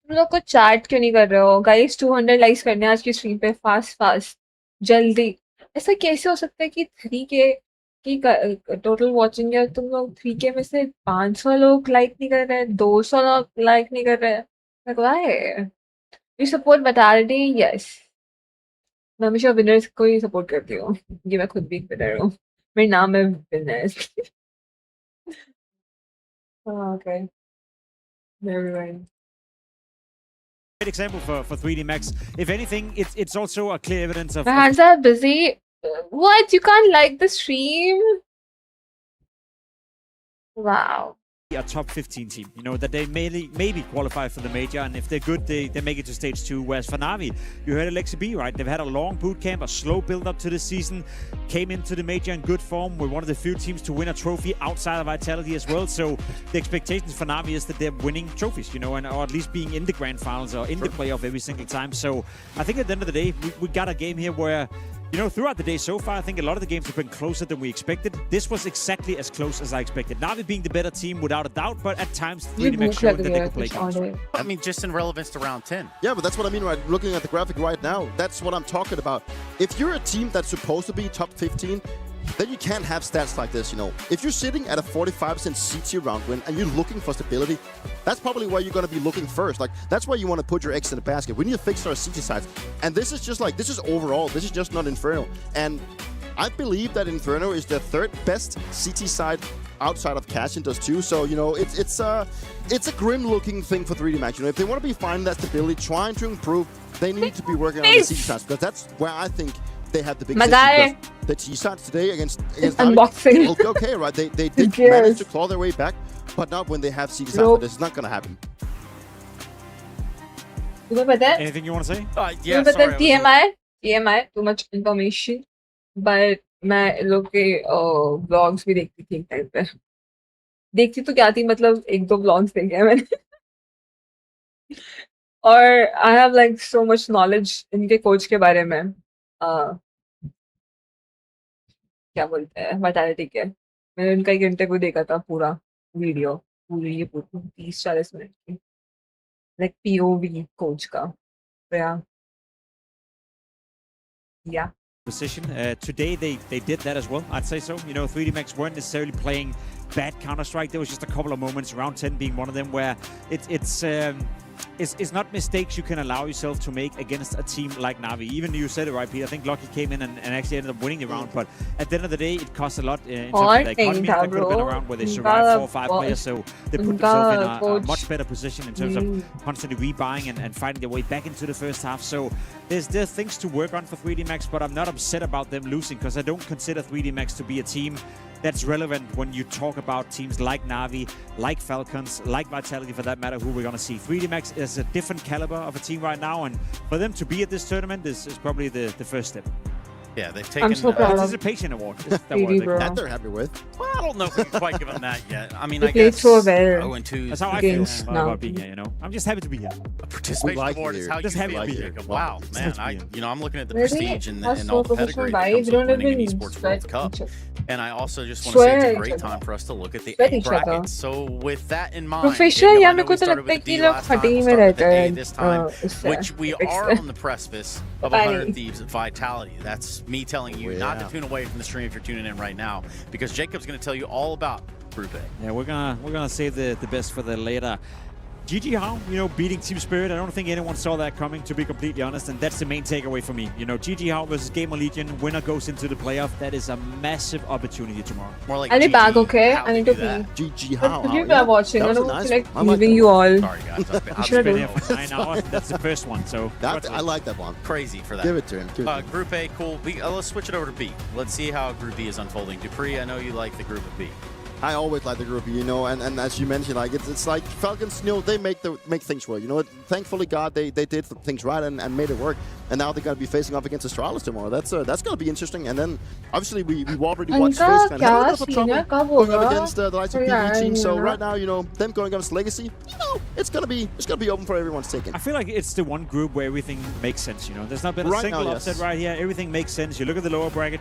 तुम लोग को chat क्यों नहीं कर रहे हो गाइस 200 लाइक्स करने हैं आज की स्ट्रीम पे फास्ट जल्दी ऐसा कैसे हो सकता है कि 3K की टोटल वॉचिंग है तुम लोग 3K में से 500 लोग लाइक नहीं कर रहे हैं 200 लोग लाइक नहीं कर रहे हैं like why you support mentality yes मैं हमेशा विनर्स को ही सपोर्ट करती हूँ ये मैं खुद भी एक विनर हूँ मेरा नाम है winners okay never mind. Great example for 3D Max. If anything, it's also a clear evidence of. My hands are busy. What? You can't like the stream? Wow. A top 15 team, that they maybe qualify for the major, and if they're good, they make it to stage 2. Whereas for Navi, you heard Alexi B, right? They've had a long boot camp, a slow build up to the season, came into the major in good form. We're one of the few teams to win a trophy outside of Vitality as well. So the expectations for Navi is that they're winning trophies, or at least being in the grand finals or in the playoff every single time. So I think at the end of the day, we got a game here where, throughout the day so far, I think a lot of the games have been closer than we expected. This was exactly as close as I expected. Navi being the better team without a doubt, but at times 3D Max showed that they could play Counter. I mean, just in relevance to round 10. Yeah, but that's what I mean, right? Looking at the graphic right now, that's what I'm talking about. If you're a team that's supposed to be top 15, then you can't have stats like this, If you're sitting at a 45% CT round win and you're looking for stability, that's probably where you're going to be looking first. Like, that's where you want to put your eggs in the basket. We need to fix our CT sides. And this is just this is overall. This is just not Inferno. And I believe that Inferno is the third best CT side outside of Cashin does too. So, you know, it's a grim-looking thing for 3D Max. You know, if they want to be finding that stability, trying to improve, they need to be working on the siege times, because that's where I think they have the biggest issue. The T-shots today against unboxing. okay, right? They did manage to claw their way back, but not when they have siege times. This is not going to happen. Anything you want to say? Yeah, sorry. TMI, too much information. But मैं लोग के vlogs भी देखती थी एक time पे. देखती तो क्या थी, मतलब 1-2 vlogs देखे हैं मैंने. और I have like so much knowledge इनके कोच के बारे में. क्या बोलते हैं, Vitality के. मैंने उनका 1 घंटे को देखा था पूरा वीडियो, पूरी 30-40 मिनट की. Like POV coach का. So yeah. Position. Today they did that as well, I'd say so. You know, 3D Max weren't necessarily playing bad Counter-Strike. There was just a couple of moments, round 10 being one of them, where it's not mistakes you can allow yourself to make against a team like Na'Vi. Even you said it right, Pete. I think Lucky came in and actually ended up winning the round, but at the end of the day, it costs a lot in terms of the economy. That could have been a round where they survived 4 or 5 players, so they put themselves in a much better position in terms of constantly rebuying and fighting their way back into the first half. So there's things to work on for 3D Max, but I'm not upset about them losing, because I don't consider 3D Max to be a team that's relevant when you talk about teams like Na'Vi, like Falcons, like Vitality for that matter, who we're going to see. 3D Max is a different caliber of a team right now, and for them to be at this tournament is probably the first step. Yeah, they've taken participation award. That they're happy with. Well, I don't know if we can quite give them that yet. I mean, I played guess so well 0-2. That's how I feel about being here, you know. I'm just happy to be here. A participation award is how you Just happy feel, to be here. Jacob. Wow, man. I'm looking at the Really? prestige and That's all so the pedigree that professional, comes with guys. winning an You don't esports even World sweat Cup. each other. And I also just want to say Swear it's a each great other. time for us to look at the Sweat A each other. bracket. So with that in mind, Professional Jacob, या I मेरे know को we तो started लगता है with कि the लोग last time, खटी we'll में start with रहते the A हैं this time, उससे, which we Apex are से. on the precipice of पता 100 नहीं. Thieves Vitality. That's me telling you not to tune away from the stream if you're tuning in right now, because Jacob's going to tell you all about Group A. Yeah, we're gonna save the best for the later. GG How, you know, beating Team Spirit. I don't think anyone saw that coming, to be completely honest, and that's the main takeaway for me. You know, GG How versus Gamer Legion, winner goes into the playoff. That is a massive opportunity tomorrow. More like I'll be back, okay? How I need they to do pee. GG But How. could you be watching? I don't want to like leaving you all. Sorry, guys. I've Should been I here do? for 9 hours. That's the first one, so I like that one. Crazy for that. Give it to him. Give it to him. Group A, cool. Let's switch it over to B. Let's see how Group B is unfolding. Dupree, I know you like the group of B. I always like the group, you know, and as you mentioned, like it's like Falcons, you know, they make things work. You know, thankfully, God, they did things right and made it work. And now they're gonna be facing off against Astralis tomorrow. That's gonna be interesting. And then obviously we've already watched FaZe Clan have a bit of a trouble going up against the likes of PV team. So right now, you know, them going against Legacy, you know, it's gonna be open for everyone's taking. I feel like it's the one group where everything makes sense. You know, there's not been a single upset right here. Everything makes sense. You look at the lower bracket.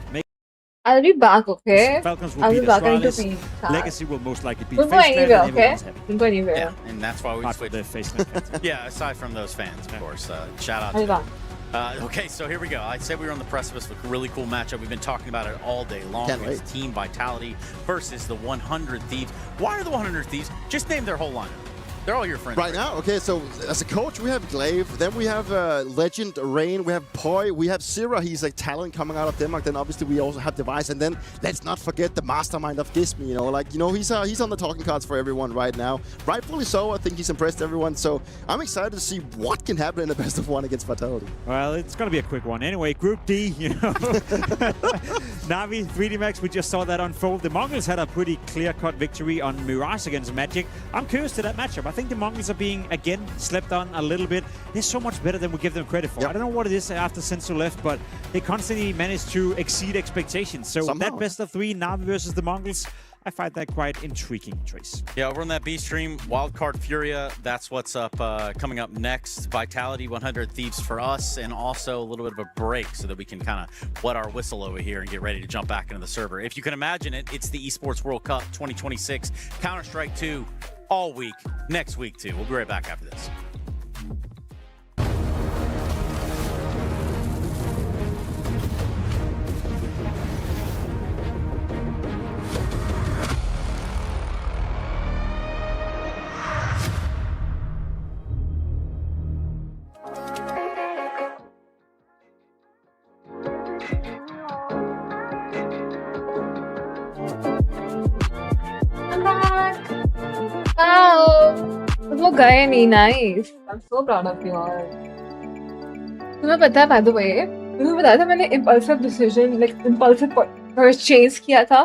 I'll be back, okay? Falcons will I'll beat be back. I need to Astralis. pee. Legacy will most likely beat Don't go FaZe Clan, anywhere, and okay? everyone's happy. Don't go anywhere. Yeah, and that's why we Apart switched. from the FaZe Clan fans. Yeah, aside from those fans, of course. Shout out I'll be to back. them. Okay, so here we go. I said we were on the precipice of a really cool matchup. We've been talking about it all day long. Can't It's wait. Team Vitality versus the 100 Thieves. Why are the 100 Thieves? Just name their whole lineup. They're all your friends. Right now, okay, so as a coach, we have Glaive, then we have Legend, Rain, we have Poi, we have Sira, he's a talent coming out of Denmark, then obviously we also have Device, and then let's not forget the mastermind of Gismi, you know, like, you know, he's on the talking cards for everyone right now. Rightfully so, I think he's impressed everyone, so I'm excited to see what can happen in the best of one against Vitality. Well, it's going to be a quick one. Anyway, Group D, you know. Na'Vi, 3D Max, we just saw that unfold. The Mongols had a pretty clear-cut victory on Mirage against Magic. I'm curious to that matchup. I think the Mongols are being, again, slept on a little bit. They're so much better than we give them credit for. Yep. I don't know what it is after Sensu left, but they constantly manage to exceed expectations. So that best of 3, Na'Vi versus the Mongols, I find that quite intriguing, Trace. Yeah, over on that B stream, Wildcard Furia, that's what's up coming up next. Vitality, 100 Thieves for us, and also a little bit of a break so that we can kind of wet our whistle over here and get ready to jump back into the server. If you can imagine it, it's the Esports World Cup 2026, Counter-Strike 2 all week, next week too. We'll be right back after this. वो गए नहीं. Nice. I'm so proud of you all. तुम्हें पता है by the way, तुम्हें बताया था मैंने impulsive decision like impulsive purchase किया था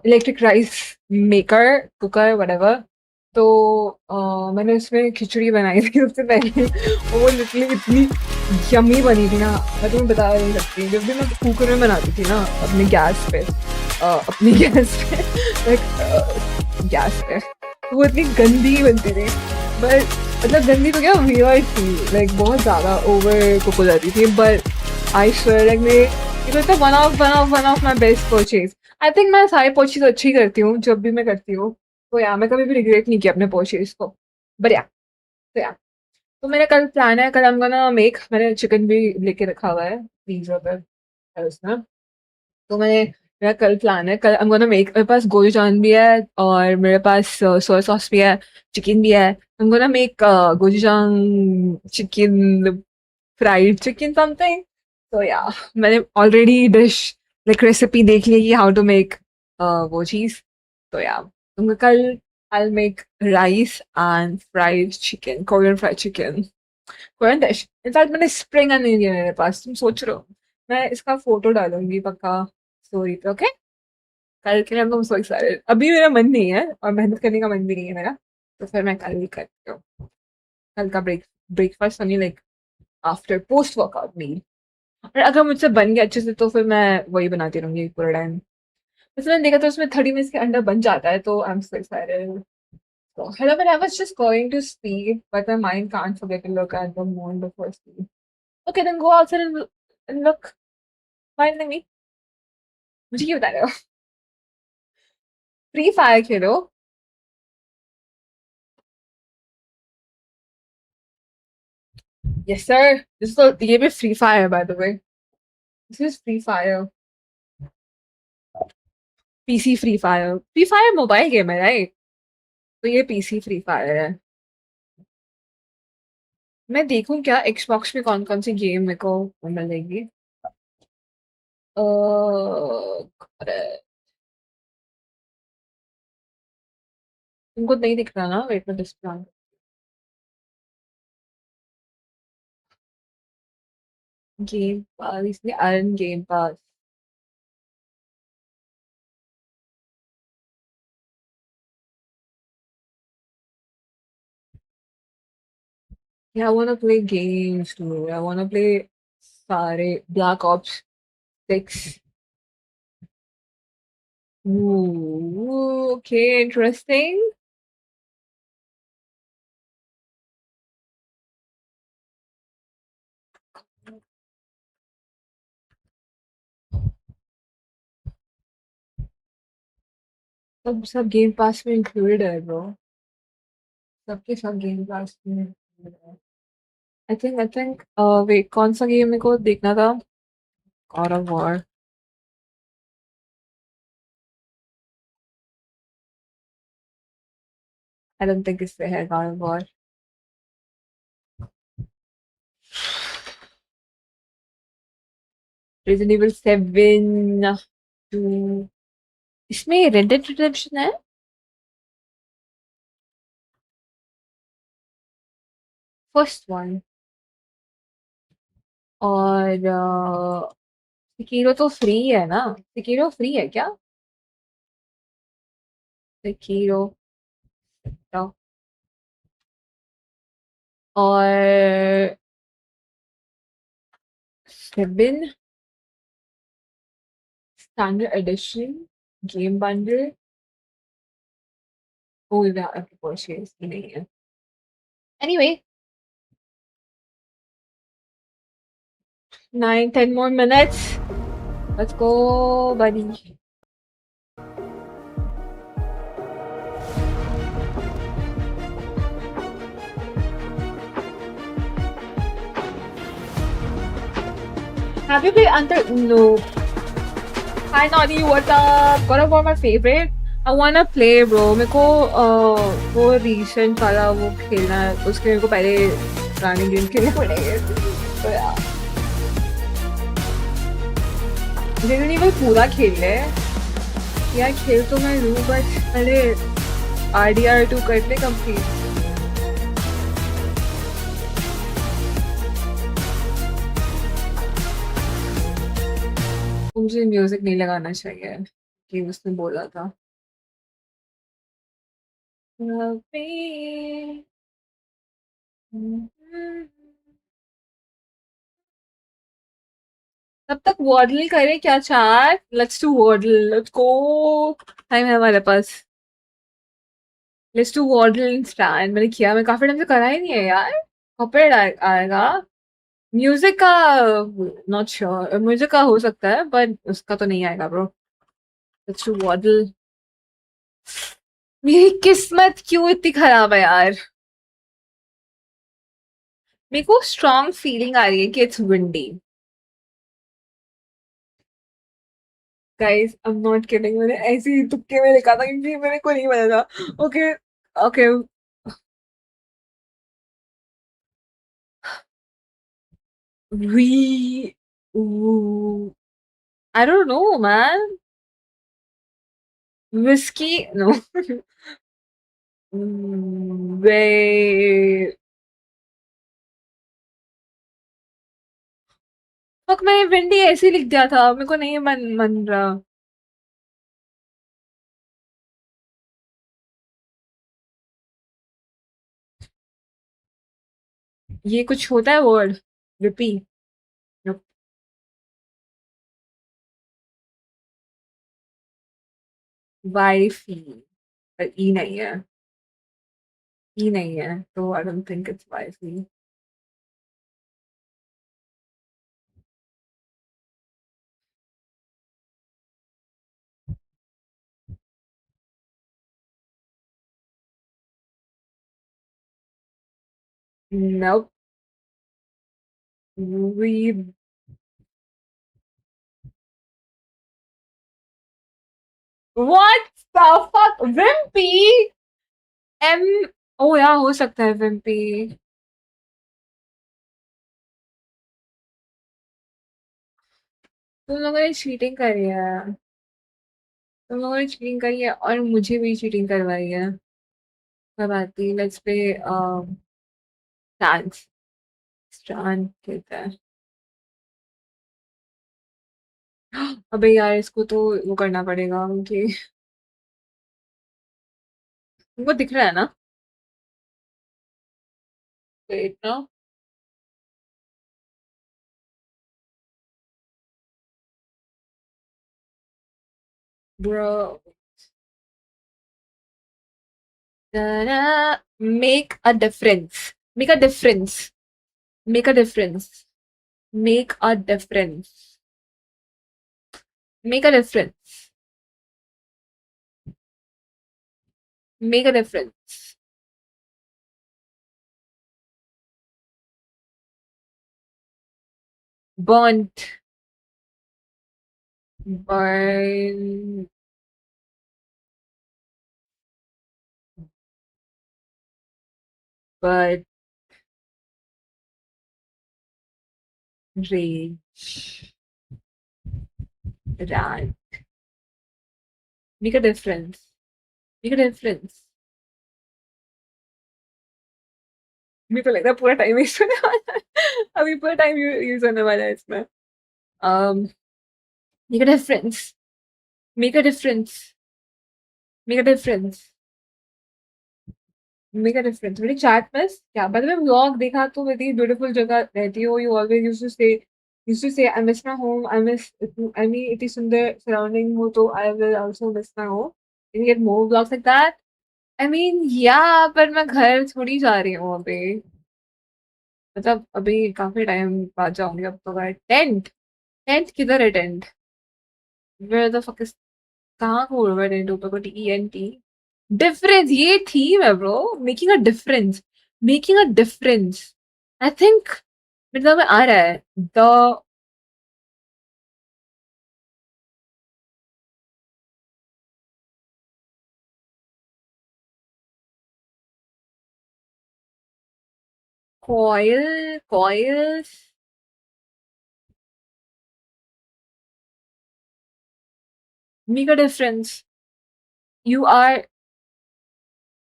electric rice maker cooker whatever. तो मैंने उसमें खिचड़ी बनाई थी सबसे पहले. वो लिटरली इतनी यमी बनी थी ना, मैं तुम्हें बता नहीं सकती. जब भी मैं कुकर में बनाती थी ना अपने गैस पे गैस पे, तो वो इतनी गंदी बनती थी. बट मतलब गंदी तो क्या वियर्ड थी, लाइक बहुत ज़्यादा ओवर कुक हो जाती थी. बट आई श्योर लाइक मेरे तो one of my best purchase. I think मैं सारे परचेज अच्छी करती हूँ जब भी मैं करती हूँ. तो यार मैं कभी भी रिग्रेट नहीं किया अपने परचेज को. बढ़िया. तो मेरा कल प्लान है, कल हम गोना मेक, मैंने चिकन भी लेके रखा हुआ है फ्रीजर पर उसमें. तो मेरा कल प्लान है, कल हम गोना मेक. मेरे पास गोचूजान भी है और मेरे पास सोया सॉस भी है, चिकन भी है. हम gonna make gochujang chicken, fried chicken something. तो या मैंने ऑलरेडी डिश लाइक रेसिपी देख ली कि हाउ टू मेक वो चीज़. तो या तुमको कल I'll make rice and fried chicken, Korean fried chicken. Korean dish. In fact, मैंने spring onion है मेरे पास. तुम सोच रहे हो मैं इसका फोटो डालूंगी पक्का स्टोरी पे. ओके, कल के लिए I'm so excited. अभी मेरा मन नहीं है और मेहनत करने का मन भी नहीं है मेरा, तो फिर मैं कल ही करती हूँ. कल का ब्रेकफास्ट होनी like after post workout meal. और अगर मुझसे बन गया अच्छे से तो फिर मैं वही बनाती रहूंगी पूरा टाइम. वैसे मैंने देखा तो उसमें 30 मिनट्स के अंदर बन जाता है. तो I am so excited. So, hello, but I was just going to sleep, but my mind can't forget to look at the moon before sleep. Okay, then go outside and look. Why नहीं me? मुझे क्यों बता रहे हो? Free Fire खेलो. Yes, sir. ये भी Free Fire by the way. This is Free Fire. PC Free Fire. Free Fire mobile game है, right? तो ये PC Free Fire है. मैं देखूं क्या Xbox में कौन कौन सी गेम मेरे को मिलेगी. तुमको नहीं दिख रहा ना? वेट में डिस्प्ले. गेम पास, इसलिए earn game pass. Yeah, I wanna play games too. I wanna play सारे Black Ops 6. Ooh, okay, interesting. सब गेम पास में इंक्लूडेड है ब्रो. सबके सब गेम पास में included है. I think wait, कौन सा गेम मेरे को देखना था? God of War. I don't think इससे है God of War. Resident Evil 7 2. इसमें Red Dead Redemption है? First one. और सिकीरो तो फ्री है ना? सिकीरो फ्री है क्या? सिकीरो और 7 स्टैंडर्ड एडिशन गेम बंडल. ओह ये आपके परचेज नहीं है. Anyway, 9-10 more minutes. Let's go, buddy. Have you played Under? No. Hi Noddy, what's up? God of War my favorite. I wanna play bro. मेरे को वो recent वाला वो खेलना है. उसके मेरे को पहले पुराने गेम खेलने पड़ेंगे. तो यार Resident Evil पूरा खेल ले यार. खेल तो मैं लूँ बट पहले RDR2 करते कंप्लीट. मुझे म्यूजिक नहीं लगाना चाहिए कि उसने बोला था। तब तक वॉडल करें क्या chat? Let's do Wordle, let's go. Time है हमारे पास। Let's do Wordle stand. मैंने किया, मैं काफी टाइम से करा ही नहीं है यार। कॉपीराइट आएगा। म्यूजिक का नॉट श्योर, म्यूजिक का हो सकता है बट उसका तो नहीं आएगा ब्रो। Let's do वॉडल। मेरी किस्मत क्यों इतनी खराब है यार? मेरे को स्ट्रॉन्ग फीलिंग आ रही है कि it's windy. Guys I am not kidding, मैंने ऐसे ही तुक्के में लिखा था क्योंकि मेरे को नहीं पता था। Okay okay. We I don't know man. Whiskey no. Wait. Fuck, मैंने विंडी ऐसे ही लिख दिया था, मेरे को नहीं मन रहा। ये कुछ होता है वर्ड? रिपी? वाइफी। पर ई नहीं है, ई नहीं है तो I don't think it's wifey. Nope. We What the fuck? Wimpy? M ओ यार हो सकता है विम्पी। तुम लोगों ने चीटिंग करी है, तुम लोगों ने चीटिंग करी है और मुझे भी चीटिंग करवाई है। मैं बात नहीं, लेट्स प्ले डांस। स्टान खेलता है। अबे यार इसको तो वो करना पड़ेगा मुझे। तुमको दिख रहा है ना? वेट ना। Bro make a difference, make a difference, make a difference, make a difference, make a difference, make a difference. Burnt. Burn. But rage. Rant. Make a difference. Make a difference. मेरे को लग रहा है पूरा time waste होने वाला है। अभी पूरा टाइम यूज होने वाला है इसमें। make a difference. Make a difference. Make a difference. Make a difference. मेरी चैट में क्या मतलब, मैं व्लॉग देखा तो इतनी ब्यूटीफुल जगह रहती हो, यू ऑलवेज यूज्ड टू से I miss my home, I mean इतनी सुंदर सराउंडिंग हो तो I will also miss my home. Can get more vlogs like that? I mean या पर मैं घर थोड़ी जा रही हूँ अभी, मतलब अभी काफी टाइम बाद जाऊंगी अब तो। घर टेंट, टेंट किधर है tent? Where the fuck is, कहाँ को हुआ टेंट? ऊपर को टी डिफरेंस, ये थीम है bro. Making a difference, making a difference. I think मेरे दिमाग में आ रहा है the coils. Make a difference. You are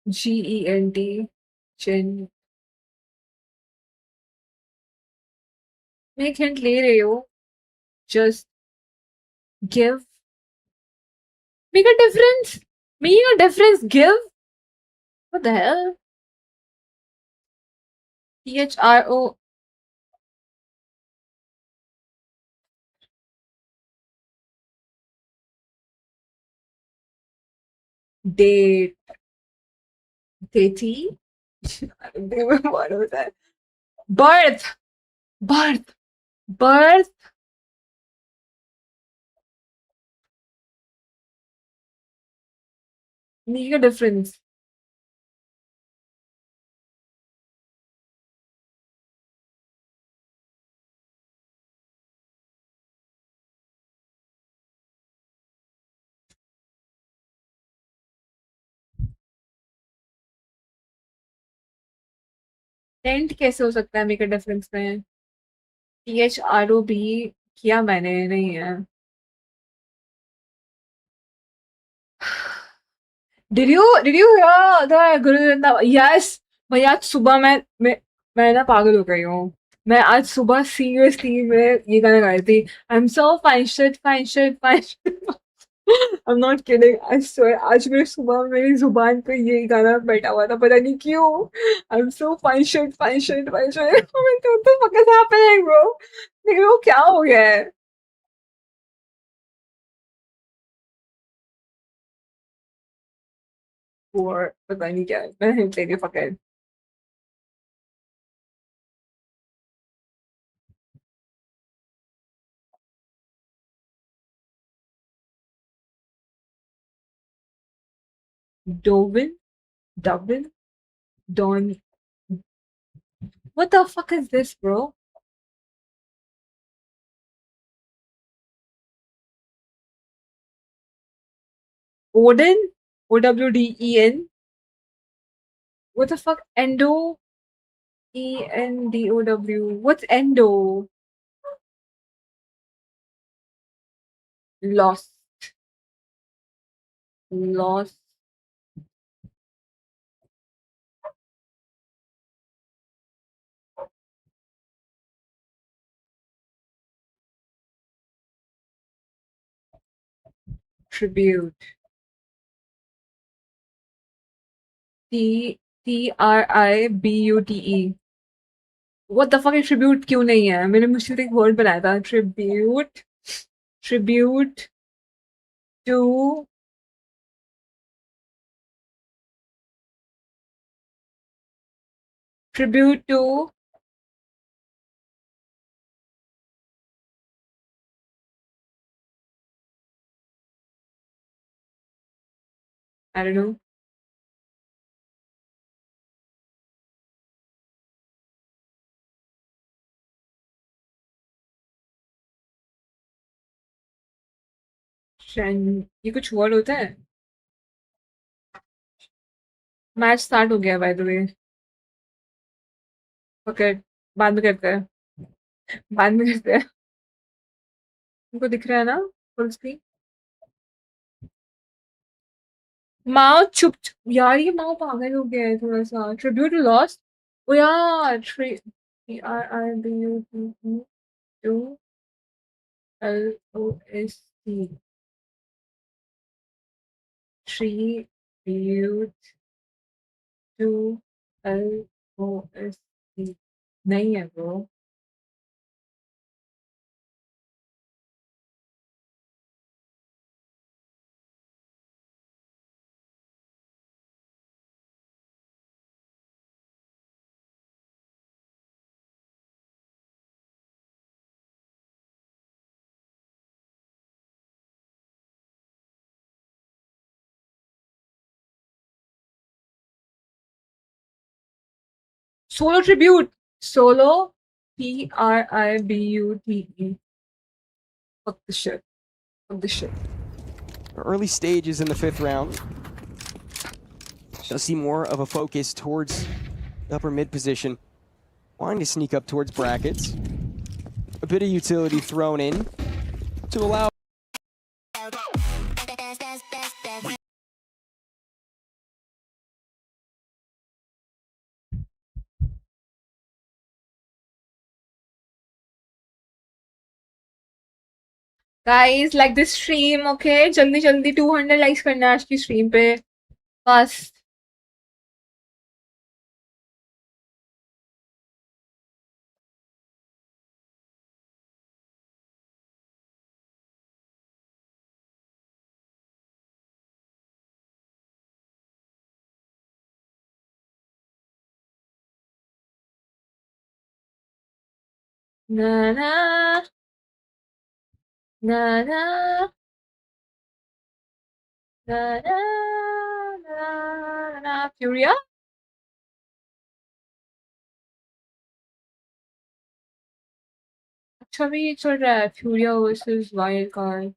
GENT. Gen. मैं एक हिंट ले रही हूँ, just Give. Make a difference. Making a difference. Give. What the hell? THRO. Date. Datey? I don't remember what was that. Birth. Birth. Birth. Make a difference. Tent कैसे हो सकता है make a difference में? THROB किया मैंने नहीं है. Did you hear the Guru? Yes. मैं आज सुबह मैं ना पागल हो गई हूँ. मैं आज सुबह सीरियसली मैं ये गाना गा रही थी. I'm so fine shit, fine shit, fine shit. I'm not kidding. I swear. आज मेरे सुबह मेरी जुबान पे ये गाना बैठा हुआ था. पता नहीं क्यों. I'm so fine shit, fine shit, fine shit. What the fuck is happening, bro? लेकिन वो क्या हो गया है? Or पता नहीं क्या है. मैं हिंट ले रही हूँ fucking. Dublin, Don. What the fuck is this, bro? Odin? OWDEN? What the fuck? Endo? ENDOW. What's endo? Lost. Lost. Tribute. TRIBUTE. What the fuck is tribute क्यों नहीं है? मैंने मुश्किल से एक word बनाया था. Tribute. Tribute to tribute to I don't know. ये कुछ word होता है? मैच स्टार्ट हो गया बाय द वे. ओके, बाद में करते हैं. बाद में करते हैं. तुमको दिख रहा है ना फुल स्क्रीन? माओ चुप यार, ये माओ पागल हो गया है थोड़ा सा. Tribute to lost. ओ यार TRIBUTE to LOST. Tribute to LOST. नहीं है bro. Solo tribute. Solo TRIBUTE. Fuck the shit. Fuck the shit. Early stages in the 5th round. You'll see more of a focus towards upper mid position. Wanting to sneak up towards brackets. A bit of utility thrown in to allow Guys, like this stream, okay? जल्दी 200 likes करना आज की stream पे. Fast. Na na na na na na na. Furia? अच्छा भी चल रहा है Furia versus Wildcard.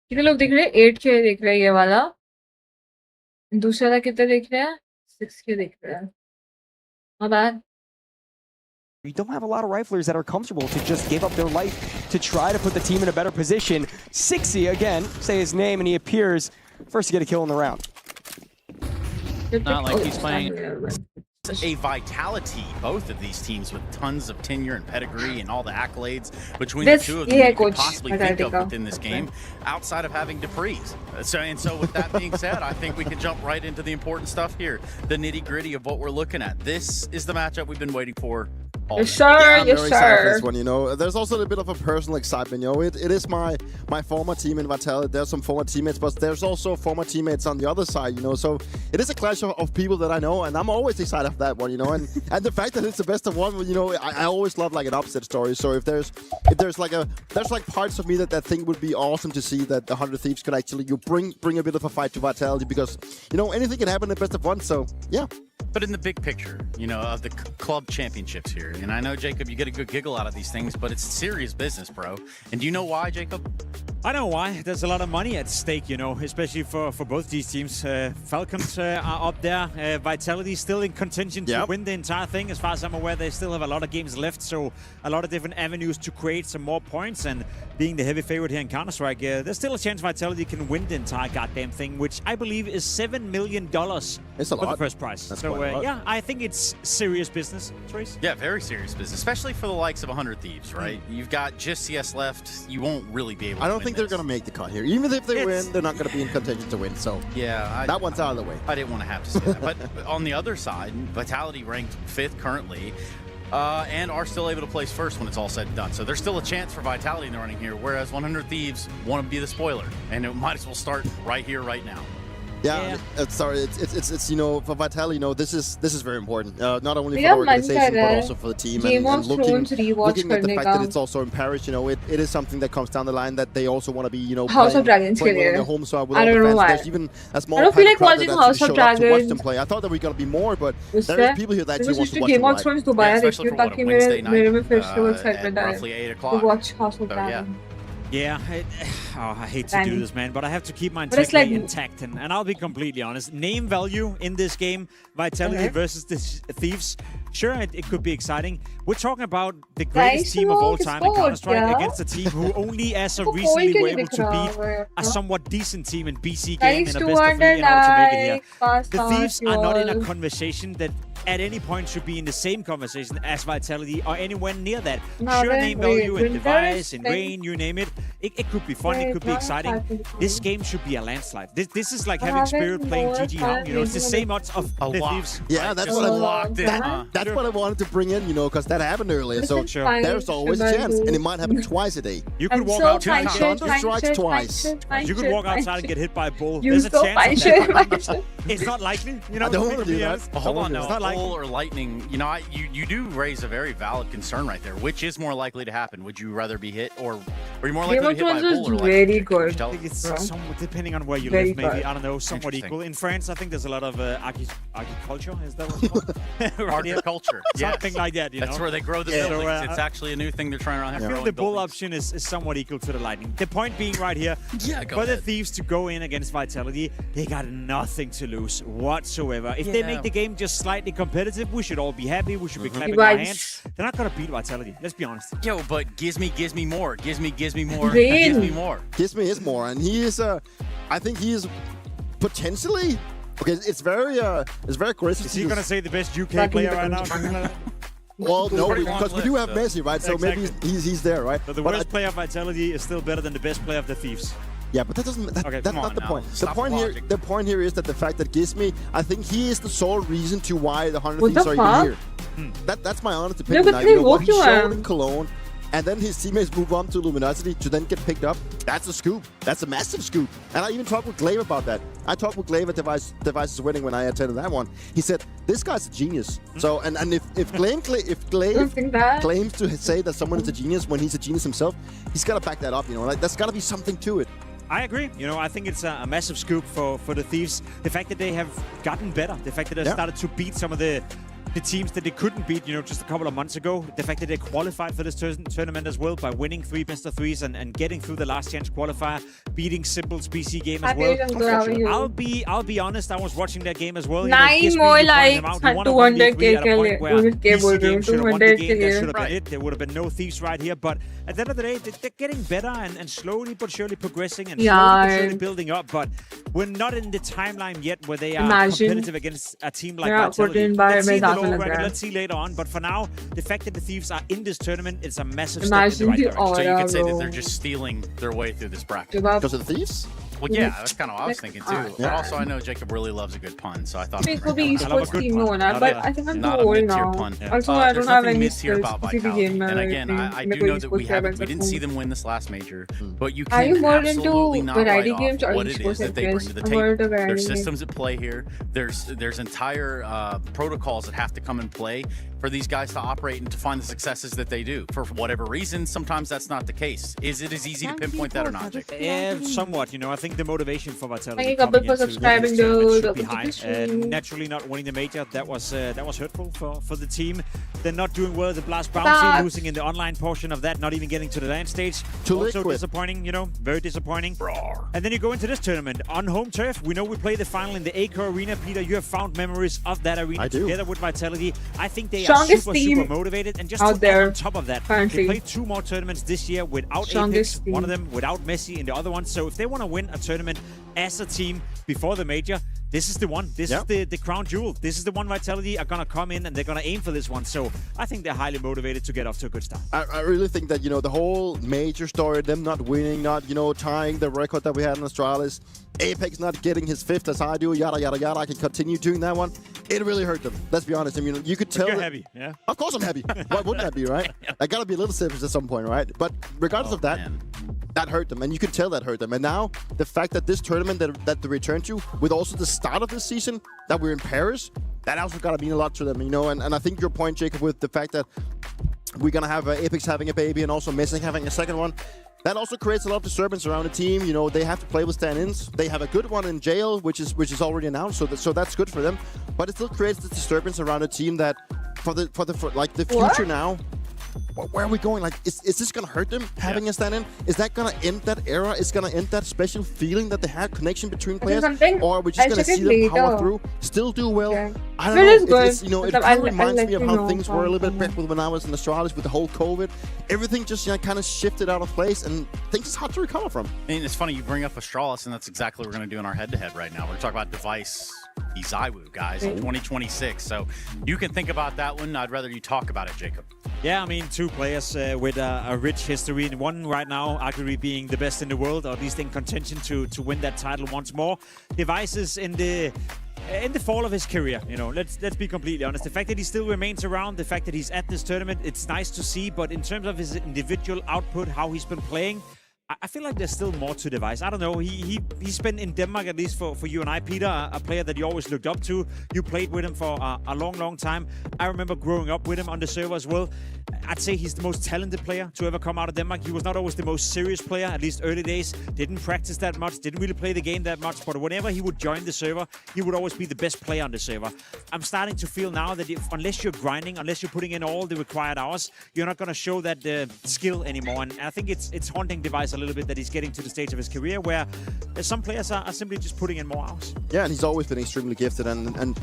कितने लोग देख रहे हैं? 8K देख रहे हैं ये वाला. दूसरा वाला कितने देख रहे हैं? 6K देख रहे हैं. Not bad. You don't have a lot of riflers that are comfortable to just give up their life to try to put the team in a better position. Sixy again, say his name, and he appears first to get a kill in the round. Not like he's playing a Vitality, both of these teams with tons of tenure and pedigree and all the accolades between the two of them you could possibly think of within this game, outside of having Dupree's. So with that being said, I think we can jump right into the important stuff here, the nitty-gritty of what we're looking at. This is the matchup we've been waiting for. Yes, sir. Yeah, I'm yes, very excited for sir. this one, you know. There's also a bit of a personal excitement, you know. It is my former team in Vitality. There's some former teammates, but there's also former teammates on the other side, you know. So it is a clash of people that I know, and I'm always excited for that one, you know. And the fact that it's the best of one, you know, I always love like an upset story. So if there's parts of me that think would be awesome to see that the 100 Thieves could actually bring a bit of a fight to Vitality, because you know anything can happen in the best of one. So yeah. But in the big picture, you know, of the club championships here, and I know, Jacob, you get a good giggle out of these things, but it's serious business, bro. And do you know why, Jacob? I know why. There's a lot of money at stake, you know, especially for both these teams. Falcons are up there. Vitality still in contention to win the entire thing. As far as I'm aware, they still have a lot of games left, so a lot of different avenues to create some more points. And being the heavy favorite here in Counter-Strike, there's still a chance Vitality can win the entire goddamn thing, which I believe is $7 million it's a lot. for the first prize. That's So yeah, I think it's serious business, Trace. Yeah, very serious business, especially for the likes of 100 Thieves, right? You've got just CS left. You won't really be able to I don't think they're going to make the cut here. Even if they win, they're not going to be in contention to win. So yeah, that one's out of the way. I didn't want to have to say that. But on the other side, Vitality ranked 5th currently, and are still able to place first when it's all said and done. So there's still a chance for Vitality in the running here, whereas 100 Thieves want to be the spoiler, and it might as well start right here, right now. Yeah, sorry, it's you know, for Vitality, you know, this is very important. Not only for the organization but also for the team. And looking at the fact that it's also in Paris, you know, it is something that comes down the line that they also want to be, you know, House of Dragons playing their home side with I all don't the know fans. why. There's even a small I don't feel like crowd watching that House actually of showed up to watch Dragons. them play. I thought that we're gonna be more, but there's people here that actually want to watch Game them of live. Thrones दोबारा देखती हूँ ताकि मेरे में फिर से वो at excitement आए. roughly 8 To o'clock. watch House of Dragons. Yeah, I hate to do this, man, but I have to keep my But it's integrity like- intact, and I'll be completely honest. Name value in this game, Vitality versus the Thieves, sure, it could be exciting. We're talking about the greatest team of all time in Counter-Strike against a team who only as of recently were able to beat a somewhat decent team in BC game in a best of 3 in order to make it here. The Thieves are not in a conversation that at any point should be in the same conversation as Vitality or anywhere near that. Sure, name value in Device, in Rain, you name it. It could be fun, it could be exciting. This game should be a landslide. This is like having Spirit playing GG Hung. You know, it's the same odds of the Thieves. Yeah, that's what that's what I wanted to bring in, you know, because that happened earlier. So there's always a chance, and it might happen twice a day. You could walk out strikes twice. You could walk outside and get hit by a bull. You There's a so chance of that. It's not likely, you know. I don't want to do that. Hold on, no. It's not likely. Bull or lightning, you know, you do raise a very valid concern right there. Which is more likely to happen? Would you rather be hit, or are you more likely to be hit by a bull or lightning? Very good. I think it's somewhat, depending on where you Very live, maybe, good. I don't know, somewhat equal. In France, I think there's a lot of agriculture, is that what it's called? Horticulture. Something like that, you know. That's where they grow the buildings. It's actually a new thing they're trying around here. I feel the bull option is somewhat equal to the lightning. The point being right here, for the Thieves to go in against Vitality, they got nothing to lose whatsoever. If they make the game just slightly competitive, we should all be happy. We should be clapping our hands. They're not going to beat Vitality. Let's be honest. Yo, but gives me more. Gives me more. Gizmi is more, and he is I think he is Potentially. Okay, it's very aggressive. Is he going to say the best UK player right now? Well, no, because we do have Messi, right? So maybe he's there, right? But the worst player of Vitality is still better than the best player of the Thieves. Yeah, but that doesn't. That's not the point. The point here is that the fact that Gizmi, I think he is the sole reason to why the 100 Thieves are even here. That's my honest opinion. What he showed in Cologne, and then his teammates move on to Luminosity to then get picked up. That's a scoop. That's a massive scoop. And I even talked with Glaive about that. I talked with Glaive at Devices Winning when I attended that one. He said, this guy's a genius. So, and if Glaive claims to say that someone is a genius when he's a genius himself, he's got to back that up, Like, there's got to be something to it. I agree. I think it's a massive scoop for the Thieves. The fact that they have gotten better. The fact that they started to beat some of the teams that they couldn't beat, just a couple of months ago. The fact that they qualified for this tournament as well by winning 3 best-of-3s and getting through the last chance qualifier, beating Simple's PC game as well. I'll be honest, I was watching that game as well. 9 more likes, 200k के लिए 200k There would have been no Thieves right here, but at the end of the day, they're getting better and slowly but surely progressing and slowly but surely building up. But we're not in the timeline yet where they are competitive against a team like Vitality. Let's see later on, but for now, the fact that the Thieves are in this tournament is a massive step in the right direction. So you could say that they're just stealing their way through this bracket. Because of the Thieves? Well, yeah, that's kind of what I was thinking too. But also, I know Jacob really loves a good pun, so I thought it could be esports team but I think I'm too old now. Also, I don't have any skills game. And again, I do know that we didn't see them win this last major, but you can absolutely not write off what it is that they bring to the table. There's systems at play here. There's entire protocols that have to come in play for these guys to operate and to find the successes that they do. For whatever reason, sometimes that's not the case. Is it as easy to pinpoint that or not, Jacob? Somewhat, I think the motivation for Vitality Thank you, couple, for subscribing to the competition. Naturally not winning the major, that was hurtful for the team. They're not doing well at the Blast Bounty, losing in the online portion of that, not even getting to the land stage. Also disappointing, very disappointing. And then you go into this tournament on home turf. We know we play the final in the ACO Arena. Peter, you have found memories of that arena together with Vitality. I think they are super motivated, and just out there on top of that, they played 2 more tournaments this year without Apex, one of them without Messi in the other one. So if they want to win a tournament as a team before the major, this is the one. This is the crown jewel. This is the one Vitality are going to come in and they're going to aim for this one. So I think they're highly motivated to get off to a good start. I really think that, the whole major story, them not winning, not, tying the record that we had in Astralis, Apex not getting his 5th as I do, yada, yada, yada. I can continue doing that one. It really hurt them. Let's be honest. I mean, you could tell. You're heavy, yeah? Of course I'm heavy. Why wouldn't that be, right? I got to be a little selfish at some point, right? But regardless of that, that hurt them. And you could tell that hurt them. And now, the fact that this tournament that they returned to, with also the start of this season, that we're in Paris, that also got to mean a lot to them, And I think your point, Jacob, with the fact that we're going to have Apex having a baby and also Missing having a second one, that also creates a lot of disturbance around the team. They have to play with stand-ins. They have a good one in jail, which is already announced, so that's good for them. But it still creates the disturbance around a team that, for the future now, where are we going? Like, is this gonna hurt them having a stand-in? Is that gonna end that era? Is gonna end that special feeling that they had connection between players? Or are we just gonna see them power through, still do well? I don't know. It kind of reminds me of how things were a little bit back when I was in Astralis with the whole COVID. Everything just kind of shifted out of place, and things is hard to recover from. I mean, it's funny you bring up Astralis, and that's exactly what we're gonna do in our head-to-head right now. We're gonna talk about Device Izaiwu, guys, in 2026. So you can think about that one. I'd rather you talk about it, Jacob. Yeah, I mean, 2 players with a rich history, and one right now arguably being the best in the world, or at least in contention to win that title once more. Device is in the fall of his career, let's be completely honest. The fact that he still remains around, the fact that he's at this tournament, it's nice to see. But in terms of his individual output, how he's been playing, I feel like there's still more to Device. I don't know. He's been in Denmark, at least for you and I, Peter, a player that you always looked up to. You played with him for a long, long time. I remember growing up with him on the server as well. I'd say he's the most talented player to ever come out of Denmark. He was not always the most serious player, at least early days. Didn't practice that much, didn't really play the game that much. But whenever he would join the server, he would always be the best player on the server. I'm starting to feel now that unless you're grinding, unless you're putting in all the required hours, you're not going to show that skill anymore. And I think it's haunting Device a little bit that he's getting to the stage of his career where some players are simply just putting in more hours. Yeah, and he's always been extremely gifted. And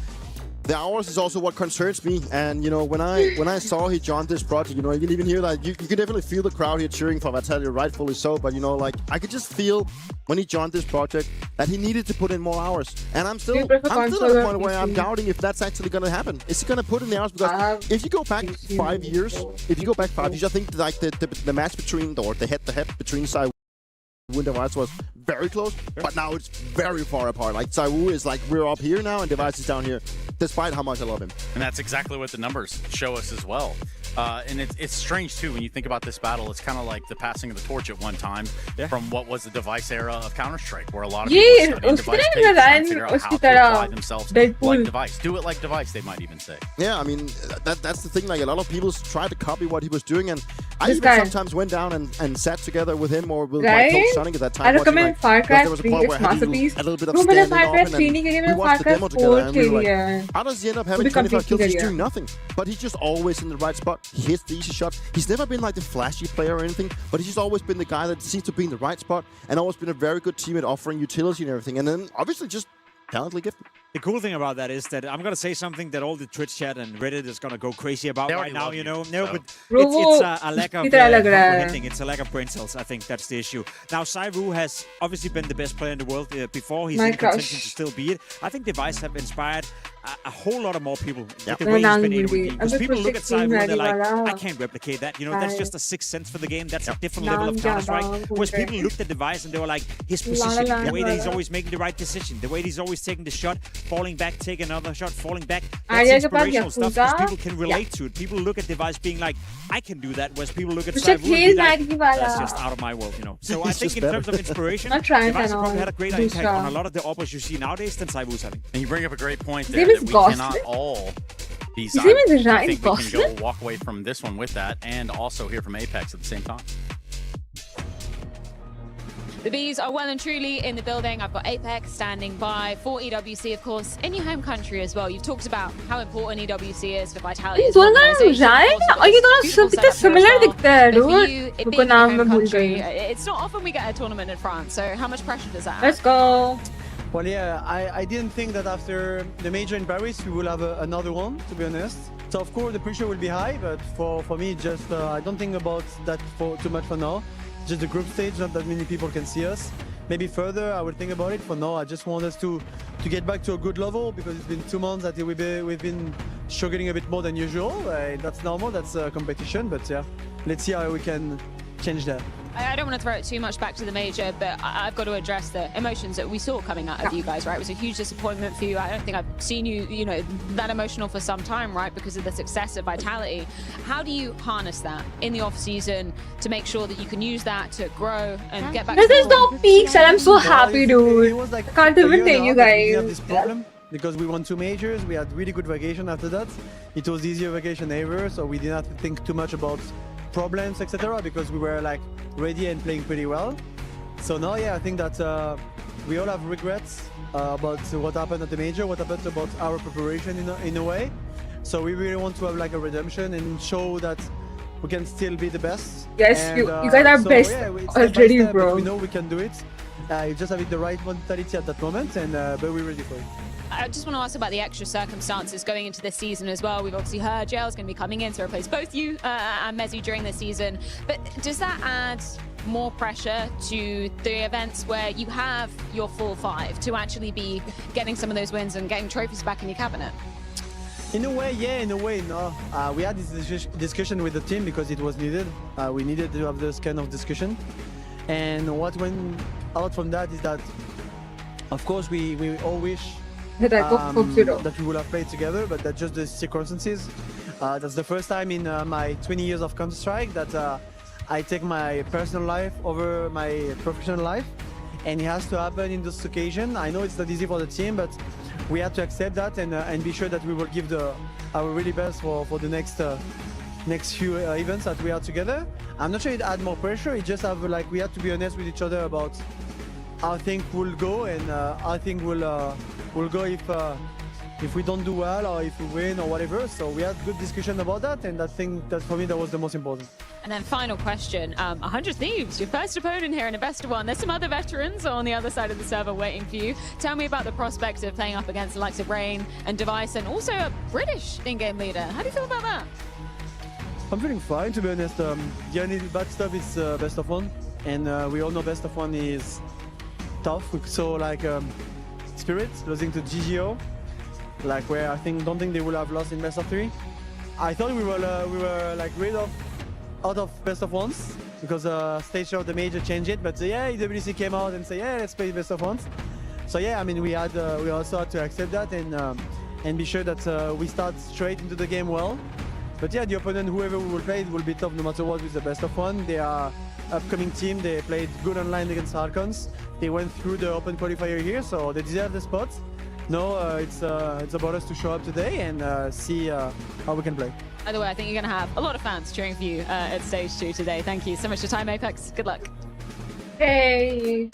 The hours is also what concerns me, and you know, when I saw he joined this project, you know, you can even hear that you can definitely feel the crowd here cheering for Vitality, rightfully so. But you know, like I could just feel when he joined this project that he needed to put in more hours, and I'm still at the point where I'm doubting if that's actually going to happen. Is he going to put in the hours? Because if you go back 5 years, I think like the match between the head-to-head between soooo and Device was very close, but now it's very far apart. Like soooo is like we're up here now and Device is down here, despite how much I love him. And that's exactly what the numbers show us as well. And it's strange too when you think about this battle. It's kind of like the passing of the torch at one time from what was the Device era of Counter-Strike, where a lot of people studied Device tapes and figure out how to apply themselves like Device. Do it like Device, they might even say. Yeah, I mean that's the thing. Like a lot of people try to copy what he was doing, and I even sometimes went down and sat together with him or with my coach Sonic at that time. I recommend Far Cry 3. It's masterpiece. A little bit of standing off, and then we watched the demo together, and we were like, how does he end up having 25 kills? He's doing nothing, but he's just always in the right spot. He hits the easy shot. He's never been like the flashy player or anything, but he's just always been the guy that seems to be in the right spot and always been a very good team at offering utility and everything. And then obviously just talently gifted. The cool thing about that is that I'm going to say something that all the Twitch chat and Reddit is going to go crazy about right now, you know. No, but it's a lack of comprehending. It's a lack of brain cells. I think that's the issue. Now, soooo has obviously been the best player in the world before. He's in contention to still be it. I think Device have inspired a whole lot of more people with the way he's been able to because people look at soooo and they're like, I can't replicate that. You know, that's just a sixth sense for the game. That's a different level of Counter-Strike. Whereas people looked at Device and they were like, his position, the way that he's always making the right decision, the way that he's always taking the shot, falling back, taking another shot, falling back. That's inspirational stuff because people can relate to it. People look at Device being like, I can do that, whereas people look at soooo and be like, that's just out of my world, you know. So I think in terms of inspiration, Device probably had a greater impact on a lot of the oppos you see nowadays than soooo's having. And you bring up a great point there that we cannot all be soooo. I think we can go walk away from this one with that and also hear from Apex at the same time. The Bees are well and truly in the building. I've got Apex standing by for EWC, of course, in your home country as well. You've talked about how important EWC is for Vitality as an organization. और ये दोनों कितने similar दिखते हैं, dude. उनको नाम मैं भूल गई. It's not often we get a tournament in France, so how much pressure does that have? Let's go. Well, yeah, I didn't think that after the major in Paris, we will have another one, to be honest. So, of course, the pressure will be high, but for me, just I don't think about that for too much for now. Just the group stage, not that many people can see us. Maybe further, I will think about it. For now, I just want us to get back to a good level because it's been 2 months that we've been struggling a bit more than usual. That's normal, that's a competition, but yeah, let's see how we can change that. I don't want to throw it too much back to the major, but I've got to address the emotions that we saw coming out of you guys, right? It was a huge disappointment for you. I don't think I've seen you, you know, that emotional for some time, right? Because of the success of Vitality. How do you harness that in the off season to make sure that you can use that to grow and get back? This is no peaks, and I'm so happy, dude. It was like can't even tell you guys. We have this problem because we won 2 majors. We had really good vacation after that. It was the easier vacation ever, so we didn't have to think too much about problems, etc. because we were like ready and playing pretty well. So now, yeah, I think that we all have regrets about what happened at the major, what happened about our preparation in a way. So we really want to have like a redemption and show that we can still be the best. Yes, and, you guys are best already, bro. We know we can do it. You just have the right mentality at that moment, and but we're ready for it. I just want to ask about the extra circumstances going into this season as well. We've obviously heard Jail's going to be coming in to replace both you and Mezzy during the season. But does that add more pressure to the events where you have your full 5 to actually be getting some of those wins and getting trophies back in your cabinet? In a way, yeah, in a way, no. We had this discussion with the team because it was needed. We needed to have this kind of discussion. And what went out from that is that, of course, we all wish that we would have played together, but that's just the circumstances. That's the first time in my 20 years of Counter-Strike that I take my personal life over my professional life, and it has to happen in this occasion. I know it's not easy for the team, but we have to accept that and be sure that we will give our really best for the next few events that we are together. I'm not sure it add more pressure. It just have like we have to be honest with each other about how things will go and how things will go if we don't do well or if we win or whatever. So we had good discussion about that, and I think that for me that was the most important. And then final question, 100 Thieves, your first opponent here in a best of one. There's some other veterans on the other side of the server waiting for you. Tell me about the prospect of playing up against the likes of Rain and Device and also a British in-game leader. How do you feel about that? I'm feeling fine, to be honest. The only bad stuff is best of one, and we all know best of one is tough. We saw like Spirit losing to GGO, like where I don't think they would have lost in best of 3. I thought we were like out of best of ones because stage of the major changed it, but yeah, EWC came out and said, yeah, let's play best of ones. So yeah, I mean, we also had to accept that and be sure that we start straight into the game well. But yeah, the opponent, whoever we will play, it will be tough no matter what with the best of one. They are upcoming team. They played good online against Harkons. They went through the open qualifier here, so they deserve the spot. No, it's about us to show up today and see how we can play. By the way, I think you're going to have a lot of fans cheering for you at stage 2 today. Thank you so much for your time, Apex. Good luck. Hey.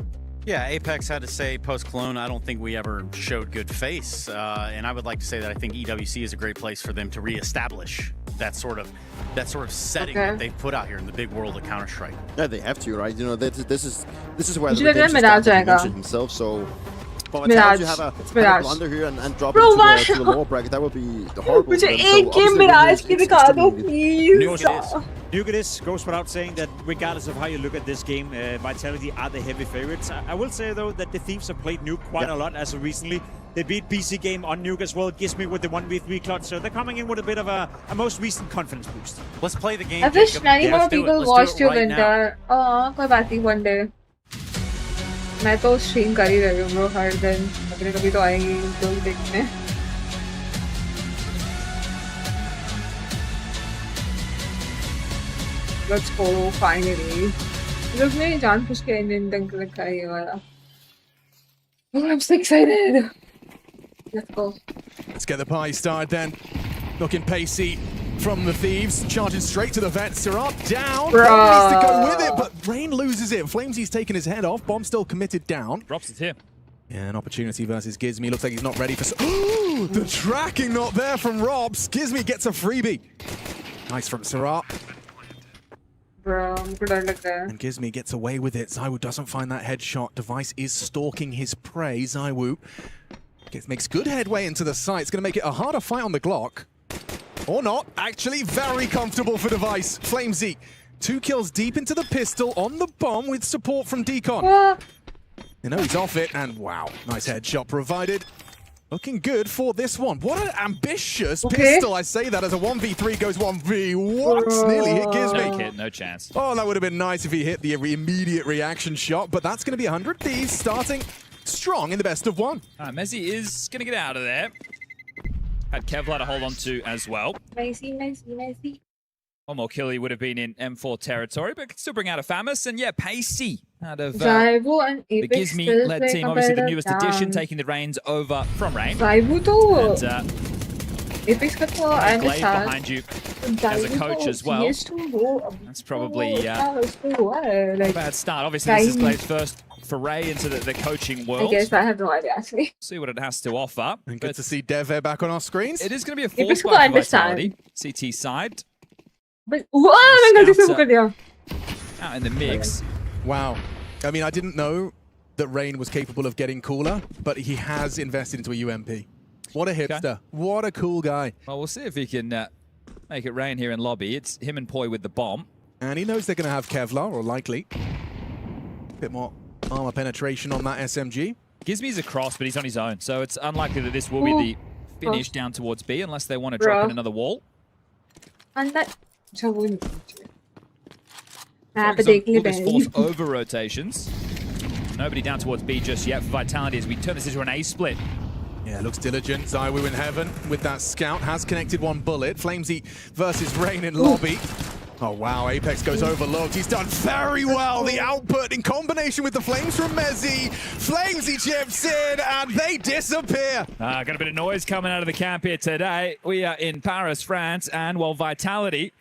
Yeah, Apex had to say post-Cologne, I don't think we ever showed good face. And I would like to say that I think EWC is a great place for them to reestablish that sort of setting that they've put out here in the big world of Counter-Strike. Yeah, they have to, right? You know, this is where the Mirage redemption started, he आएगा. mentioned himself, so for Mirage. to have a Mirage. blunder here and drop Bro, it to the lower bracket, that would be horrible. मुझे for them. So एक obviously game they mirage need की it दिखा दो extremely please Nugadis goes without saying that regardless of how you look at this game, Vitality are the heavy favorites. I will say though that the Thieves have played Nuke quite a lot as of recently. They beat BC Game on Nuke as well, Gizmi with the 1v3 clutch, so they're coming in with a bit of a most recent confidence boost. Let's play the game. I wish Jacob. many Yeah, more let's do it. people Let's do watched it your right now. winter. कोई बात नहीं, one day. मैं तो stream कर ही रही हूँ bro हर दिन. कभी कभी तो आएंगी लोग देखने. Let's go finally. लोग ने जानबूझ के इंडियन डंक रखा है ये वाला. Oh, I'm so excited. Let's go. Let's get the party started then. Looking pacey from the Thieves, charging straight to the vet. Syrah down. Bruh. Bomb needs to go with it, but Rain loses it. Flamesy's taking his head off. Bomb still committed down. Drops it here. Yeah, an opportunity versus Gizmi. Looks like he's not ready for... Ooh, the tracking not there from Robs. Gizmi gets a freebie. Nice from Syrah. Bro, मुझे डर लग रहा है. And Gizmi gets away with it. ZywOo doesn't find that headshot. Device is stalking his prey. ZywOo makes good headway into the site. It's going to make it a harder fight on the Glock. Or not. Actually, very comfortable for Device. Flamesy, 2 kills deep into the pistol on the bomb with support from Deacon. You know, he's off it, and wow, nice headshot provided. Looking good for this one. What an ambitious pistol. I say that as a 1v3 goes 1v1. Nearly hit Gizmi. No kid, no chance. Oh, that would have been nice if he hit the immediate reaction shot, but that's going to be 100 Thieves starting strong in the best of one. Mezzy is going to get out of there. Had Kevlar to hold on to as well. Nice. One more kill, he would have been in M4 territory, but could still bring out a Famous. And yeah, pacey out of ZywOo and the Apex Gizmi-led team. Obviously the newest addition, taking the reins over from Rain. ZywOo तो And Apex का तो I Glaive understand. behind you as a coach as well. That's probably a bad start. Obviously, this is Glaive's first foray into the coaching world. I guess I have no idea actually. See what it has to offer. And good to see Dev back on our screens. It is going to be a Apex force को by understand. Vitality. CT side. But मैं गलती से वो कर दिया. Out in the mix. Wow. I mean, I didn't know that Rain was capable of getting cooler, but he has invested into a UMP. What a hipster. Okay. What a cool guy. Well, we'll see if he can make it rain here in lobby. It's him and Poi with the bomb. And he knows they're going to have Kevlar, or likely. Bit more armor penetration on that SMG. Gizmi's across, but he's on his own. So it's unlikely that this will be the finish down towards B unless they want to drop in another wall. And that... Focus on this force over rotations. Nobody down towards B just yet for Vitality as we turn this into an A split. Yeah, looks diligent. ZywOo in heaven with that scout. Has connected one bullet. Flamesy versus Rain in lobby. Oh, wow. Apex goes overlooked. He's done very well. The output in combination with the flames from Mezzy. Flamesy chips in and they disappear. Got a bit of noise coming out of the camp here today. We are in Paris, France, and while Vitality,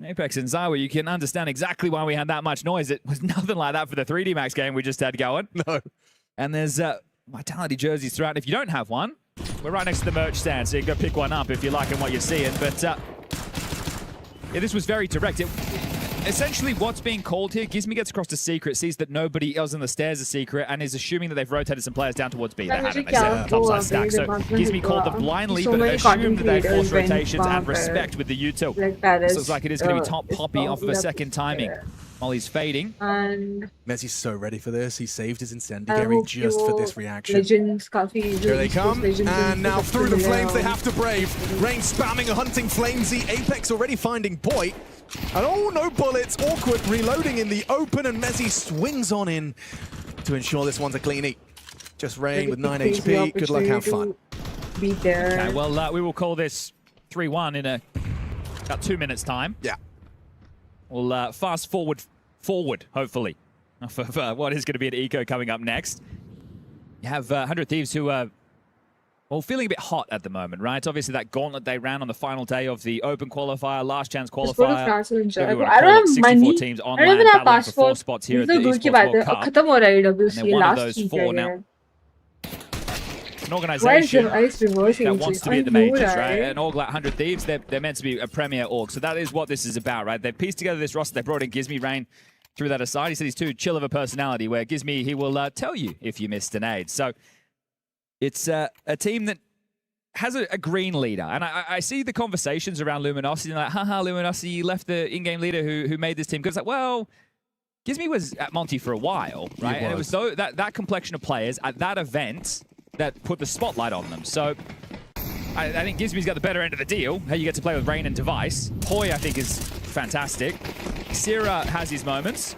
Apex and ZywOo, you can understand exactly why we had that much noise. It was nothing like that for the 3D Max game we just had going. No. And there's Vitality jerseys throughout. If you don't have one, We're right next to the merch stand, so you can go pick one up if you're liking what you're seeing. But yeah, this was very direct. Essentially, what's being called here, Gizmy gets across to Secret, sees that nobody else on the stairs is Secret, and is assuming that they've rotated some players down towards B. They haven't. They set topside stack. So Gizmy called them blindly, but assumed that they forced rotations and respect with the util. This looks like it is going to be top Poppy off of a second timing. Molly's fading. And Messi's so ready for this. He saved his incendiary just for this reaction. Legends, Here they come, and now through the flames they have to brave. Rain spamming, hunting Flamesy. Apex already finding Boy. And oh, no bullets. Awkward reloading in the open, and Messi swings on in to ensure this one's a cleanie. Just Rain with 9 HP. Good luck, have fun. Be there. Okay, well, we will call this 3-1 in about 2 minutes' time. Yeah. We'll fast forward, hopefully, for what is going to be an eco coming up next. You have 100 Thieves who are, well, feeling a bit hot at the moment, right? Obviously, that gauntlet they ran on the final day of the Open qualifier, last chance qualifier. I don't have money. Teams I don't even have passport. For 4 spots here at the Esports World Cup. खत्म हो रहा है EWC And then one of last those 4 now. An Why is organization your ice reversing? that wants to be at the majors, right? And Org like 100 Thieves, they're meant to be a premier org. So that is what this is about, right? They've pieced together this roster. They brought in Gizmy. Rain threw that aside. He said he's too chill of a personality, where Gizmy, he will tell you if you missed an aid. So it's a team that has a green leader. And I see the conversations around Luminosity, and like, haha, Luminosity, you left the in-game leader who made this team good. It's like, well, Gizmy was at Monty for a while, right? And it was that complexion of players at that event that put the spotlight on them. So I think Gizmy's got the better end of the deal. How you get to play with Rain and Device. Poi, I think, is fantastic. Sierra has his moments,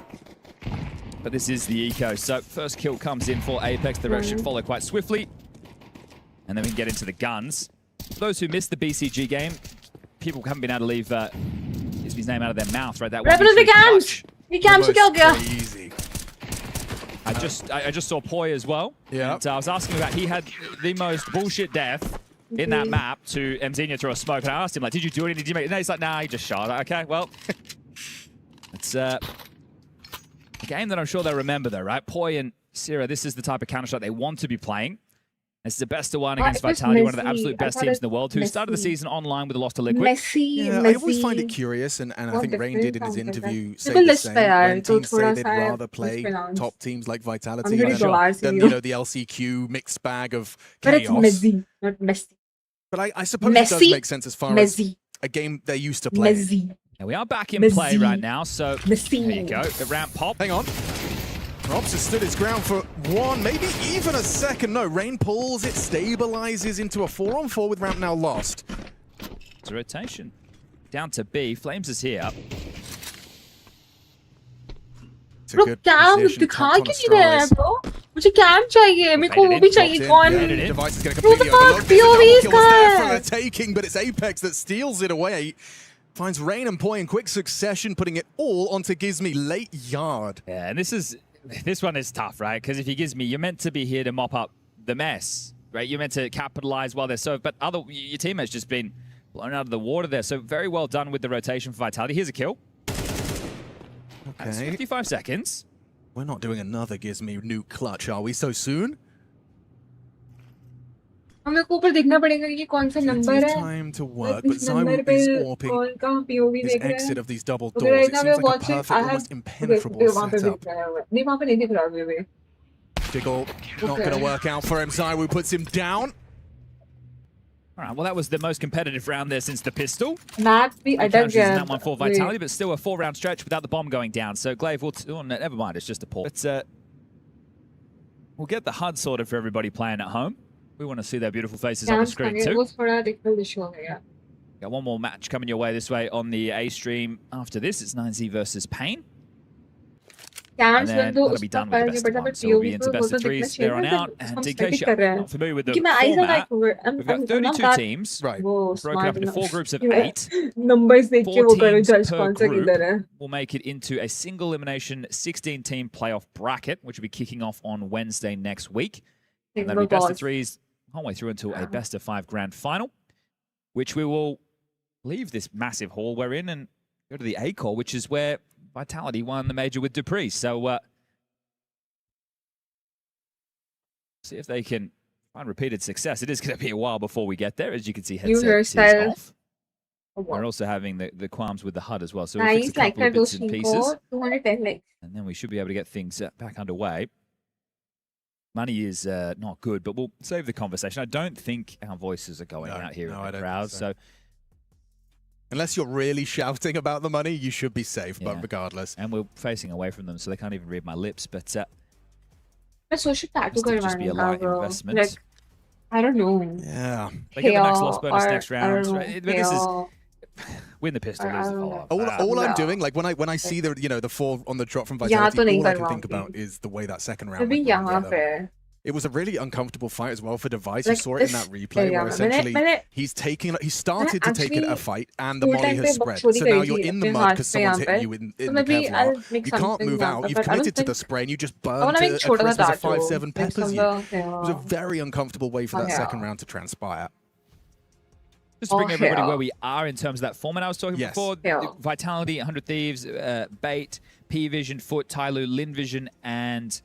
but this is the eco. So first kill comes in for Apex. The rest should follow quite swiftly. And then we can get into the guns. For those who missed the BCG game, people haven't been able to leave Gizmy's name out of their mouth, right? That was We cams crazy. I just saw Poi as well. Yeah. And I was asking about, he had the most bullshit death in that map to Mzenia through a smoke. And I asked him, like, did you do anything? Did you make it? No, he's like, nah, he just shot. Okay, well, it's a game that I'm sure they'll remember, though, right? Poi and Sierra, this is the type of Counter-Strike they want to be playing. This is the best of one against Vitality, one of the absolute best teams in the world, who started the season online with a loss to Liquid. Yeah, I always find it curious, and I think Rain did in his interview say the same. When teams say they'd rather play top teams like Vitality than, the LCQ mixed bag of chaos. But it's Messi, not Messi. But I suppose it does make sense as far as a game they're used to playing. And we are back in play right now, so there you go. The ramp pop. Hang on. Robs has stood his ground for 1, maybe even a second. No, Rain pulls, it stabilizes into a 4-on-4 with ramp now lost. It's a rotation. Down to B. Flames is here. Bro, cam दिखा क्यों नहीं रहा है bro? मुझे cam चाहिए, मेरे को वो भी चाहिए कौन? Device is going to completely overload. POV is there for the taking, but it's Apex that steals it away. Finds Rain and Poi in quick succession, putting it all onto Gizmy late yard. Yeah, and this one is tough, right? Because if you Gizmy, you're meant to be here to mop up the mess, right? You're meant to capitalize while they're so, but your teammate's just been blown out of the water there. So very well done with the rotation for Vitality. Here's a kill. Okay. That's 55 seconds. We're not doing another Gizmy nuke clutch, are we, so soon? हमें को ऊपर देखना पड़ेगा कि कौन सा number है. Time to work, but Zywoo is warping his exit of these double doors. It seems like a perfect, almost impenetrable setup. नहीं वहाँ पे नहीं दिख रहा है. Jiggle not going to work out for him. Zywoo puts him down. All right, well, that was the most competitive round there since the pistol. Max भी अटक गया. That one for Vitality, but still a 4-round stretch without the bomb going down. So Glaive will... Oh, no, never mind, it's just a port. We'll get the HUD sorted for everybody playing at home. We want to see their beautiful faces on the screen too. Got one more match coming your way this way on the A stream. After this, it's 9Z versus Pain. And then that'll be done with the best of one. So we'll be into best of 3s there on out. And in case you're not familiar with the format, we've got 32 teams, broken up into 4 groups of 8. 4 teams per group will make it into a single elimination 16-team playoff bracket, which will be kicking off on Wednesday next week. And that'll be best of 3s all the way through until a best of 5 grand final, which we will leave this massive hall we're in and go to the A core, which is where Vitality won the major with Dupree. So see if they can find repeated success. It is going to be a while before we get there. As you can see, New headset is hairstyle. off. We're also having the qualms with the HUD as well. So we'll Nice, fix a like couple of that bits and pieces. 210 likes. And then we should be able to get things back underway. Money is not good, but we'll save the conversation. I don't think our voices are going out here in the crowd. So unless you're really shouting about the money, you should be safe, but regardless. And we're facing away from them, so they can't even read my lips. But मैं सोचू tattoo just be a करवाने light का, bro. investment. Like, I don't know. Yeah. They get the max Hair loss bonus or- next I don't round. know, Right? But this is hair. win the pistol, lose the follow-up. All I'm doing, like when I see the fall on the drop from Vitality, तो नहीं all I can think करवाऊंगी। about is the way that second round अभी went यहाँ wrong. पे It was a really uncomfortable fight as well for Device. Like you saw it in that replay where essentially he started to take it a fight and the full molly time has पे spread. बकचोदी So now करी you're थी in the अपने mud हाथ because पे यहाँ someone's पे। hitting you in तो the maybe I'll Kevlar. make You can't something move यहाँ out. पे, You've but I don't committed to the think- spray and you just I wanna burned make a छोटा सा Christmas of tattoo, 5-7 like peppers from you. the- It was a very uncomfortable way for that Yeah. second round to transpire. Just to bring everybody hell. where we are in terms of that format I was talking Yes. before. Hell. Vitality, 100 Thieves, Bait, P-Vision, Foot, Tyloo, Lin Vision, and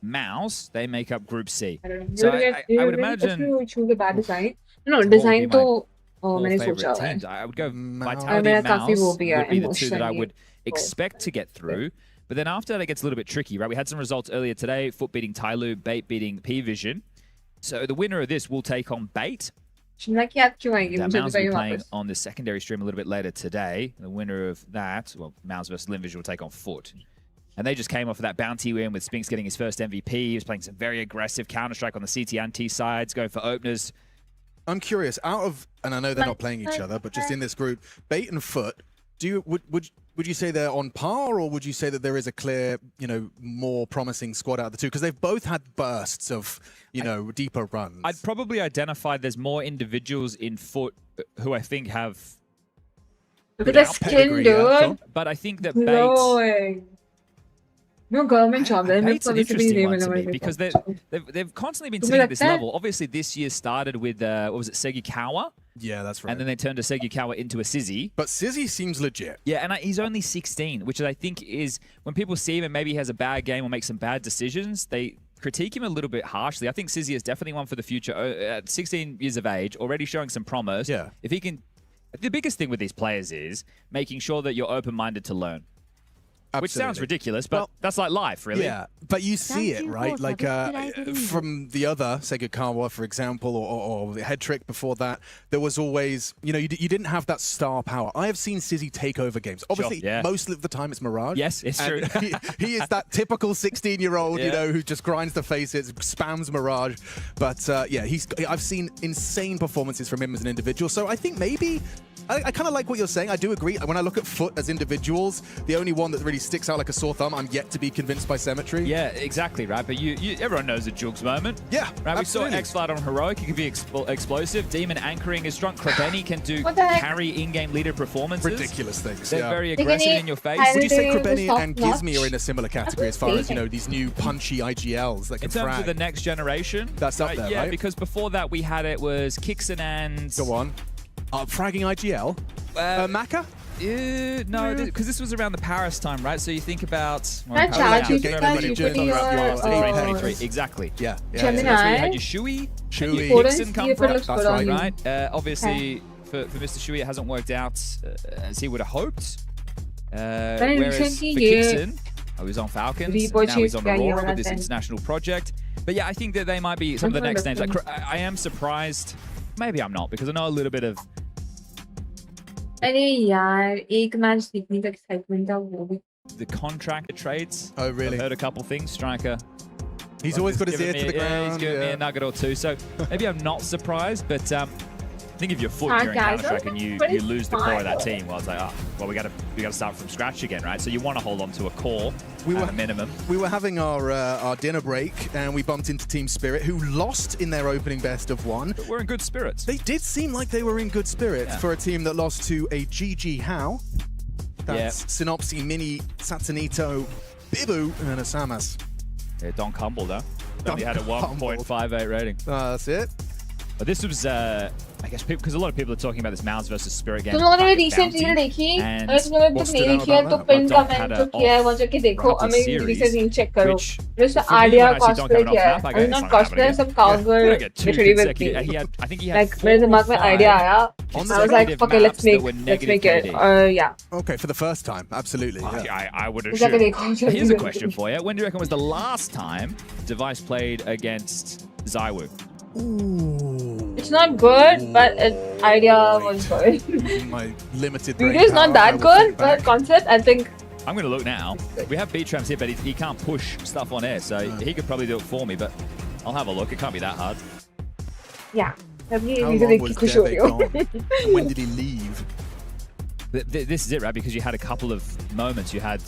Mouse. They make up Group C. I don't know. So You I would really imagine you choose a bad design. No, all design be तो all मैंने favorite सोचा हुआ है। teams. I would go Vitality मेरा and Mouse काफी वो भी है, would be the two that I emotionally would expect to get through. But then after that, it gets a little bit tricky, right? We had some results earlier today. Foot beating Tyloo, Bait beating P-Vision. So the winner of this will take on Bait. Shimla की याद क्यों आएगी? Mouse मुझे will बताइए be playing वापस। on the secondary stream a little bit later today. The winner of that, well, Mouse versus Lin Vision will take on Foot. And they just came off of that bounty win with Spinks getting his first MVP. He was playing some very aggressive Counter-Strike on the CT and T sides, going for openers. I'm curious, out of, and I know they're not playing each other, but just in this group, Bait and Foot, would you say they're on par, or would you say that there is a clear, more promising squad out of the two? Because they've both had bursts of, deeper runs. I'd probably identify there's more individuals in Foot who I think have... Look at the skin, dude. But I think that Bait... Glowing. No government job. Bait's an interesting one to me because they've constantly been sitting at this level. Obviously, this year started with, what was it, Segikawa? Yeah, that's right. And then they turned to Segikawa into a Sizzy. But Sizzy seems legit. Yeah, and he's only 16, which I think is, when people see him and maybe he has a bad game or makes some bad decisions, they critique him a little bit harshly. I think Sizzy is definitely one for the future. At 16 years of age, already showing some promise. Yeah. If he can... The biggest thing with these players is making sure that you're open-minded to learn. Absolutely. Which sounds ridiculous, but that's like life, really. Yeah, but you see it, right? Like from the other Segikawa, for example, or the Head Trick before that, there was always, you didn't have that star power. I have seen Sizzy take over games. Obviously, most of the time it's Mirage. Yes, it's true. He is that typical 16-year-old, who just grinds the faces, spams Mirage. But yeah, I've seen insane performances from him as an individual. So I think maybe... I kind of like what you're saying. I do agree. When I look at Foot as individuals, the only one that really sticks out like a sore thumb, I'm yet to be convinced by Symmetry. Yeah, exactly, right? But everyone knows a Jugs moment. Yeah, right. absolutely. We saw X-Flat on Heroic. He can be explosive. Demon anchoring is strong. Krebeni can do carry in-game leader performances. Ridiculous things. They're very aggressive in your face. Would you say Krebeni and Gizmi are in a similar category as far as, these new punchy IGLs that can In terms frag? of the next generation? That's up there, yeah, right? because before that we had it was Kixon and... Go on. Fragging IGL? Maka? No, because this was around the Paris time, right? So you think about... Exactly. Yeah. Gemini. So you had your Shui. Kixon come from. That's right. Obviously, for Mr. Shui, it hasn't worked out as he would have hoped. Whereas for Kixon, he was on Falcons. Now he's on Aurora with this international project. But yeah, I think that they might be some of the next names. Like, I am surprised. Maybe I'm not, because I know a little bit of... अरे यार एक match देखने का excitement था वो भी The contract trades. Oh, really? I've heard a couple things. Striker. He's always got his ear to the ground. Yeah, he's given me a nugget or two. So maybe I'm not surprised, but I think if you're Foot during Counter-Strike and you lose the core of that team, well, it's like, well, we got to start from scratch again, right? So you want to hold on to a core at a minimum. We were having our dinner break, and we bumped into Team Spirit, who lost in their opening best of one. But we're in good spirits. They did seem like they were in good spirits for a team that lost to a GG How. That's Synopsy, Mini, Satsanito, Bibu, and Asamas. Yeah, Don Cumble, though. Only had a 1.58 rating. That's it. But this was I guess because a lot of people are talking about this Mouse versus Spirit game. तुम लोगों ने recent reel देखी? अगर तुम लोगों ने तक नहीं देखी है तो पिन कमेंट जो किया है वहाँ जाके देखो. हमें recent reel check करो. Just Arya cosplay किया है. I mean not cosplay, some cowgirl literally with me. Like मेरे दिमाग में idea आया. I was like, okay, let's make it. Yeah. Okay, for the first time, absolutely. Yeah. I would assume. Here's a question for you. When do you reckon was the last time Device played against Zywoo? Ooh. It's not good, but idea was good. My limited Video is not that good, but concept, I think. I'm going to look now. We have B-Trams here, but he can't push stuff on air, so he could probably do it for me, but I'll have a look. It can't be that hard. Yeah. How long was Deve gone? When did he leave? This is it, right? Because you had a couple of moments. You had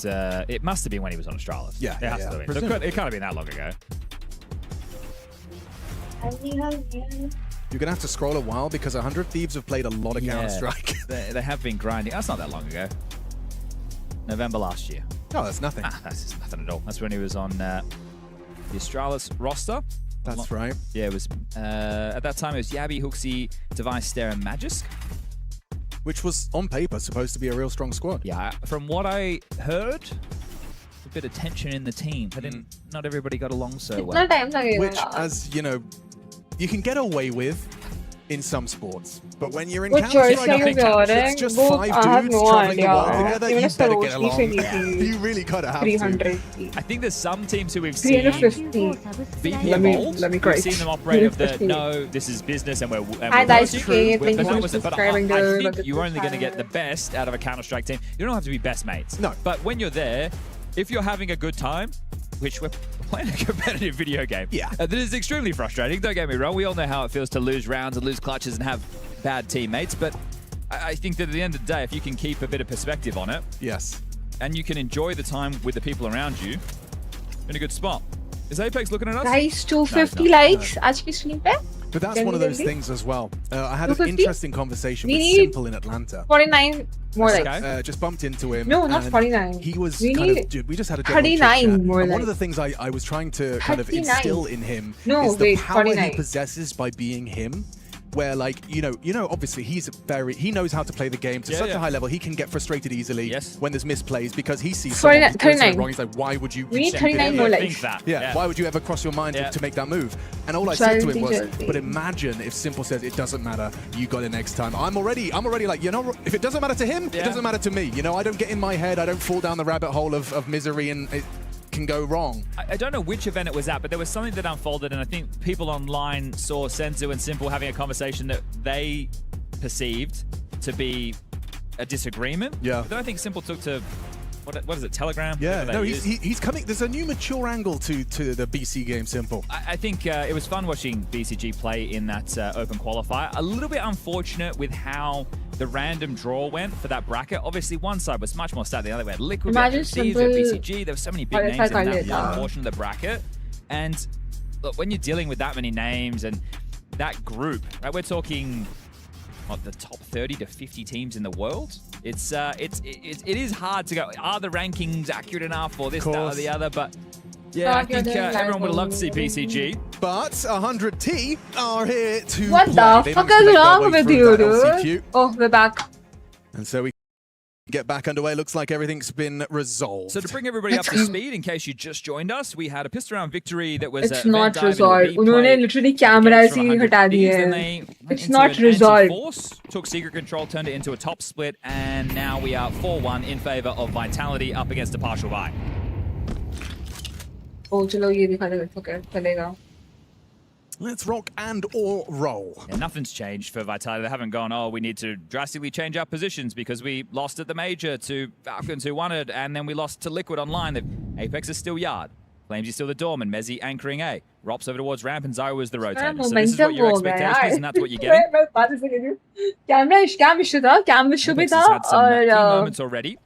it must have been when he was on Astralis. Yeah, it has to have been. So it can't have been that long ago. You're gonna have to scroll a while because 100 Thieves have played a lot of Counter-Strike. They have been grinding. That's not that long ago. November last year. No, that's nothing. That's nothing at all. That's when he was on the Astralis roster. That's right. Yeah, it was at that time it was Yabi, Hooksy, Device, Stare, and Magisk. Which was, on paper, supposed to be a real strong squad. Yeah, from what I heard, a bit of tension in the team. But not everybody got along so well. Which, as you know, you can get away with in some sports. But when you're in Counter-Strike, it's just 5 dudes traveling the world together, you better get along. You really gotta have 300. I think there's some teams who we've seen 350. be Let me we've seen them operate of the, no, this is business and we're Hi, working. true. But I think you're only going to get the best out of a Counter-Strike team. You don't have to be best mates. No. But when you're there, if you're having a good time, which we're playing a competitive video game. Yeah. That is extremely frustrating. Don't get me wrong. We all know how it feels to lose rounds and lose clutches and have bad teammates. But I think that at the end of the day, if you can keep a bit of perspective on it. Yes. And you can enjoy the time with the people around you, you're in a good spot. Is Apex looking at us? Guys, 250 likes. आज की stream पे. But that's one of those things as well. I had an 250? interesting conversation with need Simple in Atlanta. 49 more likes. Just bumped into him. No, not and 49. He was We kind of, need dude, we just had a general 39 chit-chat. more And one of likes. the things I was trying to kind of 39. instill in him No, is the wait, power 49. he possesses by being him. Where, like, you know, obviously he knows how to play the game to such a high level. He can get frustrated easily when there's misplays because he sees someone who's doing something wrong. He's like, why would you? We need 39 more likes. Why would you ever cross your mind to make that move? And all I said to him was, but imagine if Simple says it doesn't matter, you got it next time. I'm already like, you know, if it doesn't matter to him, it doesn't matter to me. You know, I don't get in my head, I don't fall down the rabbit hole of misery and it can go wrong. I don't know which event it was at, but there was something that unfolded, and I think people online saw Senzu and Simple having a conversation that they perceived to be a disagreement. Yeah. But then I think Simple took to what is it, Telegram? Yeah, no, he's coming. There's a new mature angle to the BC game, Simple. I think it was fun watching BCG play in that open qualifier. A little bit unfortunate with how the random draw went for that bracket. Obviously, one side was much more stacked than the other. We had Liquid, we had Thieves, we had BCG. There were so many big names in that portion of the bracket. And look, when you're dealing with that many names and that group, right, we're talking the top 30 to 50 teams in the world. It is hard to go, are the rankings accurate enough or this, that, or the other, but yeah, I think everyone would love to see BCG. But 100T are here to What the fuck is wrong with you, dude? Oh, we're back. And so we get back underway. Looks like everything's been resolved. So to bring everybody up to speed, in case you just joined us, we had a pistol round victory that was It's not resolved. उन्होंने literally cameras ही हटा दिए. It's not resolved. Took secret control, turned it into a top split, and now we are 4-1 in favor of Vitality up against a partial buy. Oh, चलो ये दिखा दे. Okay, चलेगा. Let's rock and or roll. Yeah, nothing's changed for Vitality. They haven't gone, oh, we need to drastically change our positions because we lost at the Major to Falcons who won it, and then we lost to Liquid online. Apex is still Yard. Flames is still the Dorm, and Mezzi anchoring A. Rops over towards Ramp, and Zywo is the rotator. So this is what your expectation is, and that's what you're getting. Camera issue था. Camera issue भी था. Had some key moments already.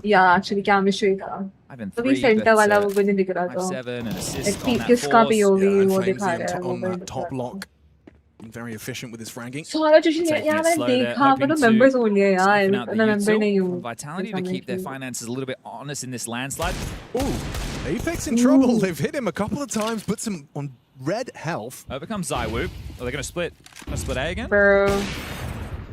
Yeah, actually camera issue था. तभी centre वाला वो भी नहीं दिख रहा था. 5-7 and assist on that किसका भी होगी वो Flames दिखा रहा है. on that top lock. Very efficient with his fragging. सारा चीज़ यार मैंने देखा पर तो members only है यार. मैं member नहीं हूँ. Vitality to keep their finances a little bit honest in this landslide. Ooh, Apex in trouble. They've hit him a couple of times, put some on red health. Over comes ZywOo. Are they going to split? A again? Bro.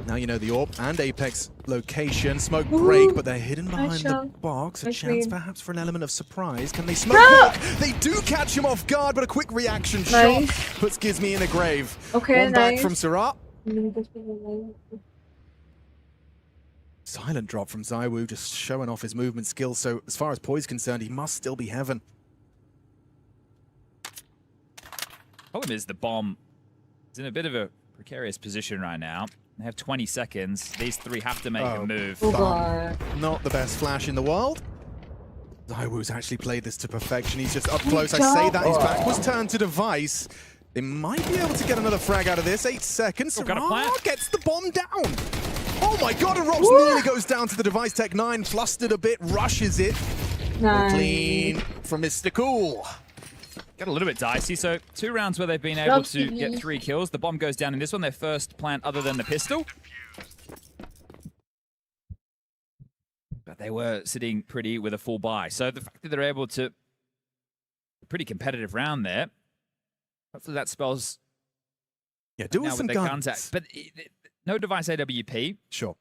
Now you know the AWP and Apex location. Smoke break, but they're hidden behind the box. A chance perhaps for an element of surprise. Can they smoke block? They do catch him off guard, but a quick reaction shot puts Gizmi in a grave. Okay, One back from soooo. Silent drop from ZywOo, just showing off his movement skills. So as far as Poise is concerned, he must still be heaven. Problem is the bomb is in a bit of a precarious position right now. They have 20 seconds. These three have to make a move. Not the best flash in the world. ZywOo's actually played this to perfection. He's just up close. I say that his back was turned to Device. They might be able to get another frag out of this. 8 seconds. soooo gets the bomb down. Oh my god, and Rops nearly goes down to the Device Tech 9. Flustered a bit, rushes it. Clean from Mr. Cool. Got a little bit dicey, so 2 rounds where they've been able to get 3 kills. The bomb goes down in this one, their first plant other than the pistol. But they were sitting pretty with a full buy. So the fact that they're able to... A pretty competitive round there. Hopefully that spells... Yeah, do some guns. But no Device AWP. Sure.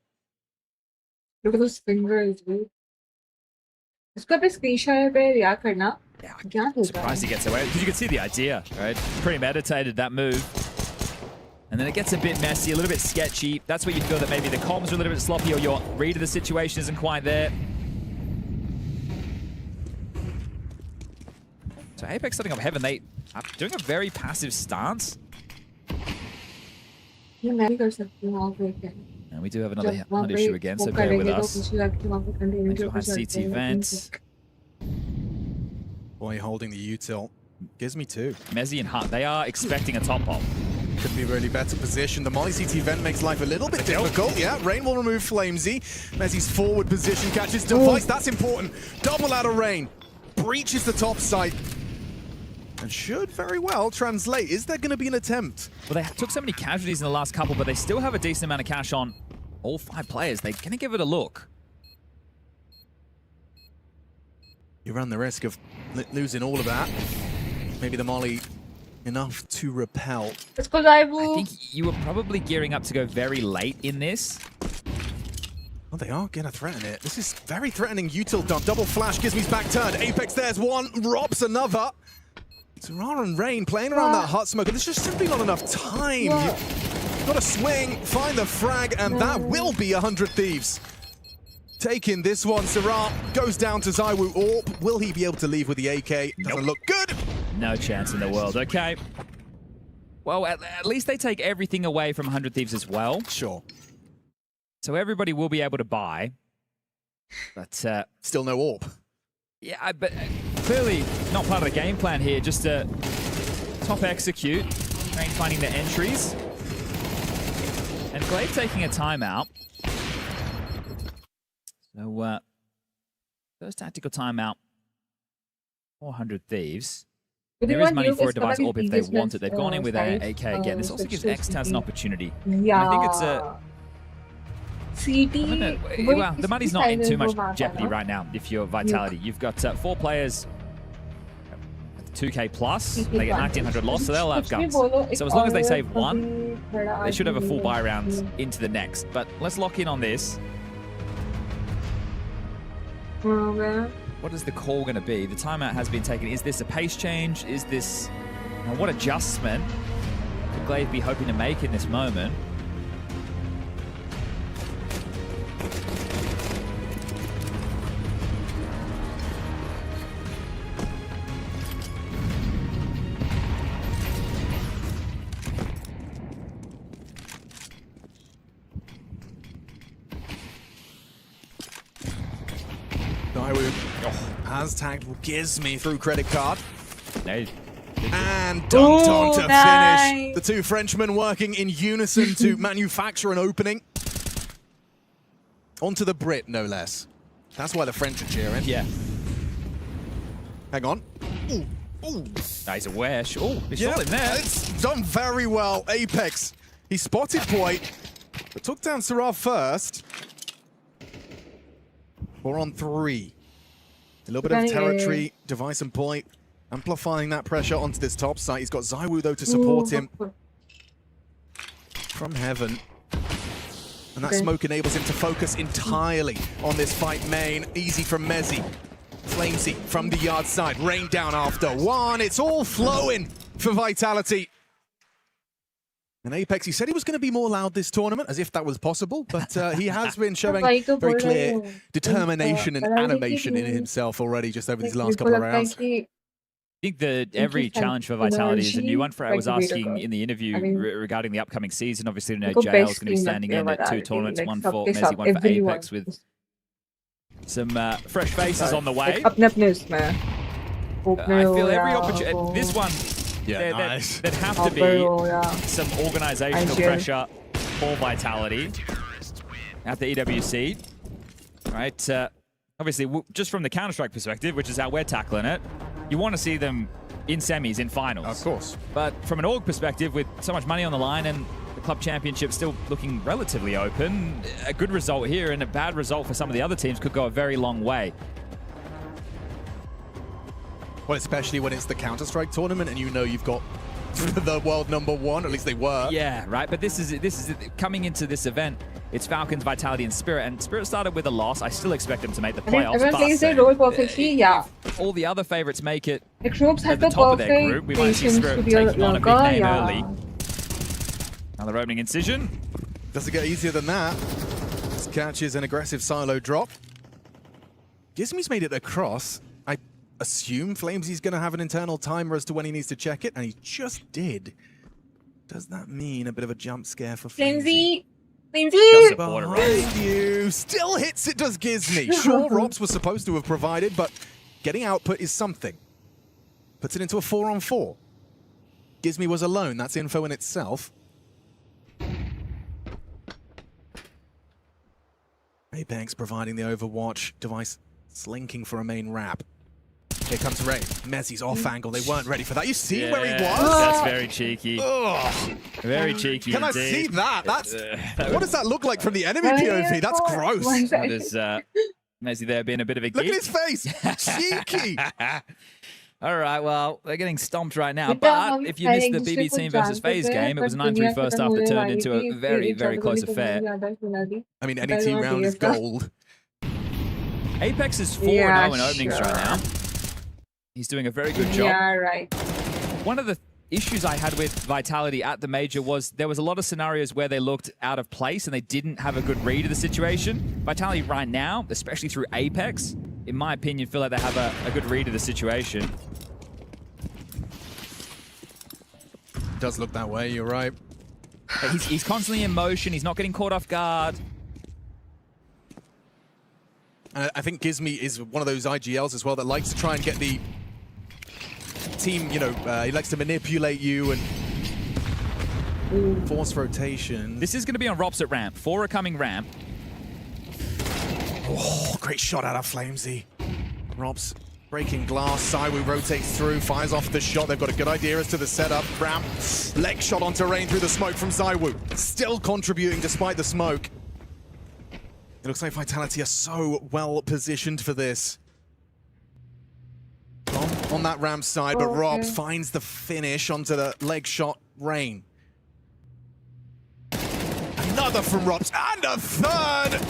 Look at those fingers, dude. इसको पे screenshot पे याद करना. Surprised he gets away because you can see the idea, right? Premeditated that move. And then it gets a bit messy, a little bit sketchy. That's where you feel that maybe the comms are a little bit sloppy or your read of the situation isn't quite there. So Apex setting up heaven, they are doing a very passive stance. And we do have another issue again, so bear with us. Next behind CT vent. Boy holding the util. Gizmi too. Mezzy and Hunt, they are expecting a top bomb. Could be really better position. The Molly CT vent makes life a little bit difficult. Yeah, Rain will remove Flamesy. Mezzy's forward position catches Device. That's important. Double out of Rain. Breaches the top site. And should very well translate. Is there going to be an attempt? Well, they took so many casualties in the last couple, but they still have a decent amount of cash on all 5 players. They're going to give it a look. You run the risk of losing all of that. Maybe the Molly enough to repel. I think you were probably gearing up to go very late in this. Oh, they are going to threaten it. This is very threatening. Util dump. Double flash. Gizmi's back turned. Apex, there's one. Robs another. soooo and Rain playing around that hot smoke. There's just simply not enough time. You've got to swing, find the frag, and that will be 100 Thieves. Taking this one, soooo goes down to ZywOo AWP. Will he be able to leave with the AK? Doesn't look good. No chance in the world. Okay. Well, at least they take everything away from 100 Thieves as well. Sure. So everybody will be able to buy. But still no AWP. Yeah, but clearly not part of the game plan here. Just to top execute. Rain finding the entries. And Glaive taking a timeout. So, first tactical timeout, 400 Thieves. There is money for a Device AWP if they want it. They've gone in with an AK again. This also gives Xtaz an opportunity. Yeah. I think it's a... CT... Well, the money's not in too much jeopardy right now if you're Vitality. You've got 4 players, 2k plus. They get 1900 loss, so they'll have guns. So as long as they save 1, they should have a full buy round into the next. But let's lock in on this. What is the call going to be? The timeout has been taken. Is this a pace change? Is this... what adjustment could Glaive be hoping to make in this moment? Has tagged Gizmi through credit card. And dunked on to finish. The 2 Frenchmen working in unison to manufacture an opening. Onto the Brit, no less. That's why the French are cheering. Yeah. Hang on. Ooh. Ooh. Nice aware. Oh, he's still in there. It's done very well. Apex. He spotted Point, but took down soooo first. 4 on 3. A little bit of territory, Device and Point Amplifying that pressure onto this top site. He's got ZywOo, though, to support him from heaven. And that smoke enables him to focus entirely on this fight main. Easy from Mezzy. Flamesy from the yard side. Rain down after one. It's all flowing for Vitality. And Apex, he said he was going to be more loud this tournament, as if that was possible, but he has been showing very clear determination and animation in himself already just over these last couple of rounds. I think that every challenge for Vitality is a new one. I was asking in the interview regarding the upcoming season. Obviously, you know, JL is going to be standing in at 2 tournaments, one for Mezzy, one for Apex, with some fresh faces on the way. I feel every opportunity. This one, nice. There'd have to be some organizational pressure for Vitality at the EWC. Right? Obviously, just from the Counter-Strike perspective, which is how we're tackling it, you want to see them in semis, in finals. Of course. But from an org perspective, with so much money on the line and the club championship still looking relatively open, a good result here and a bad result for some of the other teams could go a very long way. Well, especially when it's the Counter-Strike tournament and you know you've got the world #1, at least they were. Yeah, right. But this is coming into this event. It's Falcons, Vitality, and Spirit. And Spirit started with a loss. I still expect them to make the playoffs. Everyone plays their role perfectly, yeah. All the other favorites make it the groups at have the the top of their perfect group. We might see patience Spirit to be taking on a big name early. yeah. Another opening incision. Doesn't get easier than that. This catches an aggressive silo drop. Gizmy's made it across. I assume Flamesy's going to have an internal timer as to when he needs to check it, and he just did. Does that mean a bit of a jump scare for Flamesy? Flamesy! Behind you. Still hits it, does Gizmy. Sure, Robs was supposed to have provided, but getting output is something. Puts it into a 4-on-4. Gizmy was alone. That's info in itself. Apex providing the overwatch. Device slinking for a main wrap. Here comes Ray. Mezzy's off angle. They weren't ready for that. You see where he was? That's very cheeky. Ugh. Very cheeky Can indeed. I see that? That's what does that look like from the enemy POV? That's gross. That is Mezzy there being a bit of a geek. Look at his face. Cheeky. All right, well, they're getting stomped right now. But if you missed the BB team versus FaZe game, it was a 9-3 first half that turned into a very, very close affair. I mean, any team round is gold. Apex is 4-0 in openings right now. He's doing a very good job. Yeah, right. One of the issues I had with Vitality at the major was there was a lot of scenarios where they looked out of place and they didn't have a good read of the situation. Vitality right now, especially through Apex, in my opinion, feel like they have a good read of the situation. It does look that way, you're right. He's constantly in motion. He's not getting caught off guard. And I think Gizmy is one of those IGLs as well that likes to try and get the team, you know, he likes to manipulate you and force rotation. This is going to be on Rops at ramp. 4 are coming ramp. Oh, great shot out of Flamesy. Robs breaking glass. ZywOo rotates through, fires off the shot. They've got a good idea as to the setup. Ramp, leg shot onto Rain through the smoke from ZywOo. Still contributing despite the smoke. It looks like Vitality are so well positioned for this. On that ramp side, but Robs finds the finish onto the leg shot Rain. Another from Robs, and a third!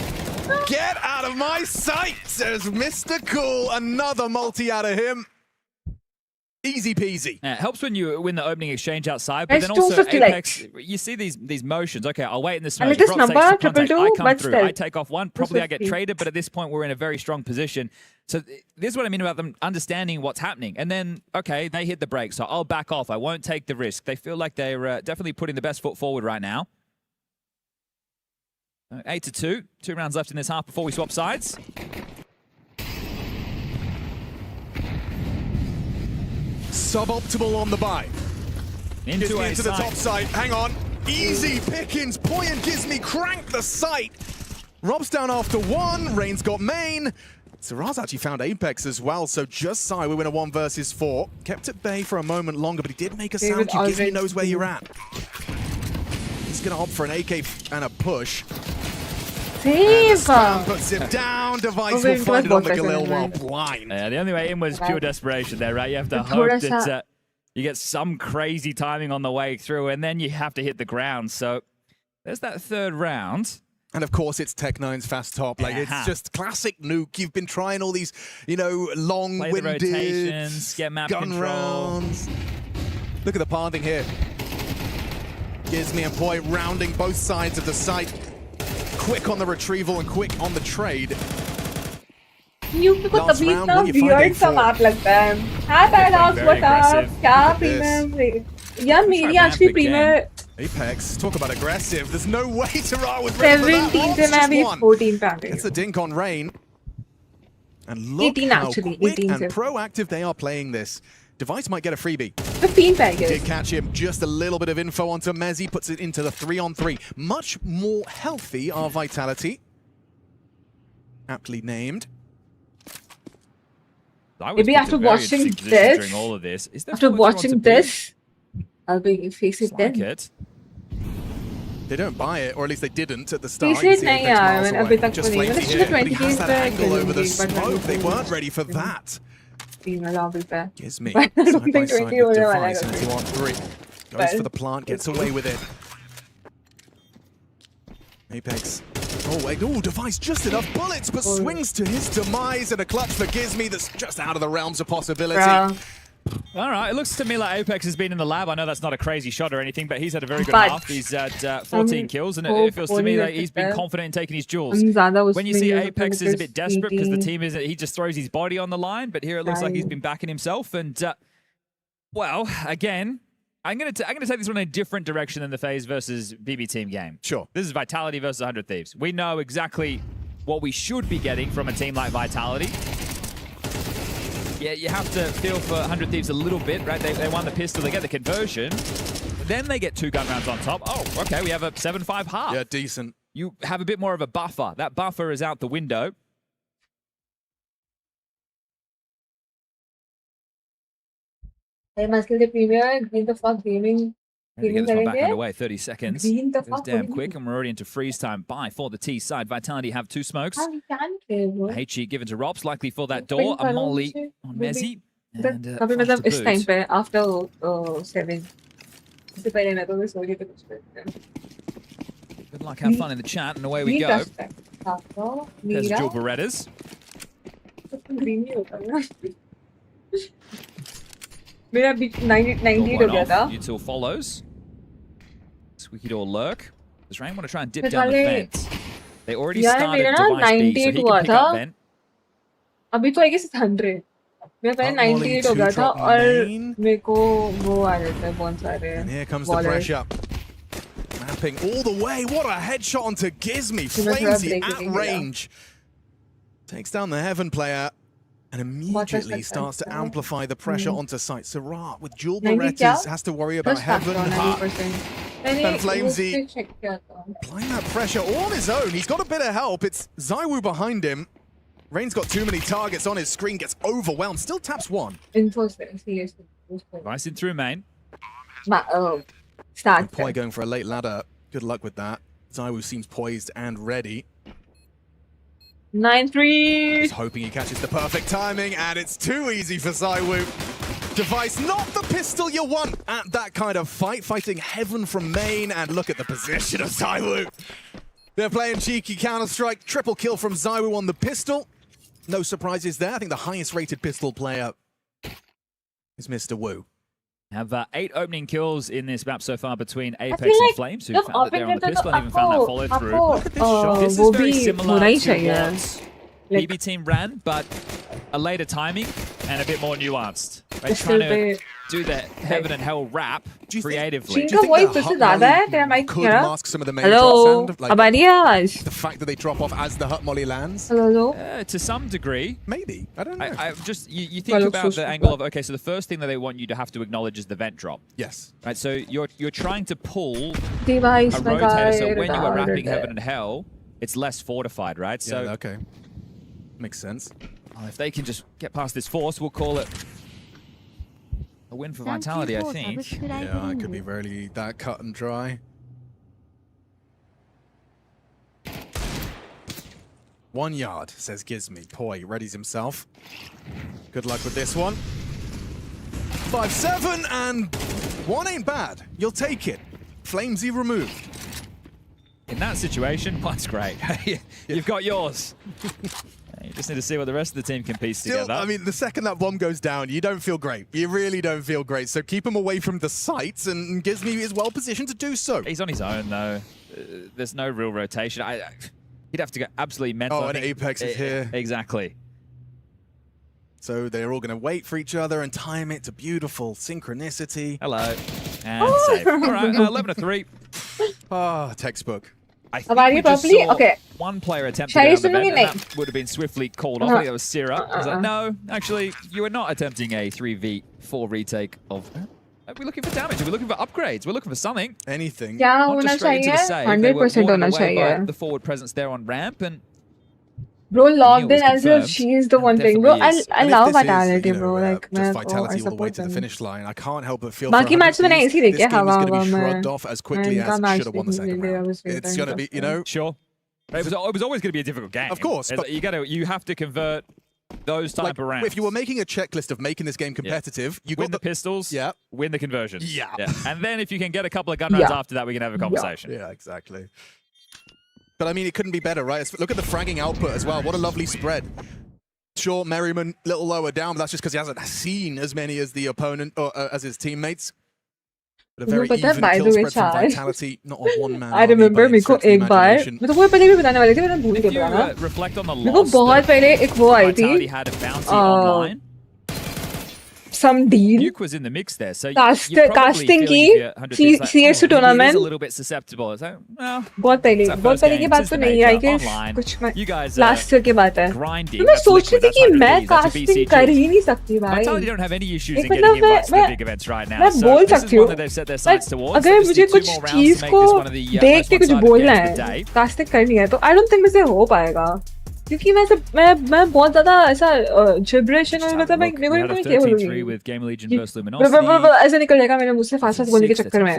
Get out of my sight, says Mr. Cool. Another multi out of him. Easy peasy. It helps when you win the opening exchange outside, but then also Apex, you see these motions. Okay, I'll wait in the smoke. And this number, I come through, I take off one, probably I get traded, but at this point we're in a very strong position. So this is what I mean about them understanding what's happening. And then, okay, they hit the brakes, so I'll back off. I won't take the risk. They feel like they're definitely putting the best foot forward right now. 8-2, 2 rounds left in this half before we swap sides. Suboptimal on the buy. Into the top side. Hang on. Easy pickings. Poi and Gizmy crank the site. Rob's down after one. Rain's got main. Saraz actually found Apex as well, so just ZywOo win a 1 versus 4. Kept at bay for a moment longer, but he did make a sound. Gizmy knows where you're at. He's going to opt for an AK and a push. Save! Puts him down. Device will find it on the Galil while blind. Yeah, the only way in was pure desperation there, right? You have to hope that you get some crazy timing on the way through, and then you have to hit the ground. So there's that third round. And of course, it's Tech9's fast top. Like, it's just classic Nuke. You've been trying all these, you know, long-winded rotations, get map gun control. rounds. Look at the planting here. Gizmi and Poi rounding both sides of the site. Quick on the retrieval and quick on the trade. न्यूक को तभी इतना weird सा map लगता है. Hi Paradox, what up? क्या premium? यार मेरी आज भी premium. Apex, talk about aggressive. There's no way Tara was ready for that. 17 से मैं अभी 14 पे आ गई. It's a dink on Rain. And look 18 how actually, quick 18 and से. proactive they are playing this. Device might get a freebie. 15 पे I guess. Did catch him. Just a little bit of info onto Mezzi. Puts it into the 3-on-3. Much more healthy our Vitality. Aptly named. Maybe after watching this, during all of this, after watching this, I'll be facing then. They don't buy it, or at least they didn't at the start. Face it नहीं यार, मैंने अभी तक Just नहीं. मैंने flaky here, but he 20 has days that angle over the but smoke. They weren't ready for that. Gives me But I don't side by think side 20 with होने वाला Device है. and 2-on-3. Goes Well, for the plant, gets away with it. Apex. Oh wait, oh, Device just enough bullets, but swings to his demise, and a clutch for Gizmi that's just out of the realms of possibility. All right, it looks to me like Apex has been in the lab. I know that's not a crazy shot or anything, but he's had a very good But- half. He's had 14 kills, and it feels to me like he's been confident in taking his duels. When you see Apex is a bit desperate because the team he just throws his body on the line, but here it looks like he's been backing himself. And well, again, I'm gonna take this one in a different direction than the FaZe versus BB team game. Sure. This is Vitality versus 100 Thieves. We know exactly what we should be getting from a team like Vitality. Yeah, you have to feel for 100 Thieves a little bit, right? They won the pistol, they get the conversion. Then they get 2 gun rounds on top. Oh, okay, we have a 7-5 half. Yeah, decent. You have a bit more of a buffer. That buffer is out the window. Hey, Maskell the Premier, Green the Fuck Gaming. To get this one back underway, 30 seconds. Green the It was fuck. damn quick, and we're already into freeze time. Bye for the T side. Vitality have 2 smokes. We can play, bro. HE given to Robs, likely for that door. A molly on Mezzi. And कभी मतलब इस time पे after 7. इससे पहले मैं तो सो रही थी कुछ पे. Good luck, have fun in the chat, and away we go. There's मेरा dual Berettas. green ही होता है ना. मेरा अभी 98 हो गया था. Util follows. Squeaky door lurk. Does Rain want to try and dip फिर down the वाले- vent? They already यार started मेरा ना device B, so 98 he हुआ can pick था. up vent. अभी तो I guess 100. मेरा पहले 98 हो गया था और मेरे को वो आ रहे थे बहुत सारे. And here comes the ballers. pressure. Mapping all the way. What a headshot onto Gizmi. He must have Flamesy break at it, range. Takes down the Heaven player and immediately starts to amplify the pressure onto site. Soooo with dual 90 Berettas क्या? has to worry about Plus Heaven. factor on 90%. And मैंने Flamesy उससे check किया था. applying that pressure all on his own. He's got a bit of help. It's Zywoo behind him. Rain's got too many targets on his screen, gets overwhelmed. Still taps 1. Info CS2. Nice in through main. Start. Poi going for a late ladder. Good luck with that. Zywoo seems poised and ready. 9-3. He's hoping he catches the perfect timing, and it's too easy for Zywoo. Device, not the pistol you want at that kind of fight. Fighting Heaven from main, and look at the position of Zywoo. They're playing cheeky Counter-Strike. Triple kill from Zywoo on the pistol. No surprises there. I think the highest rated pistol player is Mr. Wu. Have 8 opening kills in this map so far between Apex feel and like Flames, who जब found that they're on the open pistol रहता and even found that तो follow आपको- through. Look at this shot. This वो is very भी similar होना ही to चाहिए. what BB team ran, but a later timing and a bit more nuanced. Right? Pistol Trying to पे- do the Heaven and Hell rap creatively. Chica voice तुझसे ज़्यादा है तेरा mic could क्या? mask some of the main Hello. drop sound, like अब आ रही है आवाज? the fact that they drop off as the Hut Molly lands. Hello. To some degree. Maybe. I don't know. I just you think Well, looks about so the angle of, okay, so the first thing that they want you to have to acknowledge is the vent drop. Yes. Right, so you're trying to pull Device a my rotator, so guy, when you are wrapping retarded. Heaven and Hell, it's less fortified, right? So Yeah, okay. Makes sense. well, if they can just get past this force, we'll call it a win for Vitality, I think. Yeah, it could be really that cut and dry. 1 yard, says Gizmy. Poi readies himself. Good luck with this one. 5-7, and one ain't bad. You'll take it. Flamesy removed. In that situation, that's great. You've got yours. You just need to see what the rest of the team can piece together. I mean, the second that bomb goes down, you don't feel great. You really don't feel great. So keep him away from the sites, and Gizmy is well positioned to do so. He's on his own, though. There's no real rotation. He'd have to go absolutely mental. Oh, and Apex is here. Exactly. So they're all going to wait for each other and time it to beautiful synchronicity. Hello. And save. All right, 11-3. Ah, textbook. I think we just saw one player attempt to get on the vent, and that would have been swiftly called off. I think that was Syrah. I was like, no, actually, you are not attempting a 3v4 retake of... Are we looking for damage? Are we looking for upgrades? We're looking for something. Anything. क्या Not होना just straight into the चाहिए? save. They were 100% warned होना away by चाहिए. the forward presence there on ramp, and Bro, logged was in as if confirmed. she's the one thing. Bro, Definitely is. I And if love this is, Vitality, you know, bro. Like, just मैं Vitality I all the way support to the them. finish line. I can't help but feel बाकी for match में नहीं ऐसी this देखी game is going to हवा be में. shrugged off as quickly as मैंने should have won the second round. It's going to be, you know... Sure. It was always going to be a difficult game. Of course, but you have to convert those type of rounds. If you were making a checklist of making this game competitive, you win got the pistols, win the conversions. Yeah. And then if you can get a couple of gun rounds after that, we can have a conversation. Yeah, exactly. But I mean, it couldn't be better, right? Look at the fragging output as well. What a lovely spread. Sure, Merriman a little lower down, but that's just because he hasn't seen as many as the opponent or as his teammates. But a very even kill spread from Vitality, not a one-man. I remember मेरे को एक बार मैं तो वो पहले भी बताने वाली थी मैंने भूल गया था reflect on the मेरे को loss बहुत पहले एक वो आई थी Vitality had a bounty online. some deal Nuke was in the mix there, so casting की CS2 tournament is a little bit susceptible. It's like, well, बहुत पहले की बात तो नहीं है कि कुछ लास्ट ईयर की बात है मैं सोच रही थी कि मैं कास्टिंग कर ही नहीं सकती भाई Vitality don't have any issues in getting invites to the big events right now. मैं बोल So this is सकती one हूँ that they've set their sights towards. अगर मुझे कुछ चीज को देख के कुछ बोलना है कास्टिंग करनी है तो आई डोंट थिंक मुझसे हो पाएगा क्योंकि मैं बहुत ज्यादा ऐसा जिब्रिश है मतलब मैं मेरे को नहीं क्या बोलूंगी with Game Legion versus Luminosity. ऐसे निकल जाएगा मैंने मुझसे फास्ट फास्ट बोलने के चक्कर में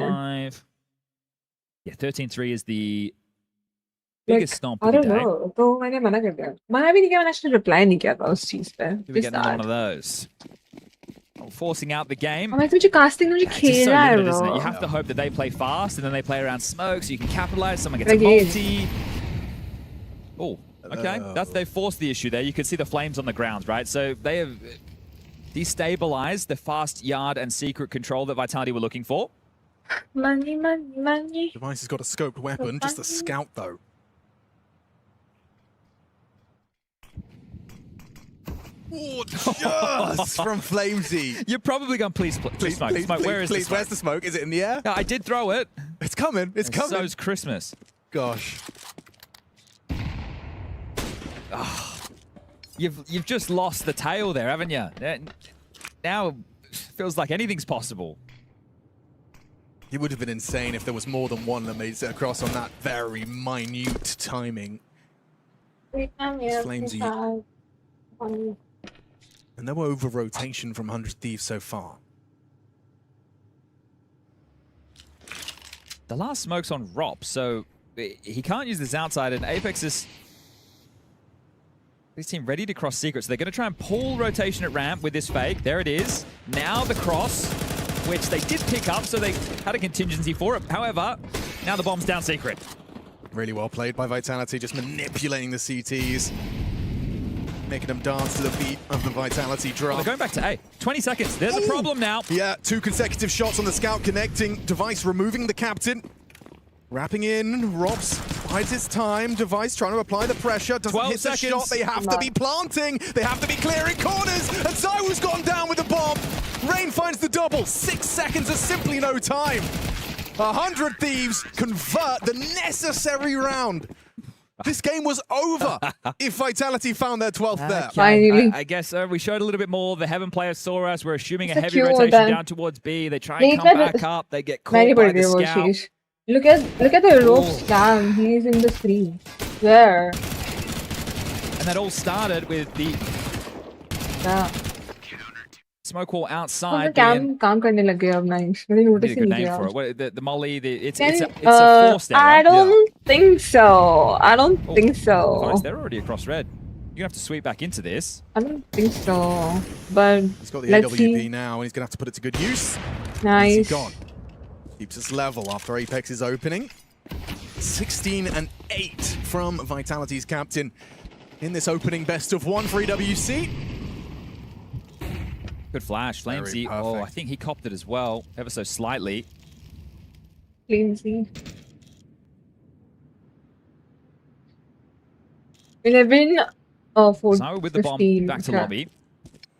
Yeah, 13-3 is the biggest stomp I of the don't day. know तो मैंने मना कर दिया मना भी नहीं किया मैंने actually रिप्लाई नहीं किया था उस चीज पे We get one of those. Forcing out the game. मैं मुझे कास्टिंग मुझे It's just so खेलना है limited, isn't it? bro You have to hope that they play fast and then they play around smoke so you can capitalize. Someone gets a multi. Oh, okay. They've forced the issue there. You can see the flames on the ground, right? So they have destabilized the fast yard and secret control that Vitality were looking for. Money. Device has got a scoped weapon, just a scout though. Oh, just from Flamesy. You're probably going, please smoke. Where is the smoke? Where's the smoke? Is it in the air? No, I did throw it. It's coming. It's coming. So's Christmas. Gosh. Oh, you've just lost the tail there, haven't you? Now feels like anything's possible. It would have been insane if there was more than one that made it across on that very minute timing. Flamesy. And no over-rotation from 100 Thieves so far. The last smoke's on Rop, so he can't use this outside, and Apex is... This team ready to cross secret, so they're going to try and pull rotation at ramp with this fake. There it is. Now the cross, which they did pick up, so they had a contingency for it. However, now the bomb's down secret. Really well played by Vitality, just manipulating the CTs. Making them dance to the beat of the Vitality drum. Well, they're going back to A. 20 seconds. There's a problem now. Yeah, 2 consecutive shots on the scout connecting. Device removing the captain. Wrapping in. Robs bides his time. Device trying to apply the pressure. Doesn't hit the shot. They have to be planting. They have to be clearing corners. And Soooo's gone down with the bomb. Rain finds the double. 6 seconds is simply no time. 100 Thieves convert the necessary round. This game was over if Vitality found their 12th there. Finally. I guess we showed a little bit more. The Heaven players saw us. We're assuming a heavy rotation down towards B. They try and come back up. They get caught by the scout. Look at the ropes down. He's in the screen. There. And that all started with the smoke wall outside. काम करने लगे अब nice. मैंने notice ही नहीं किया. The molly, it's a forced error. I don't think so. I don't think so. Guys, they're already across red. You're gonna have to sweep back into this. I don't think so. But He's got the let's AWP see. now, and he's going to have to put it to good use. Nice. He's gone. Keeps us level after Apex's opening. 16 and 8 from Vitality's captain in this opening best of one for EWC. Good flash. Flamesy. Oh, I think he copped it as well, ever so slightly. Flamesy. 11. Oh, 4. So with the bomb, 15. back to Okay. lobby.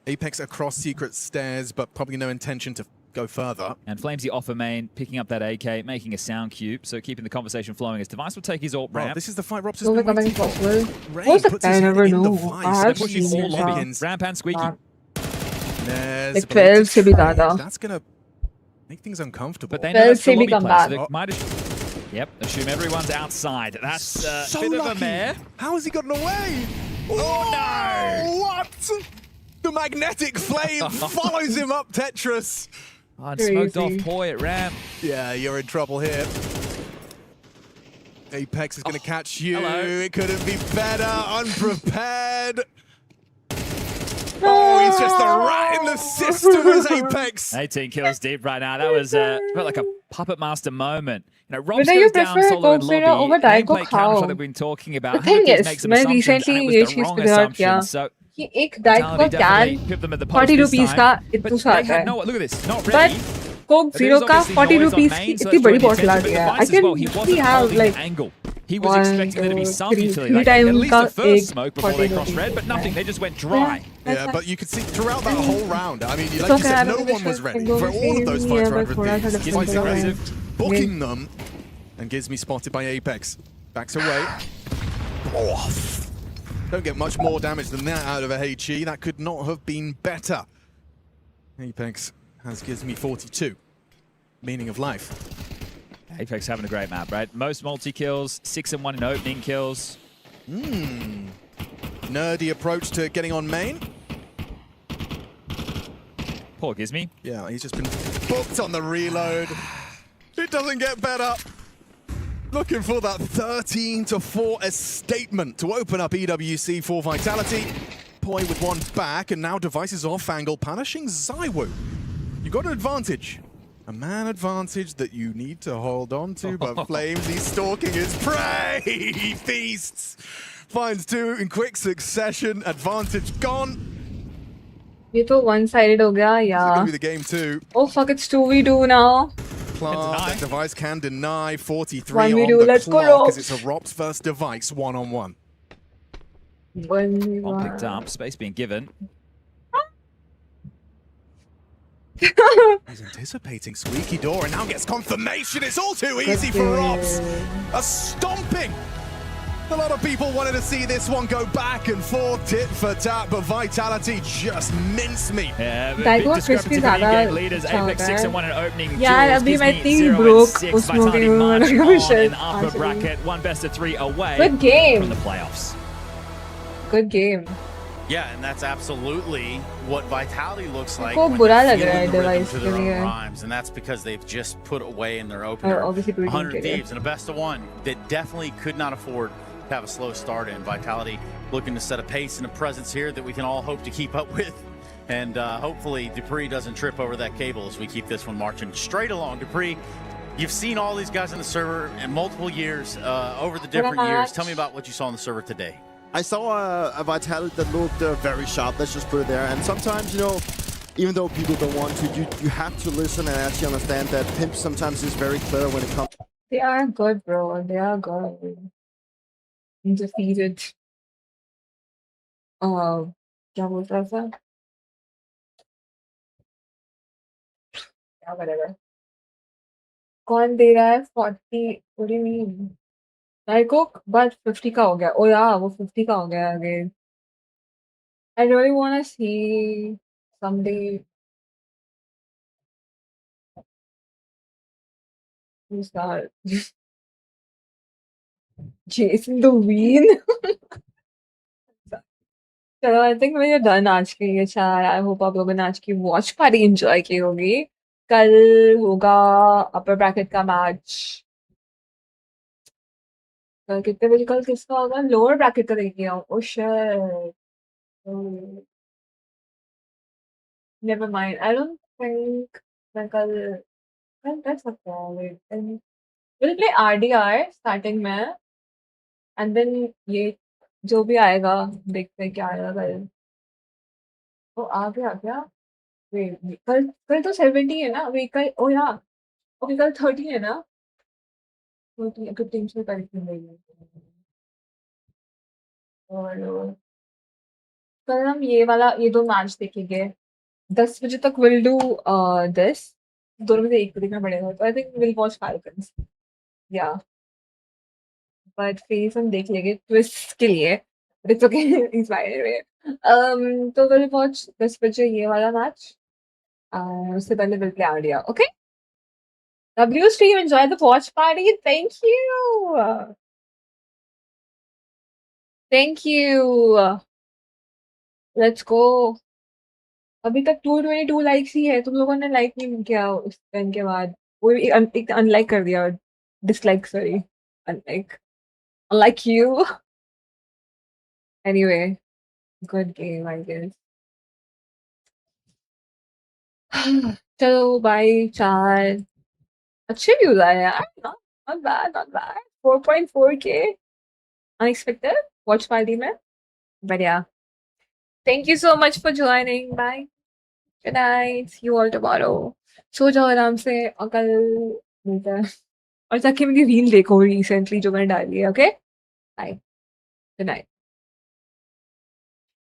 Apex across secret stairs, but probably no intention to go further. And Flamesy off a main, picking up that AK, making a sound cube, so keeping the conversation flowing as Device will take his ult ramp. This is the fight Robs has So been we're waiting coming for. possible. Ray What's puts the his I head never in the know. vice. I They're have pushing seen all it. lobby-ins. Ramp and squeaky. There's Like a 12 se bhi zyada. That's going to make things uncomfortable. But they know that's the 12 se bhi lobby come play, so back. they might have... Yep, assume everyone's outside. That's a So bit lucky. of a mare. How has he gotten away? Oh, no! What? The magnetic flame follows him up, Tetris. Oh, and smoked off Poi at ramp. Yeah, you're in trouble here. Apex is going to catch you. hello. It couldn't be better. Unprepared. Oh, he's just a rat in the system as Apex. 18 kills deep right now. That was felt like a puppet master moment. You know, Robs Whether you goes down prefer solo in Coke Zero lobby. over Diet Coke Gameplay counter how? that we've been talking about. The thing Hackers is, make some मैं assumptions, and recently it ये was the चीज wrong figure out assumption. किया So कि एक diet Vitality का definitely can pipped them at the 40 post this rupees time. का But इतना they आता had है. no, look at this, not But ready. Coke But Zero there's का obviously 40 noise on rupees main, की so इतनी that's बड़ी drawing bottle आ attention, but गया. I Device as can well, he see wasn't how holding like the angle. He was 1, expecting there to be 2, some 3 utility, like times at least का the first एक smoke before 40 they crossed red, but nothing. They just went dry. Yeah, but you could see throughout that whole round, I mean, like So you said, can I no have a one was picture? ready Go for all of those see, fights yeah, around but थोड़ा सा with different Vitality है. booking them, and gives me spotted by Apex. Backs away. Oh, don't get much more damage than that out of a HE. That could not have been better. Apex has gives me 42. Meaning of life. Apex having a great map, right? Most multi-kills, 6 and 1 in opening kills. Nerdy approach to getting on main. Poor Gizmy. Yeah, he's just been booked on the reload. It doesn't get better. Looking for that 13-4 escapement to open up EWC for Vitality. Poi with one back, and now Device is off angle, punishing Zywoo. You got an advantage. A man advantage that you need to hold on to, but Flames, he's stalking his prey. He feasts. Finds two in quick succession. Advantage gone. ये तो one-sided हो गया It's going to या. be the game too. Oh fuck, it's 2v2 now. Plant, that Device can deny 43 One on we do, the let's go, clock as Robs. it's a Rops versus Device one-on-one. Bomb picked up, space being given. He's anticipating squeaky door and now gets confirmation. It's all too easy for Rops. A stomping. A lot of people wanted to see this one go back and forth, tit for tat, but Vitality just mincemeat. Yeah, but Daigo big discrepancy crispy between ज़्यादा game leaders. अच्छा Apex होता 6 है. and 1 in opening. यार Jules, अभी मैं Gizmy, इतनी 0 and broke 6. उस smoking Vitality room marching में on in shit, upper actually. bracket. One best of 3 away Good game. from the playoffs. Good game. Yeah, and that's absolutely what Vitality looks like. को when बुरा they're लग रहा है feeling the rhythm Device to के their own लिए. rhymes, and that's because they've just put away in their opener obviously pretty 100 good, yeah. Thieves and a best of one that definitely could not afford to have a slow start in. Vitality looking to set a pace and a presence here that we can all hope to keep up with. And hopefully Dupree doesn't trip over that cable as we keep this one marching straight along. Dupree, you've seen all these guys on the server in multiple years, over the different years. Tell me about what you saw on the server today. I saw a Vitality that looked very sharp. Let's just put it there. And sometimes, you know, even though people don't want to, you have to listen and actually understand that Pimp sometimes is very clever when it comes. They are good, bro. They are good. Defeated. क्या बोल रहा था? Yeah, whatever. कौन दे रहा है 40? What do you mean? Diet but 50 का हो गया. Oh yeah, वो 50 का हो गया again. I really want to see someday. Who's that? Jason the Ween. चलो आई थिंक we're done आज के ये चार. आई होप आप लोगों ने आज की वॉच पार्टी एंजॉय की होगी. कल होगा अपर ब्रैकेट का मैच. कल कितने बजे कल किसका होगा लोअर ब्रैकेट का देखेंगे oh shit never mind I don't think मैं कल कर सकता हूँ weight will play RDR starting में एंड देन ये जो भी आएगा देखते हैं क्या आएगा कल ओ आ गया वेट कल कल तो 70 है ना वेट कल ओ या ओके कल 30 है ना 30 15 से करीब नहीं और कल हम ये वाला ये 2 मैच देखेंगे 10 बजे तक विल डू दिस दोनों में से एक को देखना पड़ेगा तो I think will watch falcons या बट फेस हम देख लेंगे ट्विस्ट के लिए इट्स ओके इट्स फाइन वे तो विल वॉच 10 बजे ये वाला मैच उससे पहले will play idea okay W stream enjoy the watch party thank you thank you let's go अभी तक 222 लाइक्स ही है तुम लोगों ने लाइक नहीं किया उस टाइम के बाद वो एक अनलाइक कर दिया dislike sorry unlike unlike you anyway good game I guess चलो बाय चार अच्छे व्यूज आए यार not bad 4.4K unexpected watch party में but yeah thank you so much for joining bye good night see you all tomorrow सो जाओ आराम से और कल मिलते हैं और जाके मेरी रील देखो रिसेंटली जो मैंने डाली है ओके बाय गुड नाइट